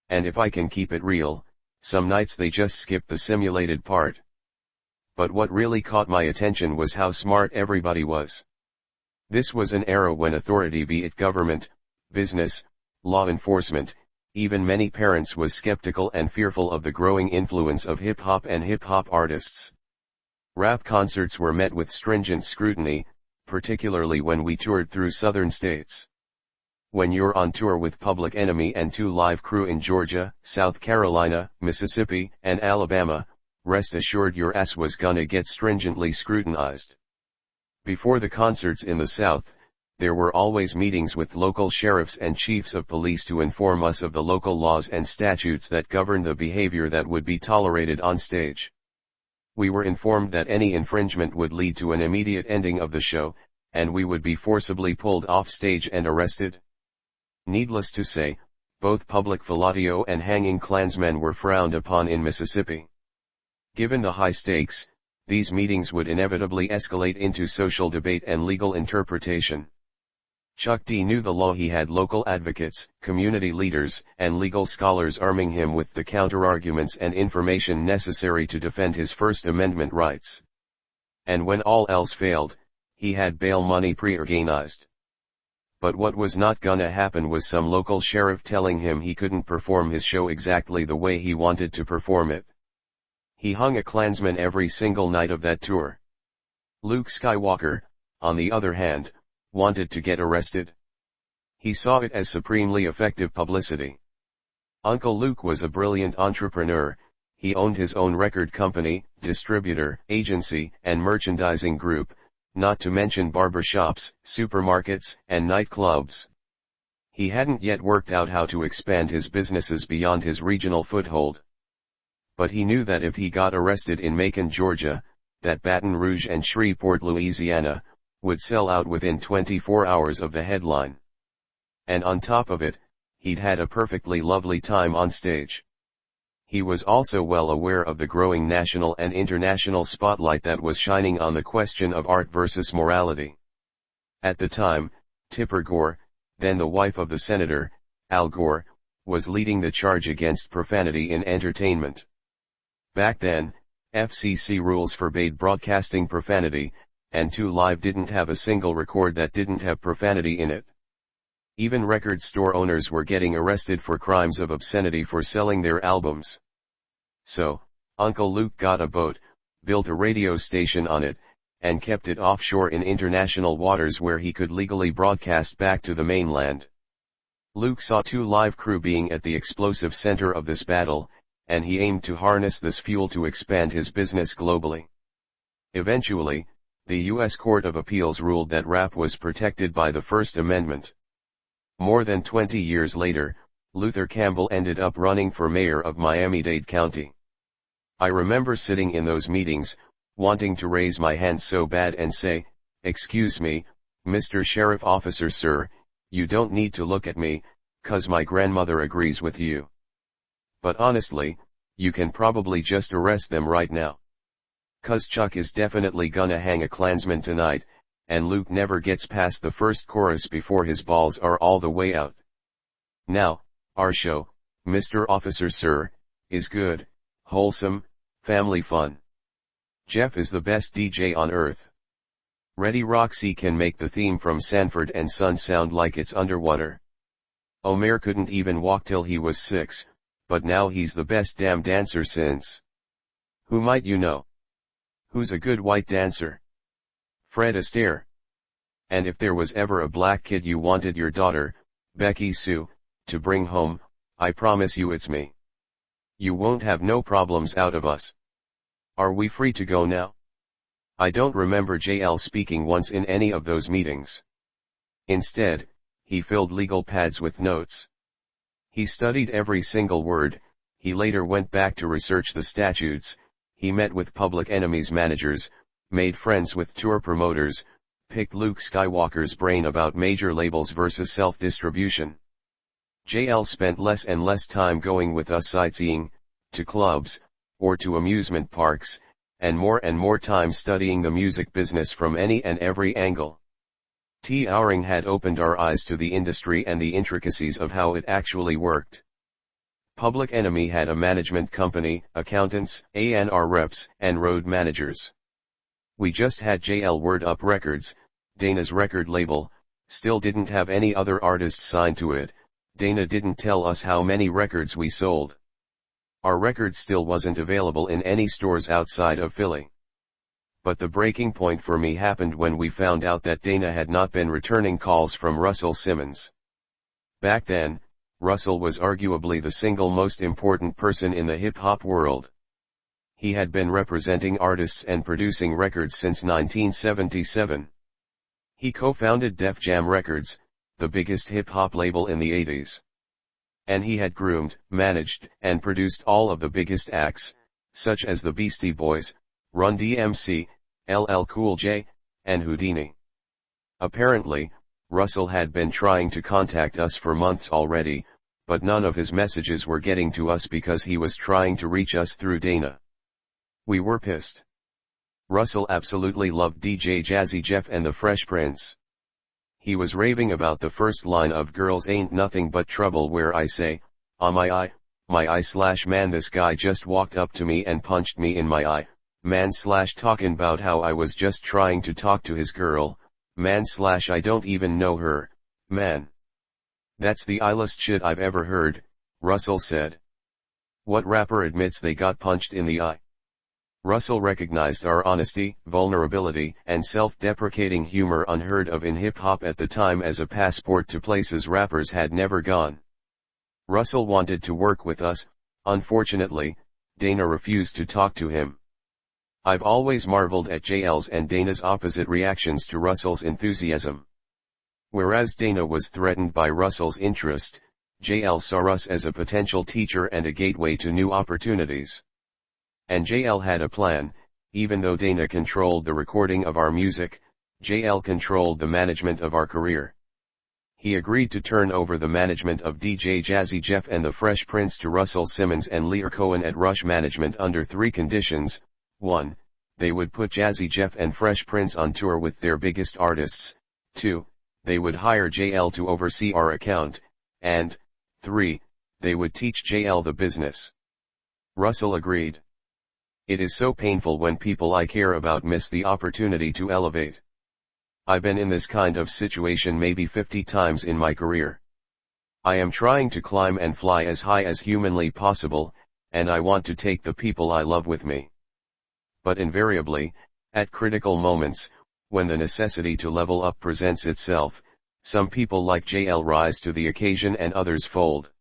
A: And if I can keep it real, some nights they just skipped the simulated part. But what really caught my attention was how smart everybody was. This was an era when authority, be it government, business, law enforcement, even many parents, was skeptical and fearful of the growing influence of hip-hop and hip-hop artists. Rap concerts were met with stringent scrutiny, particularly when we toured through southern states. When you're on tour with Public Enemy and 2 Live Crew in Georgia, South Carolina, Mississippi, and Alabama, rest assured your ass was gonna get stringently scrutinized. Before the concerts in the South, there were always meetings with local sheriffs and chiefs of police to inform us of the local laws and statutes that govern the behavior that would be tolerated on stage. We were informed that any infringement would lead to an immediate ending of the show, and we would be forcibly pulled off stage and arrested. Needless to say, both public fellatio and hanging Klansmen were frowned upon in Mississippi. Given the high stakes, these meetings would inevitably escalate into social debate and legal interpretation. Chuck D knew the law. He had local advocates, community leaders, and legal scholars arming him with the counterarguments and information necessary to defend his First Amendment rights. And when all else failed, he had bail money pre-organized. But what was not gonna happen was some local sheriff telling him he couldn't perform his show exactly the way he wanted to perform it. He hung a Klansman every single night of that tour. Luke Skywalker, on the other hand, wanted to get arrested. He saw it as supremely effective publicity. Uncle Luke was a brilliant entrepreneur. He owned his own record company, distributor, agency, and merchandising group, not to mention barbershops, supermarkets, and nightclubs. He hadn't yet worked out how to expand his businesses beyond his regional foothold. But he knew that if he got arrested in Macon, Georgia, that Baton Rouge and Shreveport, Louisiana, would sell out within 24 hours of the headline. And on top of it, he'd had a perfectly lovely time on stage. He was also well aware of the growing national and international spotlight that was shining on the question of art versus morality. At the time, Tipper Gore, then the wife of the Senator, Al Gore, was leading the charge against profanity in entertainment. Back then, FCC rules forbade broadcasting profanity, and 2 Live didn't have a single record that didn't have profanity in it. Even record store owners were getting arrested for crimes of obscenity for selling their albums. So, Uncle Luke got a boat, built a radio station on it, and kept it offshore in international waters where he could legally broadcast back to the mainland. Luke saw 2 Live Crew being at the explosive center of this battle, and he aimed to harness this fuel to expand his business globally. Eventually, the U.S. Court of Appeals ruled that rap was protected by the First Amendment. More than 20 years later, Luther Campbell ended up running for mayor of Miami-Dade County. I remember sitting in those meetings, wanting to raise my hand so bad and say, "Excuse me, Mr. Sheriff Officer sir, you don't need to look at me, 'cause my grandmother agrees with you. But honestly, you can probably just arrest them right now. 'Cause Chuck is definitely gonna hang a Klansman tonight, and Luke never gets past the first chorus before his balls are all the way out." Now, our show, Mr. Officer Sir, is good, wholesome, family fun. Jeff is the best DJ on earth. Ready Roxy can make the theme from Sanford and Son sound like it's underwater. Omer couldn't even walk till he was 6, but now he's the best damn dancer since. Who might you know? Who's a good white dancer? Fred Astaire. And if there was ever a black kid you wanted your daughter, Becky Sue, to bring home, I promise you it's me. You won't have no problems out of us. Are we free to go now? I don't remember JL speaking once in any of those meetings. Instead, he filled legal pads with notes. He studied every single word, he later went back to research the statutes, he met with Public Enemy's managers, made friends with tour promoters, picked Luke Skywalker's brain about major labels versus self-distribution. JL spent less and less time going with us sightseeing, to clubs, or to amusement parks, and more time studying the music business from any and every angle. T. Owring had opened our eyes to the industry and the intricacies of how it actually worked. Public Enemy had a management company, accountants, A&R reps, and road managers. We just had JL Word Up Records, Dana's record label, still didn't have any other artists signed to it. Dana didn't tell us how many records we sold. Our record still wasn't available in any stores outside of Philly. But the breaking point for me happened when we found out that Dana had not been returning calls from Russell Simmons. Back then, Russell was arguably the single most important person in the hip-hop world. He had been representing artists and producing records since 1977. He co-founded Def Jam Records, the biggest hip-hop label in the 80s. And he had groomed, managed, and produced all of the biggest acts, such as the Beastie Boys, Run DMC, LL Cool J, and Houdini. Apparently, Russell had been trying to contact us for months already, but none of his messages were getting to us because he was trying to reach us through Dana. We were pissed. Russell absolutely loved DJ Jazzy Jeff and the Fresh Prince. He was raving about the first line of Girls Ain't Nothing But Trouble where I say, my eye, man this guy just walked up to me and punched me in my eye, man / talking about how I was just trying to talk to his girl, man / I don't even know her, man. That's the illest shit I've ever heard, Russell said. What rapper admits they got punched in the eye? Russell recognized our honesty, vulnerability, and self-deprecating humor unheard of in hip-hop at the time as a passport to places rappers had never gone. Russell wanted to work with us, unfortunately, Dana refused to talk to him. I've always marveled at JL's and Dana's opposite reactions to Russell's enthusiasm. Whereas Dana was threatened by Russell's interest, JL saw us as a potential teacher and a gateway to new opportunities. And JL had a plan. Even though Dana controlled the recording of our music, JL controlled the management of our career. He agreed to turn over the management of DJ Jazzy Jeff and the Fresh Prince to Russell Simmons and Lear Cohen at Rush Management under 3 conditions. 1. They would put Jazzy Jeff and Fresh Prince on tour with their biggest artists. 2. They would hire JL to oversee our account. And 3. They would teach JL the business. Russell agreed. It is so painful when people I care about miss the opportunity to elevate. I've been in this kind of situation maybe 50 times in my career. I am trying to climb and fly as high as humanly possible, and I want to take the people I love with me. But invariably, at critical moments, when the necessity to level up presents itself, some people like JL rise to the occasion and others fold.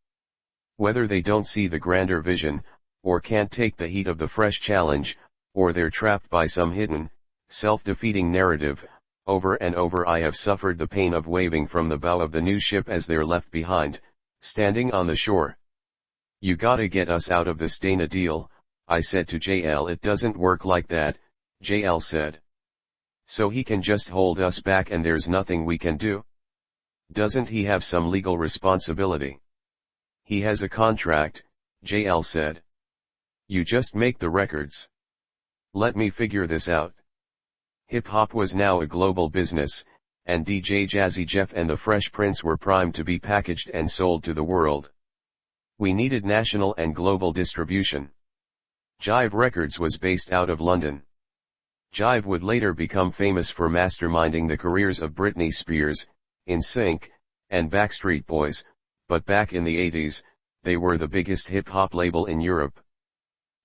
A: Whether they don't see the grander vision, or can't take the heat of the fresh challenge, or they're trapped by some hidden, self-defeating narrative. Over and over I have suffered the pain of waving from the bow of the new ship as they're left behind, standing on the shore. You gotta get us out of this Dana deal, I said to JL. It doesn't work like that, JL said. So he can just hold us back and there's nothing we can do? Doesn't he have some legal responsibility? He has a contract, JL said. You just make the records. Let me figure this out. Hip-hop was now a global business, and DJ Jazzy Jeff and the Fresh Prince were primed to be packaged and sold to the world. We needed national and global distribution. Jive Records was based out of London. Jive would later become famous for masterminding the careers of Britney Spears, NSYNC, and Backstreet Boys, but back in the 80s, they were the biggest hip-hop label in Europe.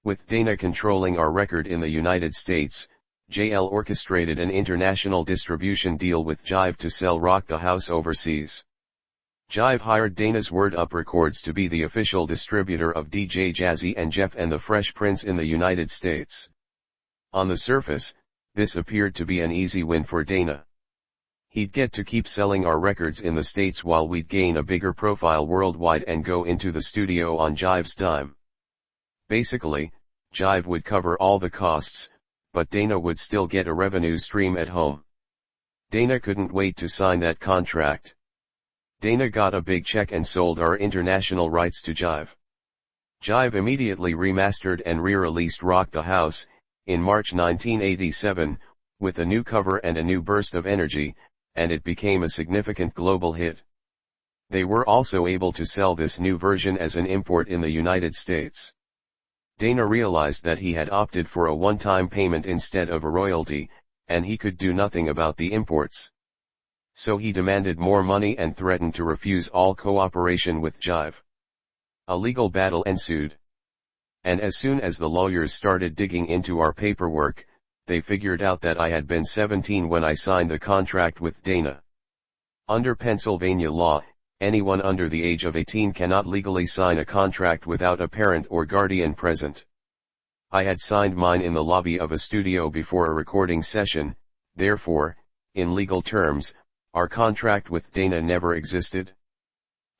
A: With Dana controlling our record in the United States, JL orchestrated an international distribution deal with Jive to sell Rock the House overseas. Jive hired Dana's Word Up Records to be the official distributor of DJ Jazzy and Jeff and the Fresh Prince in the United States. On the surface, this appeared to be an easy win for Dana. He'd get to keep selling our records in the States while we'd gain a bigger profile worldwide and go into the studio on Jive's dime. Basically, Jive would cover all the costs, but Dana would still get a revenue stream at home. Dana couldn't wait to sign that contract. Dana got a big check and sold our international rights to Jive. Jive immediately remastered and re-released Rock the House, in March 1987, with a new cover and a new burst of energy, and it became a significant global hit. They were also able to sell this new version as an import in the United States. Dana realized that he had opted for a one-time payment instead of a royalty, and he could do nothing about the imports. So he demanded more money and threatened to refuse all cooperation with Jive. A legal battle ensued. And as soon as the lawyers started digging into our paperwork, they figured out that I had been 17 when I signed the contract with Dana. Under Pennsylvania law, anyone under the age of 18 cannot legally sign a contract without a parent or guardian present. I had signed mine in the lobby of a studio before a recording session, therefore, in legal terms, our contract with Dana never existed.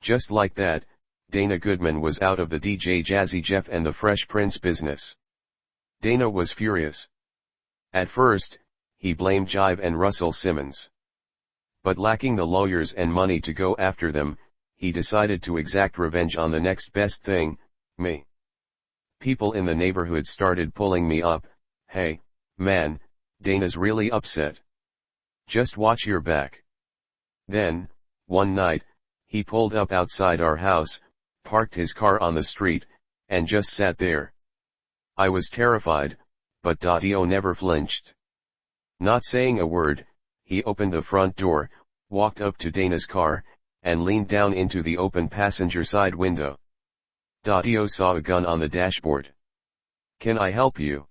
A: Just like that, Dana Goodman was out of the DJ Jazzy Jeff and the Fresh Prince business. Dana was furious. At first, he blamed Jive and Russell Simmons. But lacking the lawyers and money to go after them, he decided to exact revenge on the next best thing, me. People in the neighborhood started pulling me up. Hey, man, Dana's really upset. Just watch your back. Then, one night, he pulled up outside our house, parked his car on the street, and just sat there. I was terrified, but Dio never flinched. Not saying a word, he opened the front door, walked up to Dana's car, and leaned down into the open passenger side window. Dio saw a gun on the dashboard. Can I help you?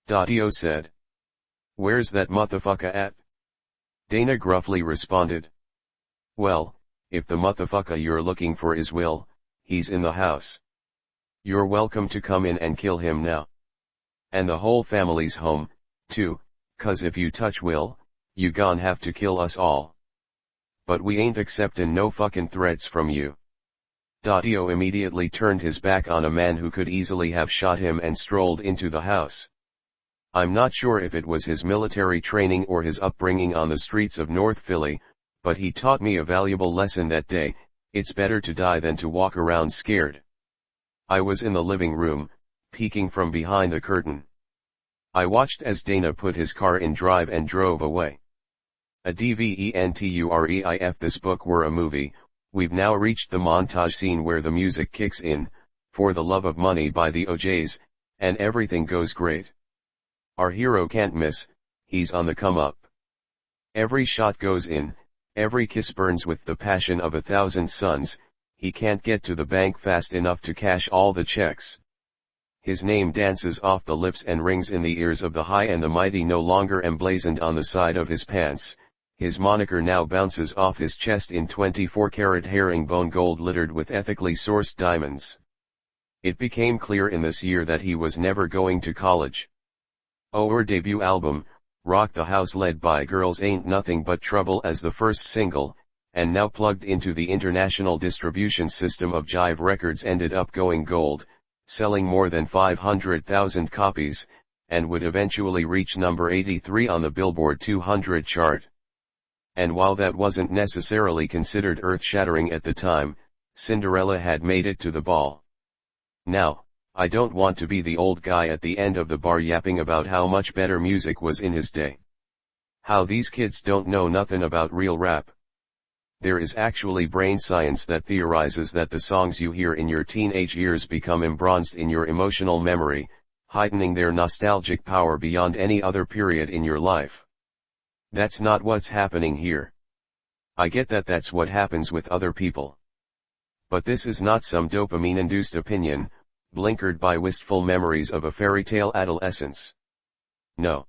A: Dio said. Where's that motherfucker at? Dana gruffly responded. Well, if the motherfucker you're looking for is Will, he's in the house. You're welcome to come in and kill him now. And the whole family's home, too, 'cause if you touch Will, you gon' have to kill us all. But we ain't acceptin' no fucking threats from you. Dio immediately turned his back on a man who could easily have shot him and strolled into the house. I'm not sure if it was his military training or his upbringing on the streets of North Philly, but he taught me a valuable lesson that day: it's better to die than to walk around scared. I was in the living room, peeking from behind the curtain. I watched as Dana put his car in drive and drove away. A DVENTUREIF This book were a movie. We've now reached the montage scene where the music kicks in, For the Love of Money by the O'Jays, and everything goes great. Our hero can't miss, he's on the come up. Every shot goes in, every kiss burns with the passion of 1,000 suns, he can't get to the bank fast enough to cash all the checks. His name dances off the lips and rings in the ears of the high and the mighty, no longer emblazoned on the side of his pants. His moniker now bounces off his chest in 24-karat herringbone gold littered with ethically sourced diamonds. It became clear in this year that he was never going to college. Our debut album, Rock the House led by Girls Ain't Nothing But Trouble as the first single, and now plugged into the international distribution system of Jive Records, ended up going gold, selling more than 500,000 copies, and would eventually reach number 83 on the Billboard 200 chart. And while that wasn't necessarily considered earth-shattering at the time, Cinderella had made it to the ball. Now, I don't want to be the old guy at the end of the bar yapping about how much better music was in his day. How these kids don't know nothing about real rap. There is actually brain science that theorizes that the songs you hear in your teenage years become embronzed in your emotional memory, heightening their nostalgic power beyond any other period in your life. That's not what's happening here. I get that that's what happens with other people. But this is not some dopamine-induced opinion, blinkered by wistful memories of a fairy tale adolescence. No.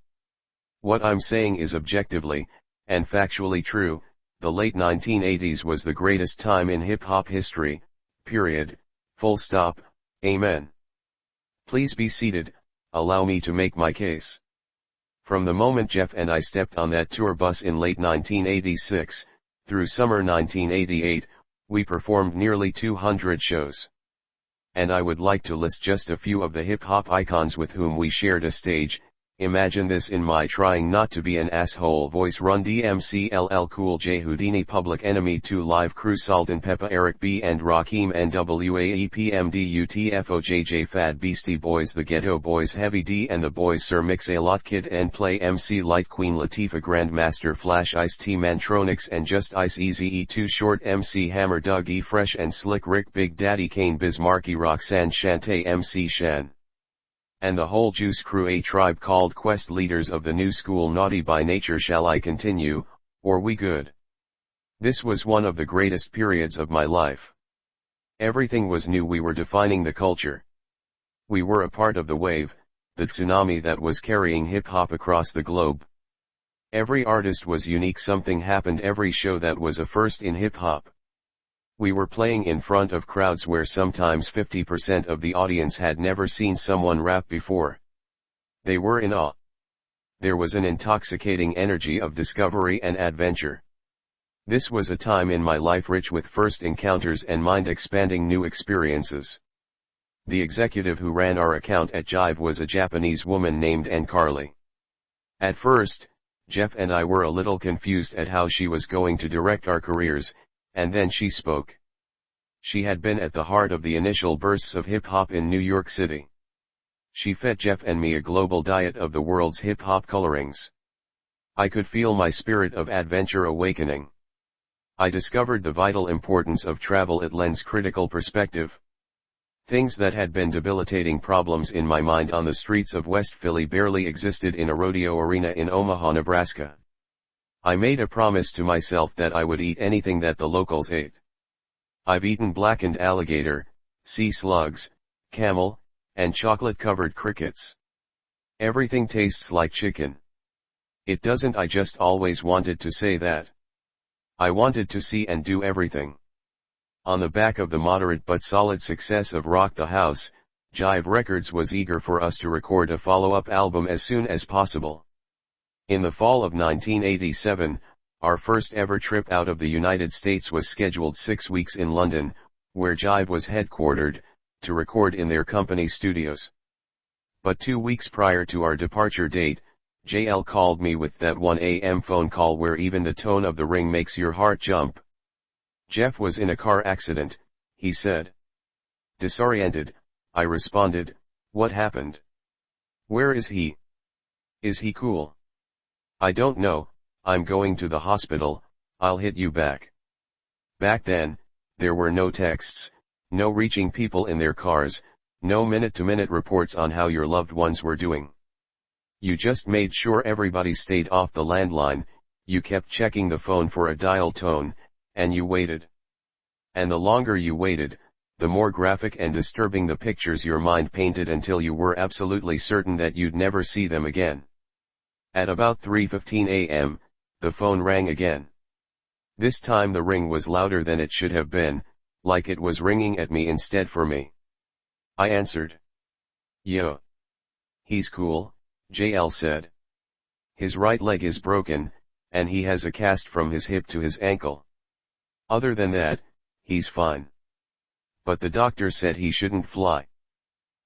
A: What I'm saying is objectively, and factually true, the late 1980s was the greatest time in hip-hop history, period, full stop, amen. Please be seated, allow me to make my case. From the moment Jeff and I stepped on that tour bus in late 1986, through summer 1988, we performed nearly 200 shows. And I would like to list just a few of the hip-hop icons with whom we shared a stage. Imagine this in my trying not to be an asshole voice: Run DMC, LL Cool J, Houdini, Public Enemy 2, Live Crew, Salt-N-Pepa, Eric B. and Rakim, NWA, EPMD, UTFO, JJ, Fad, Beastie Boys, The Ghetto Boys, Heavy D and the Boys, Sir Mix-a-Lot, Kid and Play, MC Lyte, Queen Latifah, Grandmaster Flash, Ice-T, Mantronix and Just Ice, Eazy-E, Too Short, MC Hammer, Doug E. Fresh and Slick Rick, Big Daddy Kane, Biz Markie, Roxanne Shante, MC Shan, and the whole Juice Crew, A Tribe Called Quest, leaders of the new school, Naughty by Nature, Shall I Continue, or We Good. This was one of the greatest periods of my life. Everything was new, we were defining the culture. We were a part of the wave, the tsunami that was carrying hip-hop across the globe. Every artist was unique, something happened every show that was a first in hip-hop. We were playing in front of crowds where sometimes 50% of the audience had never seen someone rap before. They were in awe. There was an intoxicating energy of discovery and adventure. This was a time in my life rich with first encounters and mind-expanding new experiences. The executive who ran our account at Jive was a Japanese woman named Ann Carly. At first, Jeff and I were a little confused at how she was going to direct our careers, and then she spoke. She had been at the heart of the initial bursts of hip-hop in New York City. She fed Jeff and me a global diet of the world's hip-hop colorings. I could feel my spirit of adventure awakening. I discovered the vital importance of travel. It lends critical perspective. Things that had been debilitating problems in my mind on the streets of West Philly barely existed in a rodeo arena in Omaha, Nebraska. I made a promise to myself that I would eat anything that the locals ate. I've eaten blackened alligator, sea slugs, camel, and chocolate-covered crickets. Everything tastes like chicken. It doesn't. I just always wanted to say that. I wanted to see and do everything. On the back of the moderate but solid success of Rock the House, Jive Records was eager for us to record a follow-up album as soon as possible. In the fall of 1987, our first ever trip out of the United States was scheduled 6 weeks in London, where Jive was headquartered, to record in their company studios. But 2 weeks prior to our departure date, JL called me with that 1 a.m. phone call where even the tone of the ring makes your heart jump. Jeff was in a car accident, he said. Disoriented, I responded, what happened? Where is he? Is he cool? I don't know, I'm going to the hospital, I'll hit you back. Back then, there were no texts, no reaching people in their cars, no minute-to-minute reports on how your loved ones were doing. You just made sure everybody stayed off the landline, you kept checking the phone for a dial tone, and you waited. And the longer you waited, the more graphic and disturbing the pictures your mind painted until you were absolutely certain that you'd never see them again. At about 3:15 a.m., the phone rang again. This time the ring was louder than it should have been, like it was ringing at me instead for me. I answered. Yo. He's cool, JL said. His right leg is broken, and he has a cast from his hip to his ankle. Other than that, he's fine. But the doctor said he shouldn't fly.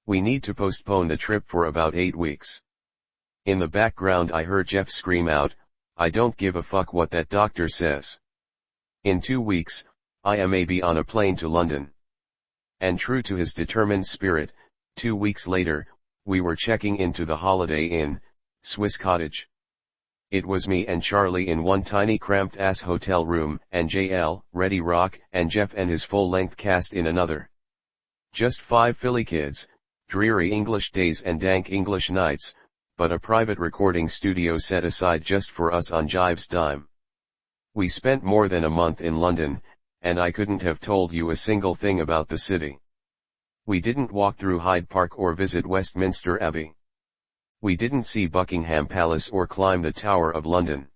A: We need to postpone the trip for about 8 weeks. In the background I heard Jeff scream out, "I don't give a fuck what that doctor says. In 2 weeks, I may be on a plane to London." And true to his determined spirit, 2 weeks later, we were checking into the Holiday Inn, Swiss Cottage. It was me and Charlie in one tiny cramped-ass hotel room, and JL, Ready Rock, and Jeff and his full-length cast in another. Just 5 Philly kids, dreary English days and dank English nights, but a private recording studio set aside just for us on Jive's dime. We spent more than a month in London, and I couldn't have told you a single thing about the city. We didn't walk through Hyde Park or visit Westminster Abbey. We didn't see Buckingham Palace or climb the Tower of London.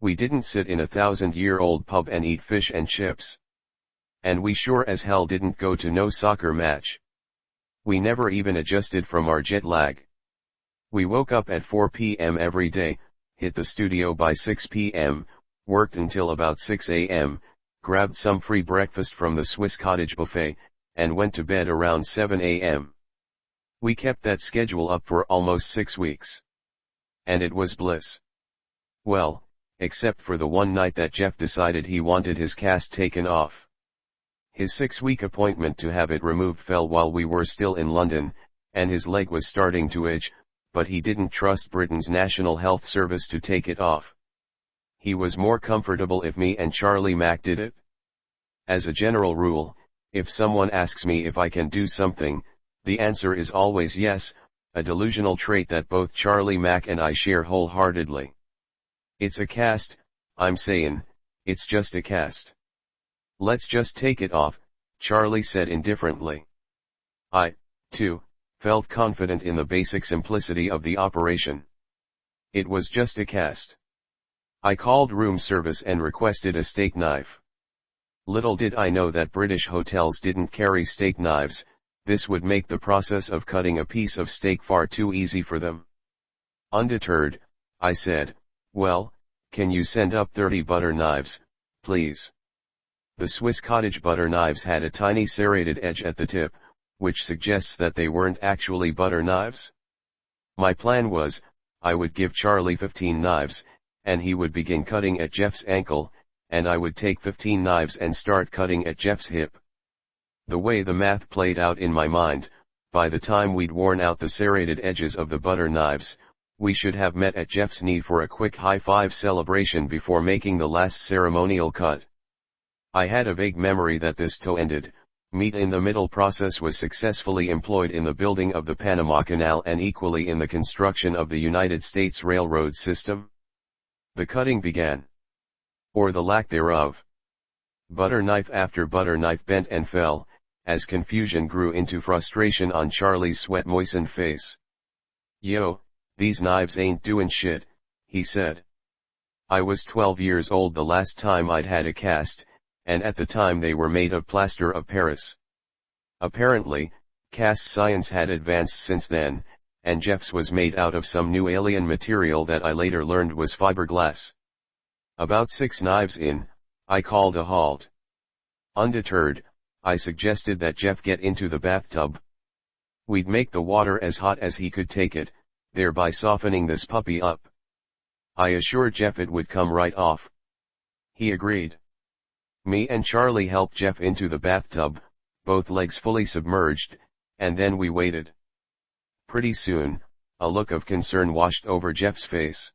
A: We didn't sit in a 1,000-year-old pub and eat fish and chips. And we sure as hell didn't go to no soccer match. We never even adjusted from our jet lag. We woke up at 4 p.m. every day, hit the studio by 6 p.m., worked until about 6 a.m., grabbed some free breakfast from the Swiss Cottage buffet, and went to bed around 7 a.m. We kept that schedule up for almost 6 weeks. And it was bliss. Well, except for the one night that Jeff decided he wanted his cast taken off. His 6-week appointment to have it removed fell while we were still in London, and his leg was starting to itch, but he didn't trust Britain's National Health Service to take it off. He was more comfortable if me and Charlie Mack did it. As a general rule, if someone asks me if I can do something, the answer is always yes, a delusional trait that both Charlie Mack and I share wholeheartedly. It's a cast, I'm saying, it's just a cast. Let's just take it off, Charlie said indifferently. I, too, felt confident in the basic simplicity of the operation. It was just a cast. I called room service and requested a steak knife. Little did I know that British hotels didn't carry steak knives. This would make the process of cutting a piece of steak far too easy for them. Undeterred, I said, "Well, can you send up 30 butter knives, please?" The Swiss Cottage butter knives had a tiny serrated edge at the tip, which suggests that they weren't actually butter knives. My plan was, I would give Charlie 15 knives, and he would begin cutting at Jeff's ankle, and I would take 15 knives and start cutting at Jeff's hip. The way the math played out in my mind, by the time we'd worn out the serrated edges of the butter knives, we should have met at Jeff's knee for a quick high-five celebration before making the last ceremonial cut. I had a vague memory that this toe-ended, meet-in-the-middle process was successfully employed in the building of the Panama Canal and equally in the construction of the United States railroad system. The cutting began. Or the lack thereof. Butter knife after butter knife bent and fell, as confusion grew into frustration on Charlie's sweat-moistened face. "Yo, these knives ain't doing shit," he said. I was 12 years old the last time I'd had a cast, and at the time they were made of plaster of Paris. Apparently, cast science had advanced since then, and Jeff's was made out of some new alien material that I later learned was fiberglass. About 6 knives in, I called a halt. Undeterred, I suggested that Jeff get into the bathtub. We'd make the water as hot as he could take it, thereby softening this puppy up. I assured Jeff it would come right off. He agreed. Me and Charlie helped Jeff into the bathtub, both legs fully submerged, and then we waited. Pretty soon, a look of concern washed over Jeff's face.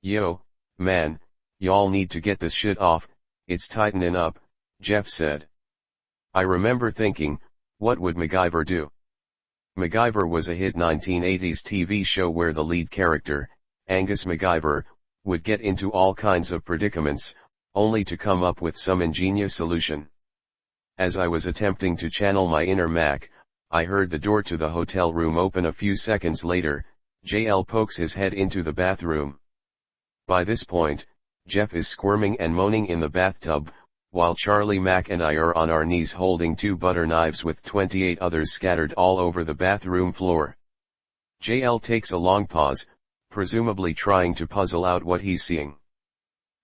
A: "Yo, man, y'all need to get this shit off, it's tightening up," Jeff said. I remember thinking, what would MacGyver do? MacGyver was a hit 1980s TV show where the lead character, Angus MacGyver, would get into all kinds of predicaments, only to come up with some ingenious solution. As I was attempting to channel my inner Mac, I heard the door to the hotel room open a few seconds later. JL pokes his head into the bathroom. By this point, Jeff is squirming and moaning in the bathtub, while Charlie Mack and I are on our knees holding 2 butter knives with 28 others scattered all over the bathroom floor. JL takes a long pause, presumably trying to puzzle out what he's seeing.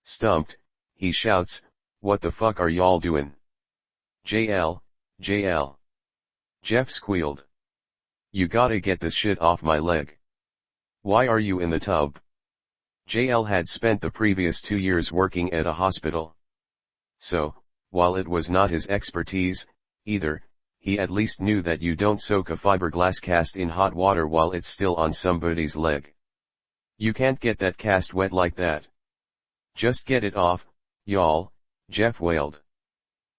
A: Stumped, he shouts, "What the fuck are y'all doing?" JL, JL. Jeff squealed. "You gotta get this shit off my leg. Why are you in the tub?" JL had spent the previous 2 years working at a hospital. So, while it was not his expertise, either, he at least knew that you don't soak a fiberglass cast in hot water while it's still on somebody's leg. You can't get that cast wet like that. "Just get it off, y'all," Jeff wailed.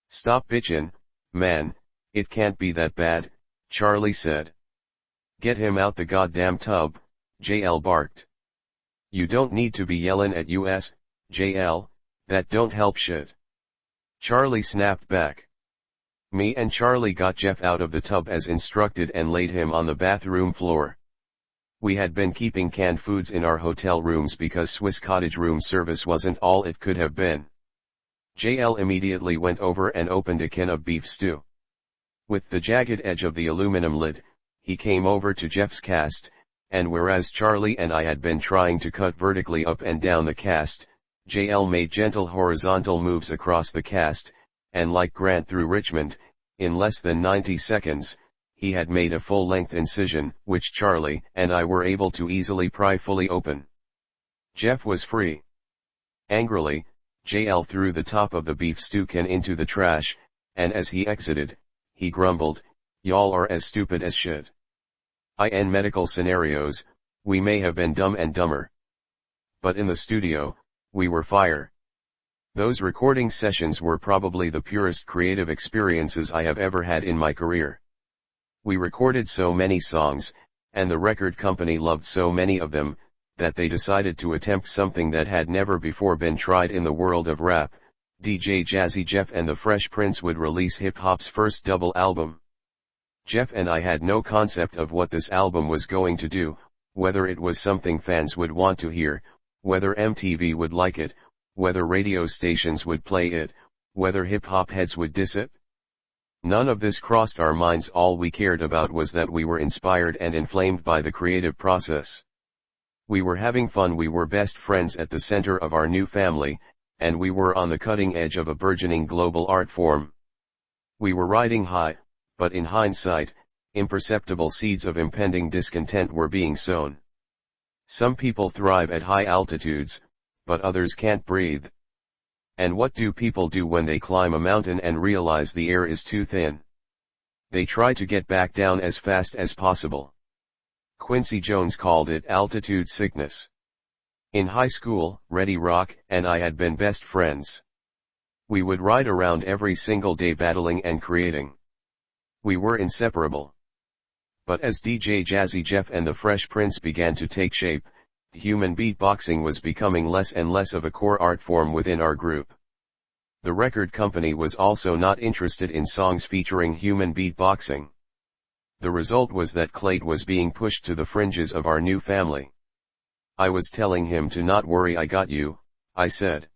A: "Stop bitchin', man, it can't be that bad," Charlie said. "Get him out the goddamn tub," JL barked. "You don't need to be yellin' at us, JL, that don't help shit," Charlie snapped back. Me and Charlie got Jeff out of the tub as instructed and laid him on the bathroom floor. We had been keeping canned foods in our hotel rooms because Swiss cottage room service wasn't all it could have been. JL immediately went over and opened a can of beef stew. With the jagged edge of the aluminum lid, he came over to Jeff's cast, and whereas Charlie and I had been trying to cut vertically up and down the cast, JL made gentle horizontal moves across the cast, and like Grant through Richmond, in less than 90 seconds, he had made a full-length incision, which Charlie and I were able to easily pry fully open. Jeff was free. Angrily, JL threw the top of the beef stew can into the trash, and as he exited, he grumbled, "Y'all are as stupid as shit." In medical scenarios, we may have been Dumb and Dumber. But in the studio, we were fire. Those recording sessions were probably the purest creative experiences I have ever had in my career. We recorded so many songs, and the record company loved so many of them, that they decided to attempt something that had never before been tried in the world of rap. DJ Jazzy Jeff and the Fresh Prince would release hip-hop's first double album. Jeff and I had no concept of what this album was going to do, whether it was something fans would want to hear, whether MTV would like it, whether radio stations would play it, whether hip-hop heads would diss it. None of this crossed our minds. All we cared about was that we were inspired and inflamed by the creative process. We were having fun, we were best friends at the center of our new family, and we were on the cutting edge of a burgeoning global art form. We were riding high, but in hindsight, imperceptible seeds of impending discontent were being sown. Some people thrive at high altitudes, but others can't breathe. And what do people do when they climb a mountain and realize the air is too thin? They try to get back down as fast as possible. Quincy Jones called it altitude sickness. In high school, Ready Rock and I had been best friends. We would ride around every single day battling and creating. We were inseparable. But as DJ Jazzy Jeff and the Fresh Prince began to take shape, human beatboxing was becoming less and less of a core art form within our group. The record company was also not interested in songs featuring human beatboxing. The result was that Clade was being pushed to the fringes of our new family. I was telling him to not worry, I got you, I said.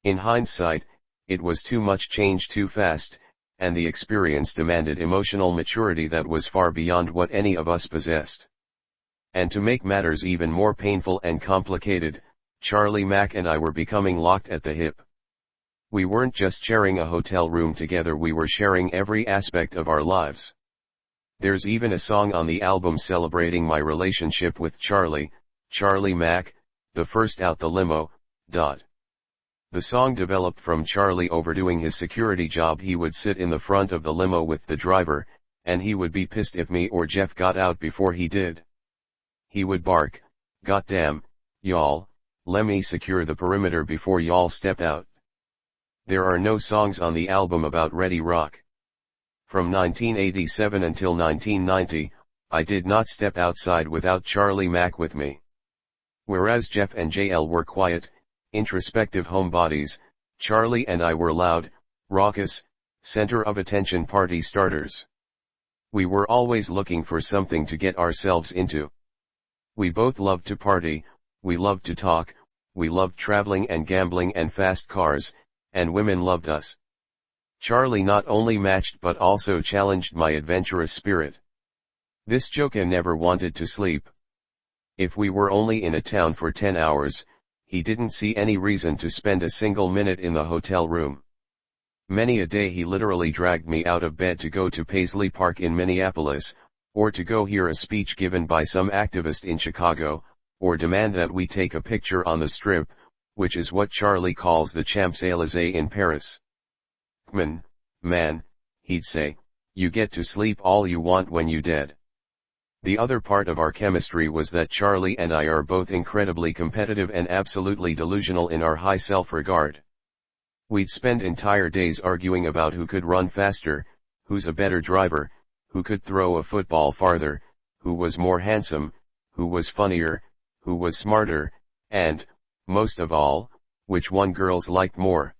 A: In hindsight, it was too much change too fast, and the experience demanded emotional maturity that was far beyond what any of us possessed. And to make matters even more painful and complicated, Charlie Mack and I were becoming locked at the hip. We weren't just sharing a hotel room together, we were sharing every aspect of our lives. There's even a song on the album celebrating my relationship with Charlie Mack, the first out the limo. The song developed from Charlie overdoing his security job. He would sit in the front of the limo with the driver, and he would be pissed if me or Jeff got out before he did. He would bark, "Goddamn, y'all, lemme secure the perimeter before y'all step out." There are no songs on the album about Ready Rock. From 1987 until 1990, I did not step outside without Charlie Mack with me. Whereas Jeff and JL were quiet, introspective homebodies, Charlie and I were loud, raucous, center of attention party starters. We were always looking for something to get ourselves into. We both loved to party, we loved to talk, we loved traveling and gambling and fast cars, and women loved us. Charlie not only matched but also challenged my adventurous spirit. This Joka never wanted to sleep. If we were only in a town for 10 hours, he didn't see any reason to spend a single minute in the hotel room. Many a day he literally dragged me out of bed to go to Paisley Park in Minneapolis, or to go hear a speech given by some activist in Chicago, or demand that we take a picture on the Strip, which is what Charlie calls the Champs-Élysées in Paris. Man, he'd say, you get to sleep all you want when you dead. The other part of our chemistry was that Charlie and I are both incredibly competitive and absolutely delusional in our high self-regard. We'd spend entire days arguing about who could run faster, who's a better driver, who could throw a football farther, who was more handsome, who was funnier, who was smarter, and, most of all, which one girls liked more.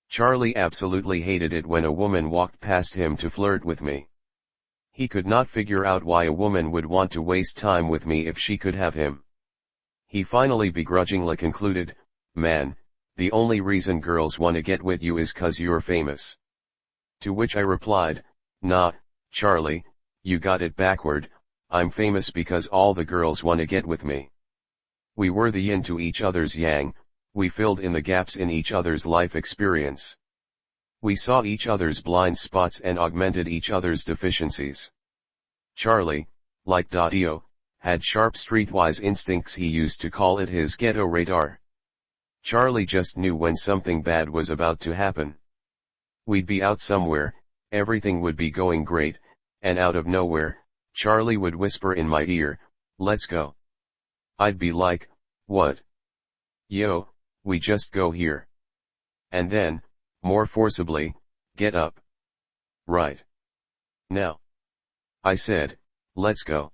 A: Charlie absolutely hated it when a woman walked past him to flirt with me. He could not figure out why a woman would want to waste time with me if she could have him. He finally begrudgingly concluded, "Man, the only reason girls wanna get with you is 'cause you're famous." To which I replied, "Nah, Charlie, you got it backward, I'm famous because all the girls wanna get with me." We were the yin to each other's yang, we filled in the gaps in each other's life experience. We saw each other's blind spots and augmented each other's deficiencies. Charlie, like Daddio, had sharp streetwise instincts. He used to call it his ghetto radar. Charlie just knew when something bad was about to happen. We'd be out somewhere, everything would be going great, and out of nowhere, Charlie would whisper in my ear, "Let's go." I'd be like, "What?" "Yo, we just go here." And then, more forcibly, "Get up." "Right now," I said, "let's go."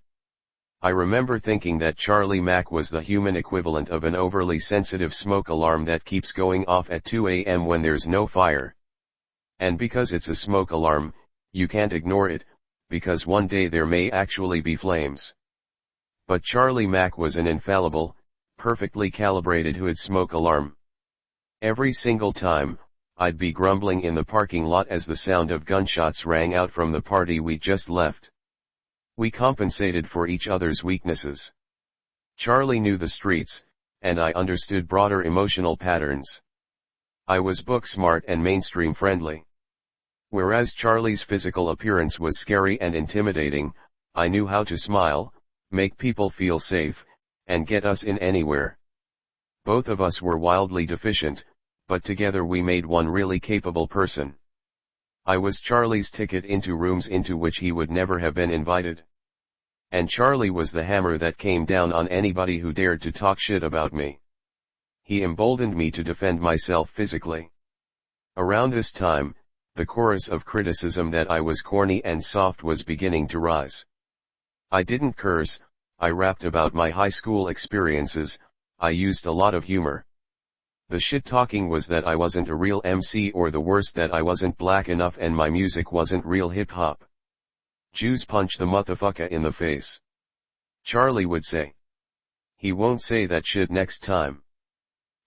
A: I remember thinking that Charlie Mack was the human equivalent of an overly sensitive smoke alarm that keeps going off at 2 a.m. when there's no fire. And because it's a smoke alarm, you can't ignore it, because one day there may actually be flames. But Charlie Mack was an infallible, perfectly calibrated hood smoke alarm. Every single time, I'd be grumbling in the parking lot as the sound of gunshots rang out from the party we'd just left. We compensated for each other's weaknesses. Charlie knew the streets, and I understood broader emotional patterns. I was book smart and mainstream friendly. Whereas Charlie's physical appearance was scary and intimidating, I knew how to smile, make people feel safe, and get us in anywhere. Both of us were wildly deficient, but together we made one really capable person. I was Charlie's ticket into rooms into which he would never have been invited. And Charlie was the hammer that came down on anybody who dared to talk shit about me. He emboldened me to defend myself physically. Around this time, the chorus of criticism that I was corny and soft was beginning to rise. I didn't curse, I rapped about my high school experiences, I used a lot of humor. The shit talking was that I wasn't a real MC, or the worst, that I wasn't black enough and my music wasn't real hip hop. Jews punch the motherfucker in the face, Charlie would say. He won't say that shit next time.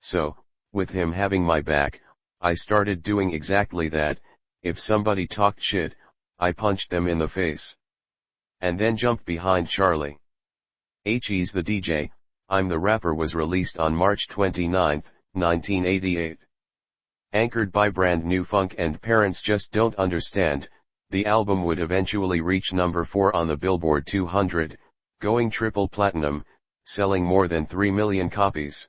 A: So, with him having my back, I started doing exactly that. If somebody talked shit, I punched them in the face. And then jumped behind Charlie. He's the DJ, I'm the Rapper was released on March 29, 1988. Anchored by brand new funk and Parents Just Don't Understand, the album would eventually reach number 4 on the Billboard 200, going triple platinum, selling more than 3 million copies.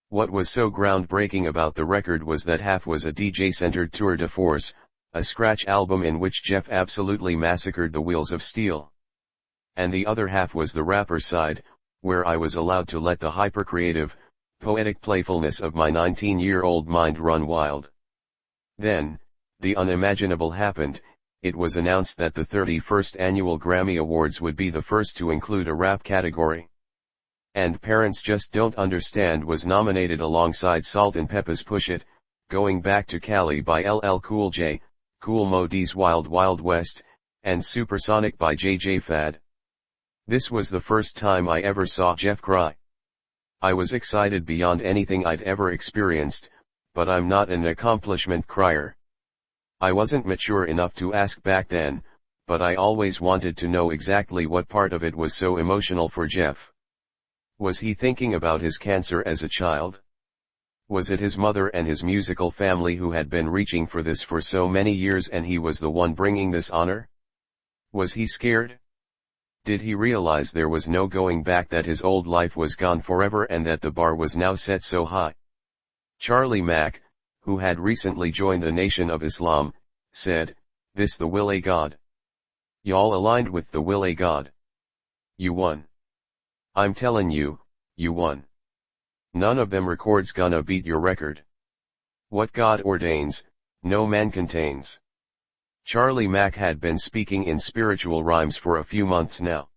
A: What was so groundbreaking about the record was that half was a DJ-centered tour de force, a scratch album in which Jeff absolutely massacred the Wheels of Steel. And the other half was the rapper side, where I was allowed to let the hyper-creative, poetic playfulness of my 19-year-old mind run wild. Then, the unimaginable happened. It was announced that the 31st Annual Grammy Awards would be the first to include a rap category. And Parents Just Don't Understand was nominated alongside Salt-N-Pepa's Push It, Going Back to Cali by LL Cool J, Kool Moe Dee's Wild Wild West, and Supersonic by JJ Fad. This was the first time I ever saw Jeff cry. I was excited beyond anything I'd ever experienced, but I'm not an accomplishment crier. I wasn't mature enough to ask back then, but I always wanted to know exactly what part of it was so emotional for Jeff. Was he thinking about his cancer as a child? Was it his mother and his musical family who had been reaching for this for so many years and he was the one bringing this honor? Was he scared? Did he realize there was no going back, that his old life was gone forever and that the bar was now set so high? Charlie Mack, who had recently joined the Nation of Islam, said, "This the will of God. Y'all aligned with the will of God. You won. I'm telling you, you won. None of them records gonna beat your record. What God ordains, no man contains." Charlie Mack had been speaking in spiritual rhymes for a few months now.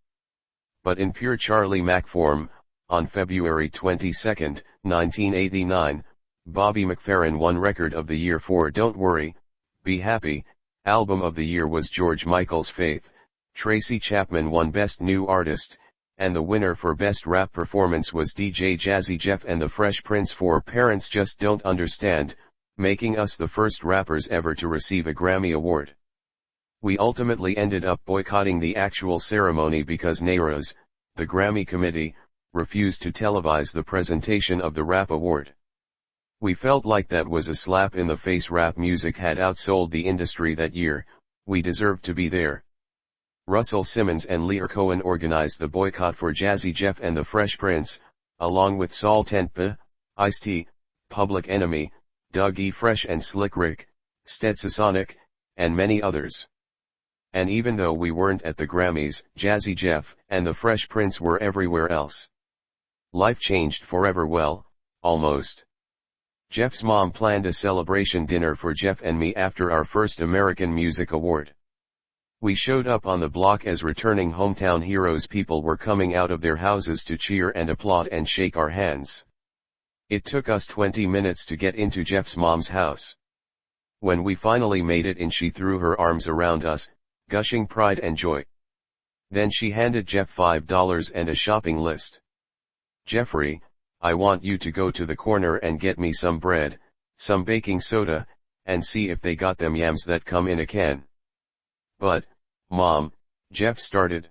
A: But in pure Charlie Mack form, on February 22, 1989, Bobby McFerrin won Record of the Year for Don't Worry, Be Happy. Album of the Year was George Michael's Faith. Tracy Chapman won Best New Artist, and the winner for Best Rap Performance was DJ Jazzy Jeff and the Fresh Prince for Parents Just Don't Understand, making us the first rappers ever to receive a Grammy Award. We ultimately ended up boycotting the actual ceremony because NARAS, the Grammy committee, refused to televise the presentation of the Rap Award. We felt like that was a slap in the face. Rap music had outsold the industry that year, we deserved to be there. Russell Simmons and Lear Cohen organized the boycott for Jazzy Jeff and the Fresh Prince, along with Salt and P, Ice-T, Public Enemy, Doug E. Fresh and Slick Rick, Stetsasonic, and many others. And even though we weren't at the Grammys, Jazzy Jeff and the Fresh Prince were everywhere else. Life changed forever. Well, almost. Jeff's mom planned a celebration dinner for Jeff and me after our first American Music Award. We showed up on the block as returning hometown heroes. People were coming out of their houses to cheer and applaud and shake our hands. It took us 20 minutes to get into Jeff's mom's house. When we finally made it in, she threw her arms around us, gushing pride and joy. Then she handed Jeff $5 and a shopping list. "Jeffrey, I want you to go to the corner and get me some bread, some baking soda, and see if they got them yams that come in a can." "But, Mom," Jeff started.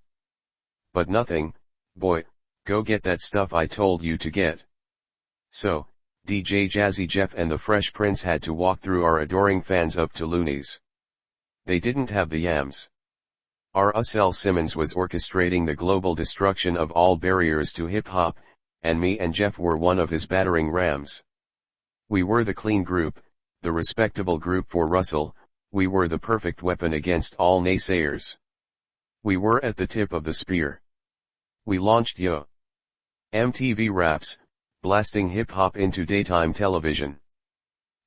A: "But nothing, boy, go get that stuff I told you to get." So, DJ Jazzy Jeff and the Fresh Prince had to walk through our adoring fans up to Looney's. They didn't have the yams. Russell Simmons was orchestrating the global destruction of all barriers to hip-hop, and me and Jeff were one of his battering rams. We were the clean group, the respectable group for Russell. We were the perfect weapon against all naysayers. We were at the tip of the spear. We launched Yo! MTV Raps, blasting hip-hop into daytime television.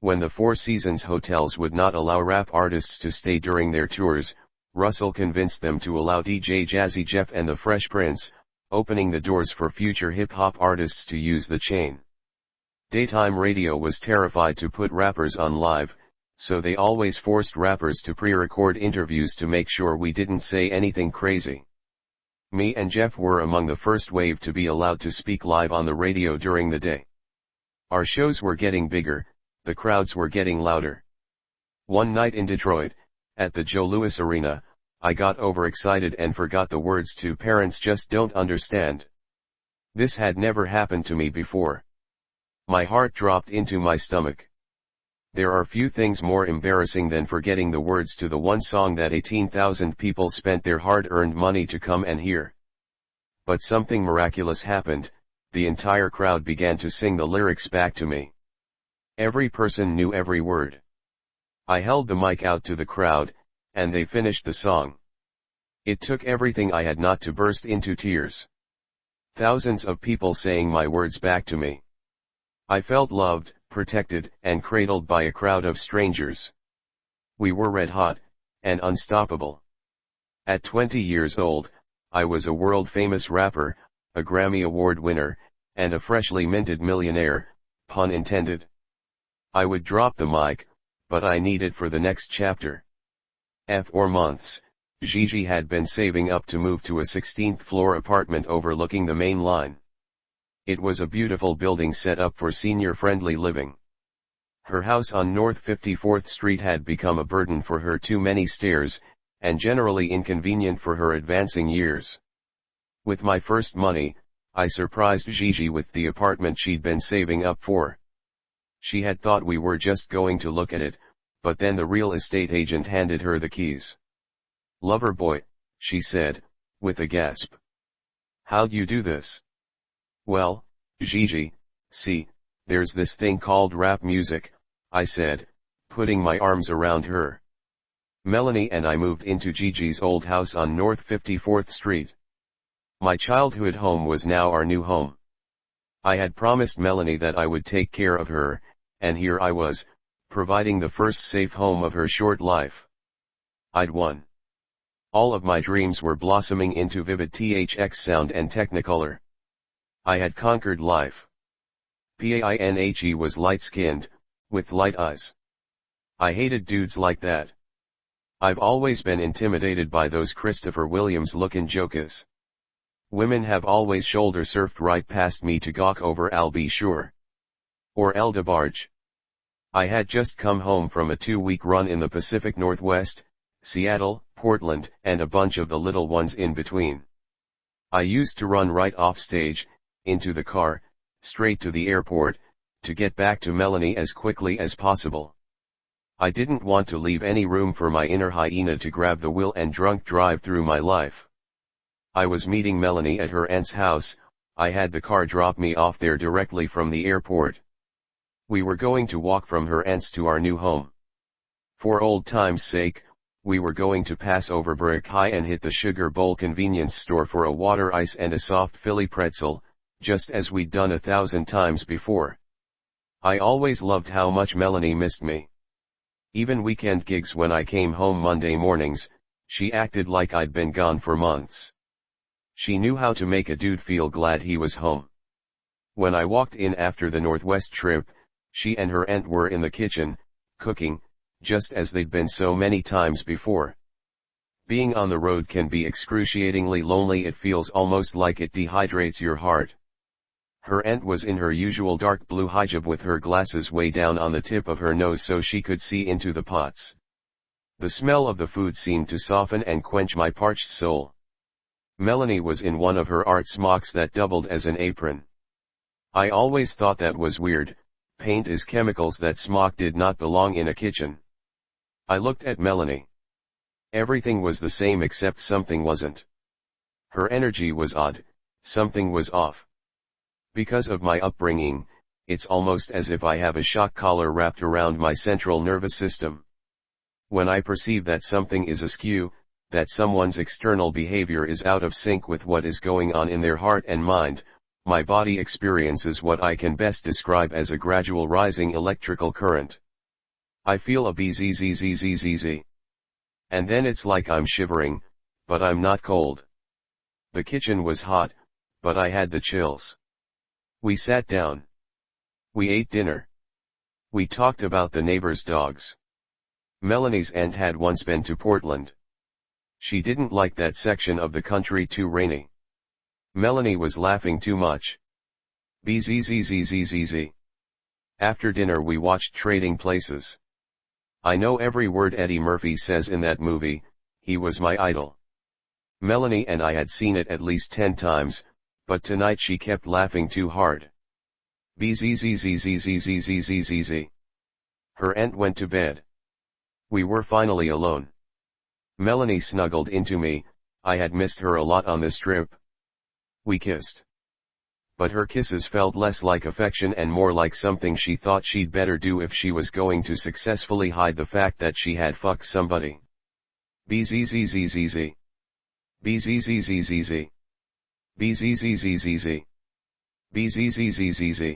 A: When the Four Seasons hotels would not allow rap artists to stay during their tours, Russell convinced them to allow DJ Jazzy Jeff and the Fresh Prince, opening the doors for future hip-hop artists to use the chain. Daytime radio was terrified to put rappers on live, so they always forced rappers to pre-record interviews to make sure we didn't say anything crazy. Me and Jeff were among the first wave to be allowed to speak live on the radio during the day. Our shows were getting bigger, the crowds were getting louder. One night in Detroit, at the Joe Louis Arena, I got overexcited and forgot the words to Parents Just Don't Understand. This had never happened to me before. My heart dropped into my stomach. There are few things more embarrassing than forgetting the words to the one song that 18,000 people spent their hard-earned money to come and hear. But something miraculous happened, the entire crowd began to sing the lyrics back to me. Every person knew every word. I held the mic out to the crowd, and they finished the song. It took everything I had not to burst into tears. Thousands of people saying my words back to me. I felt loved, protected, and cradled by a crowd of strangers. We were red hot, and unstoppable. At 20 years old, I was a world-famous rapper, a Grammy Award winner, and a freshly minted millionaire, pun intended. I would drop the mic, but I needed for the next chapter. For months, Gigi had been saving up to move to a 16th floor apartment overlooking the main line. It was a beautiful building set up for senior-friendly living. Her house on North 54th Street had become a burden for her, too many stairs, and generally inconvenient for her advancing years. With my first money, I surprised Gigi with the apartment she'd been saving up for. She had thought we were just going to look at it, but then the real estate agent handed her the keys. "Lover boy," she said, with a gasp. "How'd you do this?" "Well, Gigi, see, there's this thing called rap music," I said, putting my arms around her. Melanie and I moved into Gigi's old house on North 54th Street. My childhood home was now our new home. I had promised Melanie that I would take care of her, and here I was, providing the first safe home of her short life. I'd won. All of my dreams were blossoming into vivid THX sound and Technicolor. I had conquered life. Painhe was light-skinned, with light eyes. I hated dudes like that. I've always been intimidated by those Christopher Williams-looking jokers. Women have always shoulder-surfed right past me to gawk over I'll Be Sure. Or El DeBarge. I had just come home from a 2-week run in the Pacific Northwest, Seattle, Portland, and a bunch of the little ones in between. I used to run right off stage, into the car, straight to the airport, to get back to Melanie as quickly as possible. I didn't want to leave any room for my inner hyena to grab the wheel and drunk drive through my life. I was meeting Melanie at her aunt's house. I had the car drop me off there directly from the airport. We were going to walk from her aunt's to our new home. For old time's sake, we were going to pass over Brick High and hit the Sugar Bowl convenience store for a water ice and a soft Philly pretzel, just as we'd done 1,000 times before. I always loved how much Melanie missed me. Even weekend gigs when I came home Monday mornings, she acted like I'd been gone for months. She knew how to make a dude feel glad he was home. When I walked in after the Northwest trip, she and her aunt were in the kitchen, cooking, just as they'd been so many times before. Being on the road can be excruciatingly lonely. It feels almost like it dehydrates your heart. Her aunt was in her usual dark blue hijab with her glasses way down on the tip of her nose so she could see into the pots. The smell of the food seemed to soften and quench my parched soul. Melanie was in one of her art smocks that doubled as an apron. I always thought that was weird. Paint is chemicals. That smock did not belong in a kitchen. I looked at Melanie. Everything was the same except something wasn't. Her energy was odd, something was off. Because of my upbringing, it's almost as if I have a shock collar wrapped around my central nervous system. When I perceive that something is askew, that someone's external behavior is out of sync with what is going on in their heart and mind, my body experiences what I can best describe as a gradual rising electrical current. I feel a bzzzzzzz. And then it's like I'm shivering, but I'm not cold. The kitchen was hot, but I had the chills. We sat down. We ate dinner. We talked about the neighbors' dogs. Melanie's aunt had once been to Portland. She didn't like that section of the country, too rainy. Melanie was laughing too much. Bzzzzzzz. After dinner we watched Trading Places. I know every word Eddie Murphy says in that movie. He was my idol. Melanie and I had seen it at least 10 times, but tonight she kept laughing too hard. Bzzzzzzzzzzzzzzz. Her aunt went to bed. We were finally alone. Melanie snuggled into me. I had missed her a lot on this trip. We kissed. But her kisses felt less like affection and more like something she thought she'd better do if she was going to successfully hide the fact that she had fucked somebody. Bzzzzzzz. Bzzzzzzz. Bzzzzzzz. Bzzzzzzz.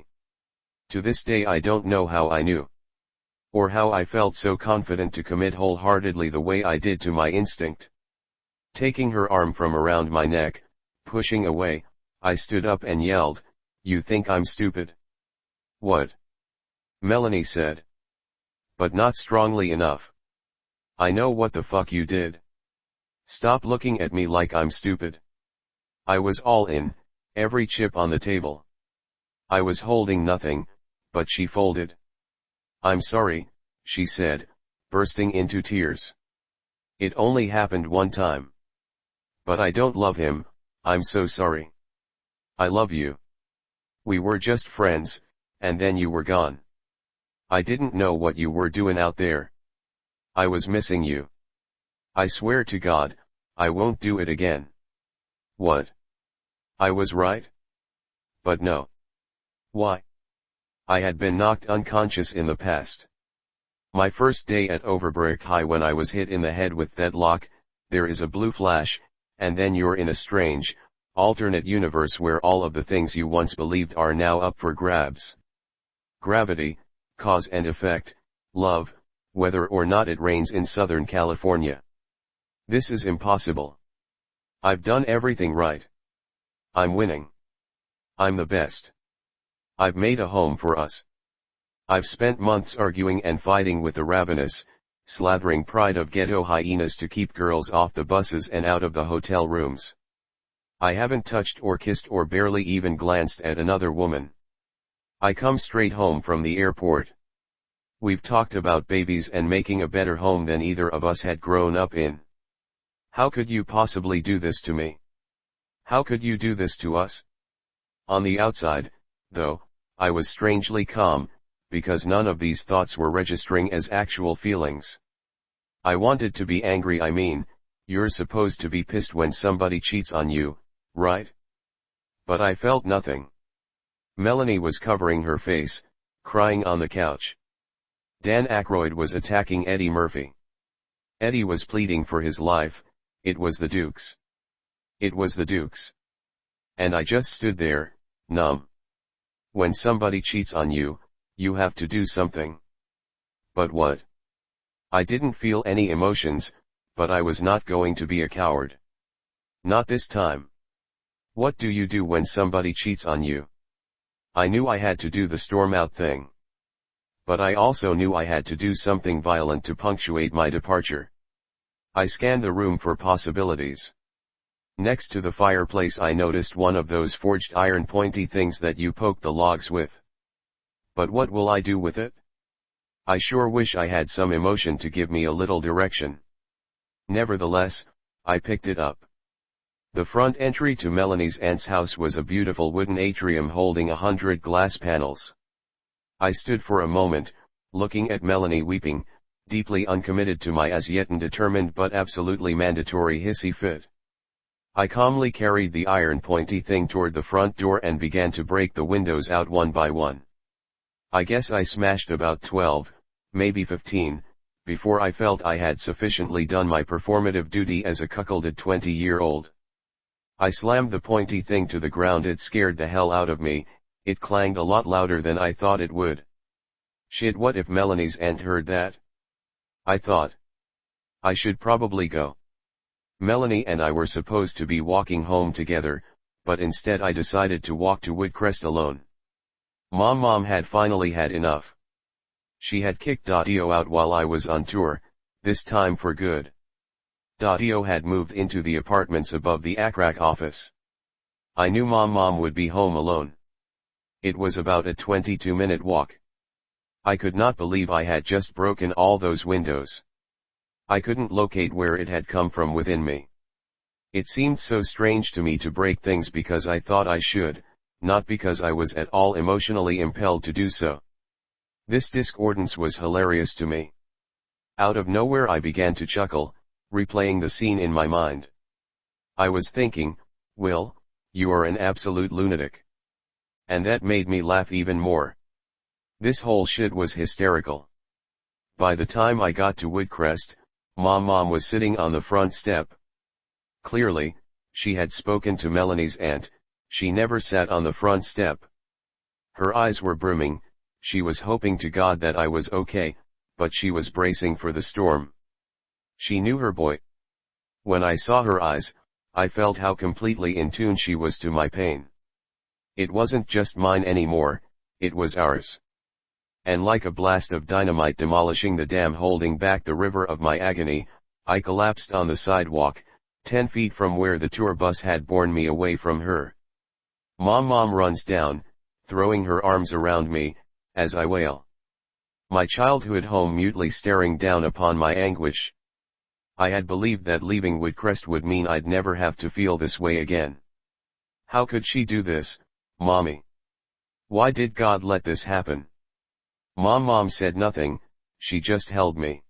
A: To this day I don't know how I knew. Or how I felt so confident to commit wholeheartedly the way I did to my instinct. Taking her arm from around my neck, pushing away, I stood up and yelled, "You think I'm stupid?" "What?" Melanie said. But not strongly enough. "I know what the fuck you did. Stop looking at me like I'm stupid." I was all in, every chip on the table. I was holding nothing, but she folded. "I'm sorry," she said, bursting into tears. "It only happened one time. But I don't love him, I'm so sorry." I love you. We were just friends, and then you were gone. I didn't know what you were doing out there. I was missing you. I swear to God, I won't do it again. What? I was right? But no. Why? I had been knocked unconscious in the past. My first day at Overbrook High, when I was hit in the head with that lock, there is a blue flash, and then you're in a strange, alternate universe where all of the things you once believed are now up for grabs. Gravity, cause and effect, love, whether or not it rains in Southern California. This is impossible. I've done everything right. I'm winning. I'm the best. I've made a home for us. I've spent months arguing and fighting with the ravenous, slathering pride of ghetto hyenas to keep girls off the buses and out of the hotel rooms. I haven't touched or kissed or barely even glanced at another woman. I come straight home from the airport. We've talked about babies and making a better home than either of us had grown up in. How could you possibly do this to me? How could you do this to us? On the outside, though, I was strangely calm, because none of these thoughts were registering as actual feelings. I wanted to be angry. I mean, you're supposed to be pissed when somebody cheats on you, right? But I felt nothing. Melanie was covering her face, crying on the couch. Dan Aykroyd was attacking Eddie Murphy. Eddie was pleading for his life. It was the Dukes. It was the Dukes. And I just stood there, numb. When somebody cheats on you, you have to do something. But what? I didn't feel any emotions, but I was not going to be a coward. Not this time. What do you do when somebody cheats on you? I knew I had to do the storm out thing. But I also knew I had to do something violent to punctuate my departure. I scanned the room for possibilities. Next to the fireplace I noticed one of those forged iron pointy things that you poke the logs with. But what will I do with it? I sure wish I had some emotion to give me a little direction. Nevertheless, I picked it up. The front entry to Melanie's aunt's house was a beautiful wooden atrium holding 100 glass panels. I stood for a moment, looking at Melanie weeping, deeply uncommitted to my as yet undetermined but absolutely mandatory hissy fit. I calmly carried the iron pointy thing toward the front door and began to break the windows out one by one. I guess I smashed about 12, maybe 15, before I felt I had sufficiently done my performative duty as a cuckolded 20-year-old. I slammed the pointy thing to the ground. It scared the hell out of me. It clanged a lot louder than I thought it would. Shit, what if Melanie's aunt heard that? I thought. I should probably go. Melanie and I were supposed to be walking home together, but instead I decided to walk to Woodcrest alone. Mom had finally had enough. She had kicked Dio out while I was on tour, this time for good. Dio had moved into the apartments above the ACRAC office. I knew Mom would be home alone. It was about a 22-minute walk. I could not believe I had just broken all those windows. I couldn't locate where it had come from within me. It seemed so strange to me to break things because I thought I should, not because I was at all emotionally impelled to do so. This discordance was hilarious to me. Out of nowhere I began to chuckle, replaying the scene in my mind. I was thinking, Will, you are an absolute lunatic. And that made me laugh even more. This whole shit was hysterical. By the time I got to Woodcrest, Mom was sitting on the front step. Clearly, she had spoken to Melanie's aunt. She never sat on the front step. Her eyes were brimming. She was hoping to God that I was okay, but she was bracing for the storm. She knew her boy. When I saw her eyes, I felt how completely in tune she was to my pain. It wasn't just mine anymore, it was ours. And like a blast of dynamite demolishing the dam holding back the river of my agony, I collapsed on the sidewalk, 10 feet from where the tour bus had borne me away from her. Mom runs down, throwing her arms around me, as I wail. My childhood home mutely staring down upon my anguish. I had believed that leaving Woodcrest would mean I'd never have to feel this way again. How could she do this, Mommy? Why did God let this happen? Mom said nothing, she just held me.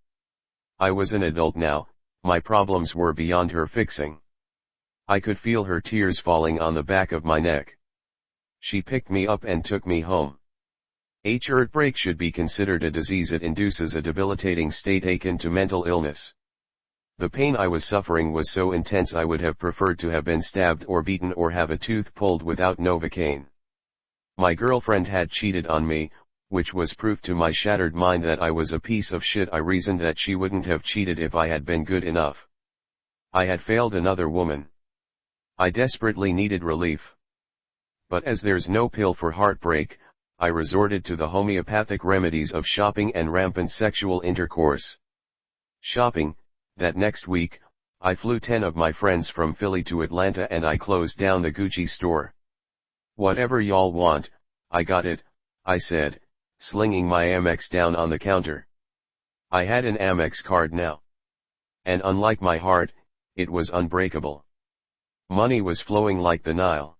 A: I was an adult now, my problems were beyond her fixing. I could feel her tears falling on the back of my neck. She picked me up and took me home. Heartbreak should be considered a disease. It induces a debilitating state akin to mental illness. The pain I was suffering was so intense I would have preferred to have been stabbed or beaten or have a tooth pulled without Novocaine. My girlfriend had cheated on me, which was proof to my shattered mind that I was a piece of shit. I reasoned that she wouldn't have cheated if I had been good enough. I had failed another woman. I desperately needed relief. But as there's no pill for heartbreak, I resorted to the homeopathic remedies of shopping and rampant sexual intercourse. Shopping. That next week, I flew 10 of my friends from Philly to Atlanta and I closed down the Gucci store. Whatever y'all want, I got it, I said, slinging my Amex down on the counter. I had an Amex card now. And unlike my heart, it was unbreakable. Money was flowing like the Nile.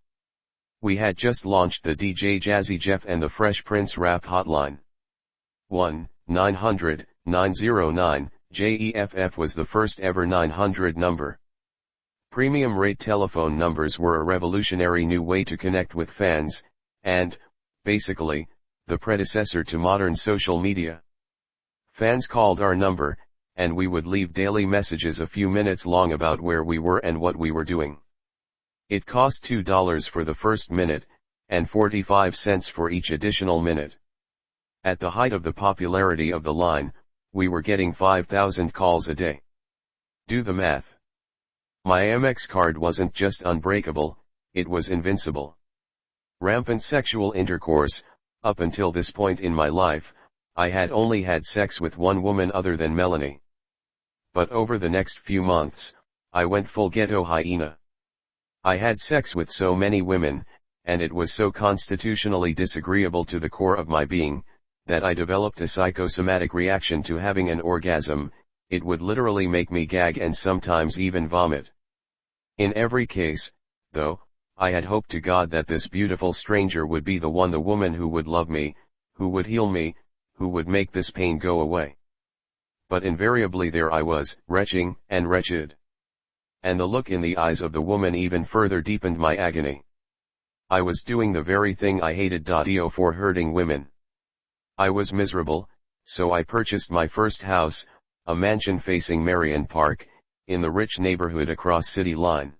A: We had just launched the DJ Jazzy Jeff and the Fresh Prince rap hotline. 1-900-909-JEFF was the first ever 900 number. Premium rate telephone numbers were a revolutionary new way to connect with fans, and, basically, the predecessor to modern social media. Fans called our number, and we would leave daily messages a few minutes long about where we were and what we were doing. It cost $2 for the first minute, and 45 cents for each additional minute. At the height of the popularity of the line, we were getting 5,000 calls a day. Do the math. My Amex card wasn't just unbreakable, it was invincible. Rampant sexual intercourse. Up until this point in my life, I had only had sex with one woman other than Melanie. But over the next few months, I went full ghetto hyena. I had sex with so many women, and it was so constitutionally disagreeable to the core of my being, that I developed a psychosomatic reaction to having an orgasm. It would literally make me gag and sometimes even vomit. In every case, though, I had hoped to God that this beautiful stranger would be the one, the woman who would love me, who would heal me, who would make this pain go away. But invariably there I was, retching and wretched. And the look in the eyes of the woman even further deepened my agony. I was doing the very thing I hated. For hurting women. I was miserable, so I purchased my first house, a mansion facing Marion Park, in the rich neighborhood across City Line.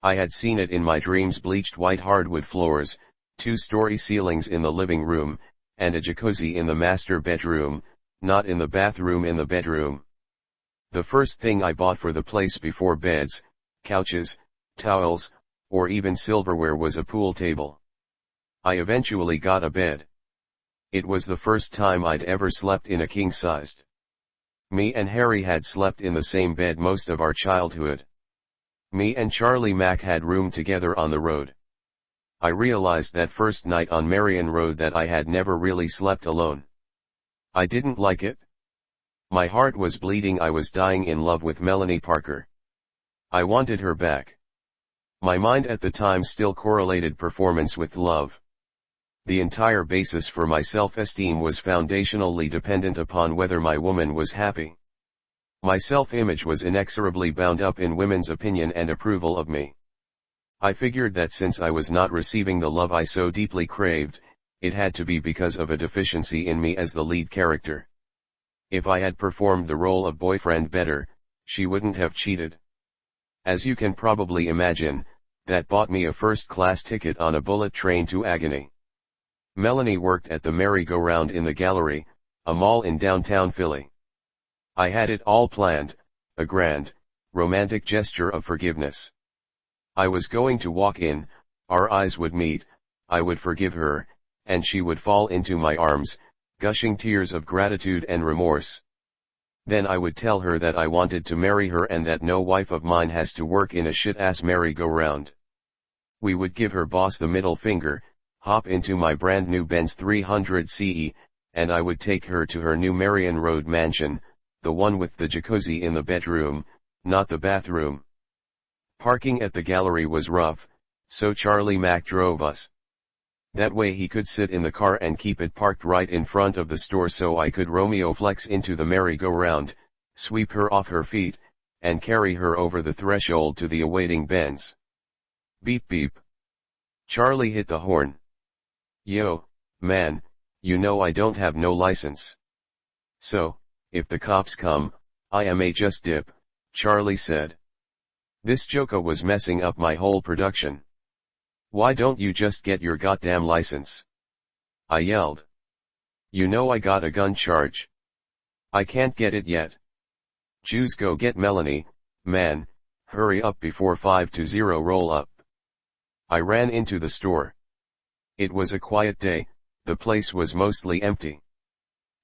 A: I had seen it in my dreams: bleached white hardwood floors, 2-story ceilings in the living room, and a jacuzzi in the master bedroom, not in the bathroom, in the bedroom. The first thing I bought for the place, before beds, couches, towels, or even silverware, was a pool table. I eventually got a bed. It was the first time I'd ever slept in a king-sized. Me and Harry had slept in the same bed most of our childhood. Me and Charlie Mack had roomed together on the road. I realized that first night on Marion Road that I had never really slept alone. I didn't like it. My heart was bleeding. I was dying in love with Melanie Parker. I wanted her back. My mind at the time still correlated performance with love. The entire basis for my self-esteem was foundationally dependent upon whether my woman was happy. My self-image was inexorably bound up in women's opinion and approval of me. I figured that since I was not receiving the love I so deeply craved, it had to be because of a deficiency in me as the lead character. If I had performed the role of boyfriend better, she wouldn't have cheated. As you can probably imagine, that bought me a first-class ticket on a bullet train to agony. Melanie worked at the merry-go-round in the Gallery, a mall in downtown Philly. I had it all planned, a grand, romantic gesture of forgiveness. I was going to walk in, our eyes would meet, I would forgive her, and she would fall into my arms, gushing tears of gratitude and remorse. Then I would tell her that I wanted to marry her and that no wife of mine has to work in a shit-ass merry-go-round. We would give her boss the middle finger, hop into my brand new Benz 300 CE, and I would take her to her new Marion Road mansion, the one with the jacuzzi in the bedroom, not the bathroom. Parking at the Gallery was rough, So Charlie Mack drove us. That way he could sit in the car and keep it parked right in front of the store so I could Romeo flex into the merry-go-round, sweep her off her feet, and carry her over the threshold to the awaiting Benz. Beep beep. Charlie hit the horn. Yo, man, you know I don't have no license. So, if the cops come, I may just dip, Charlie said. This joker was messing up my whole production. Why don't you just get your goddamn license? I yelled. You know I got a gun charge. I can't get it yet. Jews, go get Melanie, man, hurry up before 520 roll up. I ran into the store. It was a quiet day, the place was mostly empty.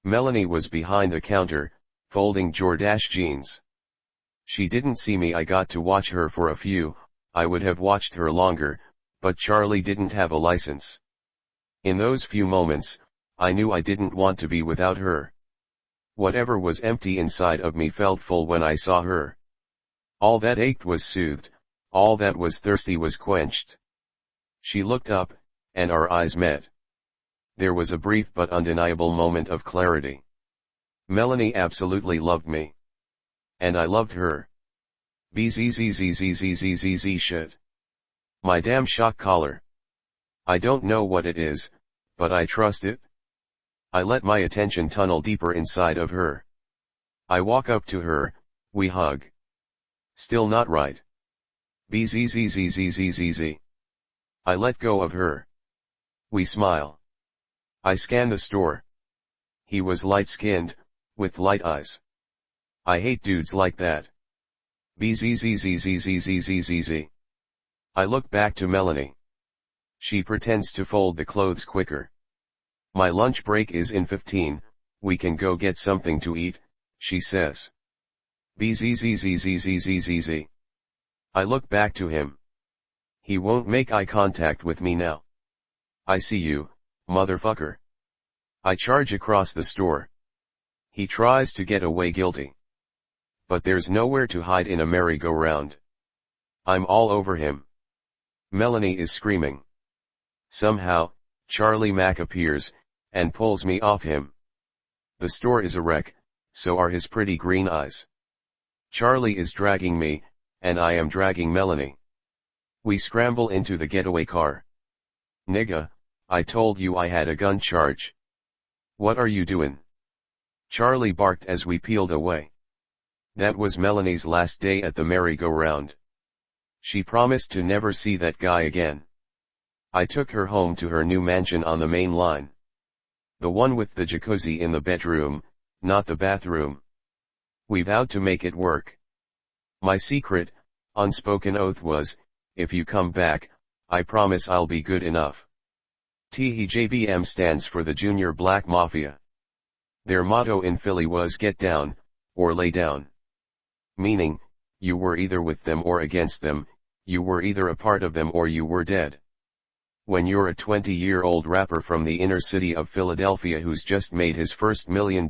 A: Melanie was behind the counter, folding Jordache jeans. She didn't see me. I got to watch her for a few, I would have watched her longer, but Charlie didn't have a license. In those few moments, I knew I didn't want to be without her. Whatever was empty inside of me felt full when I saw her. All that ached was soothed, all that was thirsty was quenched. She looked up, and our eyes met. There was a brief but undeniable moment of clarity. Melanie absolutely loved me. And I loved her. Bzzzzzzzzzzz shit. My damn shock collar. I don't know what it is, but I trust it. I let my attention tunnel deeper inside of her. I walk up to her, we hug. Still not right. Bzzzzzzzzz. I let go of her. We smile. I scan the store. He was light-skinned, with light eyes. I hate dudes like that. Bzzzzzzzzzzz. I look back to Melanie. She pretends to fold the clothes quicker. My lunch break is in 15, we can go get something to eat, she says. Bzzzzzzzzz. I look back to him. He won't make eye contact with me now. I see you, motherfucker. I charge across the store. He tries to get away guilty. But there's nowhere to hide in a merry-go-round. I'm all over him. Melanie is screaming. Somehow, Charlie Mack appears, and pulls me off him. The store is a wreck, so are his pretty green eyes. Charlie is dragging me, and I am dragging Melanie. We scramble into the getaway car. Nigga, I told you I had a gun charge. What are you doing? Charlie barked as we peeled away. That was Melanie's last day at the merry-go-round. She promised to never see that guy again. I took her home to her new mansion on the main line. The one with the jacuzzi in the bedroom, not the bathroom. We vowed to make it work. My secret, unspoken oath was, if you come back, I promise I'll be good enough. TJBM stands for the Junior Black Mafia. Their motto in Philly was get down, or lay down. Meaning, you were either with them or against them, you were either a part of them or you were dead. When you're a 20-year-old rapper from the inner city of Philadelphia who's just made his first $1 million,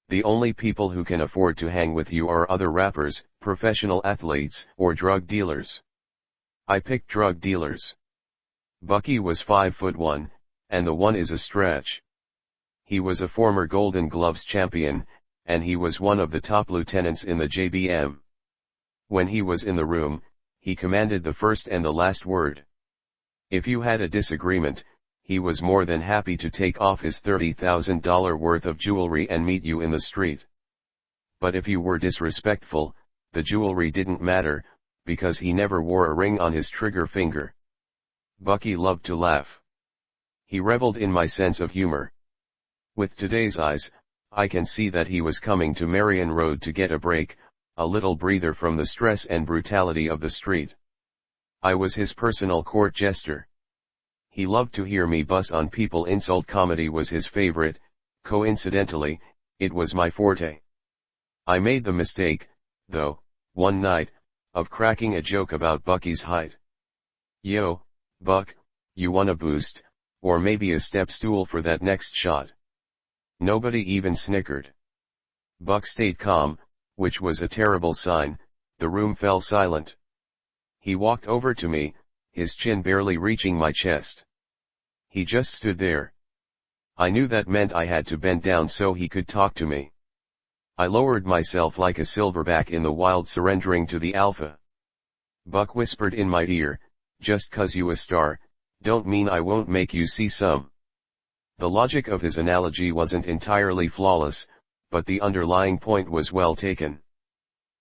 A: the only people who can afford to hang with you are other rappers, professional athletes, or drug dealers. I picked drug dealers. Bucky was 5'1", and the one is a stretch. He was a former Golden Gloves champion, and he was one of the top lieutenants in the JBM. When he was in the room, he commanded the first and the last word. If you had a disagreement, he was more than happy to take off his $30,000 worth of jewelry and meet you in the street. But if you were disrespectful, the jewelry didn't matter, because he never wore a ring on his trigger finger. Bucky loved to laugh. He reveled in my sense of humor. With today's eyes, I can see that he was coming to Marion Road to get a break, a little breather from the stress and brutality of the street. I was his personal court jester. He loved to hear me buzz on people. Insult comedy was his favorite, coincidentally, it was my forte. I made the mistake, though, one night, of cracking a joke about Bucky's height. Yo, Buck, you want a boost, or maybe a step stool for that next shot? Nobody even snickered. Buck stayed calm, which was a terrible sign. The room fell silent. He walked over to me, his chin barely reaching my chest. He just stood there. I knew that meant I had to bend down so he could talk to me. I lowered myself like a silverback in the wild, surrendering to the alpha. Buck whispered in my ear, "Just 'cause you a star, don't mean I won't make you see some." The logic of his analogy wasn't entirely flawless, but the underlying point was well taken.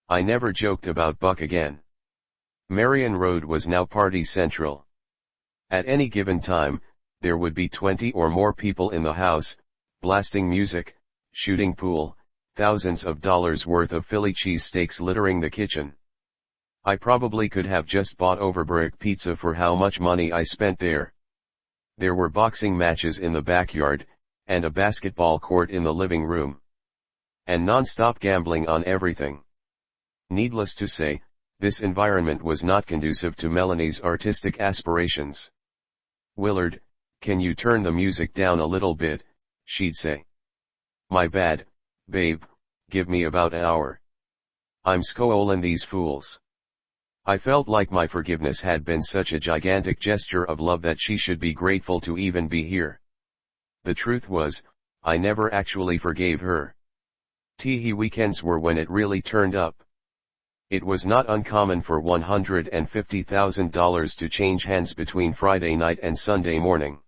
A: I never joked about Buck again. Marion Road was now party central. At any given time, there would be 20 or more people in the house, blasting music, shooting pool, thousands of dollars worth of Philly cheesesteaks littering the kitchen. I probably could have just bought Overbrick pizza for how much money I spent there. There were boxing matches in the backyard, and a basketball court in the living room. And non-stop gambling on everything. Needless to say, this environment was not conducive to Melanie's artistic aspirations. "Willard, can you turn the music down a little bit?" she'd say. "My bad, babe, give me about an hour. I'm scolding these fools." I felt like my forgiveness had been such a gigantic gesture of love that she should be grateful to even be here. The truth was, I never actually forgave her. Teehee weekends were when it really turned up. It was not uncommon for $150,000 to change hands between Friday night and Sunday morning.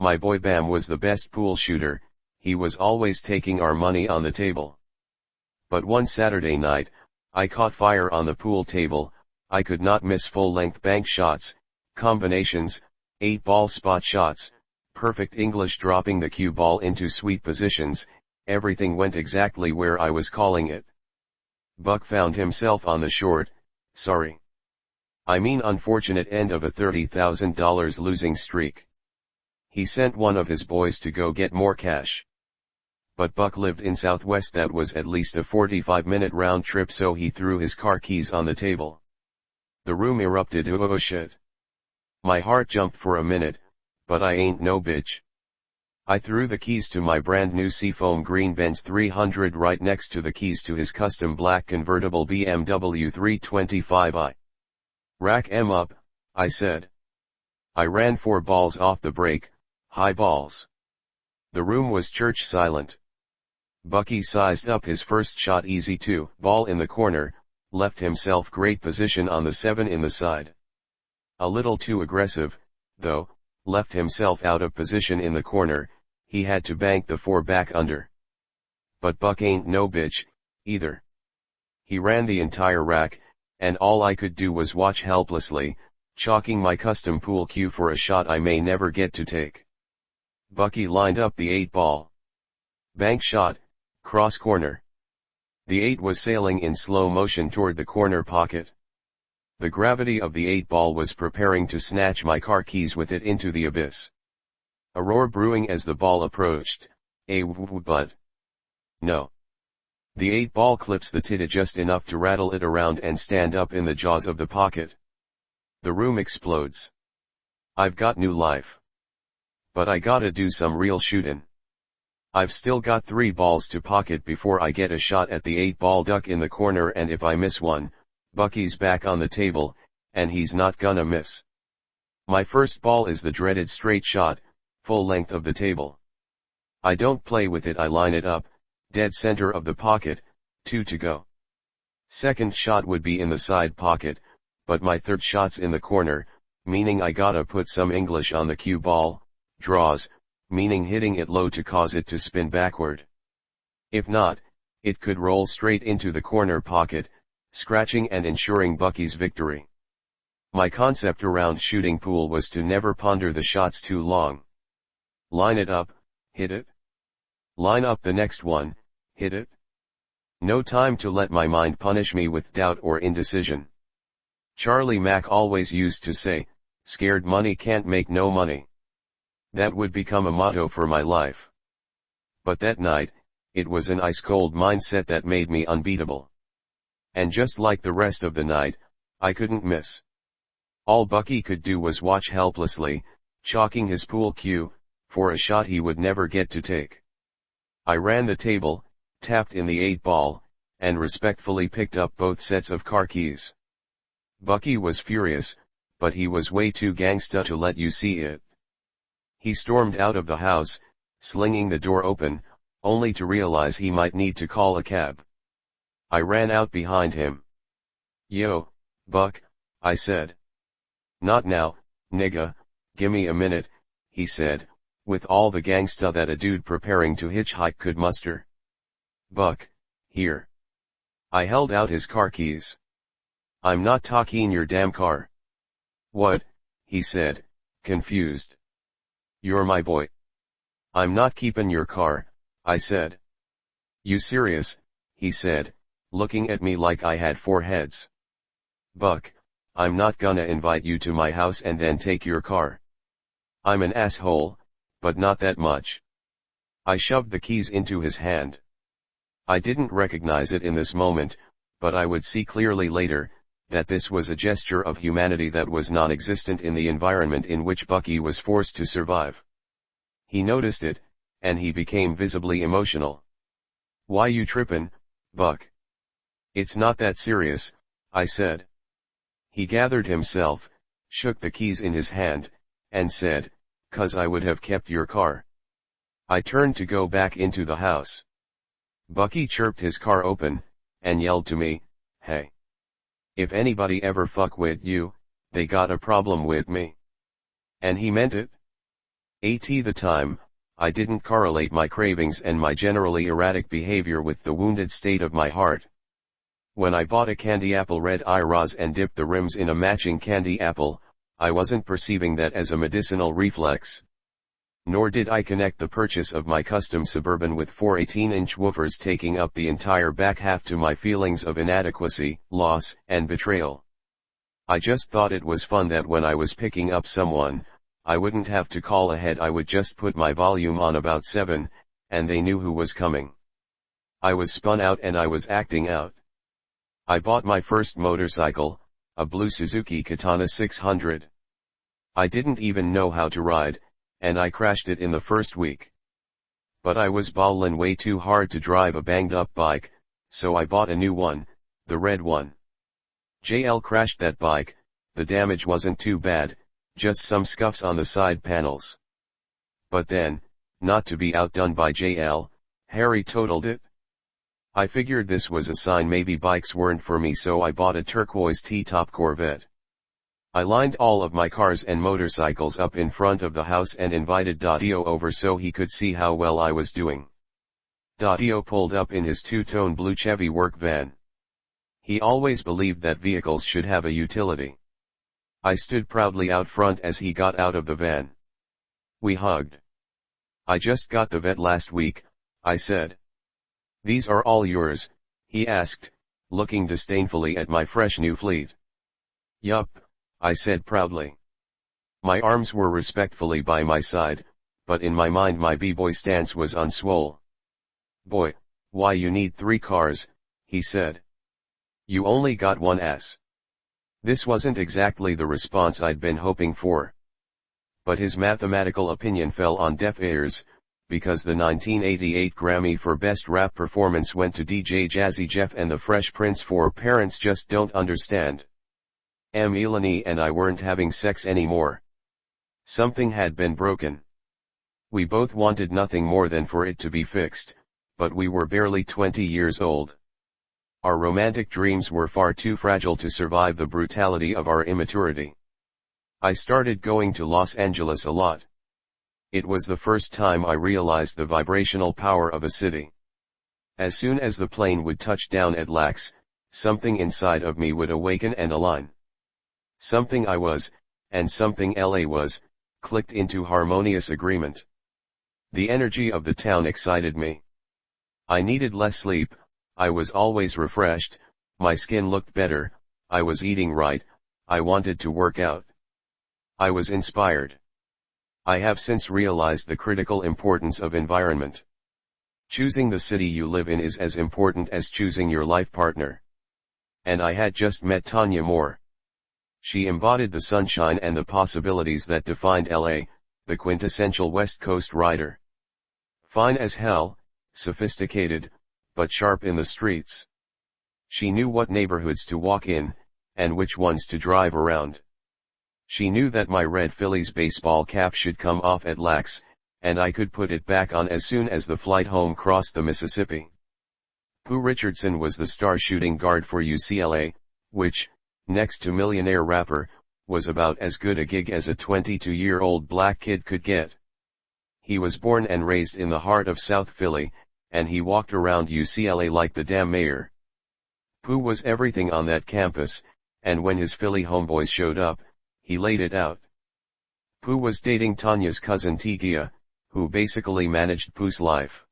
A: My boy Bam was the best pool shooter, he was always taking our money on the table. But one Saturday night, I caught fire on the pool table. I could not miss full-length bank shots, combinations, 8-ball spot shots, perfect English dropping the cue ball into sweet positions, everything went exactly where I was calling it. Buck found himself on the unfortunate end of a $30,000 losing streak. He sent one of his boys to go get more cash. But Buck lived in Southwest, that was at least a 45-minute round trip, so he threw his car keys on the table. The room erupted. "Oh shit." My heart jumped for a minute, but I ain't no bitch. I threw the keys to my brand new seafoam green Benz 300 right next to the keys to his custom black convertible BMW 325i. "Rack 'em up," I said. I ran 4 balls off the break, high balls. The room was church silent. Bucky sized up his first shot, easy 2-ball in the corner, left himself great position on the 7 in the side. A little too aggressive, though, left himself out of position in the corner. He had to bank the 4 back under. But Buck ain't no bitch, either. He ran the entire rack, and all I could do was watch helplessly, chalking my custom pool cue for a shot I may never get to take. Bucky lined up the 8-ball. Bank shot, cross corner. The 8 was sailing in slow motion toward the corner pocket. The gravity of the 8-ball was preparing to snatch my car keys with it into the abyss. A roar brewing as the ball approached, but no. The 8-ball clips the tita just enough to rattle it around and stand up in the jaws of the pocket. The room explodes. I've got new life. But I gotta do some real shootin'. I've still got 3 balls to pocket before I get a shot at the 8-ball duck in the corner, and if I miss one, Bucky's back on the table, and he's not gonna miss. My first ball is the dreaded straight shot, full length of the table. I don't play with it, I line it up, dead center of the pocket, 2 to go. Second shot would be in the side pocket, but my third shot's in the corner, meaning I gotta put some English on the cue ball, draws, meaning hitting it low to cause it to spin backward. If not, it could roll straight into the corner pocket, scratching and ensuring Bucky's victory. My concept around shooting pool was to never ponder the shots too long. Line it up, hit it. Line up the next one, hit it. No time to let my mind punish me with doubt or indecision. Charlie Mack always used to say, "Scared money can't make no money." That would become a motto for my life. But that night, it was an ice-cold mindset that made me unbeatable. And just like the rest of the night, I couldn't miss. All Bucky could do was watch helplessly, chalking his pool cue, for a shot he would never get to take. I ran the table, tapped in the 8-ball, and respectfully picked up both sets of car keys. Bucky was furious, but he was way too gangsta to let you see it. He stormed out of the house, slinging the door open, only to realize he might need to call a cab. I ran out behind him. "Yo, Buck," I said. "Not now, nigga, gimme a minute," he said, with all the gangsta that a dude preparing to hitchhike could muster. "Buck, here." I held out his car keys. "I'm not talking your damn car." "What?" he said, confused. "You're my boy." "I'm not keepin' your car," I said. "You serious?" he said, looking at me like I had four heads. "Buck, I'm not gonna invite you to my house and then take your car. I'm an asshole, but not that much." I shoved the keys into his hand. I didn't recognize it in this moment, but I would see clearly later, that this was a gesture of humanity that was non-existent in the environment in which Bucky was forced to survive. He noticed it, and he became visibly emotional. "Why you trippin', Buck?" "It's not that serious," I said. He gathered himself, shook the keys in his hand, and said, "'Cause I would have kept your car." I turned to go back into the house. Bucky chirped his car open, and yelled to me, "Hey! If anybody ever fuck with you, they got a problem with me." And he meant it. At the time, I didn't correlate my cravings and my generally erratic behavior with the wounded state of my heart. When I bought a candy apple red Iros and dipped the rims in a matching candy apple, I wasn't perceiving that as a medicinal reflex. Nor did I connect the purchase of my custom Suburban with 4 18-inch woofers taking up the entire back half to my feelings of inadequacy, loss, and betrayal. I just thought it was fun that when I was picking up someone, I wouldn't have to call ahead. I would just put my volume on about 7, and they knew who was coming. I was spun out and I was acting out. I bought my first motorcycle, a blue Suzuki Katana 600. I didn't even know how to ride, and I crashed it in the first week. But I was ballin' way too hard to drive a banged up bike, so I bought a new one, the red one. JL crashed that bike. The damage wasn't too bad, just some scuffs on the side panels. But then, not to be outdone by JL, Harry totaled it. I figured this was a sign maybe bikes weren't for me, so I bought a turquoise T-top Corvette. I lined all of my cars and motorcycles up in front of the house and invited Dadio over so he could see how well I was doing. Dadio pulled up in his two-tone blue Chevy work van. He always believed that vehicles should have a utility. I stood proudly out front as he got out of the van. We hugged. "I just got the vet last week," I said. "These are all yours?" he asked, looking disdainfully at my fresh new fleet. "Yup," I said proudly. My arms were respectfully by my side, but in my mind my b-boy stance was unswole. "Boy, why you need 3 cars, he said. "You only got one ass." This wasn't exactly the response I'd been hoping for. But his mathematical opinion fell on deaf ears, because the 1988 Grammy for Best Rap Performance went to DJ Jazzy Jeff and the Fresh Prince for Parents Just Don't Understand. Eleni and I weren't having sex anymore. Something had been broken. We both wanted nothing more than for it to be fixed, but we were barely 20 years old. Our romantic dreams were far too fragile to survive the brutality of our immaturity. I started going to Los Angeles a lot. It was the first time I realized the vibrational power of a city. As soon as the plane would touch down at LAX, something inside of me would awaken and align. Something I was, and something LA was, clicked into harmonious agreement. The energy of the town excited me. I needed less sleep, I was always refreshed, my skin looked better, I was eating right, I wanted to work out. I was inspired. I have since realized the critical importance of environment. Choosing the city you live in is as important as choosing your life partner. And I had just met Tanya Moore. She embodied the sunshine and the possibilities that defined LA, the quintessential West Coast rider. Fine as hell, sophisticated, but sharp in the streets. She knew what neighborhoods to walk in, and which ones to drive around. She knew that my red Phillies baseball cap should come off at Lax, and I could put it back on as soon as the flight home crossed the Mississippi. Pooh Richardson was the star shooting guard for UCLA, which, next to Millionaire Rapper, was about as good a gig as a 22-year-old black kid could get. He was born and raised in the heart of South Philly, and he walked around UCLA like the damn mayor. Pooh was everything on that campus, and when his Philly homeboys showed up, he laid it out. Pooh was dating Tanya's cousin Tigia, who basically managed Pooh's life.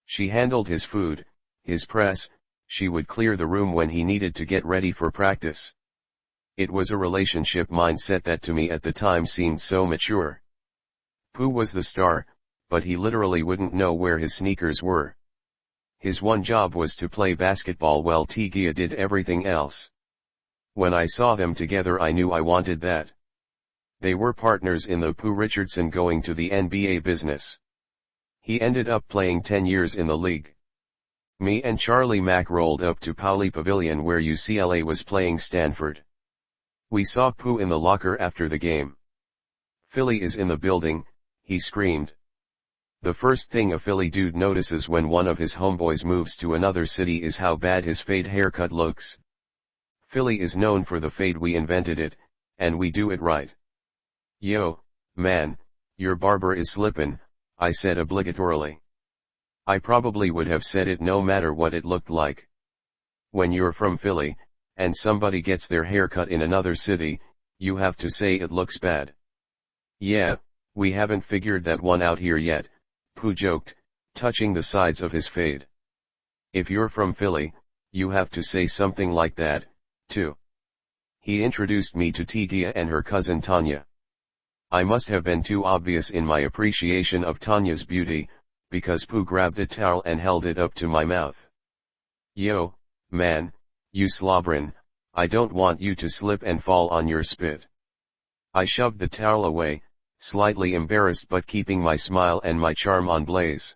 A: She handled his food, his press, she would clear the room when he needed to get ready for practice. It was a relationship mindset that to me at the time seemed so mature. Pooh was the star, but he literally wouldn't know where his sneakers were. His one job was to play basketball while Tigia did everything else. When I saw them together I knew I wanted that. They were partners in the Pooh Richardson going to the NBA business. He ended up playing 10 years in the league. Me and Charlie Mack rolled up to Pauley Pavilion where UCLA was playing Stanford. We saw Pooh in the locker after the game. "Philly is in the building," he screamed. The first thing a Philly dude notices when one of his homeboys moves to another city is how bad his fade haircut looks. Philly is known for the fade. We invented it, and we do it right. "Yo, man, your barber is slippin'," I said obligatorily. I probably would have said it no matter what it looked like. When you're from Philly, and somebody gets their haircut in another city, you have to say it looks bad. "Yeah, we haven't figured that one out here yet," Pooh joked, touching the sides of his fade. "If you're from Philly, you have to say something like that, too." He introduced me to Tigia and her cousin Tanya. I must have been too obvious in my appreciation of Tanya's beauty, because Pooh grabbed a towel and held it up to my mouth. "Yo, man, you slobbrin', I don't want you to slip and fall on your spit." I shoved the towel away, slightly embarrassed but keeping my smile and my charm on blaze.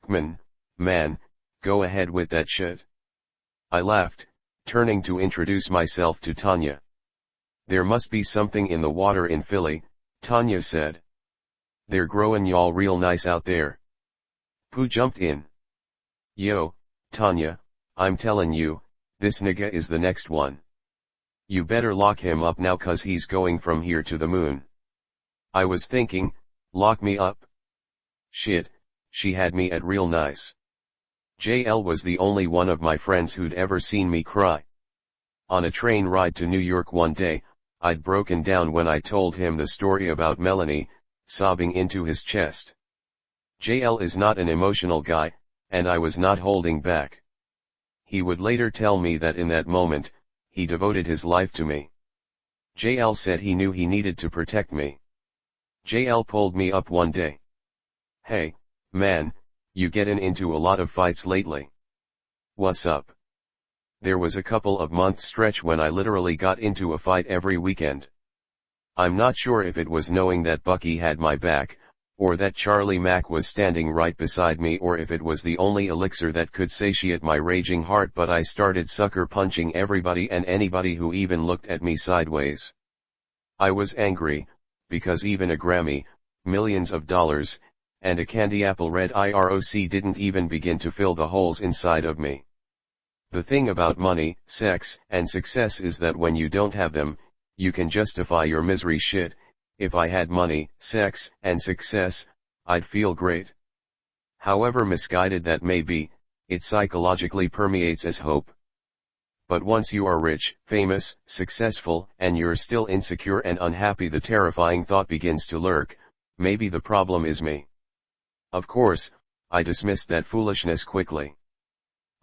A: Man, go ahead with that shit." I laughed, turning to introduce myself to Tanya. "There must be something in the water in Philly," Tanya said. "They're growin' y'all real nice out there." Pooh jumped in. "Yo, Tanya, I'm tellin' you, this nigga is the next one. You better lock him up now cause he's going from here to the moon." I was thinking, lock me up? Shit, she had me at real nice. JL was the only one of my friends who'd ever seen me cry. On a train ride to New York one day, I'd broken down when I told him the story about Melanie, sobbing into his chest. JL is not an emotional guy, and I was not holding back. He would later tell me that in that moment, he devoted his life to me. JL said he knew he needed to protect me. JL pulled me up one day. "Hey, man, you gettin' into a lot of fights lately. What's up?" There was a couple of months stretch when I literally got into a fight every weekend. I'm not sure if it was knowing that Bucky had my back, or that Charlie Mack was standing right beside me, or if it was the only elixir that could satiate my raging heart, but I started sucker punching everybody and anybody who even looked at me sideways. I was angry, because even a Grammy, millions of dollars, and a candy apple red IROC didn't even begin to fill the holes inside of me. The thing about money, sex, and success is that when you don't have them, you can justify your misery. Shit, if I had money, sex, and success, I'd feel great. However misguided that may be, it psychologically permeates as hope. But once you are rich, famous, successful, and you're still insecure and unhappy, the terrifying thought begins to lurk, maybe the problem is me. Of course, I dismissed that foolishness quickly.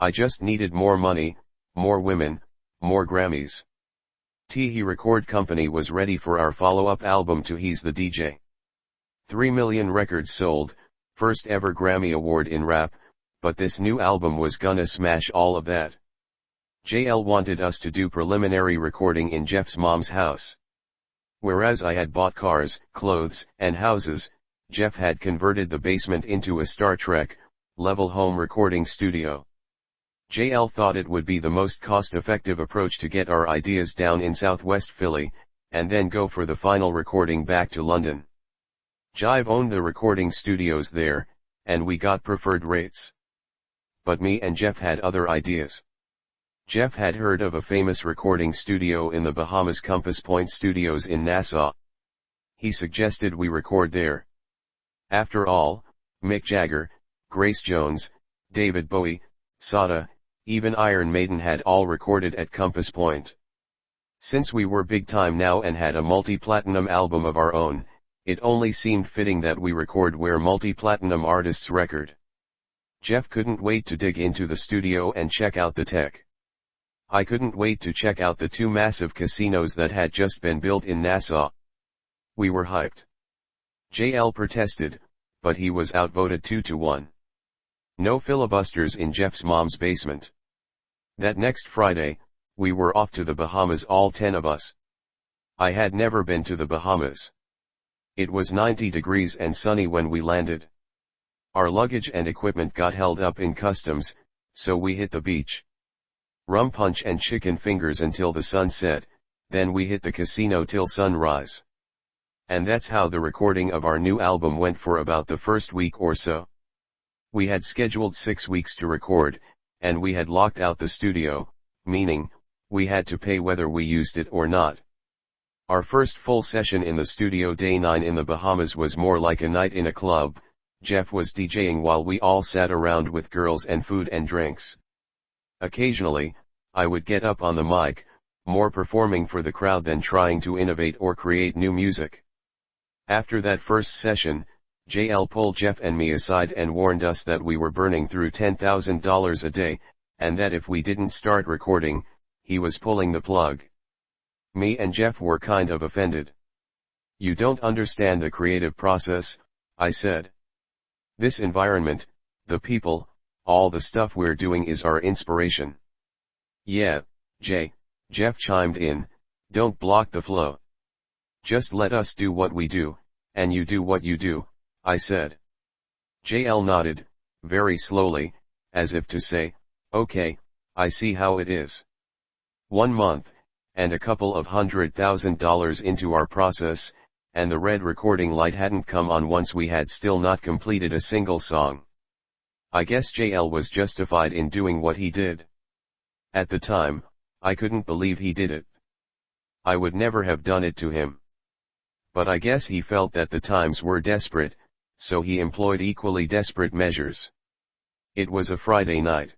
A: I just needed more money, more women, more Grammys. Teehee Record Company was ready for our follow-up album to He's the DJ. 3 million records sold, first ever Grammy award in rap, but this new album was gonna smash all of that. JL wanted us to do preliminary recording in Jeff's mom's house. Whereas I had bought cars, clothes, and houses, Jeff had converted the basement into a Star Trek-level home recording studio. JL thought it would be the most cost-effective approach to get our ideas down in Southwest Philly, and then go for the final recording back to London. Jive owned the recording studios there, and we got preferred rates. But me and Jeff had other ideas. Jeff had heard of a famous recording studio in the Bahamas, Compass Point Studios in Nassau. He suggested we record there. After all, Mick Jagger, Grace Jones, David Bowie, Sada, even Iron Maiden had all recorded at Compass Point. Since we were big time now and had a multi-platinum album of our own, it only seemed fitting that we record where multi-platinum artists record. Jeff couldn't wait to dig into the studio and check out the tech. I couldn't wait to check out the 2 massive casinos that had just been built in Nassau. We were hyped. JL protested, but he was outvoted 2-1. No filibusters in Jeff's mom's basement. That next Friday, we were off to the Bahamas, all 10 of us. I had never been to the Bahamas. It was 90 degrees and sunny when we landed. Our luggage and equipment got held up in customs, so we hit the beach. Rum punch and chicken fingers until the sun set, then we hit the casino till sunrise. And that's how the recording of our new album went for about the first week or so. We had scheduled 6 weeks to record, and we had locked out the studio, meaning, we had to pay whether we used it or not. Our first full session in the studio, day 9 in the Bahamas, was more like a night in a club. Jeff was DJing while we all sat around with girls and food and drinks. Occasionally, I would get up on the mic, more performing for the crowd than trying to innovate or create new music. After that first session, JL pulled Jeff and me aside and warned us that we were burning through $10,000 a day, and that if we didn't start recording, he was pulling the plug. Me and Jeff were kind of offended. "You don't understand the creative process," I said. "This environment, the people, all the stuff we're doing is our inspiration." "Yeah, Jeff chimed in, "don't block the flow. Just let us do what we do, and you do what you do," I said. JL nodded, very slowly, as if to say, "Okay, I see how it is." 1 month, and a couple of $100,000 into our process, and the red recording light hadn't come on once we had still not completed a single song. I guess JL was justified in doing what he did. At the time, I couldn't believe he did it. I would never have done it to him. But I guess he felt that the times were desperate, so he employed equally desperate measures. It was a Friday night.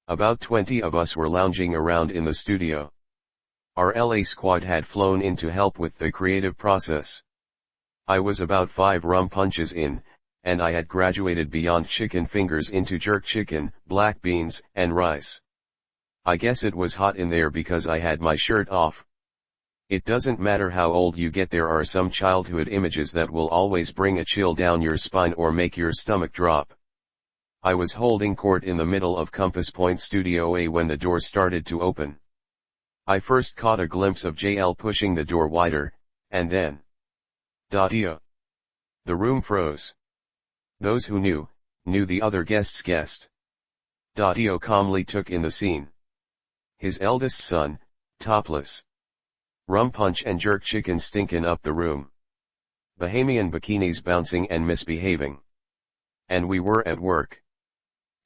A: About 20 of us were lounging around in the studio. Our LA squad had flown in to help with the creative process. I was about 5 rum punches in, and I had graduated beyond chicken fingers into jerk chicken, black beans, and rice. I guess it was hot in there because I had my shirt off. It doesn't matter how old you get, there are some childhood images that will always bring a chill down your spine or make your stomach drop. I was holding court in the middle of Compass Point Studio A when the door started to open. I first caught a glimpse of JL pushing the door wider, and then... Da-dia. The room froze. Those who knew the other guests guessed. Da-dio calmly took in the scene. His eldest son, topless. Rum punch and jerk chicken stinking up the room. Bahamian bikinis bouncing and misbehaving. And we were at work.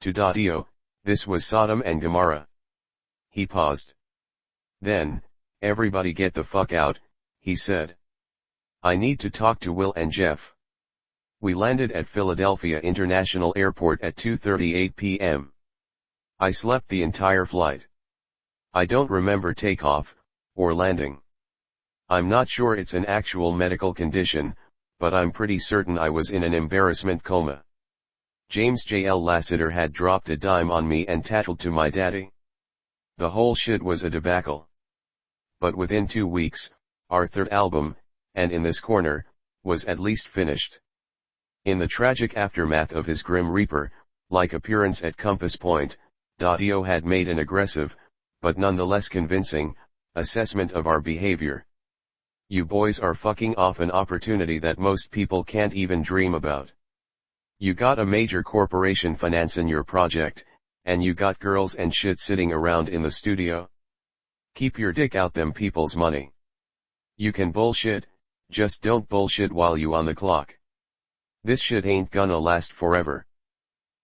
A: To Da-dio, this was Sodom and Gomorrah. He paused. Then, "Everybody get the fuck out," he said. "I need to talk to Will and Jeff." We landed at Philadelphia International Airport at 2:38 p.m. I slept the entire flight. I don't remember takeoff, or landing. I'm not sure it's an actual medical condition, but I'm pretty certain I was in an embarrassment coma. James J.L. Lassiter had dropped a dime on me and tattled to my daddy. The whole shit was a debacle. But within 2 weeks, our third album, And in This Corner, was at least finished. In the tragic aftermath of his Grim Reaper-like appearance at Compass Point, Da-dio had made an aggressive, but nonetheless convincing, assessment of our behavior. "You boys are fucking off an opportunity that most people can't even dream about. You got a major corporation financing your project, and you got girls and shit sitting around in the studio. Keep your dick out them people's money. You can bullshit, just don't bullshit while you on the clock. This shit ain't gonna last forever.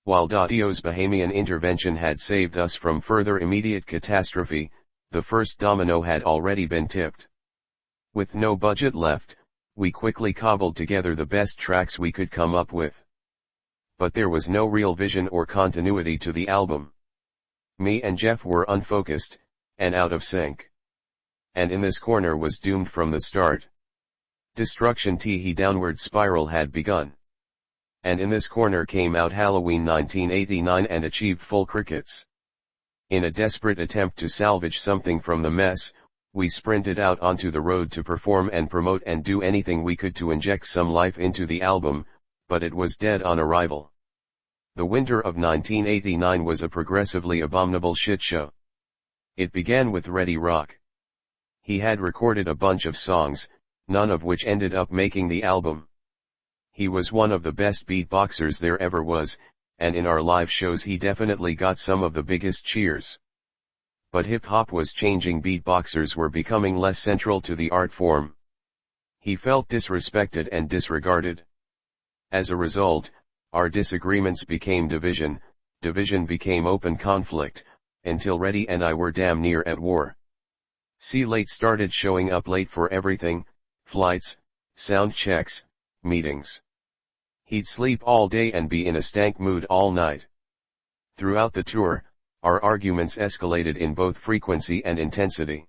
A: While Dio's Bahamian intervention had saved us from further immediate catastrophe, the first domino had already been tipped. With no budget left, we quickly cobbled together the best tracks we could come up with. But there was no real vision or continuity to the album. Me and Jeff were unfocused, and out of sync. And in this corner was doomed from the start. Destruction He downward spiral had begun. And in this corner came out Halloween 1989 and achieved full crickets. In a desperate attempt to salvage something from the mess, we sprinted out onto the road to perform and promote and do anything we could to inject some life into the album, but it was dead on arrival. The winter of 1989 was a progressively abominable shit show. It began with Ready Rock. He had recorded a bunch of songs, none of which ended up making the album. He was one of the best beatboxers there ever was, and in our live shows he definitely got some of the biggest cheers. But hip-hop was changing, beatboxers were becoming less central to the art form. He felt disrespected and disregarded. As a result, our disagreements became division, division became open conflict, until Reddy and I were damn near at war. C. Late started showing up late for everything, flights, sound checks, meetings. He'd sleep all day and be in a stank mood all night. Throughout the tour, our arguments escalated in both frequency and intensity.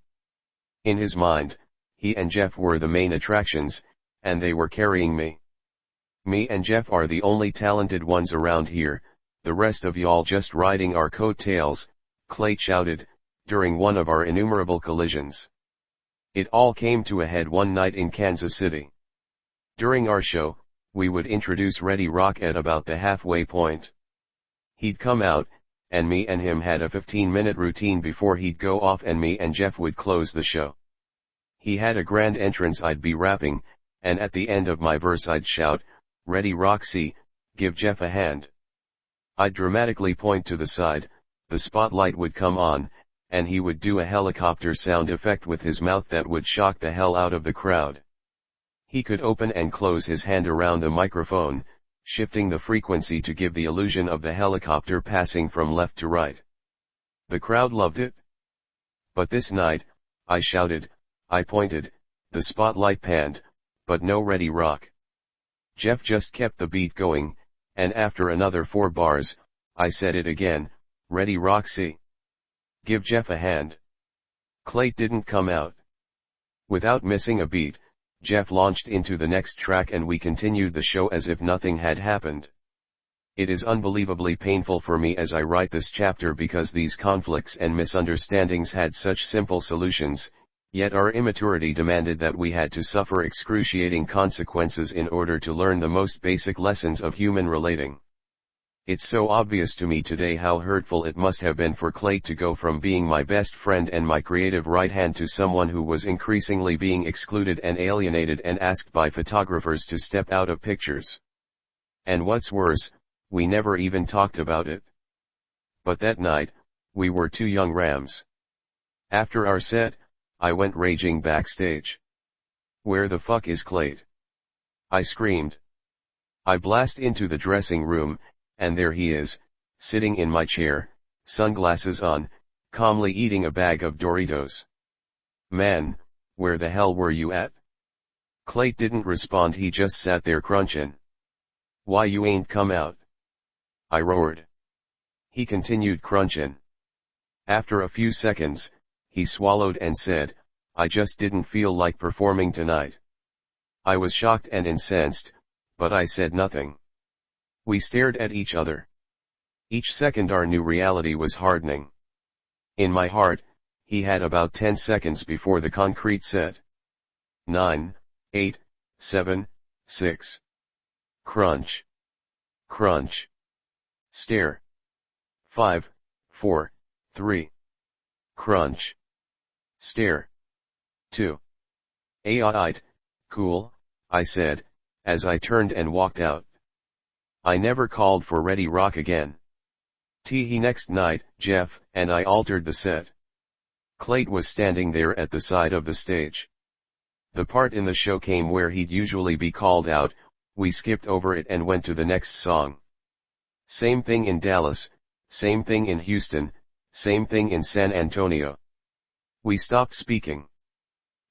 A: In his mind, he and Jeff were the main attractions, and they were carrying me. Me and Jeff are the only talented ones around here, the rest of y'all just riding our coattails, Clay shouted, during one of our innumerable collisions. It all came to a head one night in Kansas City. During our show, we would introduce Ready Rock at about the halfway point. He'd come out, and me and him had a 15-minute routine before he'd go off, and me and Jeff would close the show. He had a grand entrance, I'd be rapping, and at the end of my verse I'd shout, "Ready Roxy, give Jeff a hand." I'd dramatically point to the side, the spotlight would come on, and he would do a helicopter sound effect with his mouth that would shock the hell out of the crowd. He could open and close his hand around the microphone, shifting the frequency to give the illusion of the helicopter passing from left to right. The crowd loved it. But this night, I shouted, I pointed, the spotlight panned, but no Ready Rock. Jeff just kept the beat going, and after another 4 bars, I said it again, "Ready Roxy. Give Jeff a hand." Clay didn't come out. Without missing a beat, Jeff launched into the next track and we continued the show as if nothing had happened. It is unbelievably painful for me as I write this chapter because these conflicts and misunderstandings had such simple solutions, yet our immaturity demanded that we had to suffer excruciating consequences in order to learn the most basic lessons of human relating. It's so obvious to me today how hurtful it must have been for Clay to go from being my best friend and my creative right hand to someone who was increasingly being excluded and alienated and asked by photographers to step out of pictures. And what's worse, we never even talked about it. But that night, we were 2 young rams. After our set, I went raging backstage. "Where the fuck is Clay?" I screamed. I blast into the dressing room, and there he is, sitting in my chair, sunglasses on, calmly eating a bag of Doritos. "Man, where the hell were you at?" Clay didn't respond, he just sat there crunching. "Why you ain't come out?" I roared. He continued crunching. After a few seconds, he swallowed and said, "I just didn't feel like performing tonight." I was shocked and incensed, but I said nothing. We stared at each other. Each second our new reality was hardening. In my heart, he had about 10 seconds before the concrete set. 9, 8, 7, 6. Crunch. Crunch. Stare. 5, 4, 3. Crunch. Stare. 2. Aight, cool, I said, as I turned and walked out. I never called for Ready Rock again. The next night, Jeff and I altered the set. Clay was standing there at the side of the stage. The part in the show came where he'd usually be called out, we skipped over it and went to the next song. Same thing in Dallas, same thing in Houston, same thing in San Antonio. We stopped speaking.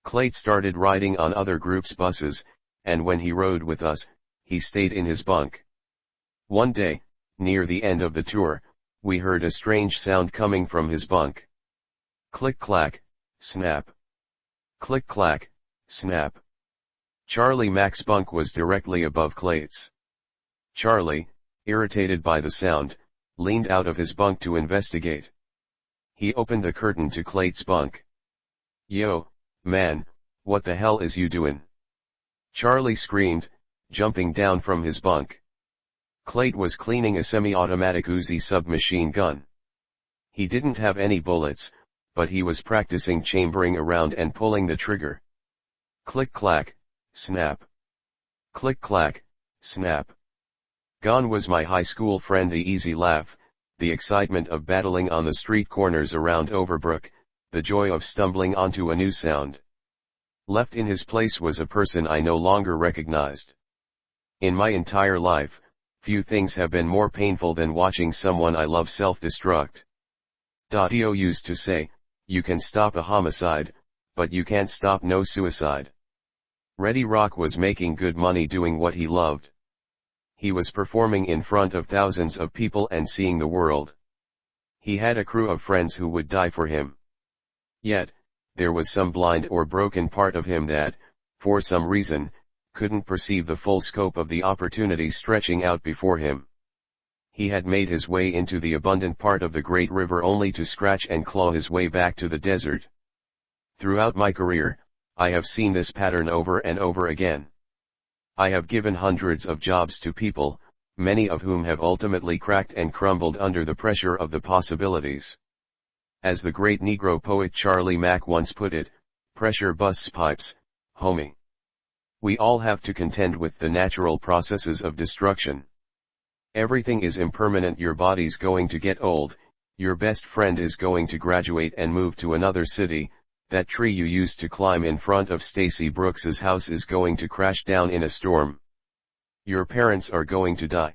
A: Clayt started riding on other groups' buses, and when he rode with us, he stayed in his bunk. One day, near the end of the tour, we heard a strange sound coming from his bunk. Click-clack, snap. Click-clack, snap. Charlie Mack's bunk was directly above Clayt's. Charlie, irritated by the sound, leaned out of his bunk to investigate. He opened the curtain to Clayt's bunk. "Yo, man, what the hell is you doin'?" Charlie screamed, jumping down from his bunk. Clayt was cleaning a semi-automatic Uzi submachine gun. He didn't have any bullets, but he was practicing chambering around and pulling the trigger. Click-clack, snap. Click-clack, snap. Gone was my high school friend, the easy laugh, the excitement of battling on the street corners around Overbrook, the joy of stumbling onto a new sound. Left in his place was a person I no longer recognized. In my entire life, few things have been more painful than watching someone I love self-destruct. Dio used to say, you can stop a homicide, but you can't stop no suicide. Ready Rock was making good money doing what he loved. He was performing in front of thousands of people and seeing the world. He had a crew of friends who would die for him. Yet, there was some blind or broken part of him that, for some reason, couldn't perceive the full scope of the opportunity stretching out before him. He had made his way into the abundant part of the great river only to scratch and claw his way back to the desert. Throughout my career, I have seen this pattern over and over again. I have given hundreds of jobs to people, many of whom have ultimately cracked and crumbled under the pressure of the possibilities. As the great Negro poet Charlie Mack once put it, pressure busts pipes, homie. We all have to contend with the natural processes of destruction. Everything is impermanent. Your body's going to get old, your best friend is going to graduate and move to another city, that tree you used to climb in front of Stacy Brooks's house is going to crash down in a storm. Your parents are going to die.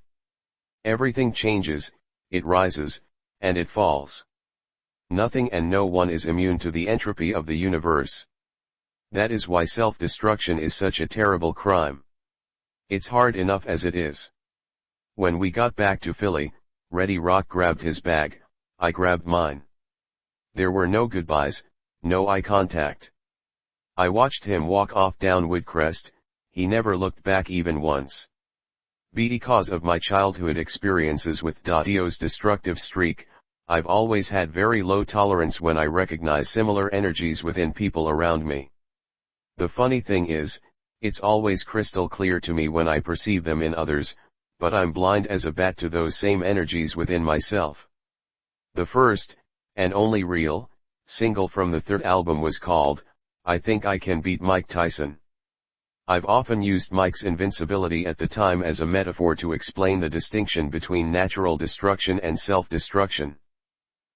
A: Everything changes, it rises, and it falls. Nothing and no one is immune to the entropy of the universe. That is why self-destruction is such a terrible crime. It's hard enough as it is. When we got back to Philly, Ready Rock grabbed his bag, I grabbed mine. There were no goodbyes, no eye contact. I watched him walk off down Woodcrest, he never looked back even once. Because of my childhood experiences with Dio's destructive streak, I've always had very low tolerance when I recognize similar energies within people around me. The funny thing is, it's always crystal clear to me when I perceive them in others, but I'm blind as a bat to those same energies within myself. The first, and only real, single from the third album was called, I Think I Can Beat Mike Tyson. I've often used Mike's invincibility at the time as a metaphor to explain the distinction between natural destruction and self-destruction.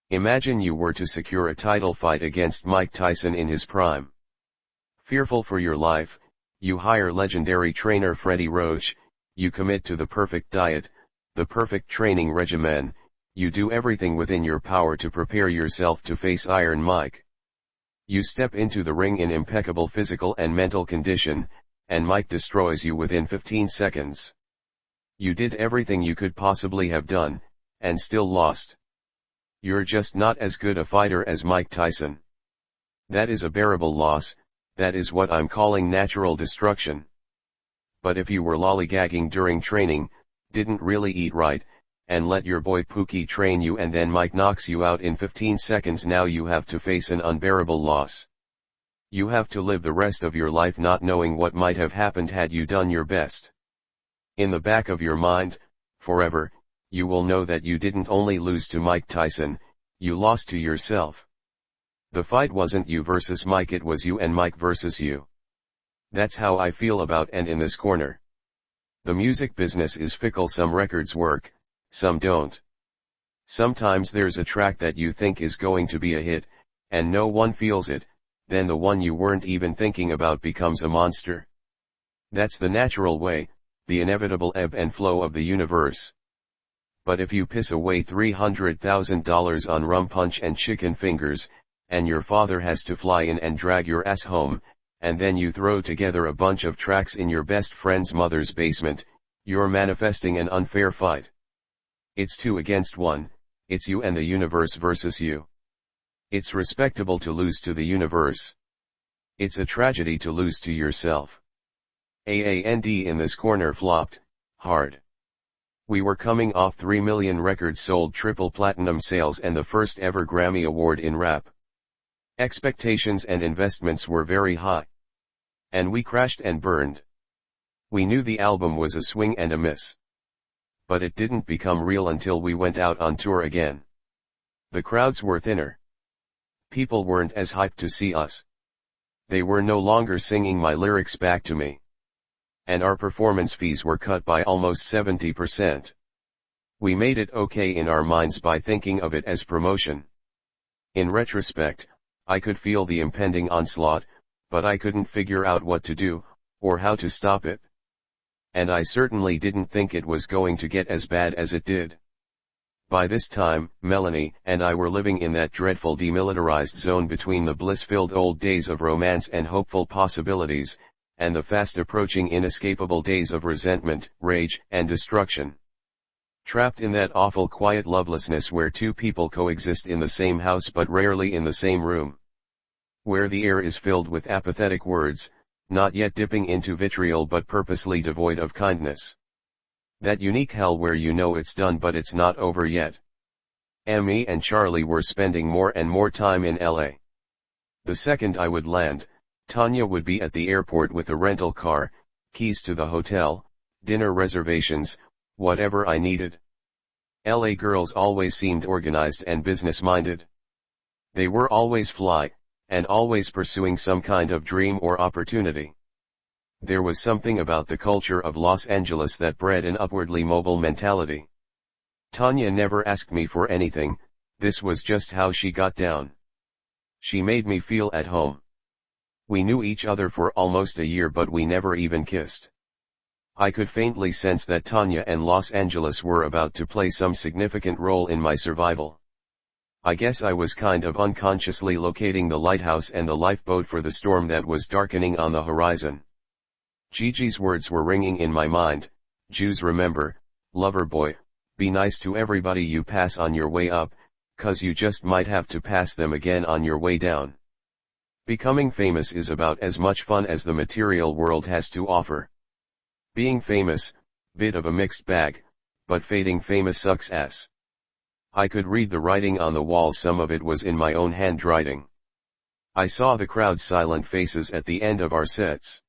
A: Imagine you were to secure a title fight against Mike Tyson in his prime. Fearful for your life, you hire legendary trainer Freddie Roach, you commit to the perfect diet, the perfect training regimen, you do everything within your power to prepare yourself to face Iron Mike. You step into the ring in impeccable physical and mental condition, and Mike destroys you within 15 seconds. You did everything you could possibly have done, and still lost. You're just not as good a fighter as Mike Tyson. That is a bearable loss, that is what I'm calling natural destruction. But if you were lollygagging during training, didn't really eat right, and let your boy Pookie train you and then Mike knocks you out in 15 seconds, now you have to face an unbearable loss. You have to live the rest of your life not knowing what might have happened had you done your best. In the back of your mind, forever, you will know that you didn't only lose to Mike Tyson, you lost to yourself. The fight wasn't you versus Mike, it was you and Mike versus you. That's how I feel about and in this corner. The music business is fickle, some records work, some don't. Sometimes there's a track that you think is going to be a hit, and no one feels it, then the one you weren't even thinking about becomes a monster. That's the natural way, the inevitable ebb and flow of the universe. But if you piss away $300,000 on rum punch and chicken fingers, and your father has to fly in and drag your ass home, and then you throw together a bunch of tracks in your best friend's mother's basement, you're manifesting an unfair fight. It's 2 against 1, it's you and the universe versus you. It's respectable to lose to the universe. It's a tragedy to lose to yourself. AAND in this corner flopped hard. We were coming off 3 million records sold, triple platinum sales, and the first ever Grammy Award in rap. Expectations and investments were very high. And we crashed and burned. We knew the album was a swing and a miss. But it didn't become real until we went out on tour again. The crowds were thinner. People weren't as hyped to see us. They were no longer singing my lyrics back to me. And our performance fees were cut by almost 70%. We made it okay in our minds by thinking of it as promotion. In retrospect, I could feel the impending onslaught, but I couldn't figure out what to do, or how to stop it. And I certainly didn't think it was going to get as bad as it did. By this time, Melanie and I were living in that dreadful demilitarized zone between the bliss-filled old days of romance and hopeful possibilities, and the fast-approaching inescapable days of resentment, rage, and destruction. Trapped in that awful quiet lovelessness where two people coexist in the same house but rarely in the same room. Where the air is filled with apathetic words, not yet dipping into vitriol but purposely devoid of kindness. That unique hell where you know it's done but it's not over yet. Emmy and Charlie were spending more and more time in LA. The second I would land, Tanya would be at the airport with the rental car, keys to the hotel, dinner reservations, whatever I needed. LA girls always seemed organized and business-minded. They were always fly, and always pursuing some kind of dream or opportunity. There was something about the culture of Los Angeles that bred an upwardly mobile mentality. Tanya never asked me for anything, this was just how she got down. She made me feel at home. We knew each other for almost a year but we never even kissed. I could faintly sense that Tanya and Los Angeles were about to play some significant role in my survival. I guess I was kind of unconsciously locating the lighthouse and the lifeboat for the storm that was darkening on the horizon. Gigi's words were ringing in my mind, Jews remember, lover boy, be nice to everybody you pass on your way up, 'cause you just might have to pass them again on your way down. Becoming famous is about as much fun as the material world has to offer. Being famous, bit of a mixed bag, but fading famous sucks ass. I could read the writing on the wall, some of it was in my own handwriting. I saw the crowd's silent faces at the end of our sets.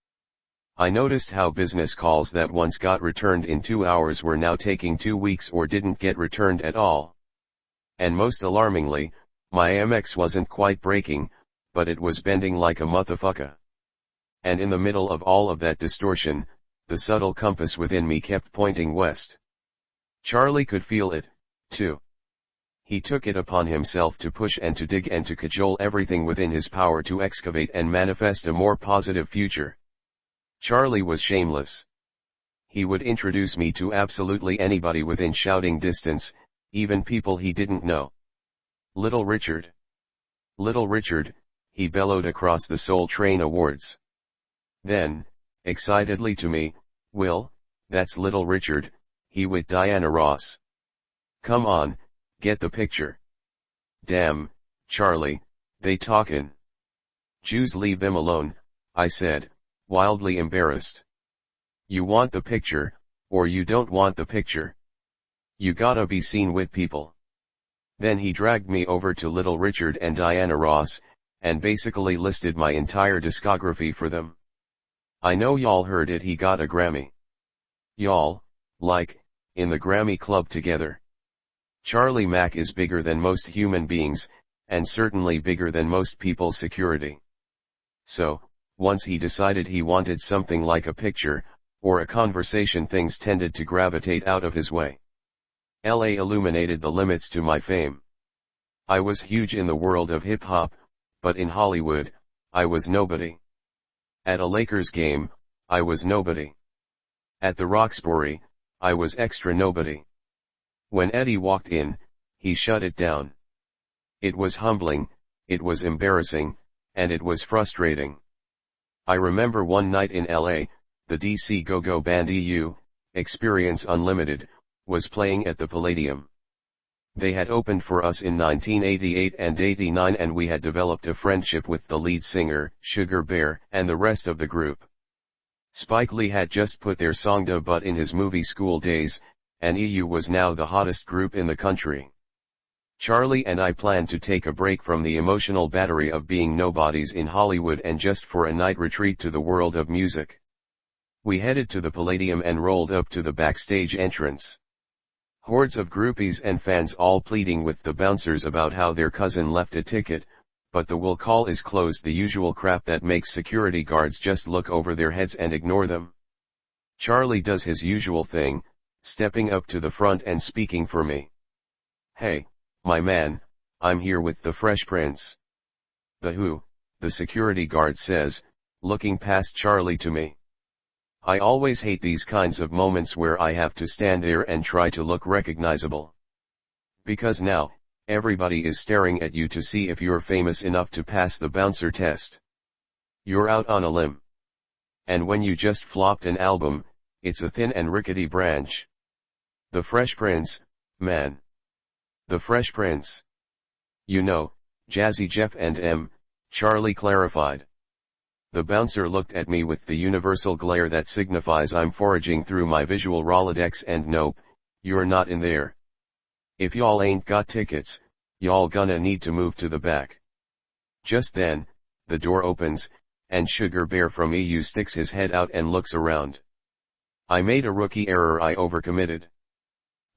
A: I noticed how business calls that once got returned in 2 hours were now taking 2 weeks or didn't get returned at all. And most alarmingly, my Amex wasn't quite breaking, but it was bending like a motherfucker. And in the middle of all of that distortion, the subtle compass within me kept pointing west. Charlie could feel it, too. He took it upon himself to push and to dig and to cajole everything within his power to excavate and manifest a more positive future. Charlie was shameless. He would introduce me to absolutely anybody within shouting distance, even people he didn't know. Little Richard. Little Richard, he bellowed across the Soul Train Awards. Then, excitedly to me, Will, that's Little Richard, he with Diana Ross. Come on, get the picture. Damn, Charlie, they talkin'. Jews leave them alone, I said, wildly embarrassed. You want the picture, or you don't want the picture. You gotta be seen with people. Then he dragged me over to Little Richard and Diana Ross, and basically listed my entire discography for them. I know y'all heard it, he got a Grammy. Y'all, like, in the Grammy Club together. Charlie Mack is bigger than most human beings, and certainly bigger than most people's security. So, once he decided he wanted something like a picture, or a conversation, things tended to gravitate out of his way. LA illuminated the limits to my fame. I was huge in the world of hip-hop, but in Hollywood, I was nobody. At a Lakers game, I was nobody. At the Roxbury, I was extra nobody. When Eddie walked in, he shut it down. It was humbling, it was embarrassing, and it was frustrating. I remember one night in LA, the DC go-go band EU, Experience Unlimited, was playing at the Palladium. They had opened for us in 1988 and 89 and we had developed a friendship with the lead singer, Sugar Bear, and the rest of the group. Spike Lee had just put their song Da Butt in his movie School Days, and EU was now the hottest group in the country. Charlie and I planned to take a break from the emotional battery of being nobodies in Hollywood and just for a night retreat to the world of music. We headed to the Palladium and rolled up to the backstage entrance. Hordes of groupies and fans all pleading with the bouncers about how their cousin left a ticket, but the will call is closed, the usual crap that makes security guards just look over their heads and ignore them. Charlie does his usual thing, stepping up to the front and speaking for me. "Hey, my man, I'm here with the Fresh Prince." "The who?" the security guard says, looking past Charlie to me. I always hate these kinds of moments where I have to stand there and try to look recognizable. Because now, everybody is staring at you to see if you're famous enough to pass the bouncer test. You're out on a limb. And when you just flopped an album, it's a thin and rickety branch. The Fresh Prince, man. The Fresh Prince. You know, Jazzy Jeff and M, Charlie clarified. The bouncer looked at me with the universal glare that signifies I'm foraging through my visual Rolodex and nope, you're not in there. If y'all ain't got tickets, y'all gonna need to move to the back. Just then, the door opens, and Sugar Bear from EU sticks his head out and looks around. I made a rookie error, I overcommitted.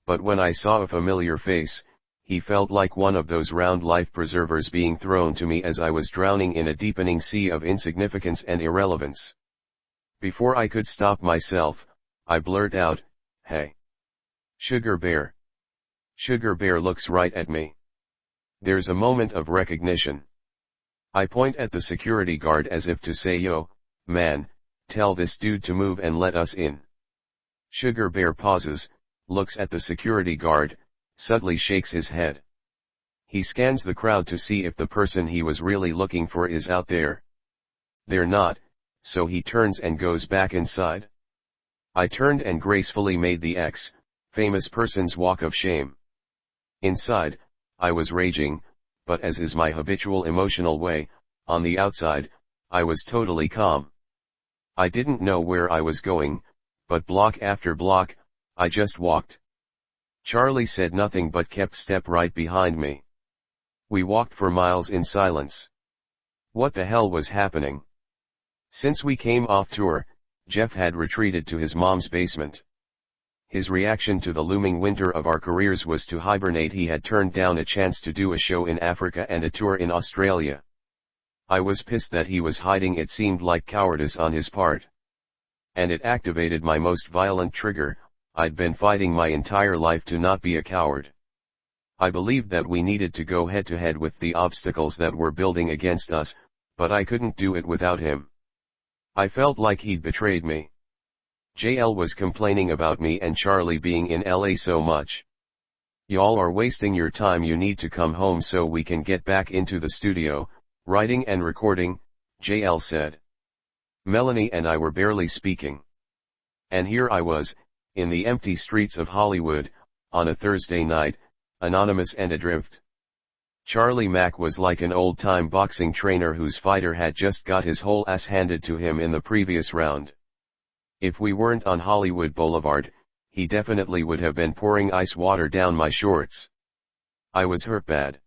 A: But when I saw a familiar face, he felt like one of those round life preservers being thrown to me as I was drowning in a deepening sea of insignificance and irrelevance. Before I could stop myself, I blurt out, "Hey! Sugar Bear!" Sugar Bear looks right at me. There's a moment of recognition. I point at the security guard as if to say, "Yo, man, tell this dude to move and let us in." Sugar Bear pauses, looks at the security guard, subtly shakes his head. He scans the crowd to see if the person he was really looking for is out there. They're not, so he turns and goes back inside. I turned and gracefully made the famous person's walk of shame. Inside, I was raging, but as is my habitual emotional way, on the outside, I was totally calm. I didn't know where I was going, but block after block, I just walked. Charlie said nothing but kept step right behind me. We walked for miles in silence. What the hell was happening? Since we came off tour, Jeff had retreated to his mom's basement. His reaction to the looming winter of our careers was to hibernate. He had turned down a chance to do a show in Africa and a tour in Australia. I was pissed that he was hiding. It seemed like cowardice on his part. And it activated my most violent trigger. I'd been fighting my entire life to not be a coward. I believed that we needed to go head to head with the obstacles that were building against us, but I couldn't do it without him. I felt like he'd betrayed me. JL was complaining about me and Charlie being in LA so much. "Y'all are wasting your time, you need to come home so we can get back into the studio, writing and recording," JL said. Melanie and I were barely speaking. And here I was, in the empty streets of Hollywood, on a Thursday night, anonymous and adrift. Charlie Mack was like an old-time boxing trainer whose fighter had just got his whole ass handed to him in the previous round. If we weren't on Hollywood Boulevard, he definitely would have been pouring ice water down my shorts. I was hurt bad.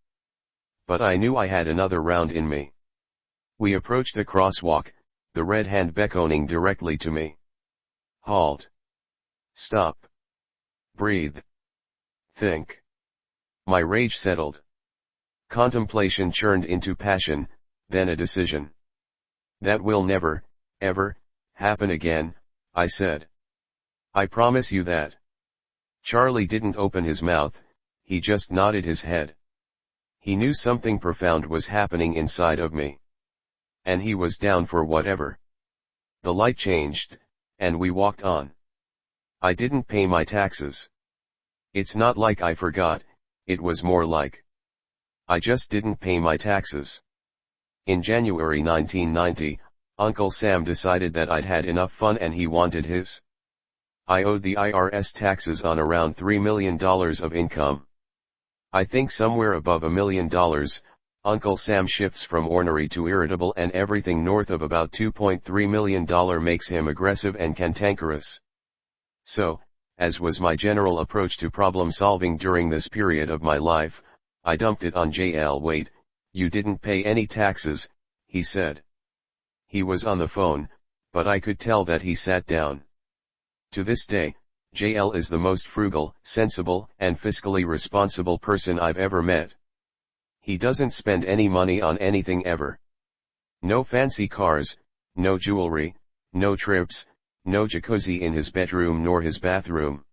A: But I knew I had another round in me. We approached a crosswalk, the red hand beckoning directly to me. Halt. Stop. Breathe. Think. My rage settled. Contemplation churned into passion, then a decision. "That will never, ever, happen again," I said. "I promise you that." Charlie didn't open his mouth, he just nodded his head. He knew something profound was happening inside of me. and he was down for whatever. The light changed, and we walked on. I didn't pay my taxes. It's not like I forgot, it was more like I just didn't pay my taxes. In January 1990, Uncle Sam decided that I'd had enough fun and he wanted his. I owed the IRS taxes on around $3 million of income. I think somewhere above $1 million. Uncle Sam shifts from ornery to irritable, and everything north of about $2.3 million makes him aggressive and cantankerous. So, as was my general approach to problem solving during this period of my life, I dumped it on JL. Wait, you didn't pay any taxes, he said. He was on the phone, but I could tell that he sat down. To this day, JL is the most frugal, sensible, and fiscally responsible person I've ever met. He doesn't spend any money on anything ever. No fancy cars, no jewelry, no trips, no jacuzzi in his bedroom nor his bathroom.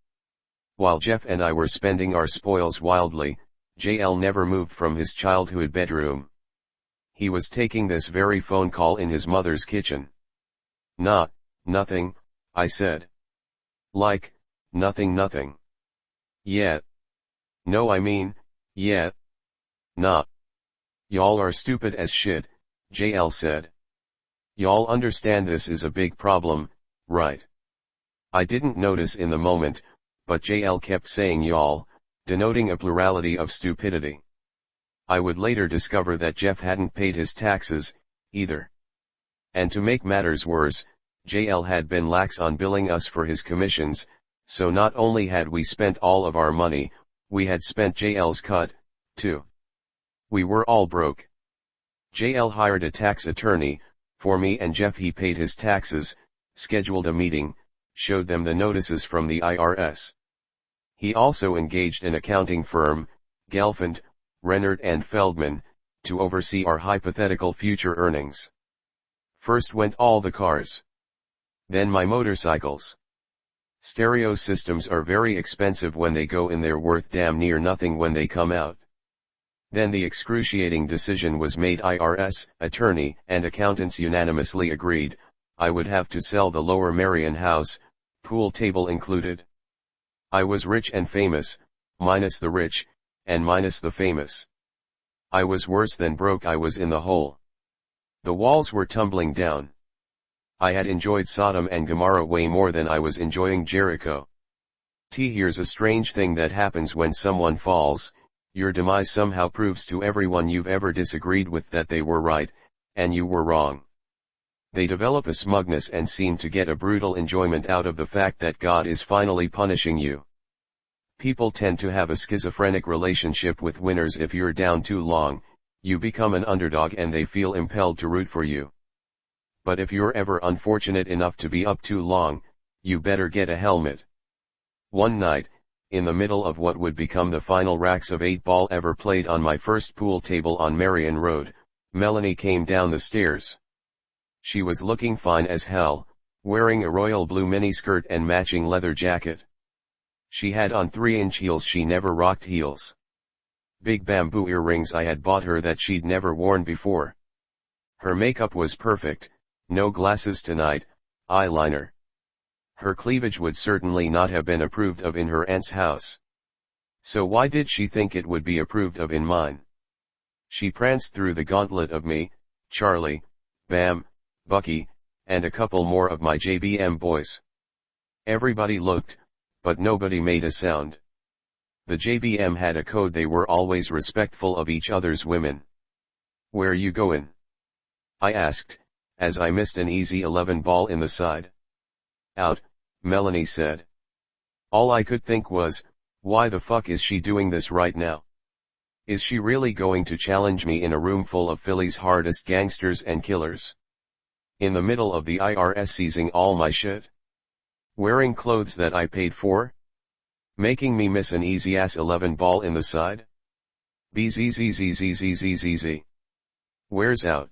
A: While Jeff and I were spending our spoils wildly, JL never moved from his childhood bedroom. He was taking this very phone call in his mother's kitchen. Nothing, I said. Like, nothing. Yeah. No, I mean, yeah. Nah. Y'all are stupid as shit, JL said. Y'all understand this is a big problem, right? I didn't notice in the moment, but JL kept saying y'all, denoting a plurality of stupidity. I would later discover that Jeff hadn't paid his taxes, either. And to make matters worse, JL had been lax on billing us for his commissions, so not only had we spent all of our money, we had spent JL's cut, too. We were all broke. JL hired a tax attorney, for me and Jeff. He paid his taxes, scheduled a meeting, showed them the notices from the IRS. He also engaged an accounting firm, Gelfand, Rennert and Feldman, to oversee our hypothetical future earnings. First went all the cars. Then my motorcycles. Stereo systems are very expensive when they go in, they're worth damn near nothing when they come out. Then the excruciating decision was made. IRS, attorney, and accountants unanimously agreed, I would have to sell the Lower Merion house, pool table included. I was rich and famous, minus the rich, and minus the famous. I was worse than broke, I was in the hole. The walls were tumbling down. I had enjoyed Sodom and Gomorrah way more than I was enjoying Jericho. Here's a strange thing that happens when someone falls. Your demise somehow proves to everyone you've ever disagreed with that they were right, and you were wrong. They develop a smugness and seem to get a brutal enjoyment out of the fact that God is finally punishing you. People tend to have a schizophrenic relationship with winners. If you're down too long, you become an underdog and they feel impelled to root for you. But if you're ever unfortunate enough to be up too long, you better get a helmet. One night, in the middle of what would become the final racks of 8-ball ever played on my first pool table on Marion Road, Melanie came down the stairs. She was looking fine as hell, wearing a royal blue miniskirt and matching leather jacket. She had on 3-inch heels. She never rocked heels. Big bamboo earrings I had bought her that she'd never worn before. Her makeup was perfect, no glasses tonight, eyeliner. Her cleavage would certainly not have been approved of in her aunt's house. So why did she think it would be approved of in mine? She pranced through the gauntlet of me, Charlie, Bam, Bucky, and a couple more of my JBM boys. Everybody looked, but nobody made a sound. The JBM had a code. They were always respectful of each other's women. Where you goin'? I asked, as I missed an easy 11-ball in the side. Out, Melanie said. All I could think was, why the fuck is she doing this right now? Is she really going to challenge me in a room full of Philly's hardest gangsters and killers? In the middle of the IRS seizing all my shit? Wearing clothes that I paid for? Making me miss an easy-ass 11-ball in the side? Bzzzzzzzzzzz. Where's out?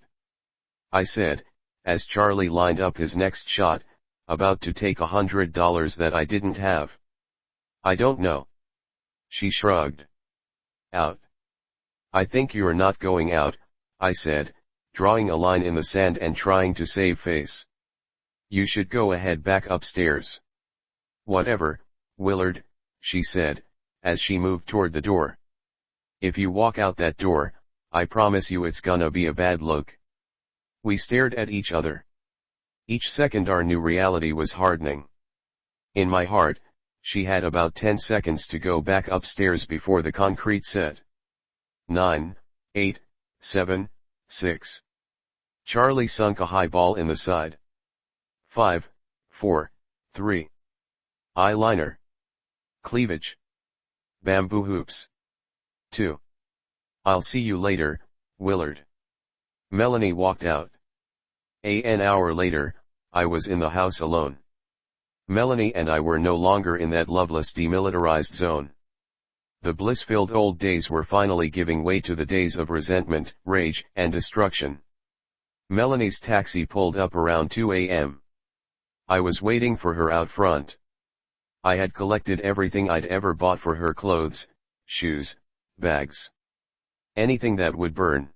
A: I said, as Charlie lined up his next shot, about to take $100 that I didn't have. I don't know. She shrugged. Out. I think you're not going out, I said, drawing a line in the sand and trying to save face. You should go ahead back upstairs. Whatever, Willard, she said, as she moved toward the door. If you walk out that door, I promise you it's gonna be a bad look. We stared at each other. Each second our new reality was hardening. In my heart, she had about 10 seconds to go back upstairs before the concrete set. 9, 8, 7, 6. Charlie sunk a high ball in the side. 5, 4, 3. Eyeliner. Cleavage. Bamboo hoops. 2. I'll see you later, Willard. Melanie walked out. An hour later, I was in the house alone. Melanie and I were no longer in that loveless demilitarized zone. The bliss-filled old days were finally giving way to the days of resentment, rage, and destruction. Melanie's taxi pulled up around 2 a.m. I was waiting for her out front. I had collected everything I'd ever bought for her: clothes, shoes, bags. Anything that would burn.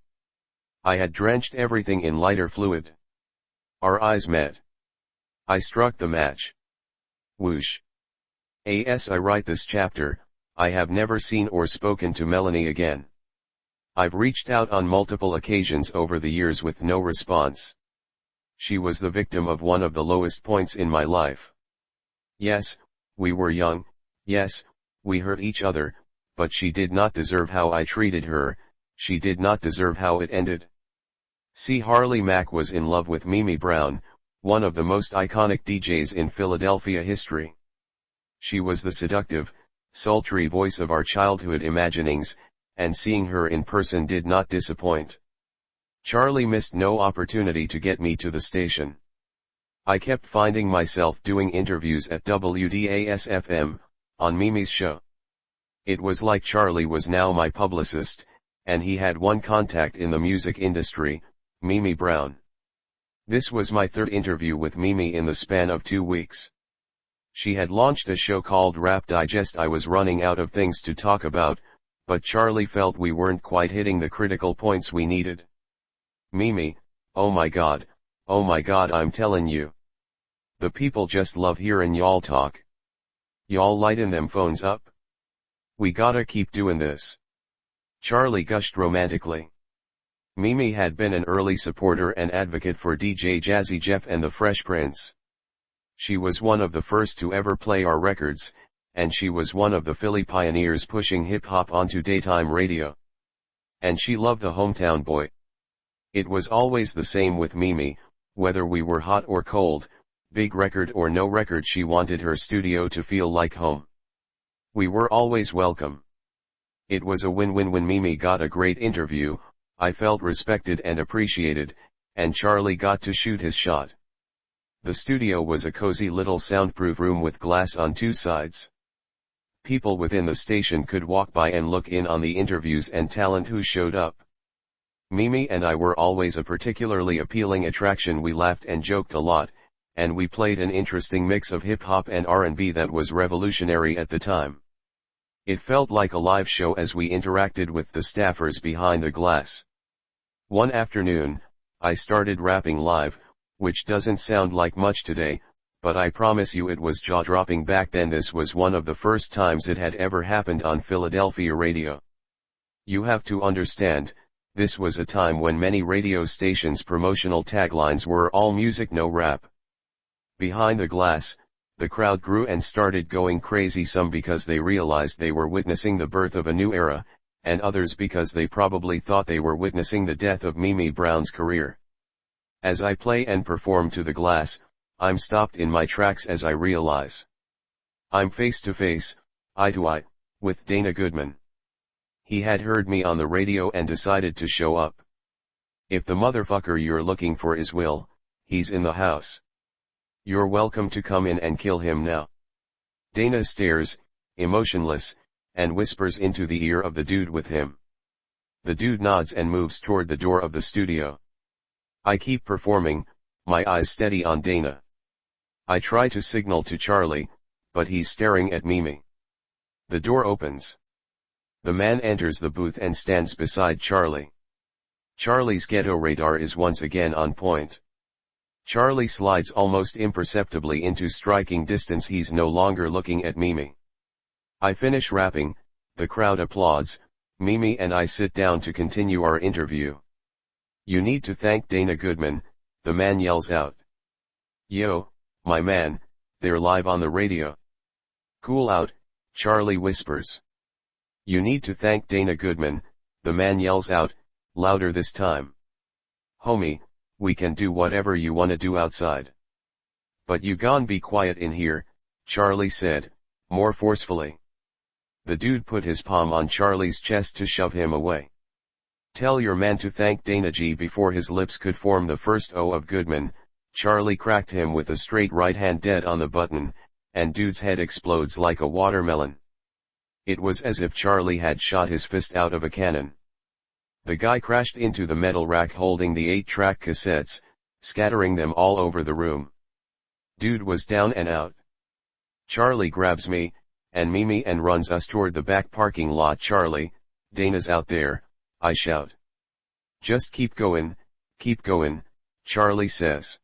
A: I had drenched everything in lighter fluid. Our eyes met. I struck the match. Whoosh. As I write this chapter, I have never seen or spoken to Melanie again. I've reached out on multiple occasions over the years with no response. She was the victim of one of the lowest points in my life. Yes, we were young, yes, we hurt each other, but she did not deserve how I treated her, she did not deserve how it ended. See, Harley Mack was in love with Mimi Brown, one of the most iconic DJs in Philadelphia history. She was the seductive, sultry voice of our childhood imaginings, and seeing her in person did not disappoint. Charlie missed no opportunity to get me to the station. I kept finding myself doing interviews at WDAS-FM, on Mimi's show. It was like Charlie was now my publicist, and he had one contact in the music industry, Mimi Brown. This was my third interview with Mimi in the span of 2 weeks. She had launched a show called Rap Digest. I was running out of things to talk about, but Charlie felt we weren't quite hitting the critical points we needed. Mimi, oh my god, I'm telling you. The people just love hearing y'all talk. Y'all lighten them phones up. We gotta keep doing this. Charlie gushed romantically. Mimi had been an early supporter and advocate for DJ Jazzy Jeff and the Fresh Prince. She was one of the first to ever play our records, and she was one of the Philly pioneers pushing hip-hop onto daytime radio. And she loved the hometown boy. It was always the same with Mimi, whether we were hot or cold, big record or no record, she wanted her studio to feel like home. We were always welcome. It was a win-win. When Mimi got a great interview, I felt respected and appreciated, and Charlie got to shoot his shot. The studio was a cozy little soundproof room with glass on 2 sides. People within the station could walk by and look in on the interviews and talent who showed up. Mimi and I were always a particularly appealing attraction. We laughed and joked a lot, and we played an interesting mix of hip-hop and R&B that was revolutionary at the time. It felt like a live show as we interacted with the staffers behind the glass. One afternoon, I started rapping live, which doesn't sound like much today, but I promise you it was jaw-dropping back then. This was one of the first times it had ever happened on Philadelphia radio. You have to understand, this was a time when many radio stations' promotional taglines were all music, no rap. Behind the glass, the crowd grew and started going crazy, some because they realized they were witnessing the birth of a new era, and others because they probably thought they were witnessing the death of Mimi Brown's career. As I play and perform to the glass, I'm stopped in my tracks as I realize I'm face to face, eye to eye, with Dana Goodman. He had heard me on the radio and decided to show up. If the motherfucker you're looking for is Will, he's in the house. You're welcome to come in and kill him now. Dana stares, emotionless, and whispers into the ear of the dude with him. The dude nods and moves toward the door of the studio. I keep performing, my eyes steady on Dana. I try to signal to Charlie, but he's staring at Mimi. The door opens. The man enters the booth and stands beside Charlie. Charlie's ghetto radar is once again on point. Charlie slides almost imperceptibly into striking distance. He's no longer looking at Mimi. I finish rapping, the crowd applauds, Mimi and I sit down to continue our interview. "You need to thank Dana Goodman," the man yells out. "Yo, my man, they're live on the radio." "Cool out," Charlie whispers. "You need to thank Dana Goodman," the man yells out, louder this time. "Homie, we can do whatever you wanna do outside. But you gon' be quiet in here," Charlie said, more forcefully. The dude put his palm on Charlie's chest to shove him away. "Tell your man to thank Dana G." Before his lips could form the first O of Goodman, Charlie cracked him with a straight right hand dead on the button, and dude's head explodes like a watermelon. It was as if Charlie had shot his fist out of a cannon. The guy crashed into the metal rack holding the 8-track cassettes, scattering them all over the room. Dude was down and out. Charlie grabs me, and Mimi and runs us toward the back parking lot. "Charlie, Dana's out there," I shout. "Just keep going," Charlie says.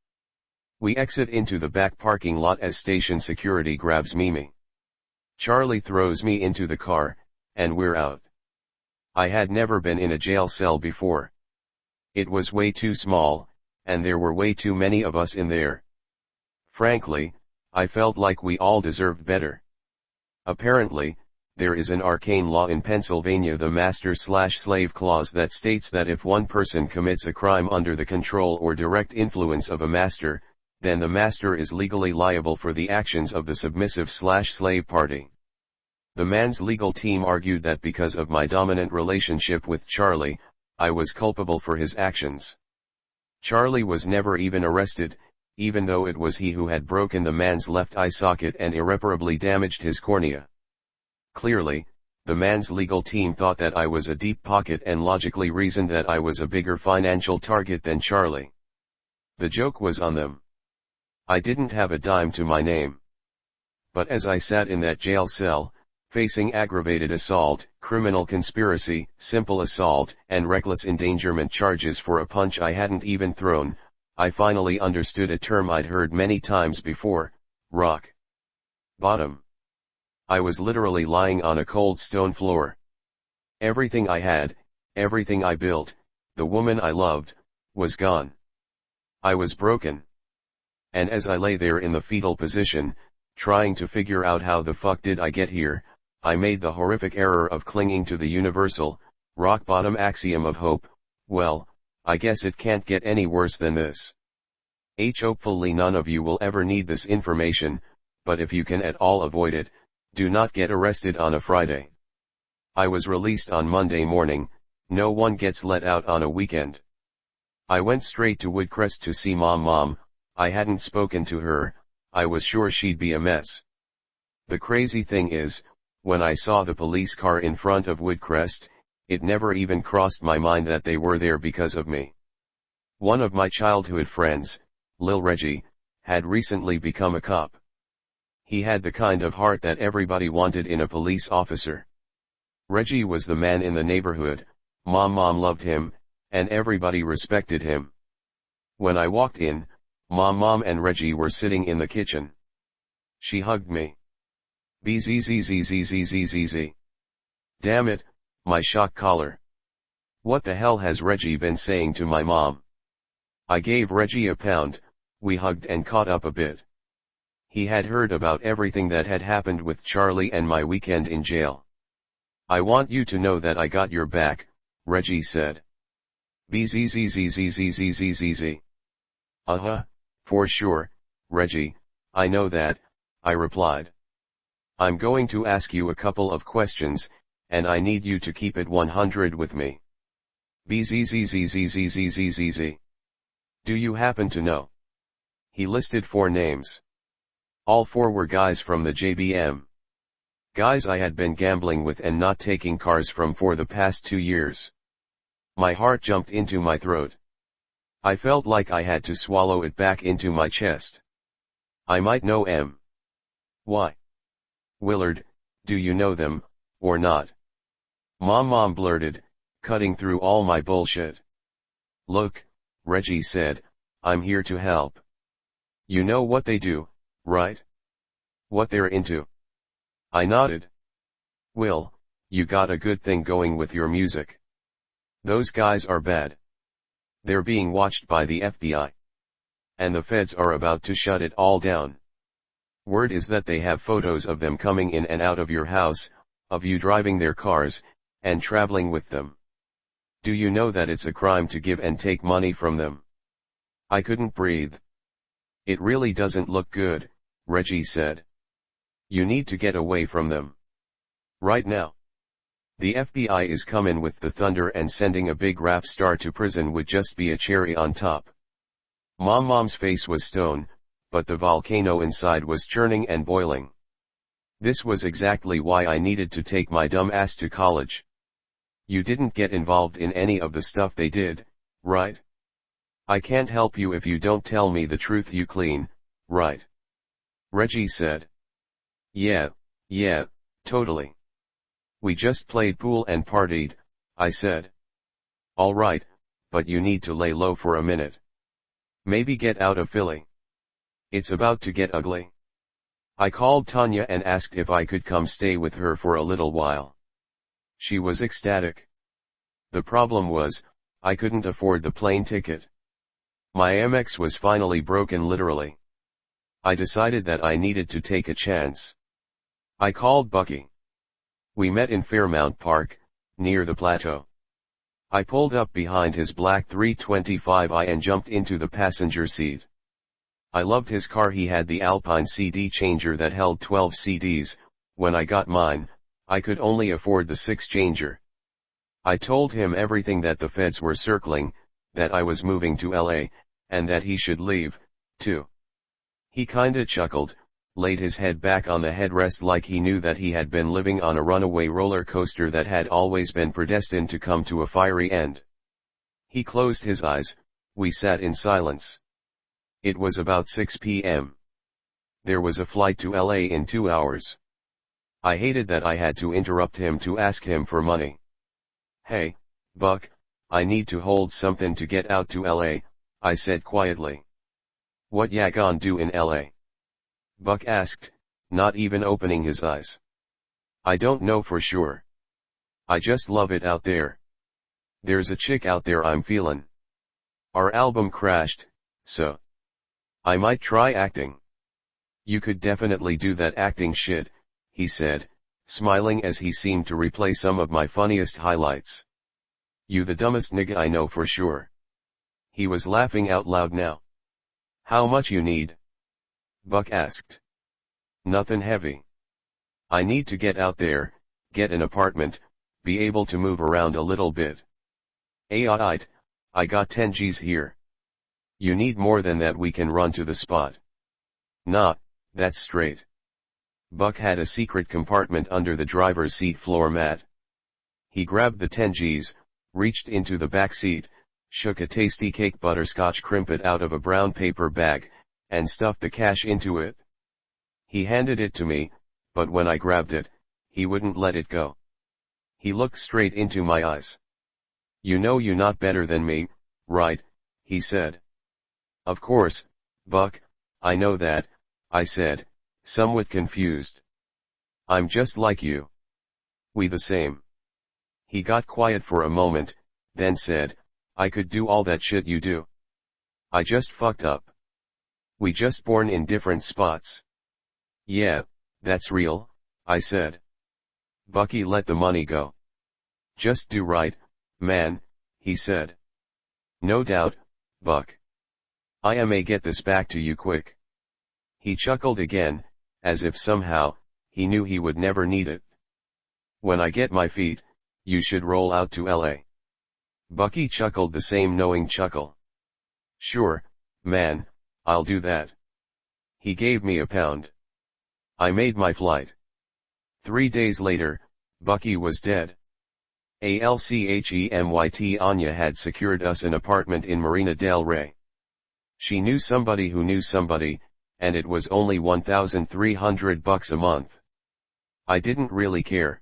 A: We exit into the back parking lot as station security grabs Mimi. Charlie throws me into the car, and we're out. I had never been in a jail cell before. It was way too small, and there were way too many of us in there. Frankly, I felt like we all deserved better. Apparently, there is an arcane law in Pennsylvania, the master/slave clause, that states that if one person commits a crime under the control or direct influence of a master, then the master is legally liable for the actions of the submissive/slave party. The man's legal team argued that because of my dominant relationship with Charlie, I was culpable for his actions. Charlie was never even arrested, even though it was he who had broken the man's left eye socket and irreparably damaged his cornea. Clearly, the man's legal team thought that I was a deep pocket and logically reasoned that I was a bigger financial target than Charlie. The joke was on them. I didn't have a dime to my name. But as I sat in that jail cell, facing aggravated assault, criminal conspiracy, simple assault, and reckless endangerment charges for a punch I hadn't even thrown, I finally understood a term I'd heard many times before: rock bottom. I was literally lying on a cold stone floor. Everything I had, everything I built, the woman I loved, was gone. I was broken. And as I lay there in the fetal position, trying to figure out how the fuck did I get here, I made the horrific error of clinging to the universal, rock-bottom axiom of hope: well, I guess it can't get any worse than this. Hopefully none of you will ever need this information, but if you can at all avoid it, do not get arrested on a Friday. I was released on Monday morning. No one gets let out on a weekend. I went straight to Woodcrest to see Mom. I hadn't spoken to her. I was sure she'd be a mess. The crazy thing is, when I saw the police car in front of Woodcrest, it never even crossed my mind that they were there because of me. One of my childhood friends, Lil Reggie, had recently become a cop. He had the kind of heart that everybody wanted in a police officer. Reggie was the man in the neighborhood. Mom loved him, and everybody respected him. When I walked in, Mom and Reggie were sitting in the kitchen. She hugged me. Bzzzzzzzzzzz. Damn it, my shock collar. What the hell has Reggie been saying to my mom? I gave Reggie a pound. We hugged and caught up a bit. He had heard about everything that had happened with Charlie and my weekend in jail. "I want you to know that I got your back," Reggie said. Bzzzzzzzzzzz. For sure, Reggie, I know that, I replied. "I'm going to ask you a couple of questions, and I need you to keep it 100 with me." Bzzzzzzzzzzz. "Do you happen to know?" He listed 4 names. All 4 were guys from the JBM. Guys I had been gambling with and not taking cars from for the past 2 years. My heart jumped into my throat. I felt like I had to swallow it back into my chest. "I might know M. Why? Willard, do you know them, or not?" Mom blurted, cutting through all my bullshit. Look, Reggie said, I'm here to help. You know what they do, right? What they're into? I nodded. Will, you got a good thing going with your music. Those guys are bad. They're being watched by the FBI. And the feds are about to shut it all down. Word is that they have photos of them coming in and out of your house, of you driving their cars, and traveling with them. Do you know that it's a crime to give and take money from them? I couldn't breathe. It really doesn't look good, Reggie said. You need to get away from them. Right now. The FBI is coming with the thunder, and sending a big rap star to prison would just be a cherry on top. Mom's face was stone, but the volcano inside was churning and boiling. This was exactly why I needed to take my dumb ass to college. You didn't get involved in any of the stuff they did, right? I can't help you if you don't tell me the truth, you clean, right? Reggie said. Yeah, totally. We just played pool and partied, I said. All right, but you need to lay low for a minute. Maybe get out of Philly. It's about to get ugly. I called Tanya and asked if I could come stay with her for a little while. She was ecstatic. The problem was, I couldn't afford the plane ticket. My Amex was finally broken, literally. I decided that I needed to take a chance. I called Bucky. We met in Fairmount Park, near the plateau. I pulled up behind his black 325i and jumped into the passenger seat. I loved his car. He had the Alpine CD changer that held 12 CDs. When I got mine, I could only afford the 6 changer. I told him everything, that the feds were circling, that I was moving to LA, and that he should leave, too. He kinda chuckled, laid his head back on the headrest like he knew that he had been living on a runaway roller coaster that had always been predestined to come to a fiery end. He closed his eyes. We sat in silence. It was about 6 p.m. There was a flight to LA in 2 hours. I hated that I had to interrupt him to ask him for money. Hey, Buck, I need to hold something to get out to LA, I said quietly. What ya gon' do in LA? Buck asked, not even opening his eyes. I don't know for sure. I just love it out there. There's a chick out there I'm feelin'. Our album crashed, so I might try acting. You could definitely do that acting shit, he said, smiling as he seemed to replay some of my funniest highlights. You the dumbest nigga I know for sure. He was laughing out loud now. How much you need? Buck asked. Nothing heavy. I need to get out there, get an apartment, be able to move around a little bit. Aight, I got 10 G's here. You need more than that? We can run to the spot. Nah, that's straight. Buck had a secret compartment under the driver's seat floor mat. He grabbed the 10 G's, reached into the back seat, shook a tasty cake butterscotch crimpet out of a brown paper bag, and stuffed the cash into it. He handed it to me, but when I grabbed it, he wouldn't let it go. He looked straight into my eyes. You know you're not better than me, right? He said. Of course, Buck, I know that, I said, somewhat confused. I'm just like you. We the same. He got quiet for a moment, then said, I could do all that shit you do. I just fucked up. We just born in different spots. Yeah, that's real, I said. Bucky let the money go. Just do right, man, he said. No doubt, Buck. I may get this back to you quick. He chuckled again, as if somehow, he knew he would never need it. When I get my feet, you should roll out to LA. Bucky chuckled the same knowing chuckle. Sure, man, I'll do that. He gave me £1. I made my flight. 3 days later, Bucky was dead. Alchemyt Anya had secured us an apartment in Marina del Rey. She knew somebody who knew somebody, and it was only $1,300 a month. I didn't really care.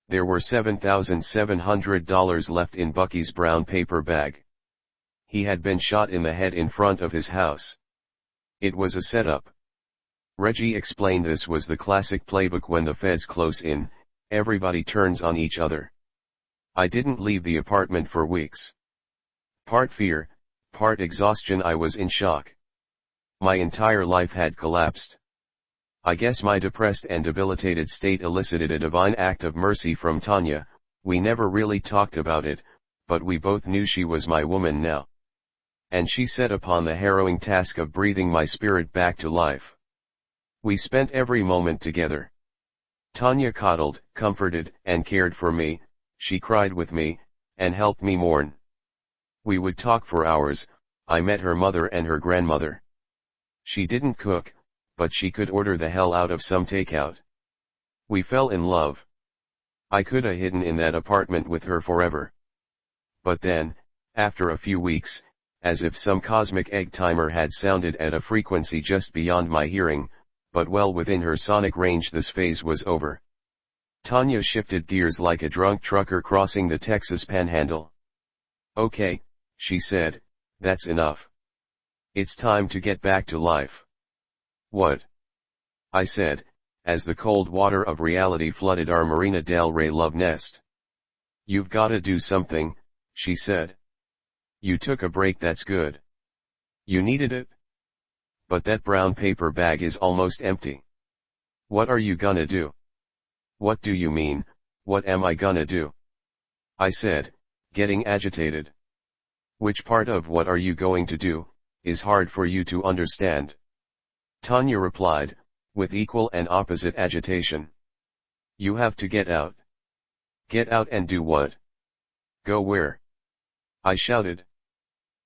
A: There were $7,700 left in Bucky's brown paper bag. He had been shot in the head in front of his house. It was a setup. Reggie explained this was the classic playbook. When the feds close in, everybody turns on each other. I didn't leave the apartment for weeks. Part fear, part exhaustion. I was in shock. My entire life had collapsed. I guess my depressed and debilitated state elicited a divine act of mercy from Tanya. We never really talked about it, but we both knew she was my woman now. And she set upon the harrowing task of breathing my spirit back to life. We spent every moment together. Tanya coddled, comforted, and cared for me. She cried with me, and helped me mourn. We would talk for hours. I met her mother and her grandmother. She didn't cook, but she could order the hell out of some takeout. We fell in love. I coulda hidden in that apartment with her forever. But then, after a few weeks, as if some cosmic egg timer had sounded at a frequency just beyond my hearing, but well within her sonic range, this phase was over. Tanya shifted gears like a drunk trucker crossing the Texas Panhandle. "Okay," she said, "that's enough. It's time to get back to life." "What?" I said, as the cold water of reality flooded our Marina del Rey love nest. "You've gotta do something," she said. "You took a break, that's good. You needed it. But that brown paper bag is almost empty. What are you gonna do?" "What do you mean, what am I gonna do?" I said, getting agitated. "Which part of what are you going to do, is hard for you to understand." Tanya replied, with equal and opposite agitation. "You have to get out." "Get out and do what?" "Go where?" I shouted.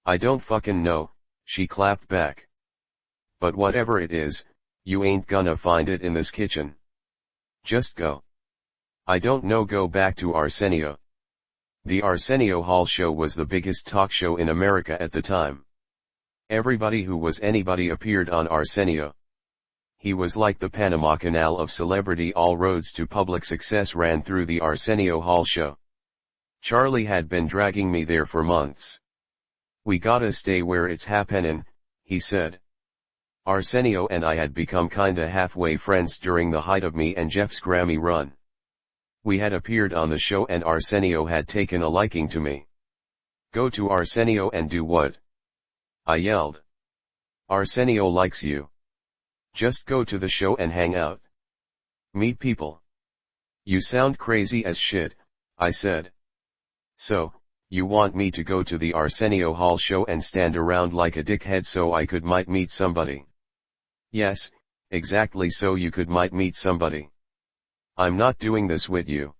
A: "I don't fucking know," she clapped back. "But whatever it is, you ain't gonna find it in this kitchen. Just go." "I don't know." "Go back to Arsenio." The Arsenio Hall show was the biggest talk show in America at the time. Everybody who was anybody appeared on Arsenio. He was like the Panama Canal of celebrity. All roads to public success ran through the Arsenio Hall show. Charlie had been dragging me there for months. "We gotta stay where it's happenin'," he said. Arsenio and I had become kinda halfway friends during the height of me and Jeff's Grammy run. We had appeared on the show and Arsenio had taken a liking to me. "Go to Arsenio and do what?" I yelled. "Arsenio likes you. Just go to the show and hang out. Meet people." "You sound crazy as shit," I said. "So, you want me to go to the Arsenio Hall show and stand around like a dickhead so I could might meet somebody?" "Yes, exactly, so you could might meet somebody. I'm not doing this with you.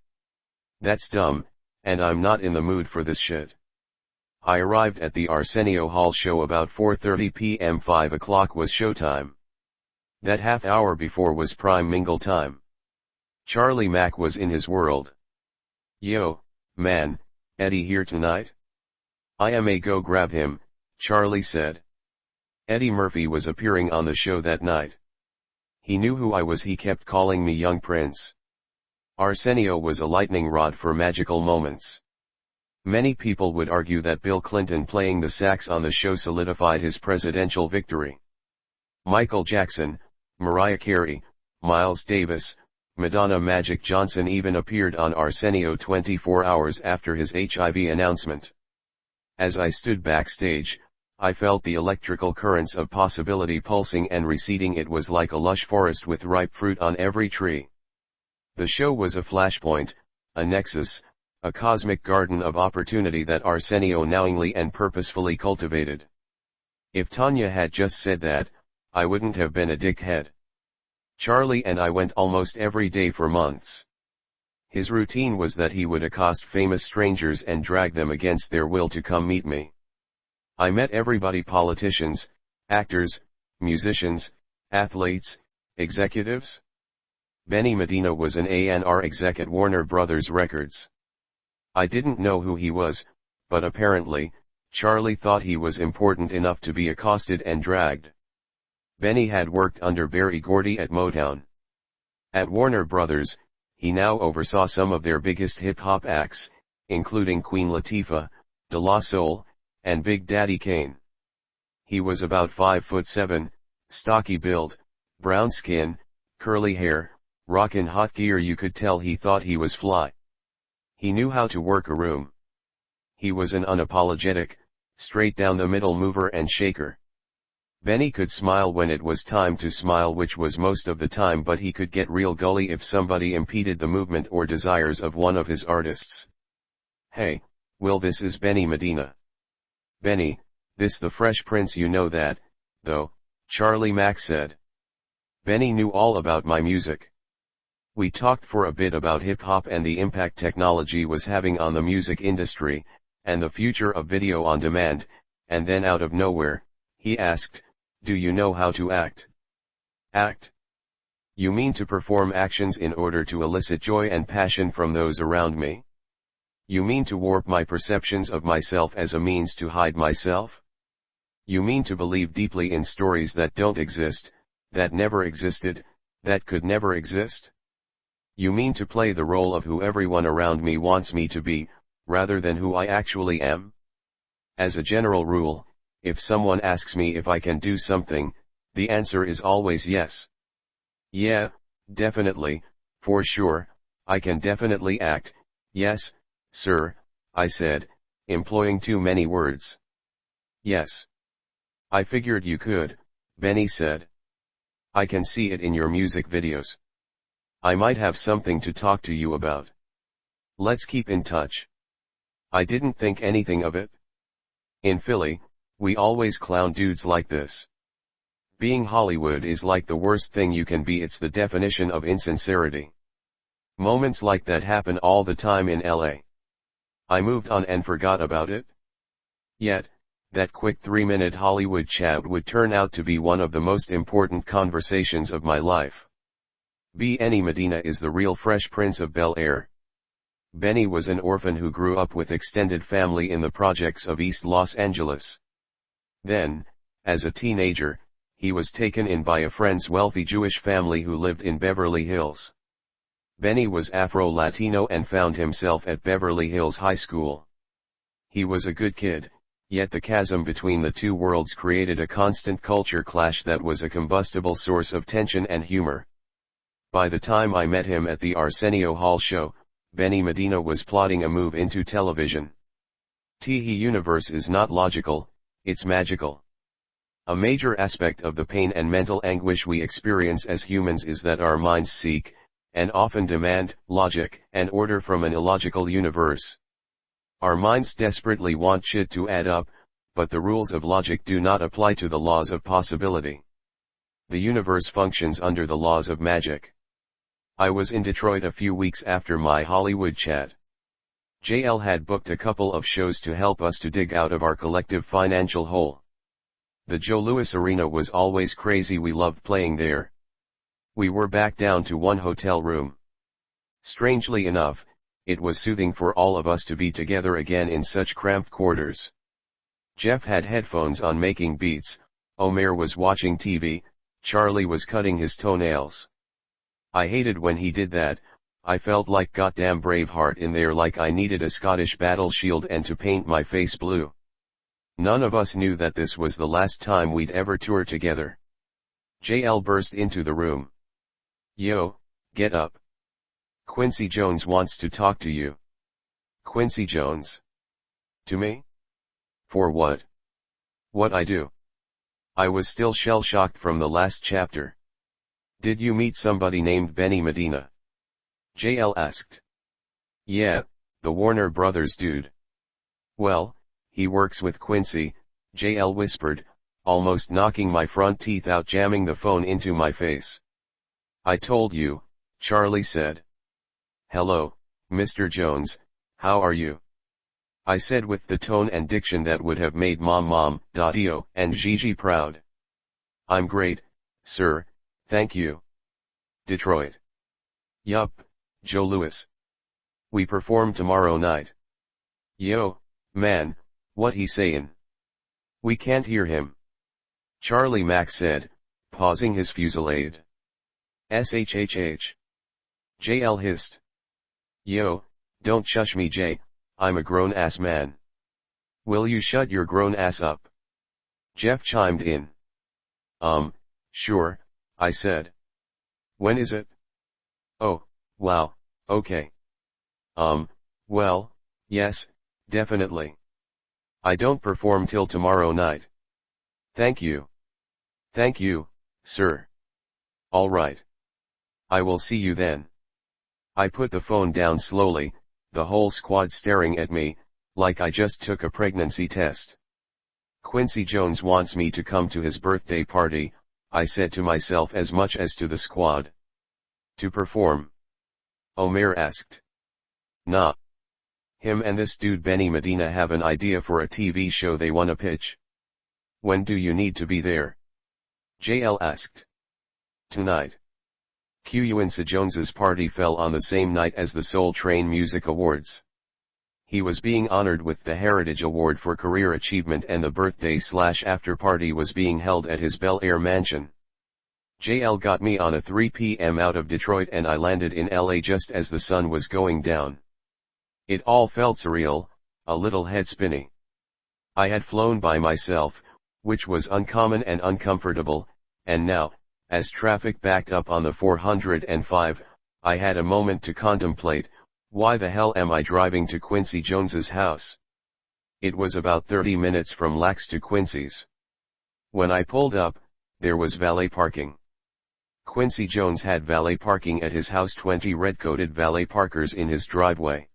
A: That's dumb, and I'm not in the mood for this shit." I arrived at the Arsenio Hall show about 4:30 p.m. 5 o'clock was showtime. That half hour before was prime mingle time. Charlie Mack was in his world. "Yo, man, Eddie here tonight?" "I am a go grab him," Charlie said. Eddie Murphy was appearing on the show that night. He knew who I was. He kept calling me Young Prince. Arsenio was a lightning rod for magical moments. Many people would argue that Bill Clinton playing the sax on the show solidified his presidential victory. Michael Jackson, Mariah Carey, Miles Davis, Madonna, Magic Johnson even appeared on Arsenio 24 hours after his HIV announcement. As I stood backstage, I felt the electrical currents of possibility pulsing and receding. It was like a lush forest with ripe fruit on every tree. The show was a flashpoint, a nexus, a cosmic garden of opportunity that Arsenio knowingly and purposefully cultivated. If Tanya had just said that, I wouldn't have been a dickhead. Charlie and I went almost every day for months. His routine was that he would accost famous strangers and drag them against their will to come meet me. I met everybody: politicians, actors, musicians, athletes, executives. Benny Medina was an A&R exec at Warner Brothers Records. I didn't know who he was, but apparently, Charlie thought he was important enough to be accosted and dragged. Benny had worked under Berry Gordy at Motown. At Warner Brothers, he now oversaw some of their biggest hip-hop acts, including Queen Latifah, De La Soul, and Big Daddy Kane. He was about 5'7", stocky build, brown skin, curly hair, rockin' hot gear. You could tell he thought he was fly. He knew how to work a room. He was an unapologetic, straight down the middle mover and shaker. Benny could smile when it was time to smile, which was most of the time, but he could get real gully if somebody impeded the movement or desires of one of his artists. "Hey, Will, this is Benny Medina." "Benny, this the Fresh Prince, you know that, though," Charlie Mack said. Benny knew all about my music. We talked for a bit about hip-hop and the impact technology was having on the music industry, and the future of video on demand, and then out of nowhere, he asked, "Do you know how to act?" "Act? You mean to perform actions in order to elicit joy and passion from those around me? You mean to warp my perceptions of myself as a means to hide myself? You mean to believe deeply in stories that don't exist, that never existed, that could never exist? You mean to play the role of who everyone around me wants me to be, rather than who I actually am?" As a general rule, if someone asks me if I can do something, the answer is always yes. "Yeah, definitely, for sure, I can definitely act, yes, sir," I said, employing too many words. "Yes. I figured you could," Benny said. "I can see it in your music videos. I might have something to talk to you about. Let's keep in touch." I didn't think anything of it. In Philly, we always clown dudes like this. Being Hollywood is like the worst thing you can be. It's the definition of insincerity. Moments like that happen all the time in LA. I moved on and forgot about it. Yet, that quick 3-minute Hollywood chat would turn out to be one of the most important conversations of my life. Benny Medina is the real Fresh Prince of Bel-Air. Benny was an orphan who grew up with extended family in the projects of East Los Angeles. Then, as a teenager, he was taken in by a friend's wealthy Jewish family who lived in Beverly Hills. Benny was Afro-Latino and found himself at Beverly Hills High School. He was a good kid, yet the chasm between the two worlds created a constant culture clash that was a combustible source of tension and humor. By the time I met him at the Arsenio Hall show, Benny Medina was plotting a move into television. The universe is not logical, it's magical. A major aspect of the pain and mental anguish we experience as humans is that our minds seek, and often demand, logic and order from an illogical universe. Our minds desperately want shit to add up, but the rules of logic do not apply to the laws of possibility. The universe functions under the laws of magic. I was in Detroit a few weeks after my Hollywood chat. JL had booked a couple of shows to help us to dig out of our collective financial hole. The Joe Louis Arena was always crazy. We loved playing there. We were back down to one hotel room. Strangely enough, it was soothing for all of us to be together again in such cramped quarters. Jeff had headphones on making beats, Omer was watching TV, Charlie was cutting his toenails. I hated when he did that. I felt like goddamn Braveheart in there, like I needed a Scottish battle shield and to paint my face blue. None of us knew that this was the last time we'd ever tour together. JL burst into the room. "Yo, get up. Quincy Jones wants to talk to you." "Quincy Jones? To me? For what? What I do?" I was still shell-shocked from the last chapter. "Did you meet somebody named Benny Medina?" JL asked. "Yeah, the Warner Brothers dude." "Well, he works with Quincy," JL whispered, almost knocking my front teeth out, jamming the phone into my face. "I told you," Charlie said. "Hello, Mr. Jones, how are you?" I said with the tone and diction that would have made Mom, Dio, and Gigi proud. "I'm great, sir, thank you." "Detroit?" "Yup, Joe Louis. We perform tomorrow night." "Yo, man, what he sayin'? We can't hear him." Charlie Mack said, pausing his fusillade. "SHHH." JL hissed. "Yo, don't shush me, Jay, I'm a grown-ass man." Will you shut your grown ass up? Jeff chimed in. Sure, I said. When is it? Oh, wow, okay. Well, yes, definitely. I don't perform till tomorrow night. Thank you. Thank you, sir. All right. I will see you then. I put the phone down slowly, the whole squad staring at me, like I just took a pregnancy test. Quincy Jones wants me to come to his birthday party, I said to myself as much as to the squad. To perform? Omer asked. Nah. Him and this dude Benny Medina have an idea for a TV show they wanna pitch. When do you need to be there? JL asked. Tonight. Quincy Jones's party fell on the same night as the Soul Train Music Awards. He was being honored with the Heritage Award for Career Achievement and the birthday/after party was being held at his Bel Air mansion. JL got me on a 3 p.m. out of Detroit and I landed in LA just as the sun was going down. It all felt surreal, a little head-spinny. I had flown by myself, which was uncommon and uncomfortable, and now, as traffic backed up on the 405, I had a moment to contemplate, why the hell am I driving to Quincy Jones's house? It was about 30 minutes from Lax to Quincy's. When I pulled up, there was valet parking. Quincy Jones had valet parking at his house, 20 red-coated valet parkers in his driveway.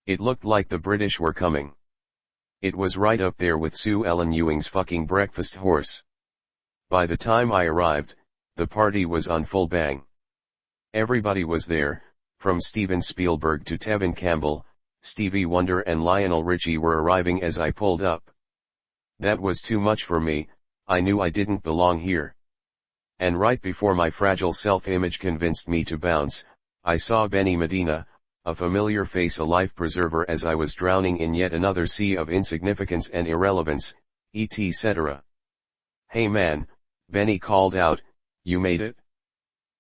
A: It looked like the British were coming. It was right up there with Sue Ellen Ewing's fucking breakfast horse. By the time I arrived, the party was on full bang. Everybody was there, from Steven Spielberg to Tevin Campbell, Stevie Wonder and Lionel Richie were arriving as I pulled up. That was too much for me, I knew I didn't belong here. And right before my fragile self-image convinced me to bounce, I saw Benny Medina, a familiar face, a life preserver, as I was drowning in yet another sea of insignificance and irrelevance, etc. Hey man, Benny called out, you made it?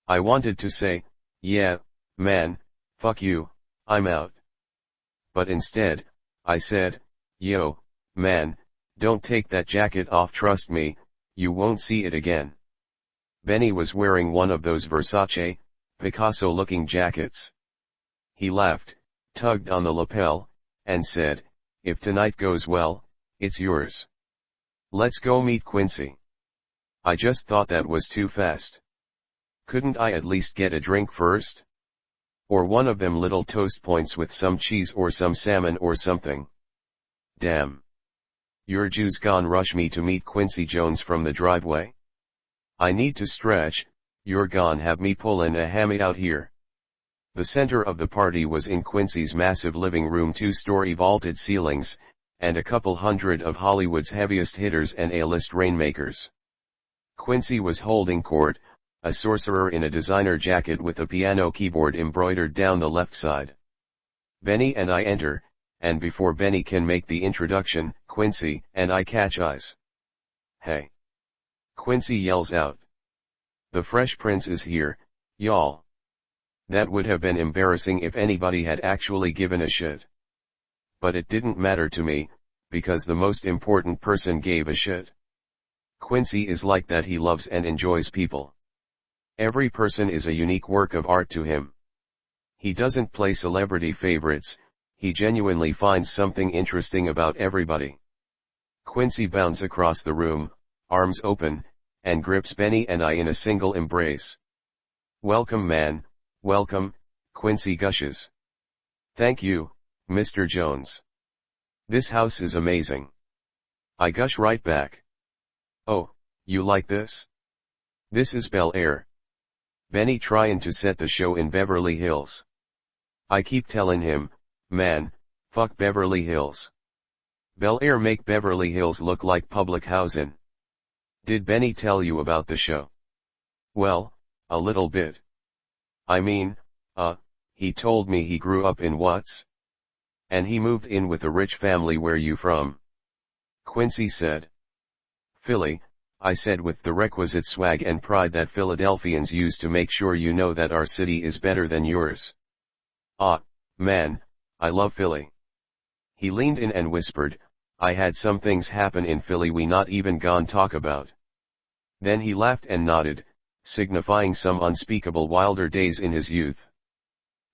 A: I wanted to say, yeah, man, fuck you, I'm out. But instead, I said, yo, man, don't take that jacket off, trust me, you won't see it again. Benny was wearing one of those Versace, Picasso-looking jackets. He laughed, tugged on the lapel, and said, if tonight goes well, it's yours. Let's go meet Quincy. I just thought that was too fast. Couldn't I at least get a drink first? Or one of them little toast points with some cheese or some salmon or something. Damn. Your Jew's gone rush me to meet Quincy Jones from the driveway? I need to stretch, you're gone have me pullin' a hammy out here. The center of the party was in Quincy's massive living room, 2-story vaulted ceilings, and a couple hundred of Hollywood's heaviest hitters and A-list rainmakers. Quincy was holding court, a sorcerer in a designer jacket with a piano keyboard embroidered down the left side. Benny and I enter, and before Benny can make the introduction, Quincy and I catch eyes. Hey! Quincy yells out. The Fresh Prince is here, y'all. That would have been embarrassing if anybody had actually given a shit. But it didn't matter to me, because the most important person gave a shit. Quincy is like that, he loves and enjoys people. Every person is a unique work of art to him. He doesn't play celebrity favorites, he genuinely finds something interesting about everybody. Quincy bounds across the room, arms open, and grips Benny and I in a single embrace. Welcome man, welcome, Quincy gushes. Thank you, Mr. Jones. This house is amazing. I gush right back. Oh, you like this? This is Bel Air. Benny tryin' to set the show in Beverly Hills. I keep tellin' him, man, fuck Beverly Hills. Bel Air make Beverly Hills look like public housing. Did Benny tell you about the show? Well, a little bit. I mean, he told me he grew up in Watts. And he moved in with a rich family. Where you from? Quincy said. Philly, I said with the requisite swag and pride that Philadelphians use to make sure you know that our city is better than yours. Ah, man, I love Philly. He leaned in and whispered, I had some things happen in Philly we not even gon talk about. Then he laughed and nodded, signifying some unspeakable wilder days in his youth.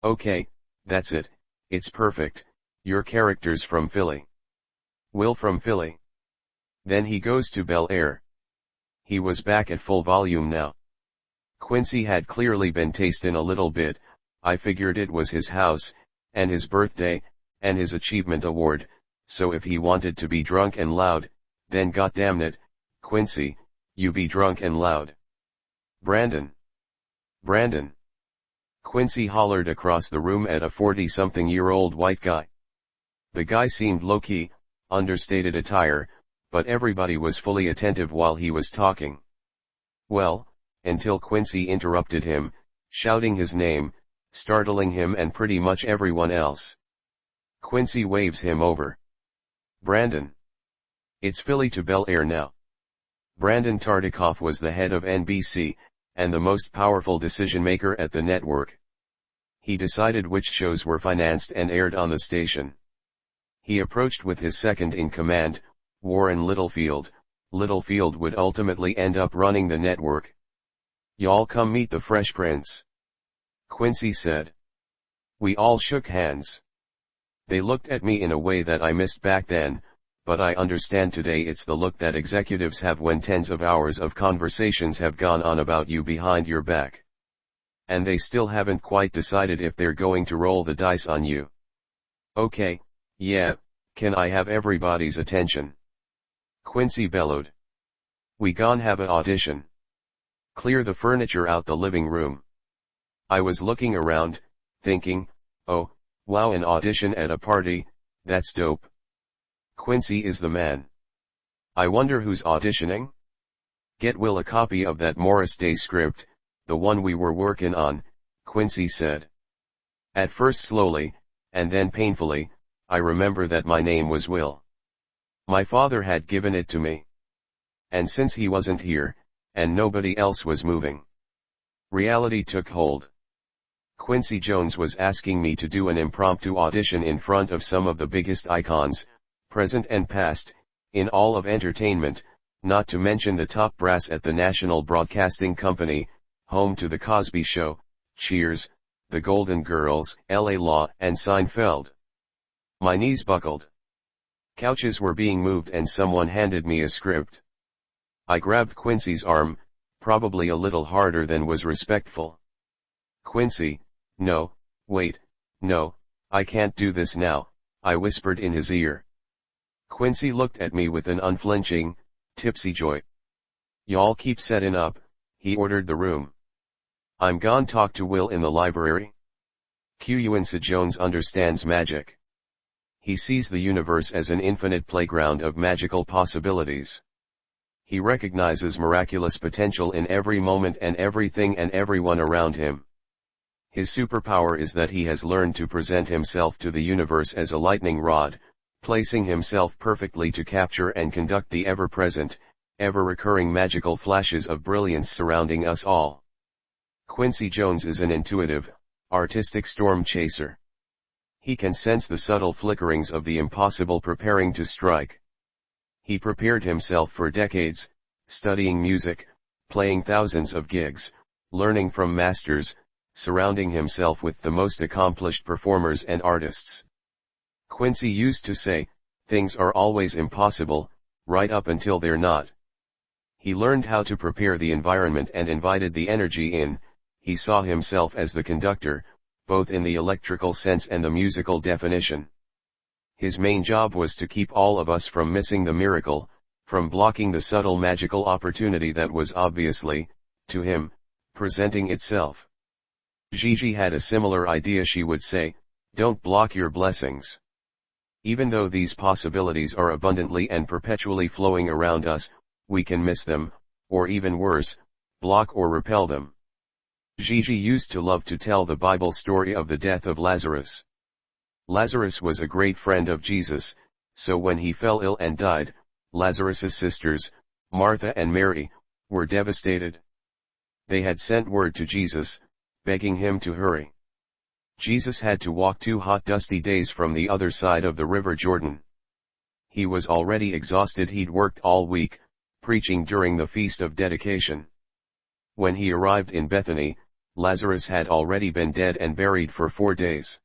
A: Okay, that's it, it's perfect, your character's from Philly. Will from Philly. Then he goes to Bel Air. He was back at full volume now. Quincy had clearly been tasting a little bit. I figured it was his house, and his birthday, and his achievement award, so if he wanted to be drunk and loud, then goddamn it, Quincy, you be drunk and loud. Brandon. Brandon. Quincy hollered across the room at a 40-something-year-old white guy. The guy seemed low-key, understated attire, but everybody was fully attentive while he was talking. Well, until Quincy interrupted him, shouting his name, startling him and pretty much everyone else. Quincy waves him over. Brandon. It's Philly to Bel Air now. Brandon Tartikoff was the head of NBC, and the most powerful decision-maker at the network. He decided which shows were financed and aired on the station. He approached with his second-in-command, Warren Littlefield. Littlefield would ultimately end up running the network. Y'all come meet the Fresh Prince, Quincy said. We all shook hands. They looked at me in a way that I missed back then, but I understand today it's the look that executives have when tens of hours of conversations have gone on about you behind your back. And they still haven't quite decided if they're going to roll the dice on you. Okay, yeah, can I have everybody's attention? Quincy bellowed. We gon' have a audition. Clear the furniture out the living room. I was looking around, thinking, oh, wow, an audition at a party, that's dope. Quincy is the man. I wonder who's auditioning? Get Will a copy of that Morris Day script, the one we were working on, Quincy said. At first slowly, and then painfully, I remember that my name was Will. My father had given it to me. And since he wasn't here, and nobody else was moving, reality took hold. Quincy Jones was asking me to do an impromptu audition in front of some of the biggest icons, present and past, in all of entertainment, not to mention the top brass at the National Broadcasting Company, home to The Cosby Show, Cheers, The Golden Girls, L.A. Law, and Seinfeld. My knees buckled. Couches were being moved and someone handed me a script. I grabbed Quincy's arm, probably a little harder than was respectful. Quincy, no, wait, no, I can't do this now, I whispered in his ear. Quincy looked at me with an unflinching, tipsy joy. Y'all keep setting up, he ordered the room. I'm gon' talk to Will in the library. Quincy Jones understands magic. He sees the universe as an infinite playground of magical possibilities. He recognizes miraculous potential in every moment and everything and everyone around him. His superpower is that he has learned to present himself to the universe as a lightning rod, placing himself perfectly to capture and conduct the ever-present, ever-recurring magical flashes of brilliance surrounding us all. Quincy Jones is an intuitive, artistic storm chaser. He can sense the subtle flickerings of the impossible preparing to strike. He prepared himself for decades, studying music, playing thousands of gigs, learning from masters, surrounding himself with the most accomplished performers and artists. Quincy used to say, things are always impossible, right up until they're not. He learned how to prepare the environment and invited the energy in. He saw himself as the conductor, both in the electrical sense and the musical definition. His main job was to keep all of us from missing the miracle, from blocking the subtle magical opportunity that was obviously, to him, presenting itself. Gigi had a similar idea. She would say, don't block your blessings. Even though these possibilities are abundantly and perpetually flowing around us, we can miss them, or even worse, block or repel them. Gigi used to love to tell the Bible story of the death of Lazarus. Lazarus was a great friend of Jesus, so when he fell ill and died, Lazarus's sisters, Martha and Mary, were devastated. They had sent word to Jesus, begging him to hurry. Jesus had to walk 2 hot dusty days from the other side of the river Jordan. He was already exhausted. He'd worked all week, preaching during the Feast of Dedication. When he arrived in Bethany, Lazarus had already been dead and buried for 4 days.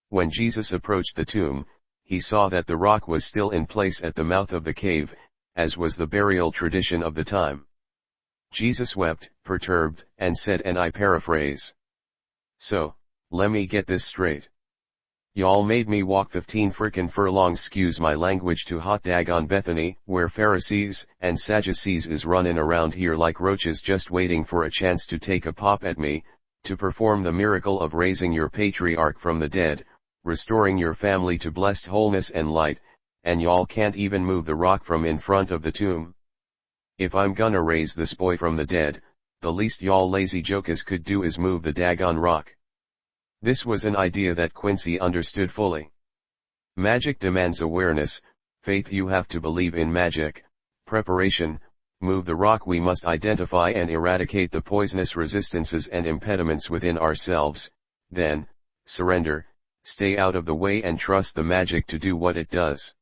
A: When Jesus approached the tomb, he saw that the rock was still in place at the mouth of the cave, as was the burial tradition of the time. Jesus wept, perturbed, and said, and I paraphrase, "So, lemme get this straight. Y'all made me walk 15 frickin' furlongs, excuse my language, to hot dagon Bethany, where Pharisees and Sadducees is runnin' around here like roaches just waiting for a chance to take a pop at me, to perform the miracle of raising your patriarch from the dead, restoring your family to blessed wholeness and light, and y'all can't even move the rock from in front of the tomb. If I'm gonna raise this boy from the dead, the least y'all lazy jokers could do is move the dagon rock." This was an idea that Quincy understood fully. Magic demands awareness, faith. You have to believe in magic. Preparation, move the rock. We must identify and eradicate the poisonous resistances and impediments within ourselves, then, surrender, stay out of the way and trust the magic to do what it does.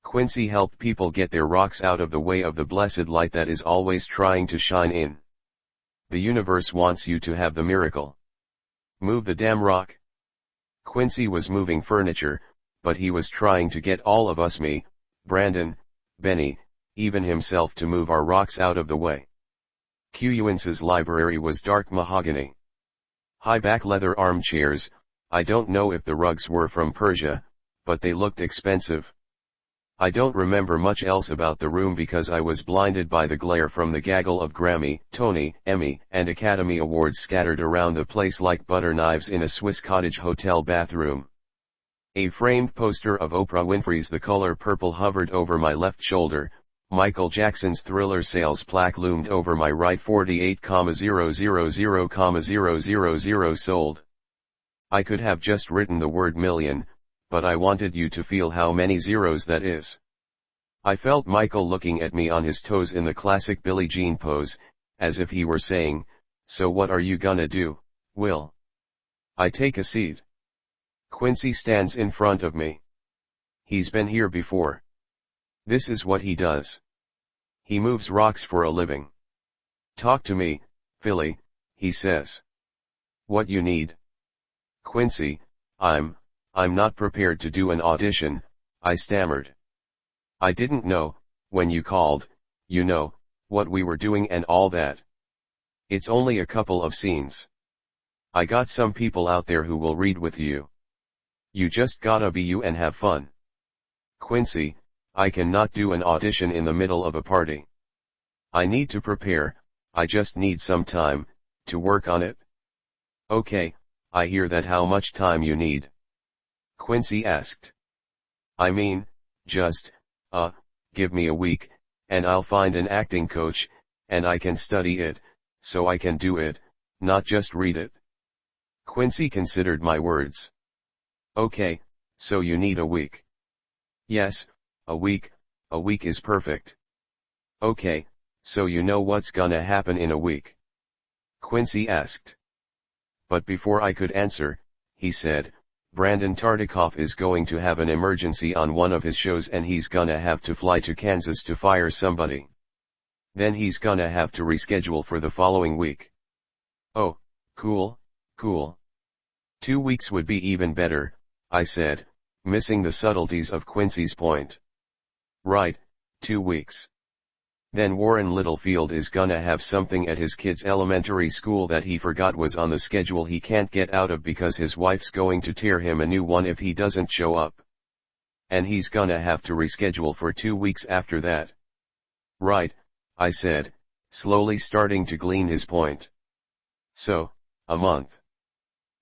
A: Quincy helped people get their rocks out of the way of the blessed light that is always trying to shine in. The universe wants you to have the miracle. Move the damn rock. Quincy was moving furniture, but he was trying to get all of us, me, Brandon, Benny, even himself, to move our rocks out of the way. Quincy's library was dark mahogany. High-back leather armchairs. I don't know if the rugs were from Persia, but they looked expensive. I don't remember much else about the room because I was blinded by the glare from the gaggle of Grammy, Tony, Emmy, and Academy Awards scattered around the place like butter knives in a Swiss cottage hotel bathroom. A framed poster of Oprah Winfrey's The Color Purple hovered over my left shoulder. Michael Jackson's Thriller sales plaque loomed over my right. 48,000,000 sold. I could have just written the word million, but I wanted you to feel how many zeros that is. I felt Michael looking at me on his toes in the classic Billie Jean pose, as if he were saying, "So what are you gonna do, Will?" I take a seat. Quincy stands in front of me. He's been here before. This is what he does. He moves rocks for a living. "Talk to me, Philly," he says. "What you need?" "Quincy, I'm not prepared to do an audition," I stammered. "I didn't know, when you called, what we were doing and all that. It's only a couple of scenes. I got some people out there who will read with you. You just gotta be you and have fun." "Quincy, I cannot do an audition in the middle of a party. I need to prepare. I just need some time to work on it." "Okay, I hear that. How much time you need?" Quincy asked. "I mean, just, give me a week, and I'll find an acting coach, and I can study it, so I can do it, not just read it." Quincy considered my words. "Okay, so you need a week." "Yes, a week is perfect." "Okay, so you know what's gonna happen in a week?" Quincy asked. But before I could answer, he said, "Brandon Tartikoff is going to have an emergency on one of his shows and he's gonna have to fly to Kansas to fire somebody. Then he's gonna have to reschedule for the following week." "Oh, cool. 2 weeks would be even better," I said, missing the subtleties of Quincy's point. "Right, 2 weeks. Then Warren Littlefield is gonna have something at his kid's elementary school that he forgot was on the schedule he can't get out of because his wife's going to tear him a new one if he doesn't show up. And he's gonna have to reschedule for 2 weeks after that." "Right," I said, slowly starting to glean his point. "So, a month."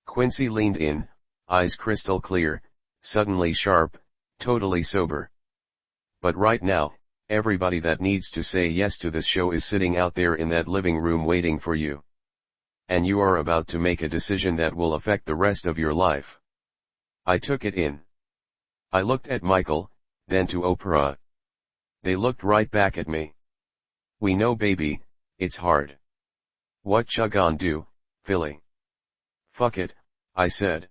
A: Quincy leaned in, eyes crystal clear, suddenly sharp, totally sober. "But right now, everybody that needs to say yes to this show is sitting out there in that living room waiting for you. And you are about to make a decision that will affect the rest of your life." I took it in. I looked at Michael, then to Oprah. They looked right back at me. "We know, baby, it's hard. What ya gon' do, Philly?" "Fuck it," I said.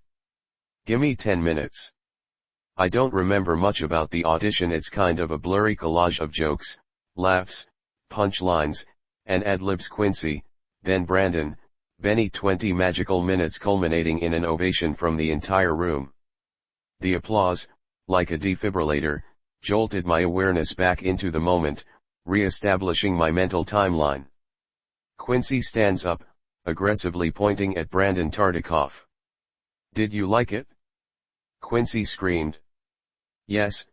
A: "Gimme 10 minutes. I don't remember much about the audition. It's kind of a blurry collage of jokes, laughs, punchlines, and ad-libs. Quincy, then Brandon, Benny. 20 magical minutes culminating in an ovation from the entire room. The applause, like a defibrillator, jolted my awareness back into the moment, re-establishing my mental timeline. Quincy stands up, aggressively pointing at Brandon Tartikoff. "Did you like it?" Quincy screamed. Yes,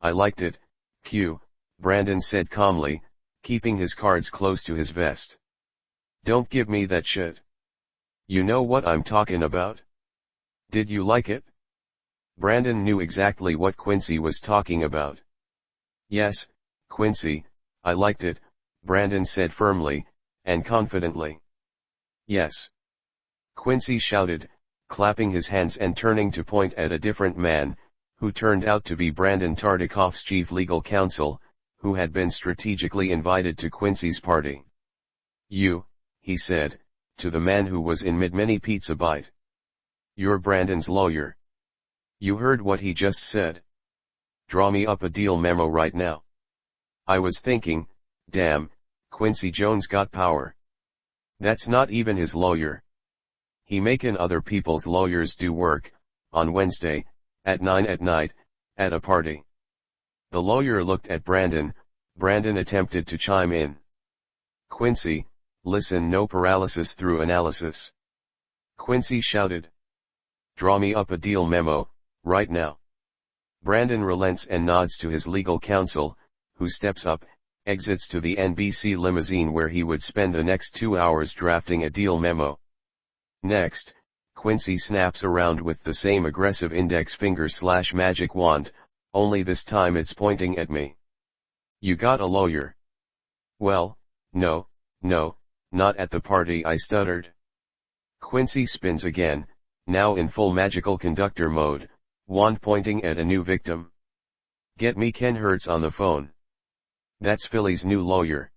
A: I liked it, Q," Brandon said calmly, keeping his cards close to his vest. "Don't give me that shit. You know what I'm talking about. Did you like it?" Brandon knew exactly what Quincy was talking about. "Yes, Quincy, I liked it," Brandon said firmly, and confidently. "Yes," Quincy shouted, clapping his hands and turning to point at a different man, who turned out to be Brandon Tartikoff's chief legal counsel, who had been strategically invited to Quincy's party. "You," he said, to the man who was in mid-mini pizza bite. "You're Brandon's lawyer. You heard what he just said. Draw me up a deal memo right now." I was thinking, damn, Quincy Jones got power. That's not even his lawyer. He making other people's lawyers do work, on Wednesday, at 9 at night, at a party. The lawyer looked at Brandon. Brandon attempted to chime in. "Quincy, listen, no paralysis through analysis." Quincy shouted. "Draw me up a deal memo, right now." Brandon relents and nods to his legal counsel, who steps up, exits to the NBC limousine where he would spend the next 2 hours drafting a deal memo. Next, Quincy snaps around with the same aggressive index finger / magic wand, only this time it's pointing at me. "You got a lawyer?" "Well, no, not at the party," I stuttered. Quincy spins again, now in full magical conductor mode, wand pointing at a new victim. "Get me Ken Hertz on the phone. That's Philly's new lawyer."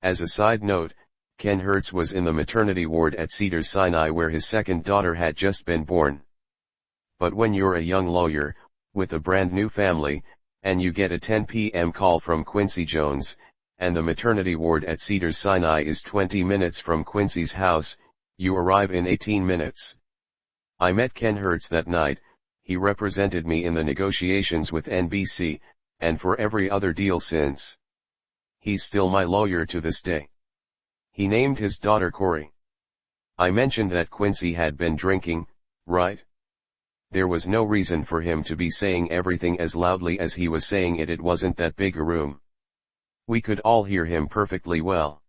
A: As a side note, Ken Hertz was in the maternity ward at Cedars-Sinai where his second daughter had just been born. But when you're a young lawyer, with a brand new family, and you get a 10 p.m. call from Quincy Jones, and the maternity ward at Cedars-Sinai is 20 minutes from Quincy's house, you arrive in 18 minutes. I met Ken Hertz that night. He represented me in the negotiations with NBC, and for every other deal since. He's still my lawyer to this day. He named his daughter Corey. I mentioned that Quincy had been drinking, right? There was no reason for him to be saying everything as loudly as he was saying it. It wasn't that big a room. We could all hear him perfectly well.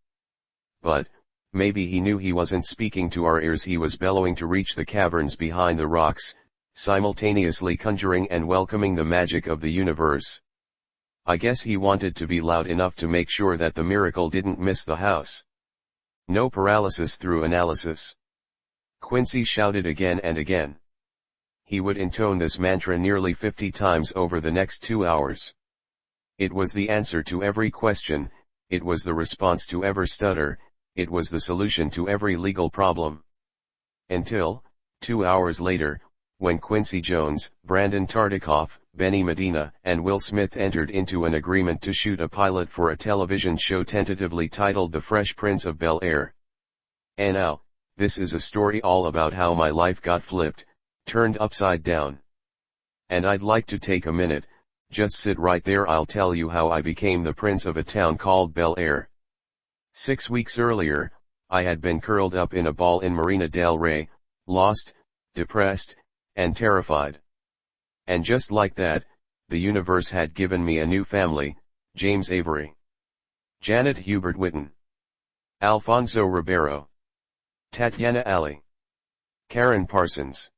A: But, maybe he knew he wasn't speaking to our ears. He was bellowing to reach the caverns behind the rocks, simultaneously conjuring and welcoming the magic of the universe. I guess he wanted to be loud enough to make sure that the miracle didn't miss the house. "No paralysis through analysis," Quincy shouted again and again. He would intone this mantra nearly 50 times over the next 2 hours. It was the answer to every question, it was the response to every stutter, it was the solution to every legal problem. Until, 2 hours later, when Quincy Jones, Brandon Tartikoff, Benny Medina, and Will Smith entered into an agreement to shoot a pilot for a television show tentatively titled The Fresh Prince of Bel-Air. And now, this is a story all about how my life got flipped, turned upside down. And I'd like to take a minute, just sit right there. I'll tell you how I became the prince of a town called Bel-Air. 6 weeks earlier, I had been curled up in a ball in Marina del Rey, lost, depressed, and terrified. And just like that, the universe had given me a new family: James Avery, Janet Hubert Witten, Alfonso Ribeiro, Tatiana Ali, Karen Parsons,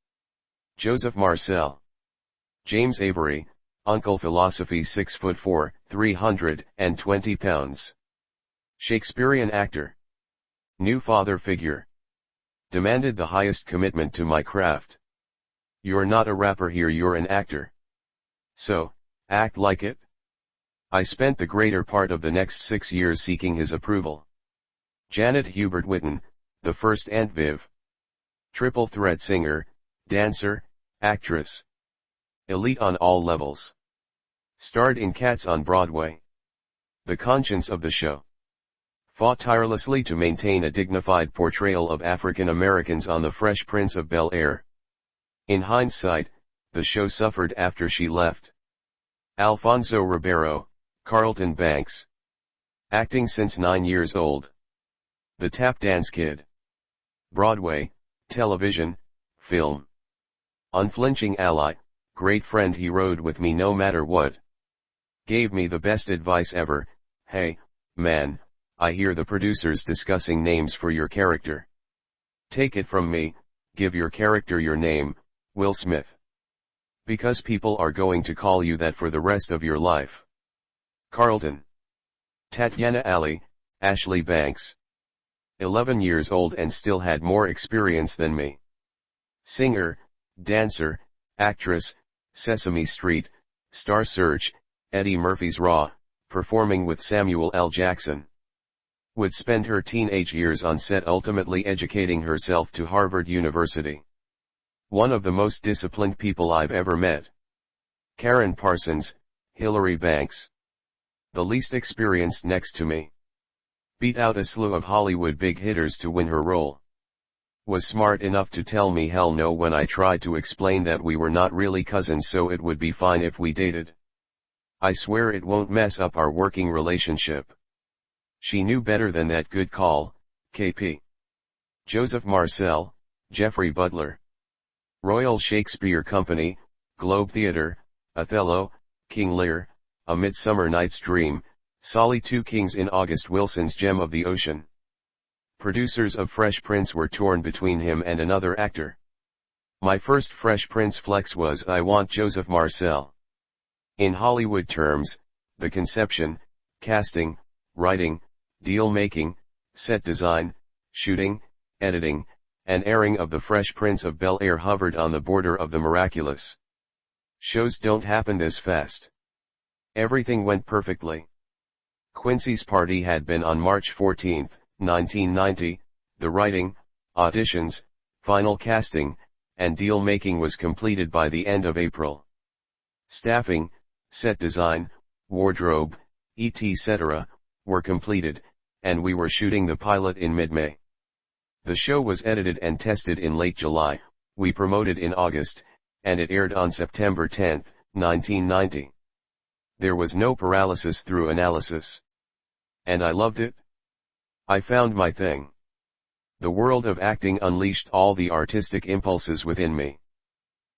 A: Joseph Marcel. James Avery, Uncle Philosophy, 6'4", 320 pounds. Shakespearean actor. New father figure. Demanded the highest commitment to my craft. You're not a rapper here, you're an actor. So, act like it. I spent the greater part of the next 6 years seeking his approval. Janet Hubert Witten, the first Aunt Viv. Triple threat singer, dancer, actress. Elite on all levels. Starred in Cats on Broadway. The conscience of the show. Fought tirelessly to maintain a dignified portrayal of African Americans on The Fresh Prince of Bel-Air. In hindsight, the show suffered after she left. Alfonso Ribeiro, Carlton Banks. Acting since 9 years old. The Tap Dance Kid. Broadway, television, film. Unflinching ally, great friend, he rode with me no matter what. Gave me the best advice ever. Hey, man, I hear the producers discussing names for your character. Take it from me, give your character your name, Will Smith. Because people are going to call you that for the rest of your life. Carlton. Tatiana Ali, Ashley Banks. 11 years old and still had more experience than me. Singer, dancer, actress, Sesame Street, Star Search, Eddie Murphy's Raw, performing with Samuel L. Jackson. Would spend her teenage years on set, ultimately educating herself to Harvard University. One of the most disciplined people I've ever met. Karen Parsons, Hillary Banks. The least experienced next to me. Beat out a slew of Hollywood big hitters to win her role. Was smart enough to tell me hell no when I tried to explain that we were not really cousins, so it would be fine if we dated. I swear it won't mess up our working relationship. She knew better than that. Good call, KP. Joseph Marcel, Jeffrey Butler. Royal Shakespeare Company, Globe Theatre, Othello, King Lear, A Midsummer Night's Dream, Solly, Two Kings in August Wilson's Gem of the Ocean. Producers of Fresh Prince were torn between him and another actor. My first Fresh Prince flex was I want Joseph Marcel. In Hollywood terms, the conception, casting, writing, deal-making, set design, shooting, editing, and airing of The Fresh Prince of Bel-Air hovered on the border of the miraculous. Shows don't happen this fast. Everything went perfectly. Quincy's party had been on March 14, 1990, the writing, auditions, final casting, and deal-making was completed by the end of April. Staffing, set design, wardrobe, etc., were completed, and we were shooting the pilot in mid-May. The show was edited and tested in late July, we promoted in August, and it aired on September 10, 1990. There was no paralysis through analysis. And I loved it. I found my thing. The world of acting unleashed all the artistic impulses within me.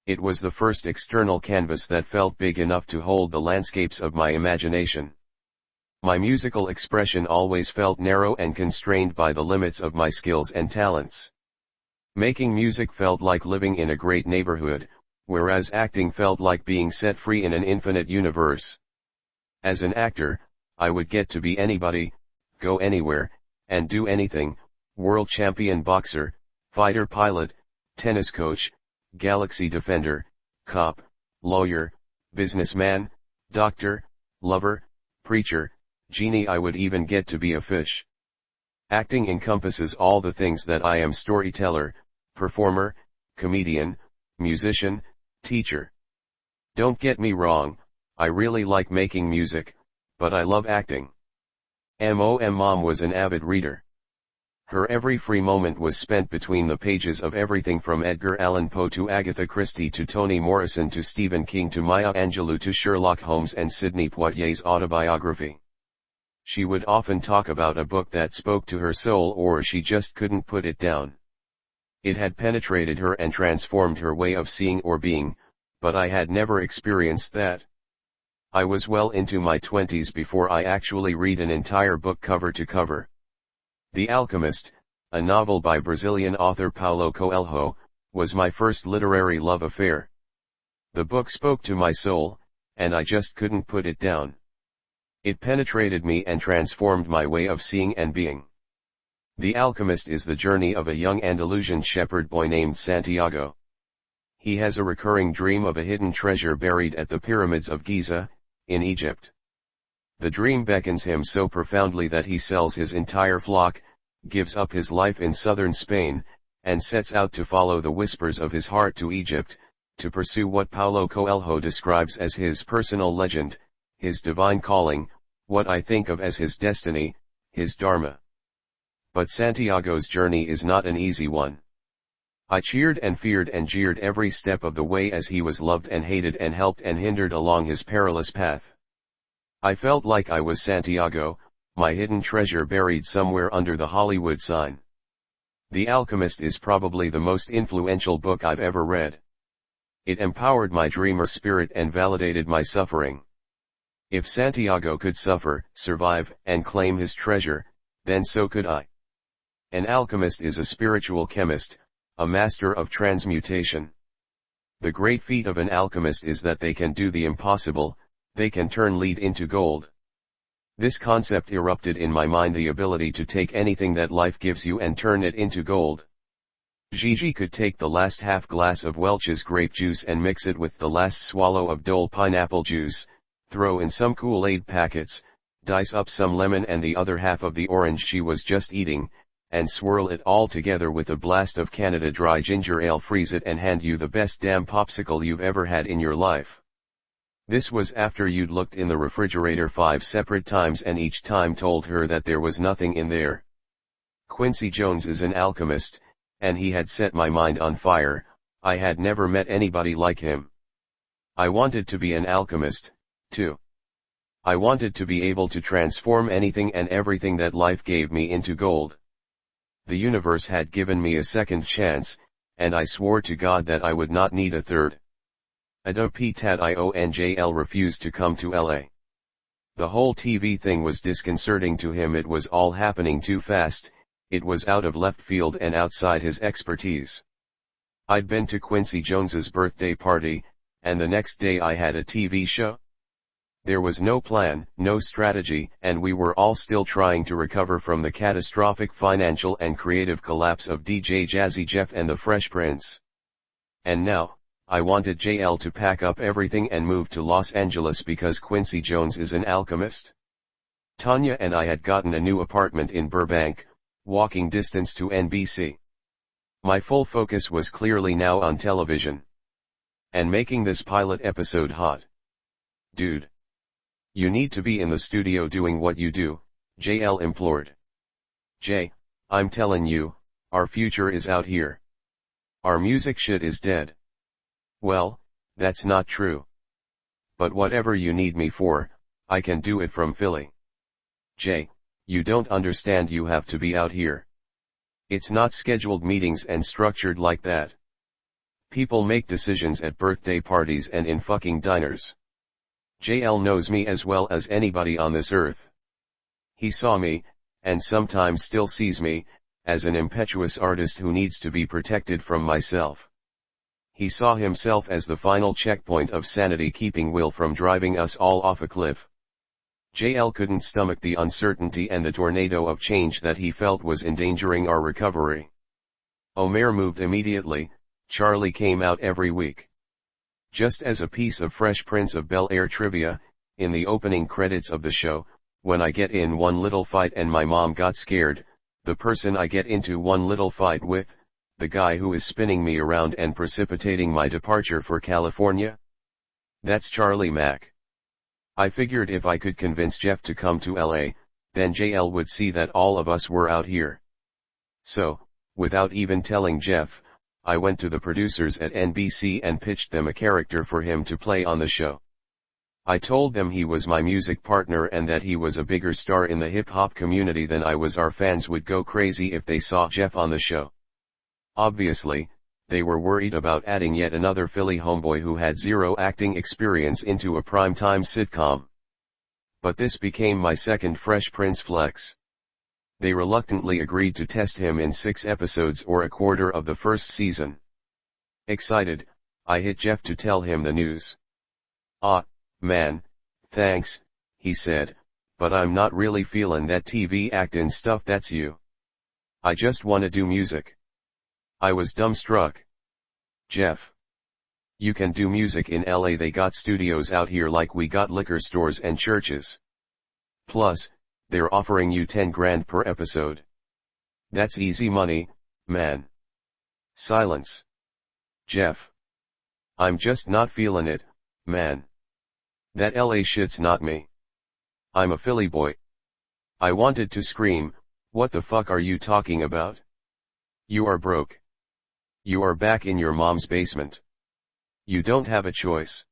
A: It was the first external canvas that felt big enough to hold the landscapes of my imagination. My musical expression always felt narrow and constrained by the limits of my skills and talents. Making music felt like living in a great neighborhood, whereas acting felt like being set free in an infinite universe. As an actor, I would get to be anybody, go anywhere, and do anything: world champion boxer, fighter pilot, tennis coach, galaxy defender, cop, lawyer, businessman, doctor, lover, preacher, genie. I would even get to be a fish. Acting encompasses all the things that I am: storyteller, performer, comedian, musician, teacher. Don't get me wrong, I really like making music, but I love acting. Mom was an avid reader. Her every free moment was spent between the pages of everything from Edgar Allan Poe to Agatha Christie to Toni Morrison to Stephen King to Maya Angelou to Sherlock Holmes and Sidney Poitier's autobiography. She would often talk about a book that spoke to her soul, or she just couldn't put it down. It had penetrated her and transformed her way of seeing or being, but I had never experienced that. I was well into my 20s before I actually read an entire book cover to cover. The Alchemist, a novel by Brazilian author Paulo Coelho, was my first literary love affair. The book spoke to my soul, and I just couldn't put it down. It penetrated me and transformed my way of seeing and being. The Alchemist is the journey of a young Andalusian shepherd boy named Santiago. He has a recurring dream of a hidden treasure buried at the pyramids of Giza, in Egypt. The dream beckons him so profoundly that he sells his entire flock, gives up his life in southern Spain, and sets out to follow the whispers of his heart to Egypt, to pursue what Paulo Coelho describes as his personal legend, his divine calling, what I think of as his destiny, his dharma. But Santiago's journey is not an easy one. I cheered and feared and jeered every step of the way as he was loved and hated and helped and hindered along his perilous path. I felt like I was Santiago, my hidden treasure buried somewhere under the Hollywood sign. The Alchemist is probably the most influential book I've ever read. It empowered my dreamer spirit and validated my suffering. If Santiago could suffer, survive, and claim his treasure, then so could I. An alchemist is a spiritual chemist, a master of transmutation. The great feat of an alchemist is that they can do the impossible, they can turn lead into gold. This concept erupted in my mind, the ability to take anything that life gives you and turn it into gold. Gigi could take the last half glass of Welch's grape juice and mix it with the last swallow of Dole pineapple juice, throw in some Kool-Aid packets, dice up some lemon and the other half of the orange she was just eating, and swirl it all together with a blast of Canada Dry ginger ale, freeze it and hand you the best damn popsicle you've ever had in your life. This was after you'd looked in the refrigerator 5 separate times and each time told her that there was nothing in there. Quincy Jones is an alchemist, and he had set my mind on fire. I had never met anybody like him. I wanted to be an alchemist, too. I wanted to be able to transform anything and everything that life gave me into gold. The universe had given me a second chance, and I swore to God that I would not need a third. Adobe Tionjl refused to come to LA. The whole TV thing was disconcerting to him. It was all happening too fast, it was out of left field and outside his expertise. I'd been to Quincy Jones's birthday party, and the next day I had a TV show. There was no plan, no strategy, and we were all still trying to recover from the catastrophic financial and creative collapse of DJ Jazzy Jeff and the Fresh Prince. And now, I wanted JL to pack up everything and move to Los Angeles because Quincy Jones is an alchemist. Tanya and I had gotten a new apartment in Burbank, walking distance to NBC. My full focus was clearly now on television. And making this pilot episode hot. Dude. You need to be in the studio doing what you do, JL implored. Jay, I'm telling you, our future is out here. Our music shit is dead. Well, that's not true. But whatever you need me for, I can do it from Philly. Jay, you don't understand, you have to be out here. It's not scheduled meetings and structured like that. People make decisions at birthday parties and in fucking diners. JL knows me as well as anybody on this earth. He saw me, and sometimes still sees me, as an impetuous artist who needs to be protected from myself. He saw himself as the final checkpoint of sanity, keeping Will from driving us all off a cliff. JL couldn't stomach the uncertainty and the tornado of change that he felt was endangering our recovery. Omer moved immediately, Charlie came out every week. Just as a piece of Fresh Prince of Bel-Air trivia, in the opening credits of the show, when I get in one little fight and my mom got scared, the person I get into one little fight with, the guy who is spinning me around and precipitating my departure for California? That's Charlie Mack. I figured if I could convince Jeff to come to LA, then JL would see that all of us were out here. So, without even telling Jeff, I went to the producers at NBC and pitched them a character for him to play on the show. I told them he was my music partner and that he was a bigger star in the hip-hop community than I was. Our fans would go crazy if they saw Jeff on the show. Obviously, they were worried about adding yet another Philly homeboy who had zero acting experience into a primetime sitcom. But this became my second Fresh Prince flex. They reluctantly agreed to test him in 6 episodes or a quarter of the first season. Excited, I hit Jeff to tell him the news. "Ah, man, thanks," he said, "but I'm not really feeling that TV actin' stuff. That's you. I just wanna do music." I was dumbstruck. "Jeff, you can do music in LA. They got studios out here like we got liquor stores and churches. Plus, they're offering you 10 grand per episode. That's easy money, man." Silence. "Jeff, I'm just not feeling it, man. That LA shit's not me. I'm a Philly boy. I wanted to scream, what the fuck are you talking about? You are broke. You are back in your mom's basement. You don't have a choice.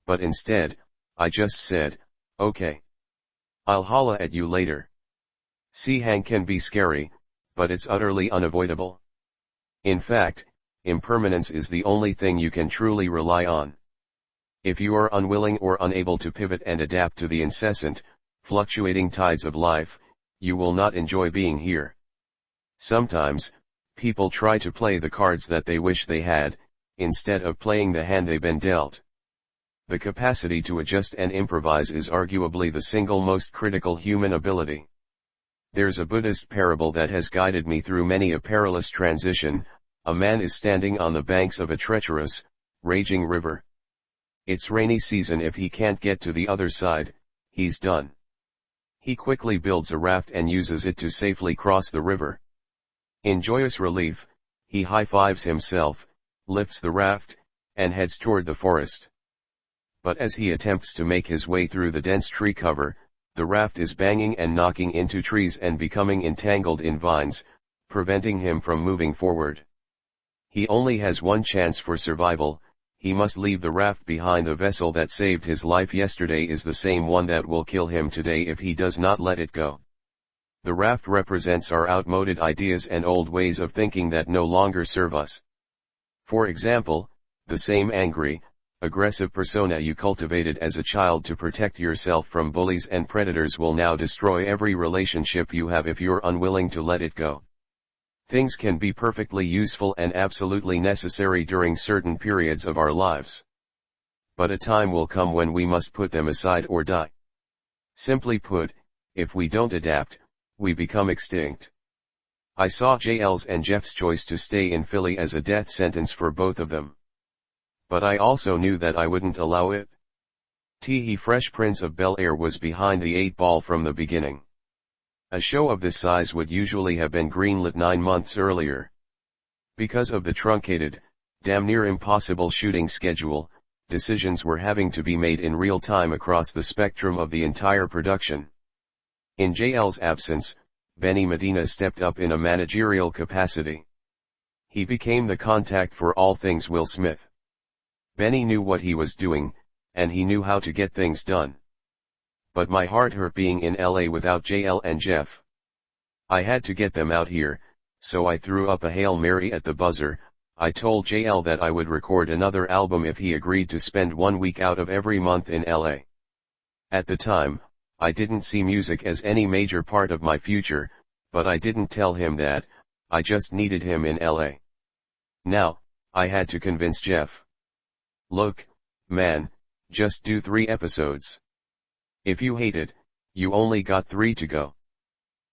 A: But instead, I just said, okay. I'll holla at you later. See, Hank can be scary, but it's utterly unavoidable. In fact, impermanence is the only thing you can truly rely on. If you are unwilling or unable to pivot and adapt to the incessant, fluctuating tides of life, you will not enjoy being here. Sometimes, people try to play the cards that they wish they had, instead of playing the hand they've been dealt. The capacity to adjust and improvise is arguably the single most critical human ability. There's a Buddhist parable that has guided me through many a perilous transition. A man is standing on the banks of a treacherous, raging river. It's rainy season. If he can't get to the other side, he's done. He quickly builds a raft and uses it to safely cross the river. In joyous relief, he high-fives himself, lifts the raft, and heads toward the forest. But as he attempts to make his way through the dense tree cover, the raft is banging and knocking into trees and becoming entangled in vines, preventing him from moving forward. He only has one chance for survival. He must leave the raft behind. The vessel that saved his life yesterday is the same one that will kill him today if he does not let it go. The raft represents our outmoded ideas and old ways of thinking that no longer serve us. For example, the same angry, aggressive persona you cultivated as a child to protect yourself from bullies and predators will now destroy every relationship you have if you're unwilling to let it go. Things can be perfectly useful and absolutely necessary during certain periods of our lives. But a time will come when we must put them aside or die. Simply put, if we don't adapt, we become extinct. I saw JL's and Jeff's choice to stay in Philly as a death sentence for both of them. But I also knew that I wouldn't allow it. Fresh Prince of Bel-Air was behind the 8 ball from the beginning. A show of this size would usually have been greenlit 9 months earlier. Because of the truncated, damn near impossible shooting schedule, decisions were having to be made in real time across the spectrum of the entire production. In JL's absence, Benny Medina stepped up in a managerial capacity. He became the contact for all things Will Smith. Benny knew what he was doing, and he knew how to get things done. But my heart hurt being in LA without JL and Jeff. I had to get them out here, so I threw up a Hail Mary at the buzzer. I told JL that I would record another album if he agreed to spend 1 week out of every month in LA. At the time, I didn't see music as any major part of my future, but I didn't tell him that. I just needed him in LA. Now, I had to convince Jeff. Look, man, just do 3 episodes. If you hate it, you only got 3 to go.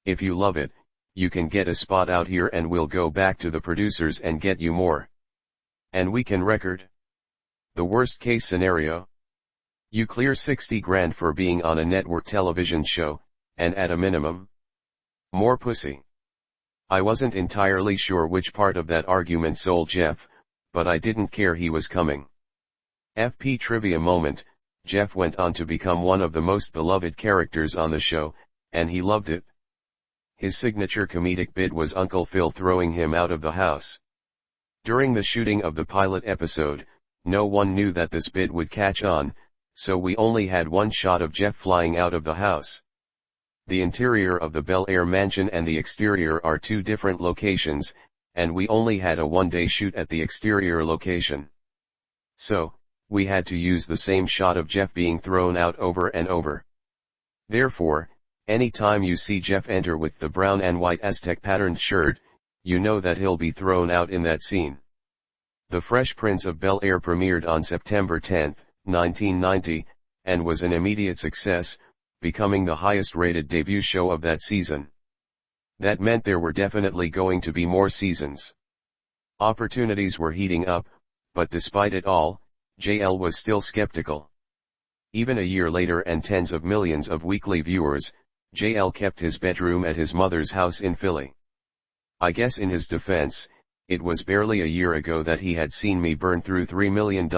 A: If you love it, you can get a spot out here and we'll go back to the producers and get you more. And we can record. The worst case scenario? You clear 60 grand for being on a network television show, and at a minimum, more pussy. I wasn't entirely sure which part of that argument sold Jeff, but I didn't care, he was coming. FP trivia moment. Jeff went on to become one of the most beloved characters on the show, and he loved it. His signature comedic bit was Uncle Phil throwing him out of the house. During the shooting of the pilot episode, no one knew that this bit would catch on, so we only had one shot of Jeff flying out of the house. The interior of the Bel-Air mansion and the exterior are 2 different locations, and we only had a 1-day shoot at the exterior location. So, we had to use the same shot of Jeff being thrown out over and over. Therefore, any time you see Jeff enter with the brown and white Aztec patterned shirt, you know that he'll be thrown out in that scene. The Fresh Prince of Bel-Air premiered on September 10, 1990, and was an immediate success, becoming the highest-rated debut show of that season. That meant there were definitely going to be more seasons. Opportunities were heating up, but despite it all, JL was still skeptical. Even a year later and tens of millions of weekly viewers, JL kept his bedroom at his mother's house in Philly. I guess in his defense, it was barely a year ago that he had seen me burn through $3 million,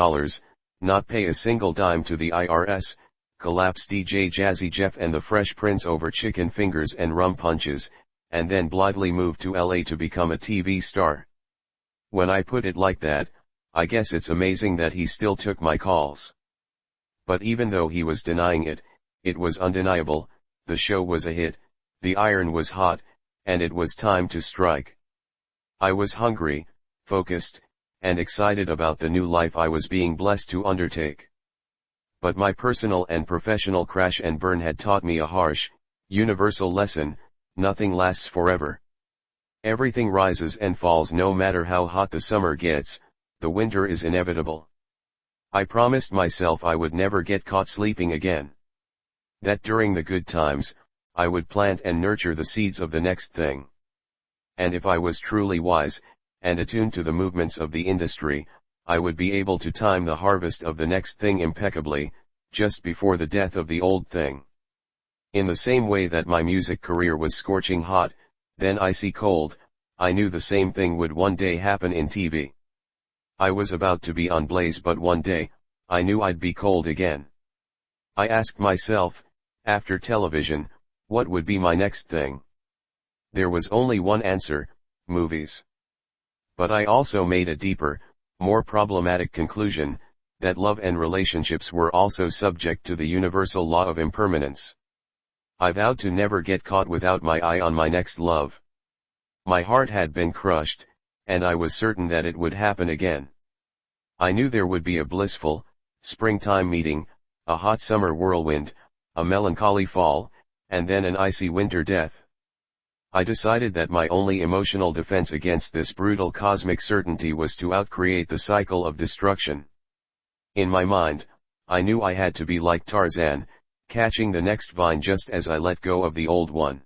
A: not pay a single dime to the IRS, collapse DJ Jazzy Jeff and the Fresh Prince over chicken fingers and rum punches, and then blithely move to LA to become a TV star. When I put it like that, I guess it's amazing that he still took my calls. But even though he was denying it, it was undeniable, the show was a hit, the iron was hot, and it was time to strike. I was hungry, focused, and excited about the new life I was being blessed to undertake. But my personal and professional crash and burn had taught me a harsh, universal lesson: nothing lasts forever. Everything rises and falls. No matter how hot the summer gets, the winter is inevitable. I promised myself I would never get caught sleeping again. That during the good times, I would plant and nurture the seeds of the next thing. And if I was truly wise, and attuned to the movements of the industry, I would be able to time the harvest of the next thing impeccably, just before the death of the old thing. In the same way that my music career was scorching hot, then icy cold, I knew the same thing would one day happen in TV. I was about to be on blaze, but one day, I knew I'd be cold again. I asked myself, after television, what would be my next thing? There was only one answer: movies. But I also made a deeper, more problematic conclusion, that love and relationships were also subject to the universal law of impermanence. I vowed to never get caught without my eye on my next love. My heart had been crushed, and I was certain that it would happen again. I knew there would be a blissful, springtime meeting, a hot summer whirlwind, a melancholy fall, and then an icy winter death. I decided that my only emotional defense against this brutal cosmic certainty was to outcreate the cycle of destruction. In my mind, I knew I had to be like Tarzan, catching the next vine just as I let go of the old one.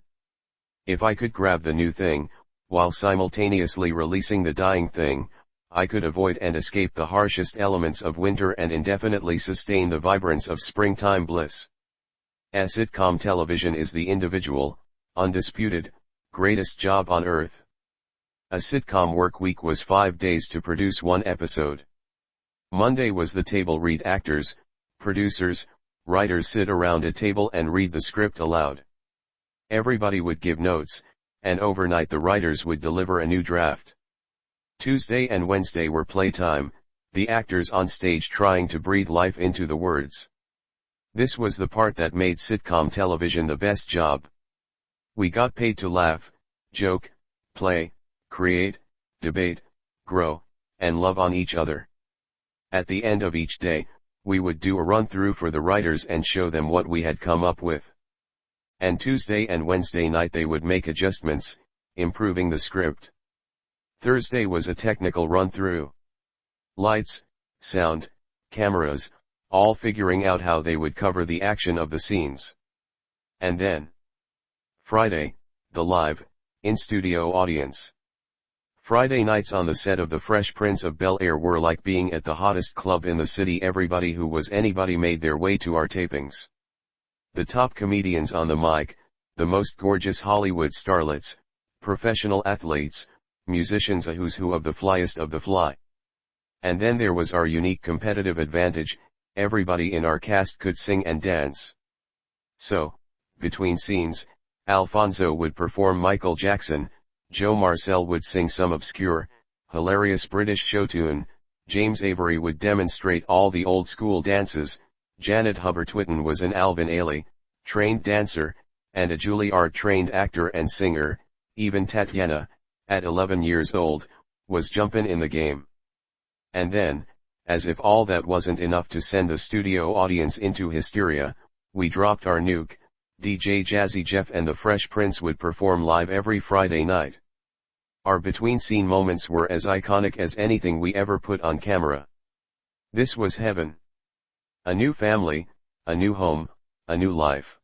A: If I could grab the new thing, while simultaneously releasing the dying thing, I could avoid and escape the harshest elements of winter and indefinitely sustain the vibrance of springtime bliss. A sitcom television is the individual, undisputed, greatest job on earth. A sitcom work week was 5 days to produce one episode. Monday was the table read. Actors, producers, writers sit around a table and read the script aloud. Everybody would give notes, and overnight the writers would deliver a new draft. Tuesday and Wednesday were playtime, the actors on stage trying to breathe life into the words. This was the part that made sitcom television the best job. We got paid to laugh, joke, play, create, debate, grow, and love on each other. At the end of each day, we would do a run-through for the writers and show them what we had come up with. And Tuesday and Wednesday night they would make adjustments, improving the script. Thursday was a technical run-through. Lights, sound, cameras, all figuring out how they would cover the action of the scenes. And then Friday, the live, in-studio audience. Friday nights on the set of The Fresh Prince of Bel-Air were like being at the hottest club in the city. Everybody who was anybody made their way to our tapings. The top comedians on the mic, the most gorgeous Hollywood starlets, professional athletes, musicians, a who's who of the flyest of the fly. And then there was our unique competitive advantage: everybody in our cast could sing and dance. So, between scenes, Alfonso would perform Michael Jackson, Joe Marcel would sing some obscure, hilarious British show tune, James Avery would demonstrate all the old school dances, Janet Hubbard-Twitten was an Alvin Ailey, trained dancer, and a Juilliard trained actor and singer. Even Tatiana, at 11 years old, was jumpin' in the game. And then, as if all that wasn't enough to send the studio audience into hysteria, we dropped our nuke. DJ Jazzy Jeff and the Fresh Prince would perform live every Friday night. Our between-scene moments were as iconic as anything we ever put on camera. This was heaven. A new family, a new home, a new life.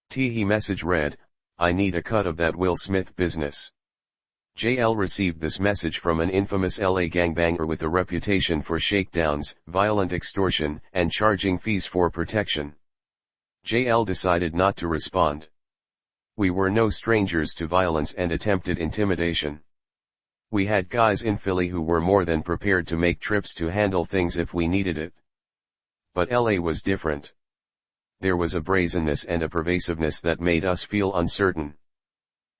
A: He message read, "I need a cut of that Will Smith business." JL received this message from an infamous LA gangbanger with a reputation for shakedowns, violent extortion, and charging fees for protection. JL decided not to respond. We were no strangers to violence and attempted intimidation. We had guys in Philly who were more than prepared to make trips to handle things if we needed it. But LA was different. There was a brazenness and a pervasiveness that made us feel uncertain.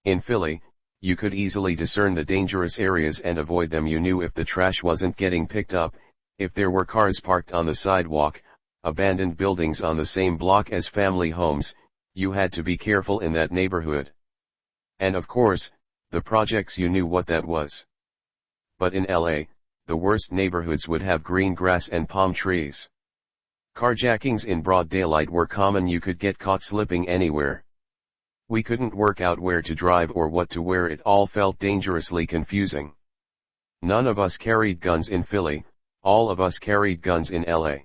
A: In Philly, you could easily discern the dangerous areas and avoid them. You knew if the trash wasn't getting picked up, if there were cars parked on the sidewalk, abandoned buildings on the same block as family homes, you had to be careful in that neighborhood. And of course, the projects, you knew what that was. But in LA, the worst neighborhoods would have green grass and palm trees. Carjackings in broad daylight were common. You could get caught slipping anywhere. We couldn't work out where to drive or what to wear. It all felt dangerously confusing. None of us carried guns in Philly, all of us carried guns in LA.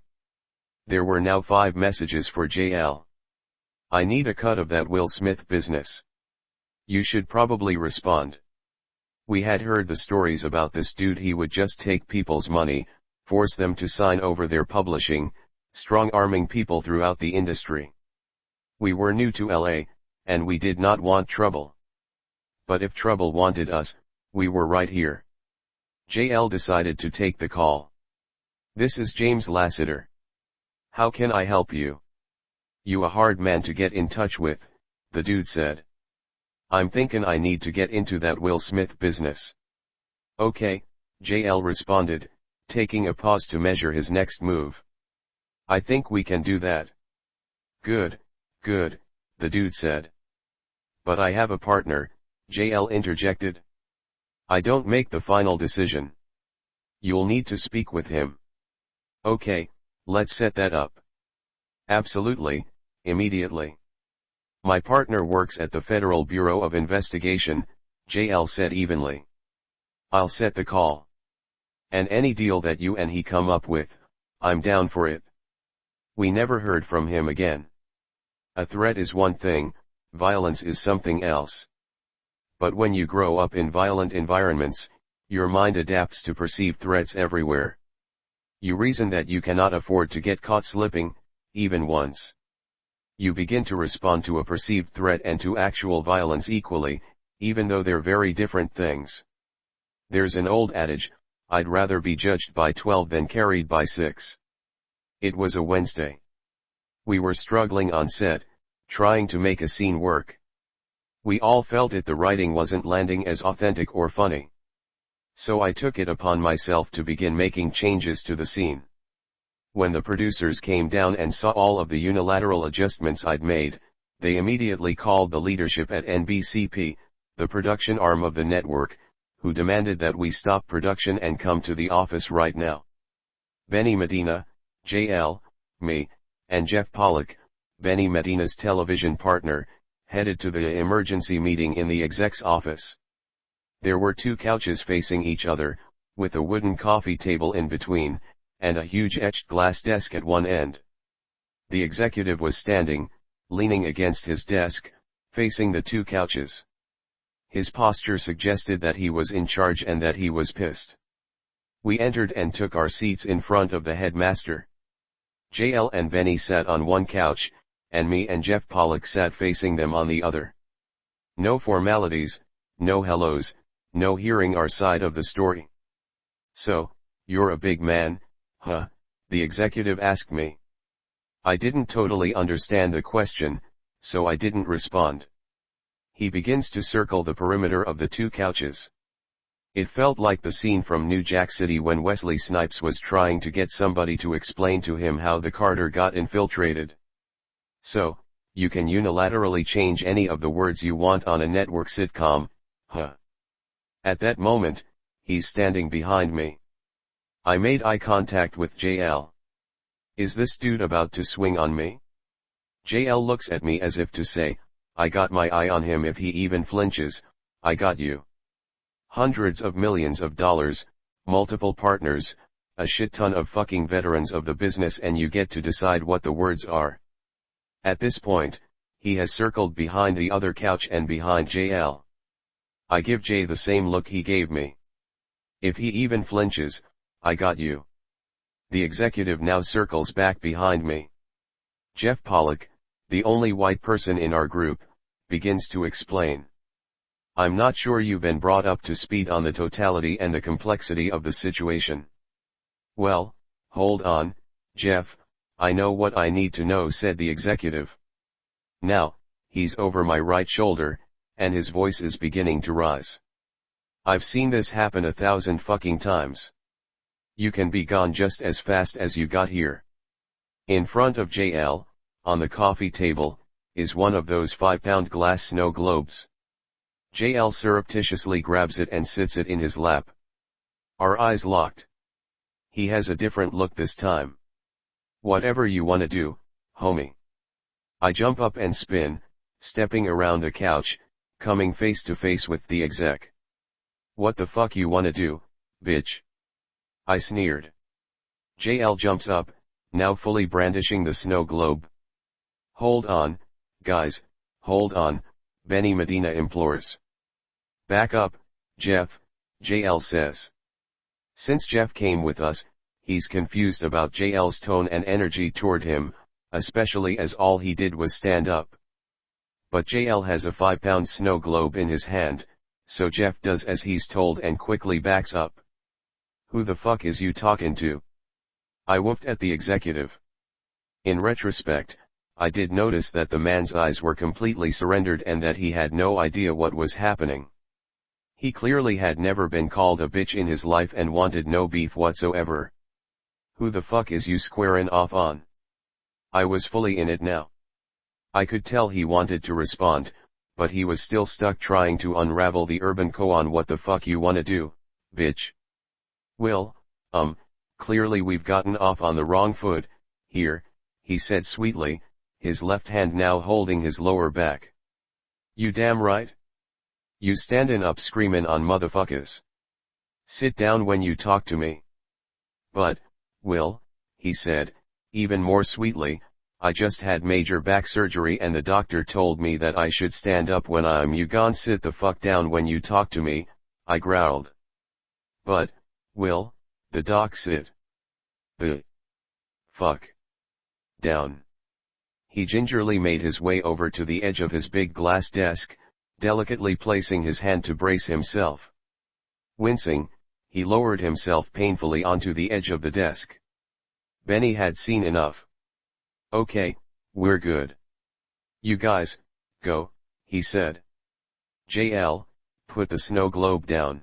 A: There were now 5 messages for JL. I need a cut of that Will Smith business. You should probably respond. We had heard the stories about this dude. He would just take people's money, force them to sign over their publishing, strong-arming people throughout the industry. We were new to LA, and we did not want trouble. But if trouble wanted us, we were right here. JL decided to take the call. This is James Lassiter. How can I help you? You a hard man to get in touch with, the dude said. I'm thinking I need to get into that Will Smith business. Okay, JL responded, taking a pause to measure his next move. I think we can do that. Good, good, the dude said. But I have a partner, JL interjected. I don't make the final decision. You'll need to speak with him. Okay, let's set that up. Absolutely, immediately. My partner works at the Federal Bureau of Investigation, JL said evenly. I'll set the call. And any deal that you and he come up with, I'm down for it. We never heard from him again. A threat is one thing, violence is something else. But when you grow up in violent environments, your mind adapts to perceived threats everywhere. You reason that you cannot afford to get caught slipping, even once. You begin to respond to a perceived threat and to actual violence equally, even though they're very different things. There's an old adage, I'd rather be judged by 12 than carried by 6. It was a Wednesday. We were struggling on set, trying to make a scene work. We all felt it, the writing wasn't landing as authentic or funny. So I took it upon myself to begin making changes to the scene. When the producers came down and saw all of the unilateral adjustments I'd made, they immediately called the leadership at NBCP, the production arm of the network, who demanded that we stop production and come to the office right now. Benny Medina, JL, me, and Jeff Pollack, Benny Medina's television partner, headed to the emergency meeting in the exec's office. There were 2 couches facing each other, with a wooden coffee table in between, and a huge etched glass desk at one end. The executive was standing, leaning against his desk, facing the 2 couches. His posture suggested that he was in charge and that he was pissed. We entered and took our seats in front of the headmaster. JL and Benny sat on one couch, and me and Jeff Pollack sat facing them on the other. No formalities, no hellos, no hearing our side of the story. So, you're a big man, huh? The executive asked me. I didn't totally understand the question, so I didn't respond. He begins to circle the perimeter of the 2 couches. It felt like the scene from New Jack City when Wesley Snipes was trying to get somebody to explain to him how the Carter got infiltrated. So, you can unilaterally change any of the words you want on a network sitcom, huh? At that moment, he's standing behind me. I made eye contact with JL. Is this dude about to swing on me? JL looks at me as if to say, I got my eye on him. If he even flinches, I got you. Hundreds of millions of dollars, multiple partners, a shit ton of fucking veterans of the business, and you get to decide what the words are. At this point, he has circled behind the other couch and behind JL. I give Jay the same look he gave me. If he even flinches, I got you. The executive now circles back behind me. Jeff Pollack, the only white person in our group, begins to explain. I'm not sure you've been brought up to speed on the totality and the complexity of the situation. Well, hold on, Jeff, I know what I need to know, said the executive. Now, he's over my right shoulder, and his voice is beginning to rise. I've seen this happen 1,000 fucking times. You can be gone just as fast as you got here. In front of JL, on the coffee table, is one of those 5-pound glass snow globes. JL surreptitiously grabs it and sits it in his lap. Our eyes locked. He has a different look this time. Whatever you wanna do, homie. I jump up and spin, stepping around the couch, coming face to face with the exec. What the fuck you wanna do, bitch? I sneered. JL jumps up, now fully brandishing the snow globe. Hold on, guys, hold on, Benny Medina implores. Back up, Jeff, JL says. Since Jeff came with us, he's confused about JL's tone and energy toward him, especially as all he did was stand up. But JL has a 5-pound snow globe in his hand, so Jeff does as he's told and quickly backs up. Who the fuck is you talking to? I whooped at the executive. In retrospect, I did notice that the man's eyes were completely surrendered and that he had no idea what was happening. He clearly had never been called a bitch in his life and wanted no beef whatsoever. Who the fuck is you squaring off on? I was fully in it now. I could tell he wanted to respond, but he was still stuck trying to unravel the urban koan. What the fuck you wanna do, bitch? Will, clearly we've gotten off on the wrong foot, here, he said sweetly, his left hand now holding his lower back. You damn right. You standin' up screamin' on motherfuckers. Sit down when you talk to me. But, Will, he said, even more sweetly, I just had major back surgery and the doctor told me that I should stand up when I'm you gon' sit the fuck down when you talk to me, I growled. But, Will, the doc said. The fuck down. He gingerly made his way over to the edge of his big glass desk, delicately placing his hand to brace himself. Wincing, he lowered himself painfully onto the edge of the desk. Benny had seen enough. Okay, we're good. You guys, go, he said. JL, put the snow globe down.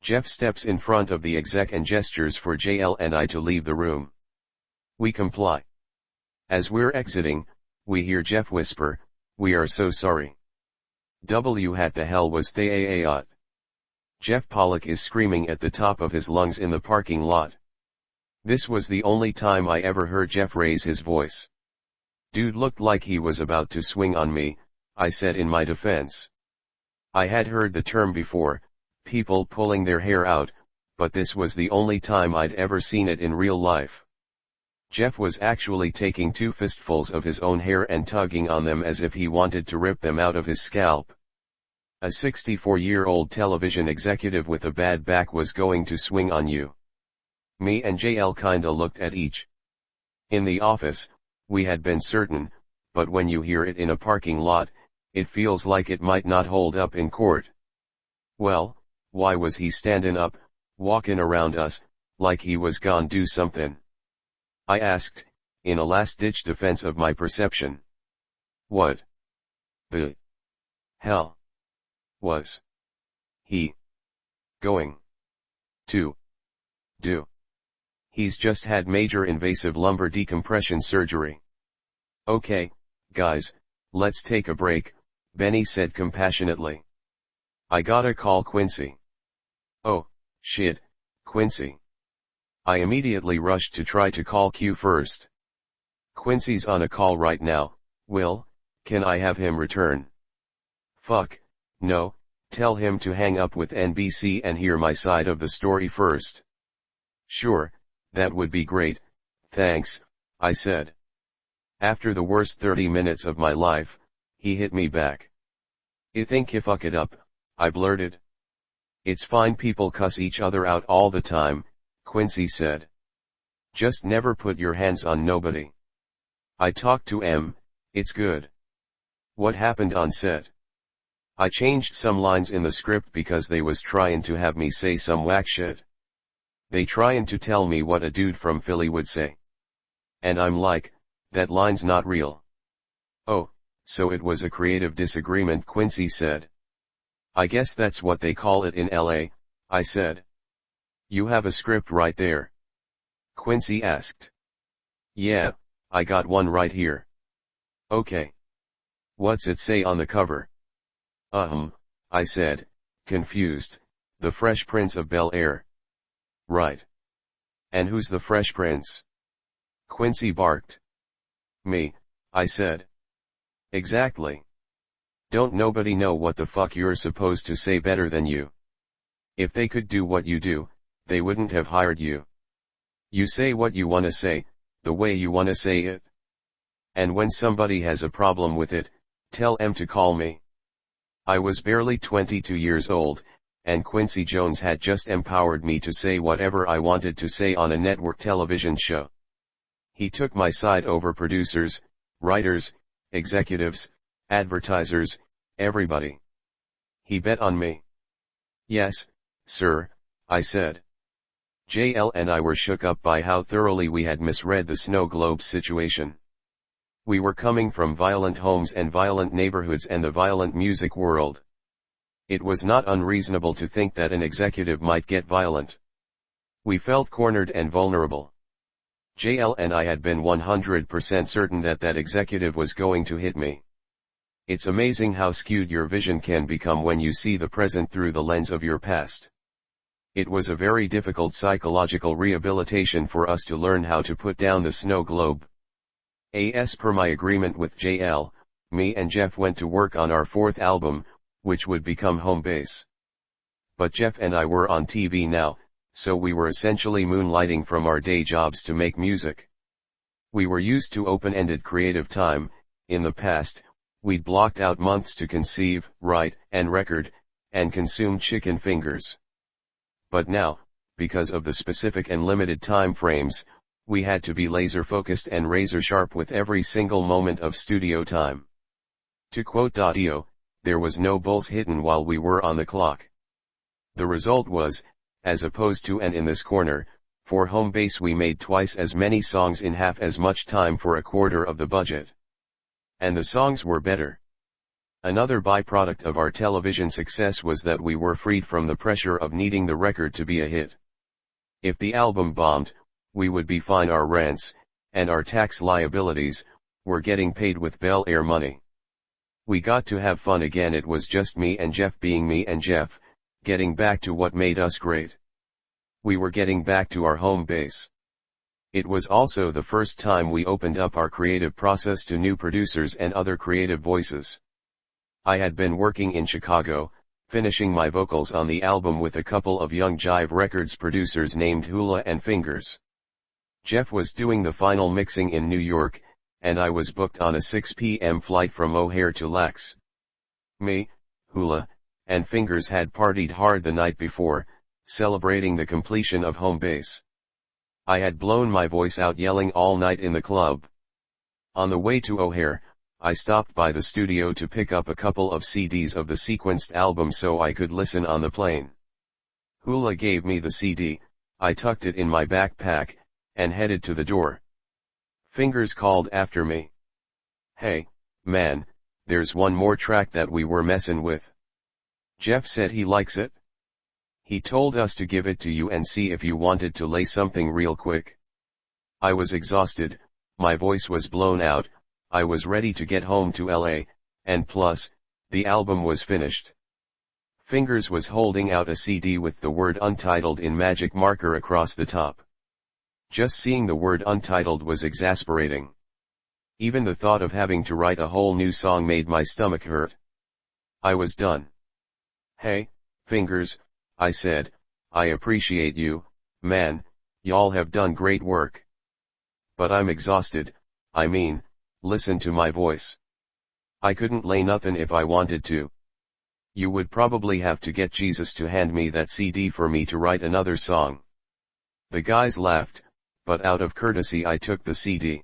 A: Jeff steps in front of the exec and gestures for JL and I to leave the room. We comply. As we're exiting, we hear Jeff whisper, "We are so sorry." What the hell was that? Jeff Pollock is screaming at the top of his lungs in the parking lot. This was the only time I ever heard Jeff raise his voice. Dude looked like he was about to swing on me, I said in my defense. I had heard the term before, people pulling their hair out, but this was the only time I'd ever seen it in real life. Jeff was actually taking 2 fistfuls of his own hair and tugging on them as if he wanted to rip them out of his scalp. A 64-year-old television executive with a bad back was going to swing on you. Me and JL kinda looked at each. In the office, we had been certain, but when you hear it in a parking lot, it feels like it might not hold up in court. Well, why was he standin' up, walkin' around us, like he was gon' do something? I asked, in a last-ditch defense of my perception. What the hell was he going to do? He's just had major invasive lumbar decompression surgery. Okay, guys, let's take a break, Benny said compassionately. I gotta call Quincy. Oh, shit, Quincy. I immediately rushed to try to call Q first. Quincy's on a call right now, Will, can I have him return? Fuck, no, tell him to hang up with NBC and hear my side of the story first. Sure, that would be great, thanks, I said. After the worst 30 minutes of my life, he hit me back. I think you fuck it up, I blurted. It's fine, people cuss each other out all the time, Quincy said. Just never put your hands on nobody. I talked to M, it's good. What happened on set? I changed some lines in the script because they was tryin' to have me say some whack shit. They tryin' to tell me what a dude from Philly would say. And I'm like, that line's not real. Oh, so it was a creative disagreement, Quincy said. I guess that's what they call it in LA, I said. You have a script right there? Quincy asked. Yeah, I got one right here. Okay. What's it say on the cover? I said, confused, The Fresh Prince of Bel-Air. Right. And who's the Fresh Prince? Quincy barked. Me, I said. Exactly. Don't nobody know what the fuck you're supposed to say better than you. If they could do what you do, they wouldn't have hired you. You say what you wanna say, the way you wanna say it. And when somebody has a problem with it, tell 'em to call me. I was barely 22 years old, and Quincy Jones had just empowered me to say whatever I wanted to say on a network television show. He took my side over producers, writers, executives, advertisers, everybody. He bet on me. Yes, sir, I said. JL and I were shook up by how thoroughly we had misread the Snow Globe situation. We were coming from violent homes and violent neighborhoods and the violent music world. It was not unreasonable to think that an executive might get violent. We felt cornered and vulnerable. JL and I had been 100% certain that that executive was going to hit me. It's amazing how skewed your vision can become when you see the present through the lens of your past. It was a very difficult psychological rehabilitation for us to learn how to put down the Snow Globe. As per my agreement with JL, me and Jeff went to work on our fourth album, which would become Home Base. But Jeff and I were on TV now, so we were essentially moonlighting from our day jobs to make music. We were used to open-ended creative time. In the past, we'd blocked out months to conceive, write, and record, and consume chicken fingers. But now, because of the specific and limited time frames, we had to be laser-focused and razor-sharp with every single moment of studio time. To quote Dio, there was no bulls hittin' while we were on the clock. The result was, as opposed to and in this corner, for Home Base we made twice as many songs in half as much time for a quarter of the budget. And the songs were better. Another byproduct of our television success was that we were freed from the pressure of needing the record to be a hit. If the album bombed, we would be fine our rents, and our tax liabilities, were getting paid with Bel-Air money. We got to have fun again. It was just me and Jeff being me and Jeff, getting back to what made us great. We were getting back to our home base. It was also the first time we opened up our creative process to new producers and other creative voices. I had been working in Chicago, finishing my vocals on the album with a couple of young Jive Records producers named Hula and Fingers. Jeff was doing the final mixing in New York, and I was booked on a 6 p.m. flight from O'Hare to LAX. Me, Hula, and Fingers had partied hard the night before, celebrating the completion of Home Base. I had blown my voice out yelling all night in the club. On the way to O'Hare, I stopped by the studio to pick up a couple of CDs of the sequenced album so I could listen on the plane. Hula gave me the CD, I tucked it in my backpack, and headed to the door. Fingers called after me. Hey, man, there's one more track that we were messin' with. Jeff said he likes it. He told us to give it to you and see if you wanted to lay something real quick. I was exhausted, my voice was blown out, I was ready to get home to LA, and plus, the album was finished. Fingers was holding out a CD with the word Untitled in magic marker across the top. Just seeing the word Untitled was exasperating. Even the thought of having to write a whole new song made my stomach hurt. I was done. Hey, Fingers, I said, I appreciate you, man, y'all have done great work. But I'm exhausted, I mean, listen to my voice. I couldn't lay nothing if I wanted to. You would probably have to get Jesus to hand me that CD for me to write another song. The guys laughed, but out of courtesy I took the CD.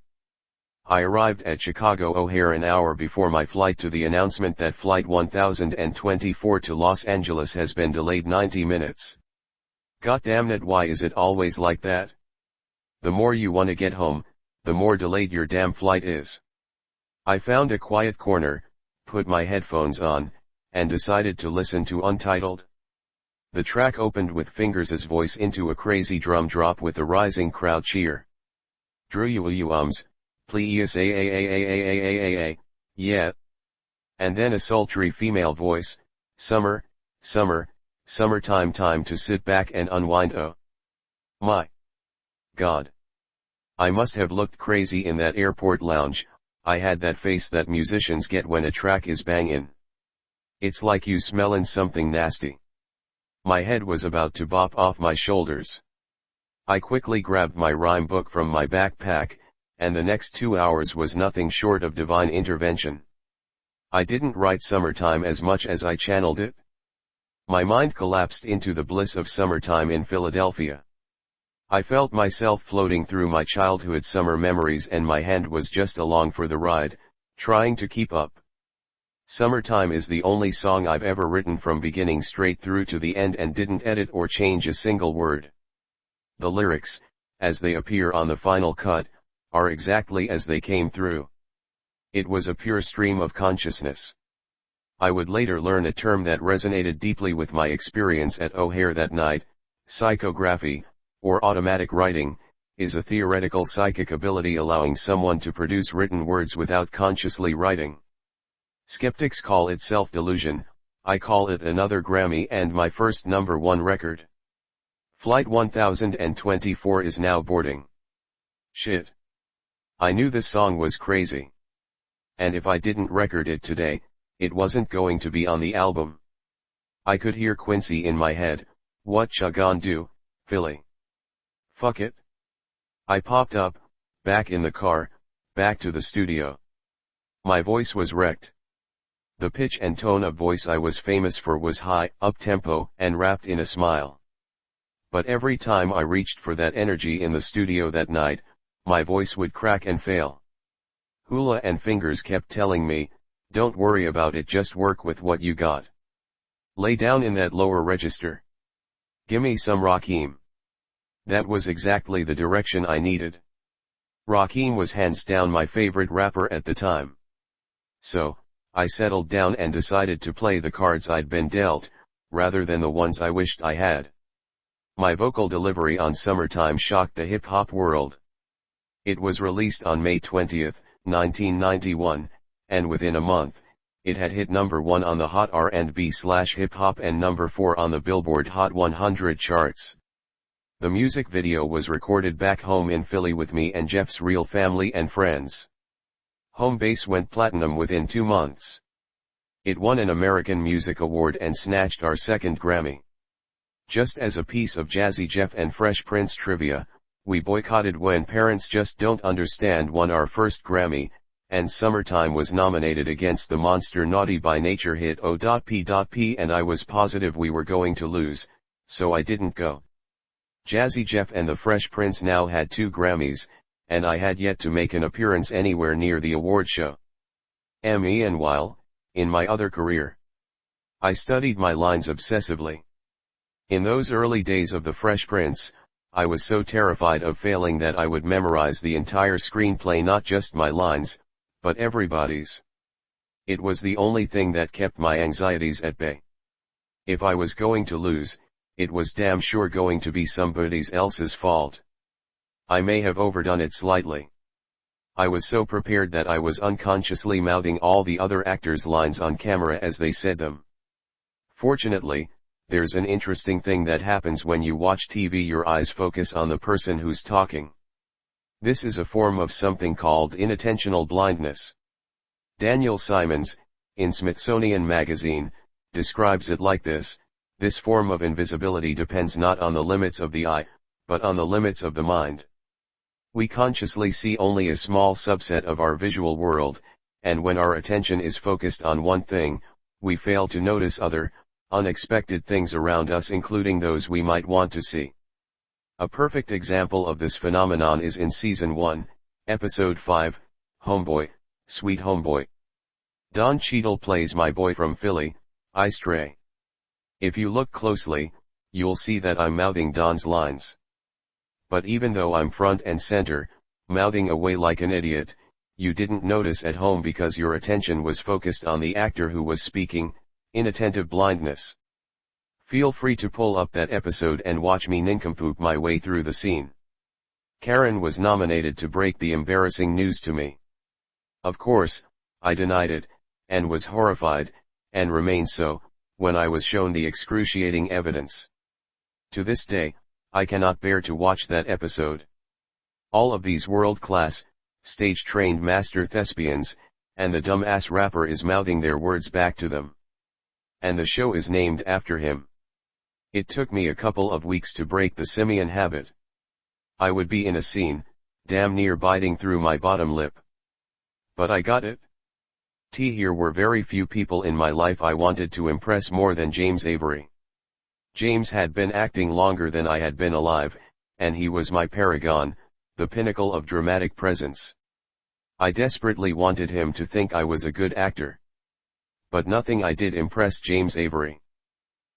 A: I arrived at Chicago O'Hare an hour before my flight to the announcement that Flight 1024 to Los Angeles has been delayed 90 minutes. Goddamnit, why is it always like that? The more you want to get home, the more delayed your damn flight is. I found a quiet corner, put my headphones on, and decided to listen to Untitled. The track opened with Fingers' voice into a crazy drum drop with a rising crowd cheer. Drew you please yeah. And then a sultry female voice, summertime, time to sit back and unwind. Oh my God. I must have looked crazy in that airport lounge. I had that face that musicians get when a track is bangin'. It's like you smellin' something nasty. My head was about to bop off my shoulders. I quickly grabbed my rhyme book from my backpack, and the next 2 hours was nothing short of divine intervention. I didn't write summertime as much as I channeled it. My mind collapsed into the bliss of summertime in Philadelphia. I felt myself floating through my childhood summer memories, and my hand was just along for the ride, trying to keep up. Summertime is the only song I've ever written from beginning straight through to the end and didn't edit or change a single word. The lyrics, as they appear on the final cut, are exactly as they came through. It was a pure stream of consciousness. I would later learn a term that resonated deeply with my experience at O'Hare that night. Psychography, or automatic writing, is a theoretical psychic ability allowing someone to produce written words without consciously writing. Skeptics call it self-delusion, I call it another Grammy and my first #1 record. Flight 1024 is now boarding. Shit. I knew this song was crazy. And if I didn't record it today, it wasn't going to be on the album. I could hear Quincy in my head, what ya gon' do, Philly? Fuck it. I popped up, back in the car, back to the studio. My voice was wrecked. The pitch and tone of voice I was famous for was high, up-tempo, and wrapped in a smile. But every time I reached for that energy in the studio that night, my voice would crack and fail. Hula and Fingers kept telling me, don't worry about it, just work with what you got. Lay down in that lower register. Gimme some Rakim. That was exactly the direction I needed. Rakim was hands down my favorite rapper at the time. So, I settled down and decided to play the cards I'd been dealt, rather than the ones I wished I had. My vocal delivery on Summertime shocked the hip-hop world. It was released on May 20, 1991, and within a month, it had hit #1 on the Hot R&B/Hip Hop and #4 on the Billboard Hot 100 charts. The music video was recorded back home in Philly with me and Jeff's real family and friends. Home Base went platinum within 2 months. It won an American Music Award and snatched our second Grammy. Just as a piece of Jazzy Jeff and Fresh Prince trivia, we boycotted When Parents Just Don't Understand won our first Grammy, and Summertime was nominated against the monster Naughty by Nature hit O.P.P, and I was positive we were going to lose, so I didn't go. Jazzy Jeff and the Fresh Prince now had 2 Grammys, and I had yet to make an appearance anywhere near the award show. Meanwhile, in my other career, I studied my lines obsessively. In those early days of the Fresh Prince, I was so terrified of failing that I would memorize the entire screenplay, not just my lines, but everybody's. It was the only thing that kept my anxieties at bay. If I was going to lose, it was damn sure going to be somebody else's fault. I may have overdone it slightly. I was so prepared that I was unconsciously mouthing all the other actors' lines on camera as they said them. Fortunately, there's an interesting thing that happens when you watch TV. Your eyes focus on the person who's talking. This is a form of something called inattentional blindness. Daniel Simons, in Smithsonian Magazine, describes it like this: this form of invisibility depends not on the limits of the eye, but on the limits of the mind. We consciously see only a small subset of our visual world, and when our attention is focused on one thing, we fail to notice other, unexpected things around us, including those we might want to see. A perfect example of this phenomenon is in Season 1, Episode 5, Homeboy, sweet homeboy. Don Cheadle plays my boy from Philly, I Stray. If you look closely, you'll see that I'm mouthing Don's lines. But even though I'm front and center, mouthing away like an idiot, you didn't notice at home because your attention was focused on the actor who was speaking, inattentive blindness. Feel free to pull up that episode and watch me nincompoop my way through the scene. Karen was nominated to break the embarrassing news to me. Of course, I denied it, and was horrified, and remained so, when I was shown the excruciating evidence. To this day, I cannot bear to watch that episode. All of these world-class, stage-trained master thespians, and the dumbass rapper is mouthing their words back to them. And the show is named after him. It took me a couple of weeks to break the simian habit. I would be in a scene, damn near biting through my bottom lip. But I got it. Here were very few people in my life I wanted to impress more than James Avery. James had been acting longer than I had been alive, and he was my paragon, the pinnacle of dramatic presence. I desperately wanted him to think I was a good actor. But nothing I did impressed James Avery.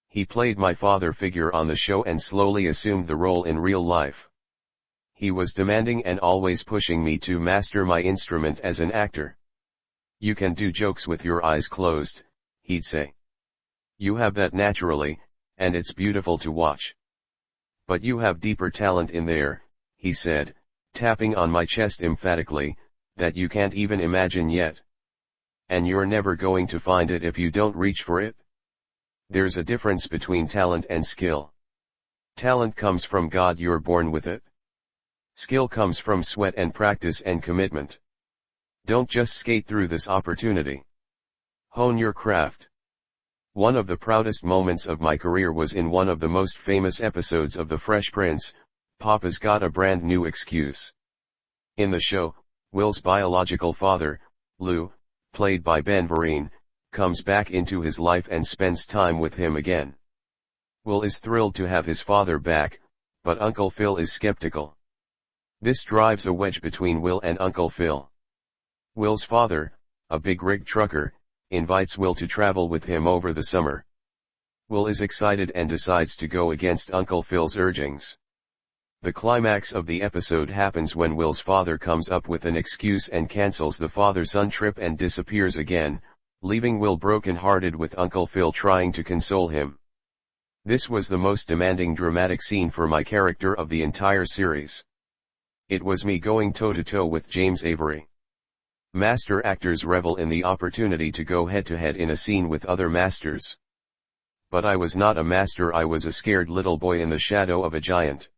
A: He played my father figure on the show and slowly assumed the role in real life. He was demanding and always pushing me to master my instrument as an actor. You can do jokes with your eyes closed, he'd say. You have that naturally, and it's beautiful to watch. But you have deeper talent in there, he said, tapping on my chest emphatically, that you can't even imagine yet. And you're never going to find it if you don't reach for it. There's a difference between talent and skill. Talent comes from God, you're born with it. Skill comes from sweat and practice and commitment. Don't just skate through this opportunity. Hone your craft. One of the proudest moments of my career was in one of the most famous episodes of The Fresh Prince, Papa's Got a Brand New Excuse. In the show, Will's biological father, Lou, played by Ben Vereen, comes back into his life and spends time with him again. Will is thrilled to have his father back, but Uncle Phil is skeptical. This drives a wedge between Will and Uncle Phil. Will's father, a big rig trucker, invites Will to travel with him over the summer. Will is excited and decides to go against Uncle Phil's urgings. The climax of the episode happens when Will's father comes up with an excuse and cancels the father-son trip and disappears again, leaving Will broken-hearted with Uncle Phil trying to console him. This was the most demanding dramatic scene for my character of the entire series. It was me going toe-to-toe with James Avery. Master actors revel in the opportunity to go head-to-head in a scene with other masters. But I was not a master, I was a scared little boy in the shadow of a giant.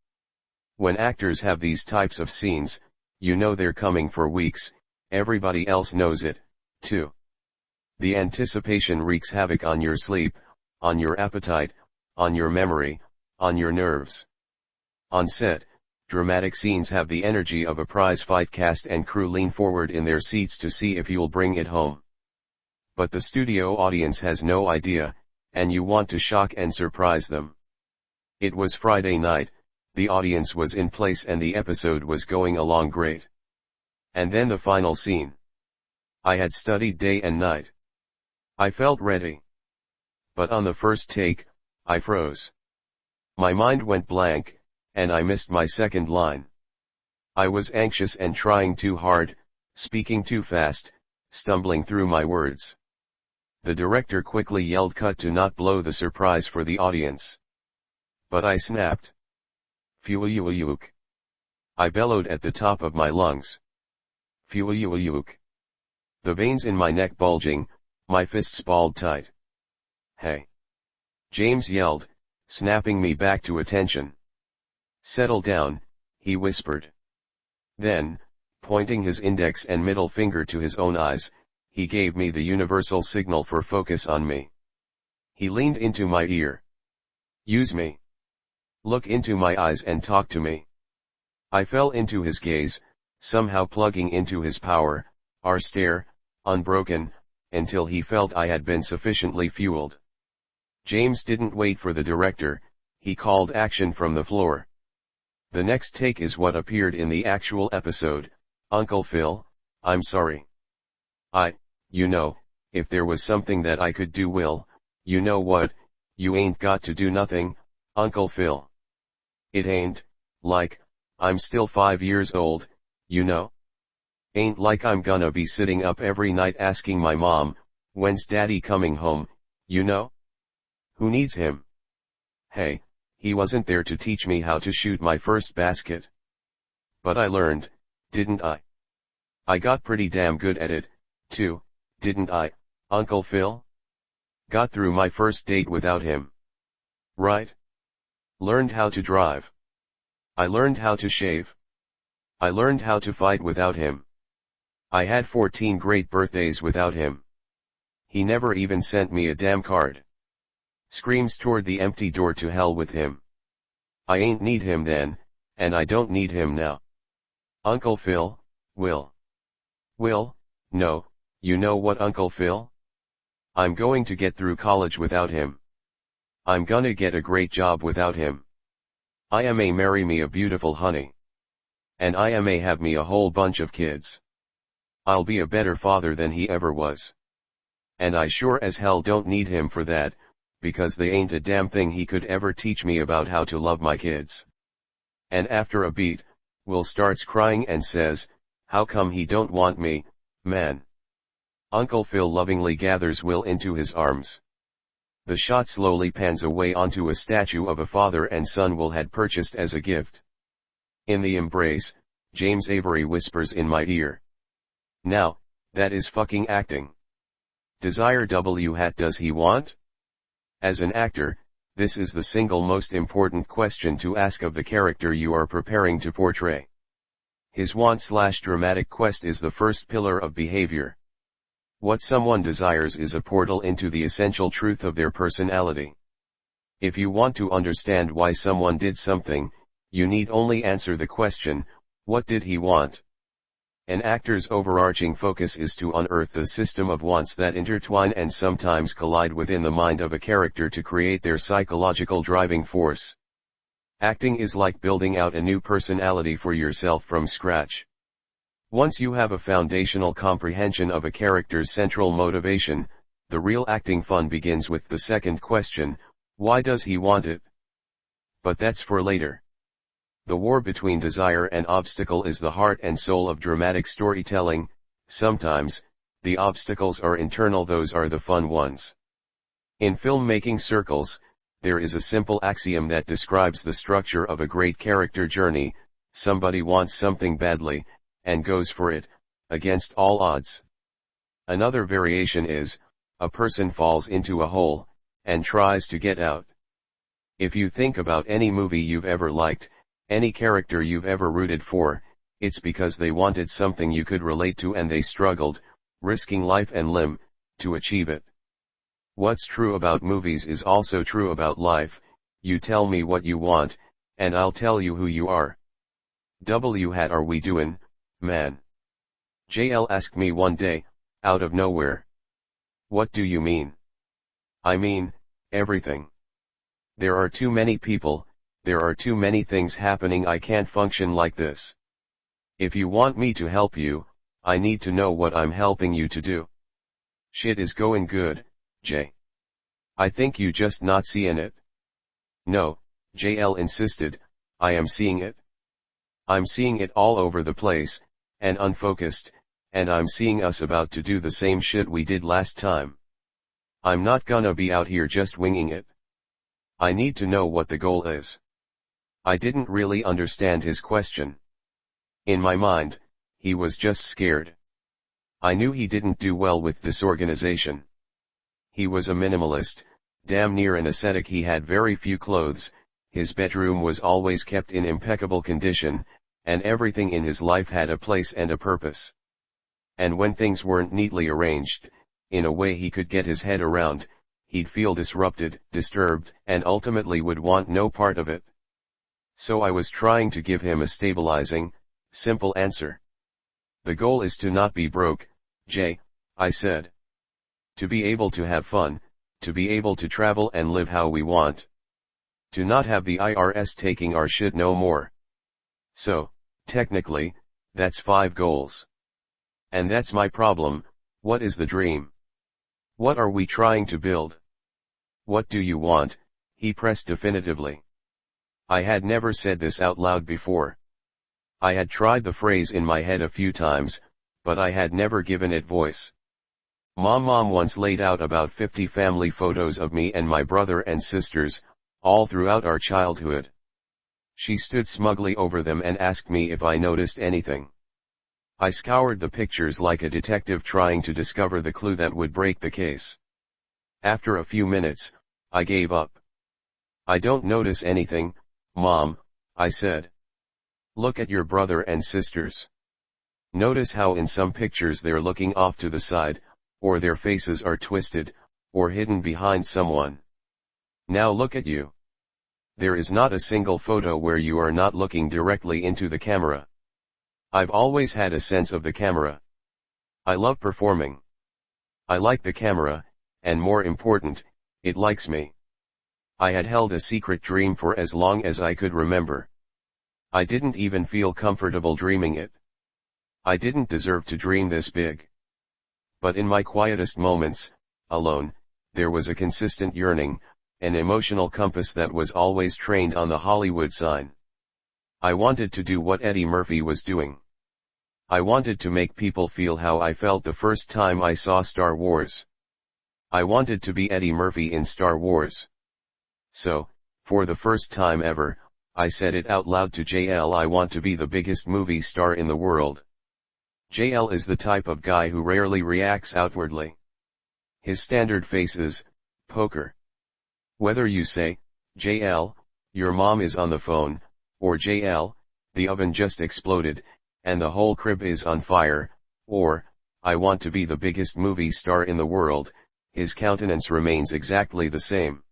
A: When actors have these types of scenes, you know they're coming for weeks, everybody else knows it, too. The anticipation wreaks havoc on your sleep, on your appetite, on your memory, on your nerves. On set, dramatic scenes have the energy of a prize fight. Cast and crew lean forward in their seats to see if you'll bring it home. But the studio audience has no idea, and you want to shock and surprise them. It was Friday night, the audience was in place and the episode was going along great. And then the final scene. I had studied day and night. I felt ready. But on the first take, I froze. My mind went blank, and I missed my second line. I was anxious and trying too hard, speaking too fast, stumbling through my words. The director quickly yelled cut to not blow the surprise for the audience. But I snapped. Fueyuyuk. I bellowed at the top of my lungs. Fueyuyuk. The veins in my neck bulging, my fists balled tight. Hey! James yelled, snapping me back to attention. Settle down, he whispered. Then, pointing his index and middle finger to his own eyes, he gave me the universal signal for focus on me. He leaned into my ear. Use me. Look into my eyes and talk to me. I fell into his gaze, somehow plugging into his power, our stare, unbroken, until he felt I had been sufficiently fueled. James didn't wait for the director, he called action from the floor. The next take is what appeared in the actual episode. Uncle Phil, I'm sorry. You know, if there was something that I could do, Will, you know what, you ain't got to do nothing, Uncle Phil. It ain't, like, I'm still 5 years old, you know? Ain't like I'm gonna be sitting up every night asking my mom, when's daddy coming home, you know? Who needs him? Hey, he wasn't there to teach me how to shoot my first basket. But I learned, didn't I? I got pretty damn good at it, too, didn't I, Uncle Phil? Got through my first date without him. Right? Learned how to drive. I learned how to shave. I learned how to fight without him. I had 14 great birthdays without him. He never even sent me a damn card. Screams toward the empty door, to hell with him. I ain't need him then, and I don't need him now. Uncle Phil, Will. Will, no, you know what, Uncle Phil? I'm going to get through college without him. I'm gonna get a great job without him. I may marry me a beautiful honey. And I may have me a whole bunch of kids. I'll be a better father than he ever was. And I sure as hell don't need him for that, because they ain't a damn thing he could ever teach me about how to love my kids. And after a beat, Will starts crying and says, how come he don't want me, man? Uncle Phil lovingly gathers Will into his arms. The shot slowly pans away onto a statue of a father and son Will had purchased as a gift. In the embrace, James Avery whispers in my ear. Now, that is fucking acting. Desire W hat does he want? As an actor, this is the single most important question to ask of the character you are preparing to portray. His want/dramatic quest is the first pillar of behavior. What someone desires is a portal into the essential truth of their personality. If you want to understand why someone did something, you need only answer the question, what did he want? An actor's overarching focus is to unearth the system of wants that intertwine and sometimes collide within the mind of a character to create their psychological driving force. Acting is like building out a new personality for yourself from scratch. Once you have a foundational comprehension of a character's central motivation, the real acting fun begins with the second question, why does he want it? But that's for later. The war between desire and obstacle is the heart and soul of dramatic storytelling. Sometimes, the obstacles are internal, those are the fun ones. In filmmaking circles, there is a simple axiom that describes the structure of a great character journey: somebody wants something badly, and goes for it, against all odds. Another variation is, a person falls into a hole, and tries to get out. If you think about any movie you've ever liked, any character you've ever rooted for, it's because they wanted something you could relate to and they struggled, risking life and limb, to achieve it. What's true about movies is also true about life. You tell me what you want, and I'll tell you who you are. W hat are we doin', man? JL asked me one day, out of nowhere. What do you mean? I mean, everything. There are too many people, there are too many things happening, I can't function like this. If you want me to help you, I need to know what I'm helping you to do. Shit is going good, Jay. I think you just not seeing it. No, JL insisted, I am seeing it. I'm seeing it all over the place, and unfocused, and I'm seeing us about to do the same shit we did last time. I'm not gonna be out here just winging it. I need to know what the goal is. I didn't really understand his question. In my mind, he was just scared. I knew he didn't do well with disorganization. He was a minimalist, damn near an ascetic. He had very few clothes, his bedroom was always kept in impeccable condition, and everything in his life had a place and a purpose. And when things weren't neatly arranged, in a way he could get his head around, he'd feel disrupted, disturbed, and ultimately would want no part of it. So I was trying to give him a stabilizing, simple answer. The goal is to not be broke, Jay, I said. To be able to have fun, to be able to travel and live how we want. To not have the IRS taking our shit no more. So, technically, that's 5 goals. And that's my problem. What is the dream? What are we trying to build? What do you want? He pressed definitively. I had never said this out loud before. I had tried the phrase in my head a few times, but I had never given it voice. Mom once laid out about 50 family photos of me and my brother and sisters, all throughout our childhood. She stood smugly over them and asked me if I noticed anything. I scoured the pictures like a detective trying to discover the clue that would break the case. After a few minutes, I gave up. I don't notice anything, Mom, I said. Look at your brother and sisters. Notice how in some pictures they're looking off to the side, or their faces are twisted, or hidden behind someone. Now look at you. There is not a single photo where you are not looking directly into the camera. I've always had a sense of the camera. I love performing. I like the camera, and more important, it likes me. I had held a secret dream for as long as I could remember. I didn't even feel comfortable dreaming it. I didn't deserve to dream this big. But in my quietest moments, alone, there was a consistent yearning, an emotional compass that was always trained on the Hollywood sign. I wanted to do what Eddie Murphy was doing. I wanted to make people feel how I felt the first time I saw Star Wars. I wanted to be Eddie Murphy in Star Wars. So, for the first time ever, I said it out loud to JL. I want to be the biggest movie star in the world. JL is the type of guy who rarely reacts outwardly. His standard face is, poker. Whether you say, JL, your mom is on the phone, or JL, the oven just exploded, and the whole crib is on fire, or, I want to be the biggest movie star in the world, his countenance remains exactly the same.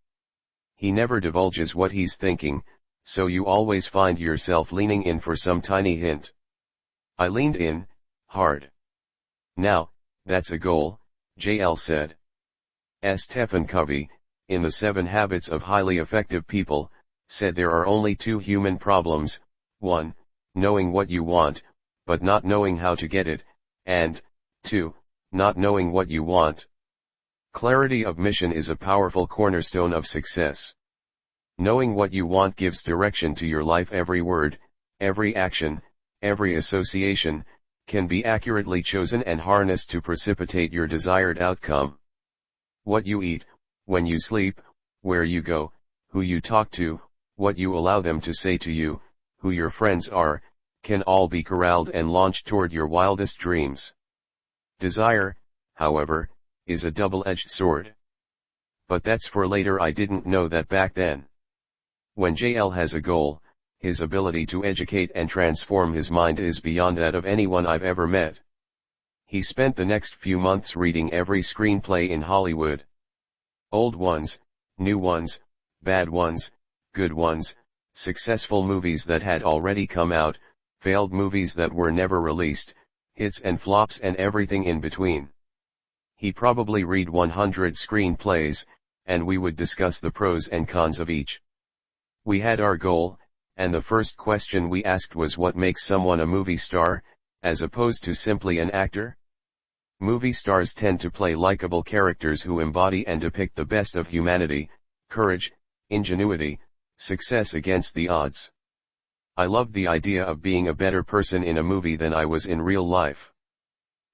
A: He never divulges what he's thinking, so you always find yourself leaning in for some tiny hint. I leaned in, hard. Now, that's a goal, JL said. Stephen Covey, in The 7 Habits of Highly Effective People, said there are only 2 human problems: 1, knowing what you want, but not knowing how to get it, and 2, not knowing what you want. Clarity of mission is a powerful cornerstone of success. Knowing what you want gives direction to your life. Every word, every action, every association, can be accurately chosen and harnessed to precipitate your desired outcome. What you eat, when you sleep, where you go, who you talk to, what you allow them to say to you, who your friends are, can all be corralled and launched toward your wildest dreams. Desire, however, is a double-edged sword. But that's for later. I didn't know that back then. When JL has a goal, his ability to educate and transform his mind is beyond that of anyone I've ever met. He spent the next few months reading every screenplay in Hollywood. Old ones, new ones, bad ones, good ones, successful movies that had already come out, failed movies that were never released, hits and flops and everything in between. He probably read 100 screenplays, and we would discuss the pros and cons of each. We had our goal, and the first question we asked was what makes someone a movie star, as opposed to simply an actor? Movie stars tend to play likable characters who embody and depict the best of humanity, courage, ingenuity, success against the odds. I loved the idea of being a better person in a movie than I was in real life.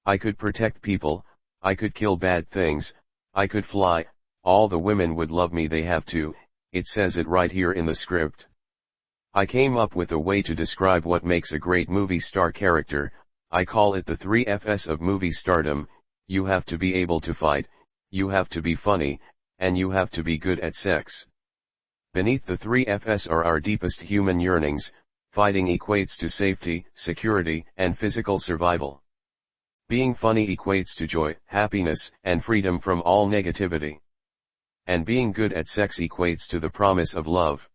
A: I could protect people, I could kill bad things, I could fly, all the women would love me. They have to, it says it right here in the script. I came up with a way to describe what makes a great movie star character. I call it the 3 F's of movie stardom. You have to be able to fight, you have to be funny, and you have to be good at sex. Beneath the 3 F's are our deepest human yearnings. Fighting equates to safety, security, and physical survival. Being funny equates to joy, happiness, and freedom from all negativity. And being good at sex equates to the promise of love.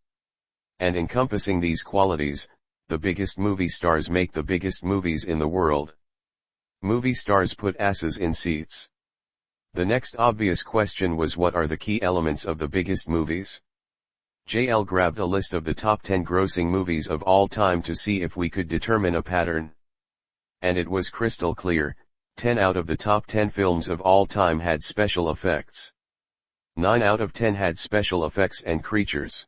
A: And encompassing these qualities, the biggest movie stars make the biggest movies in the world. Movie stars put asses in seats. The next obvious question was, what are the key elements of the biggest movies? JL grabbed a list of the top 10 grossing movies of all time to see if we could determine a pattern. And it was crystal clear, 10 out of the top 10 films of all time had special effects. 9 out of 10 had special effects and creatures.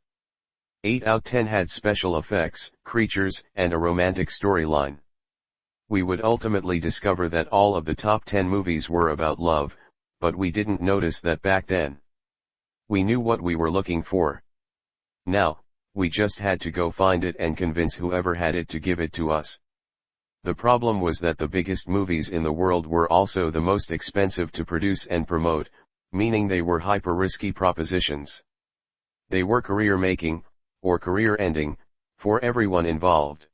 A: 8 out of 10 had special effects, creatures, and a romantic storyline. We would ultimately discover that all of the top 10 movies were about love, but we didn't notice that back then. We knew what we were looking for. Now, we just had to go find it and convince whoever had it to give it to us. The problem was that the biggest movies in the world were also the most expensive to produce and promote, meaning they were hyper-risky propositions. They were career-making, or career-ending, for everyone involved.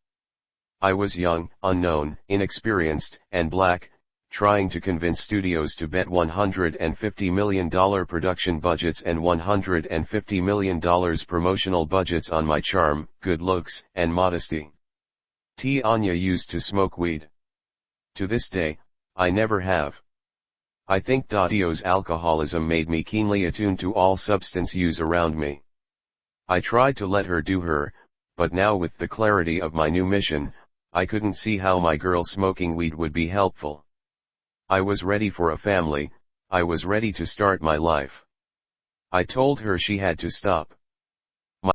A: I was young, unknown, inexperienced, and black, trying to convince studios to bet $150 million production budgets and $150 million promotional budgets on my charm, good looks, and modesty. Anya used to smoke weed. To this day, I never have. I think Dio's alcoholism made me keenly attuned to all substance use around me. I tried to let her do her, but now with the clarity of my new mission, I couldn't see how my girl smoking weed would be helpful. I was ready for a family, I was ready to start my life. I told her she had to stop.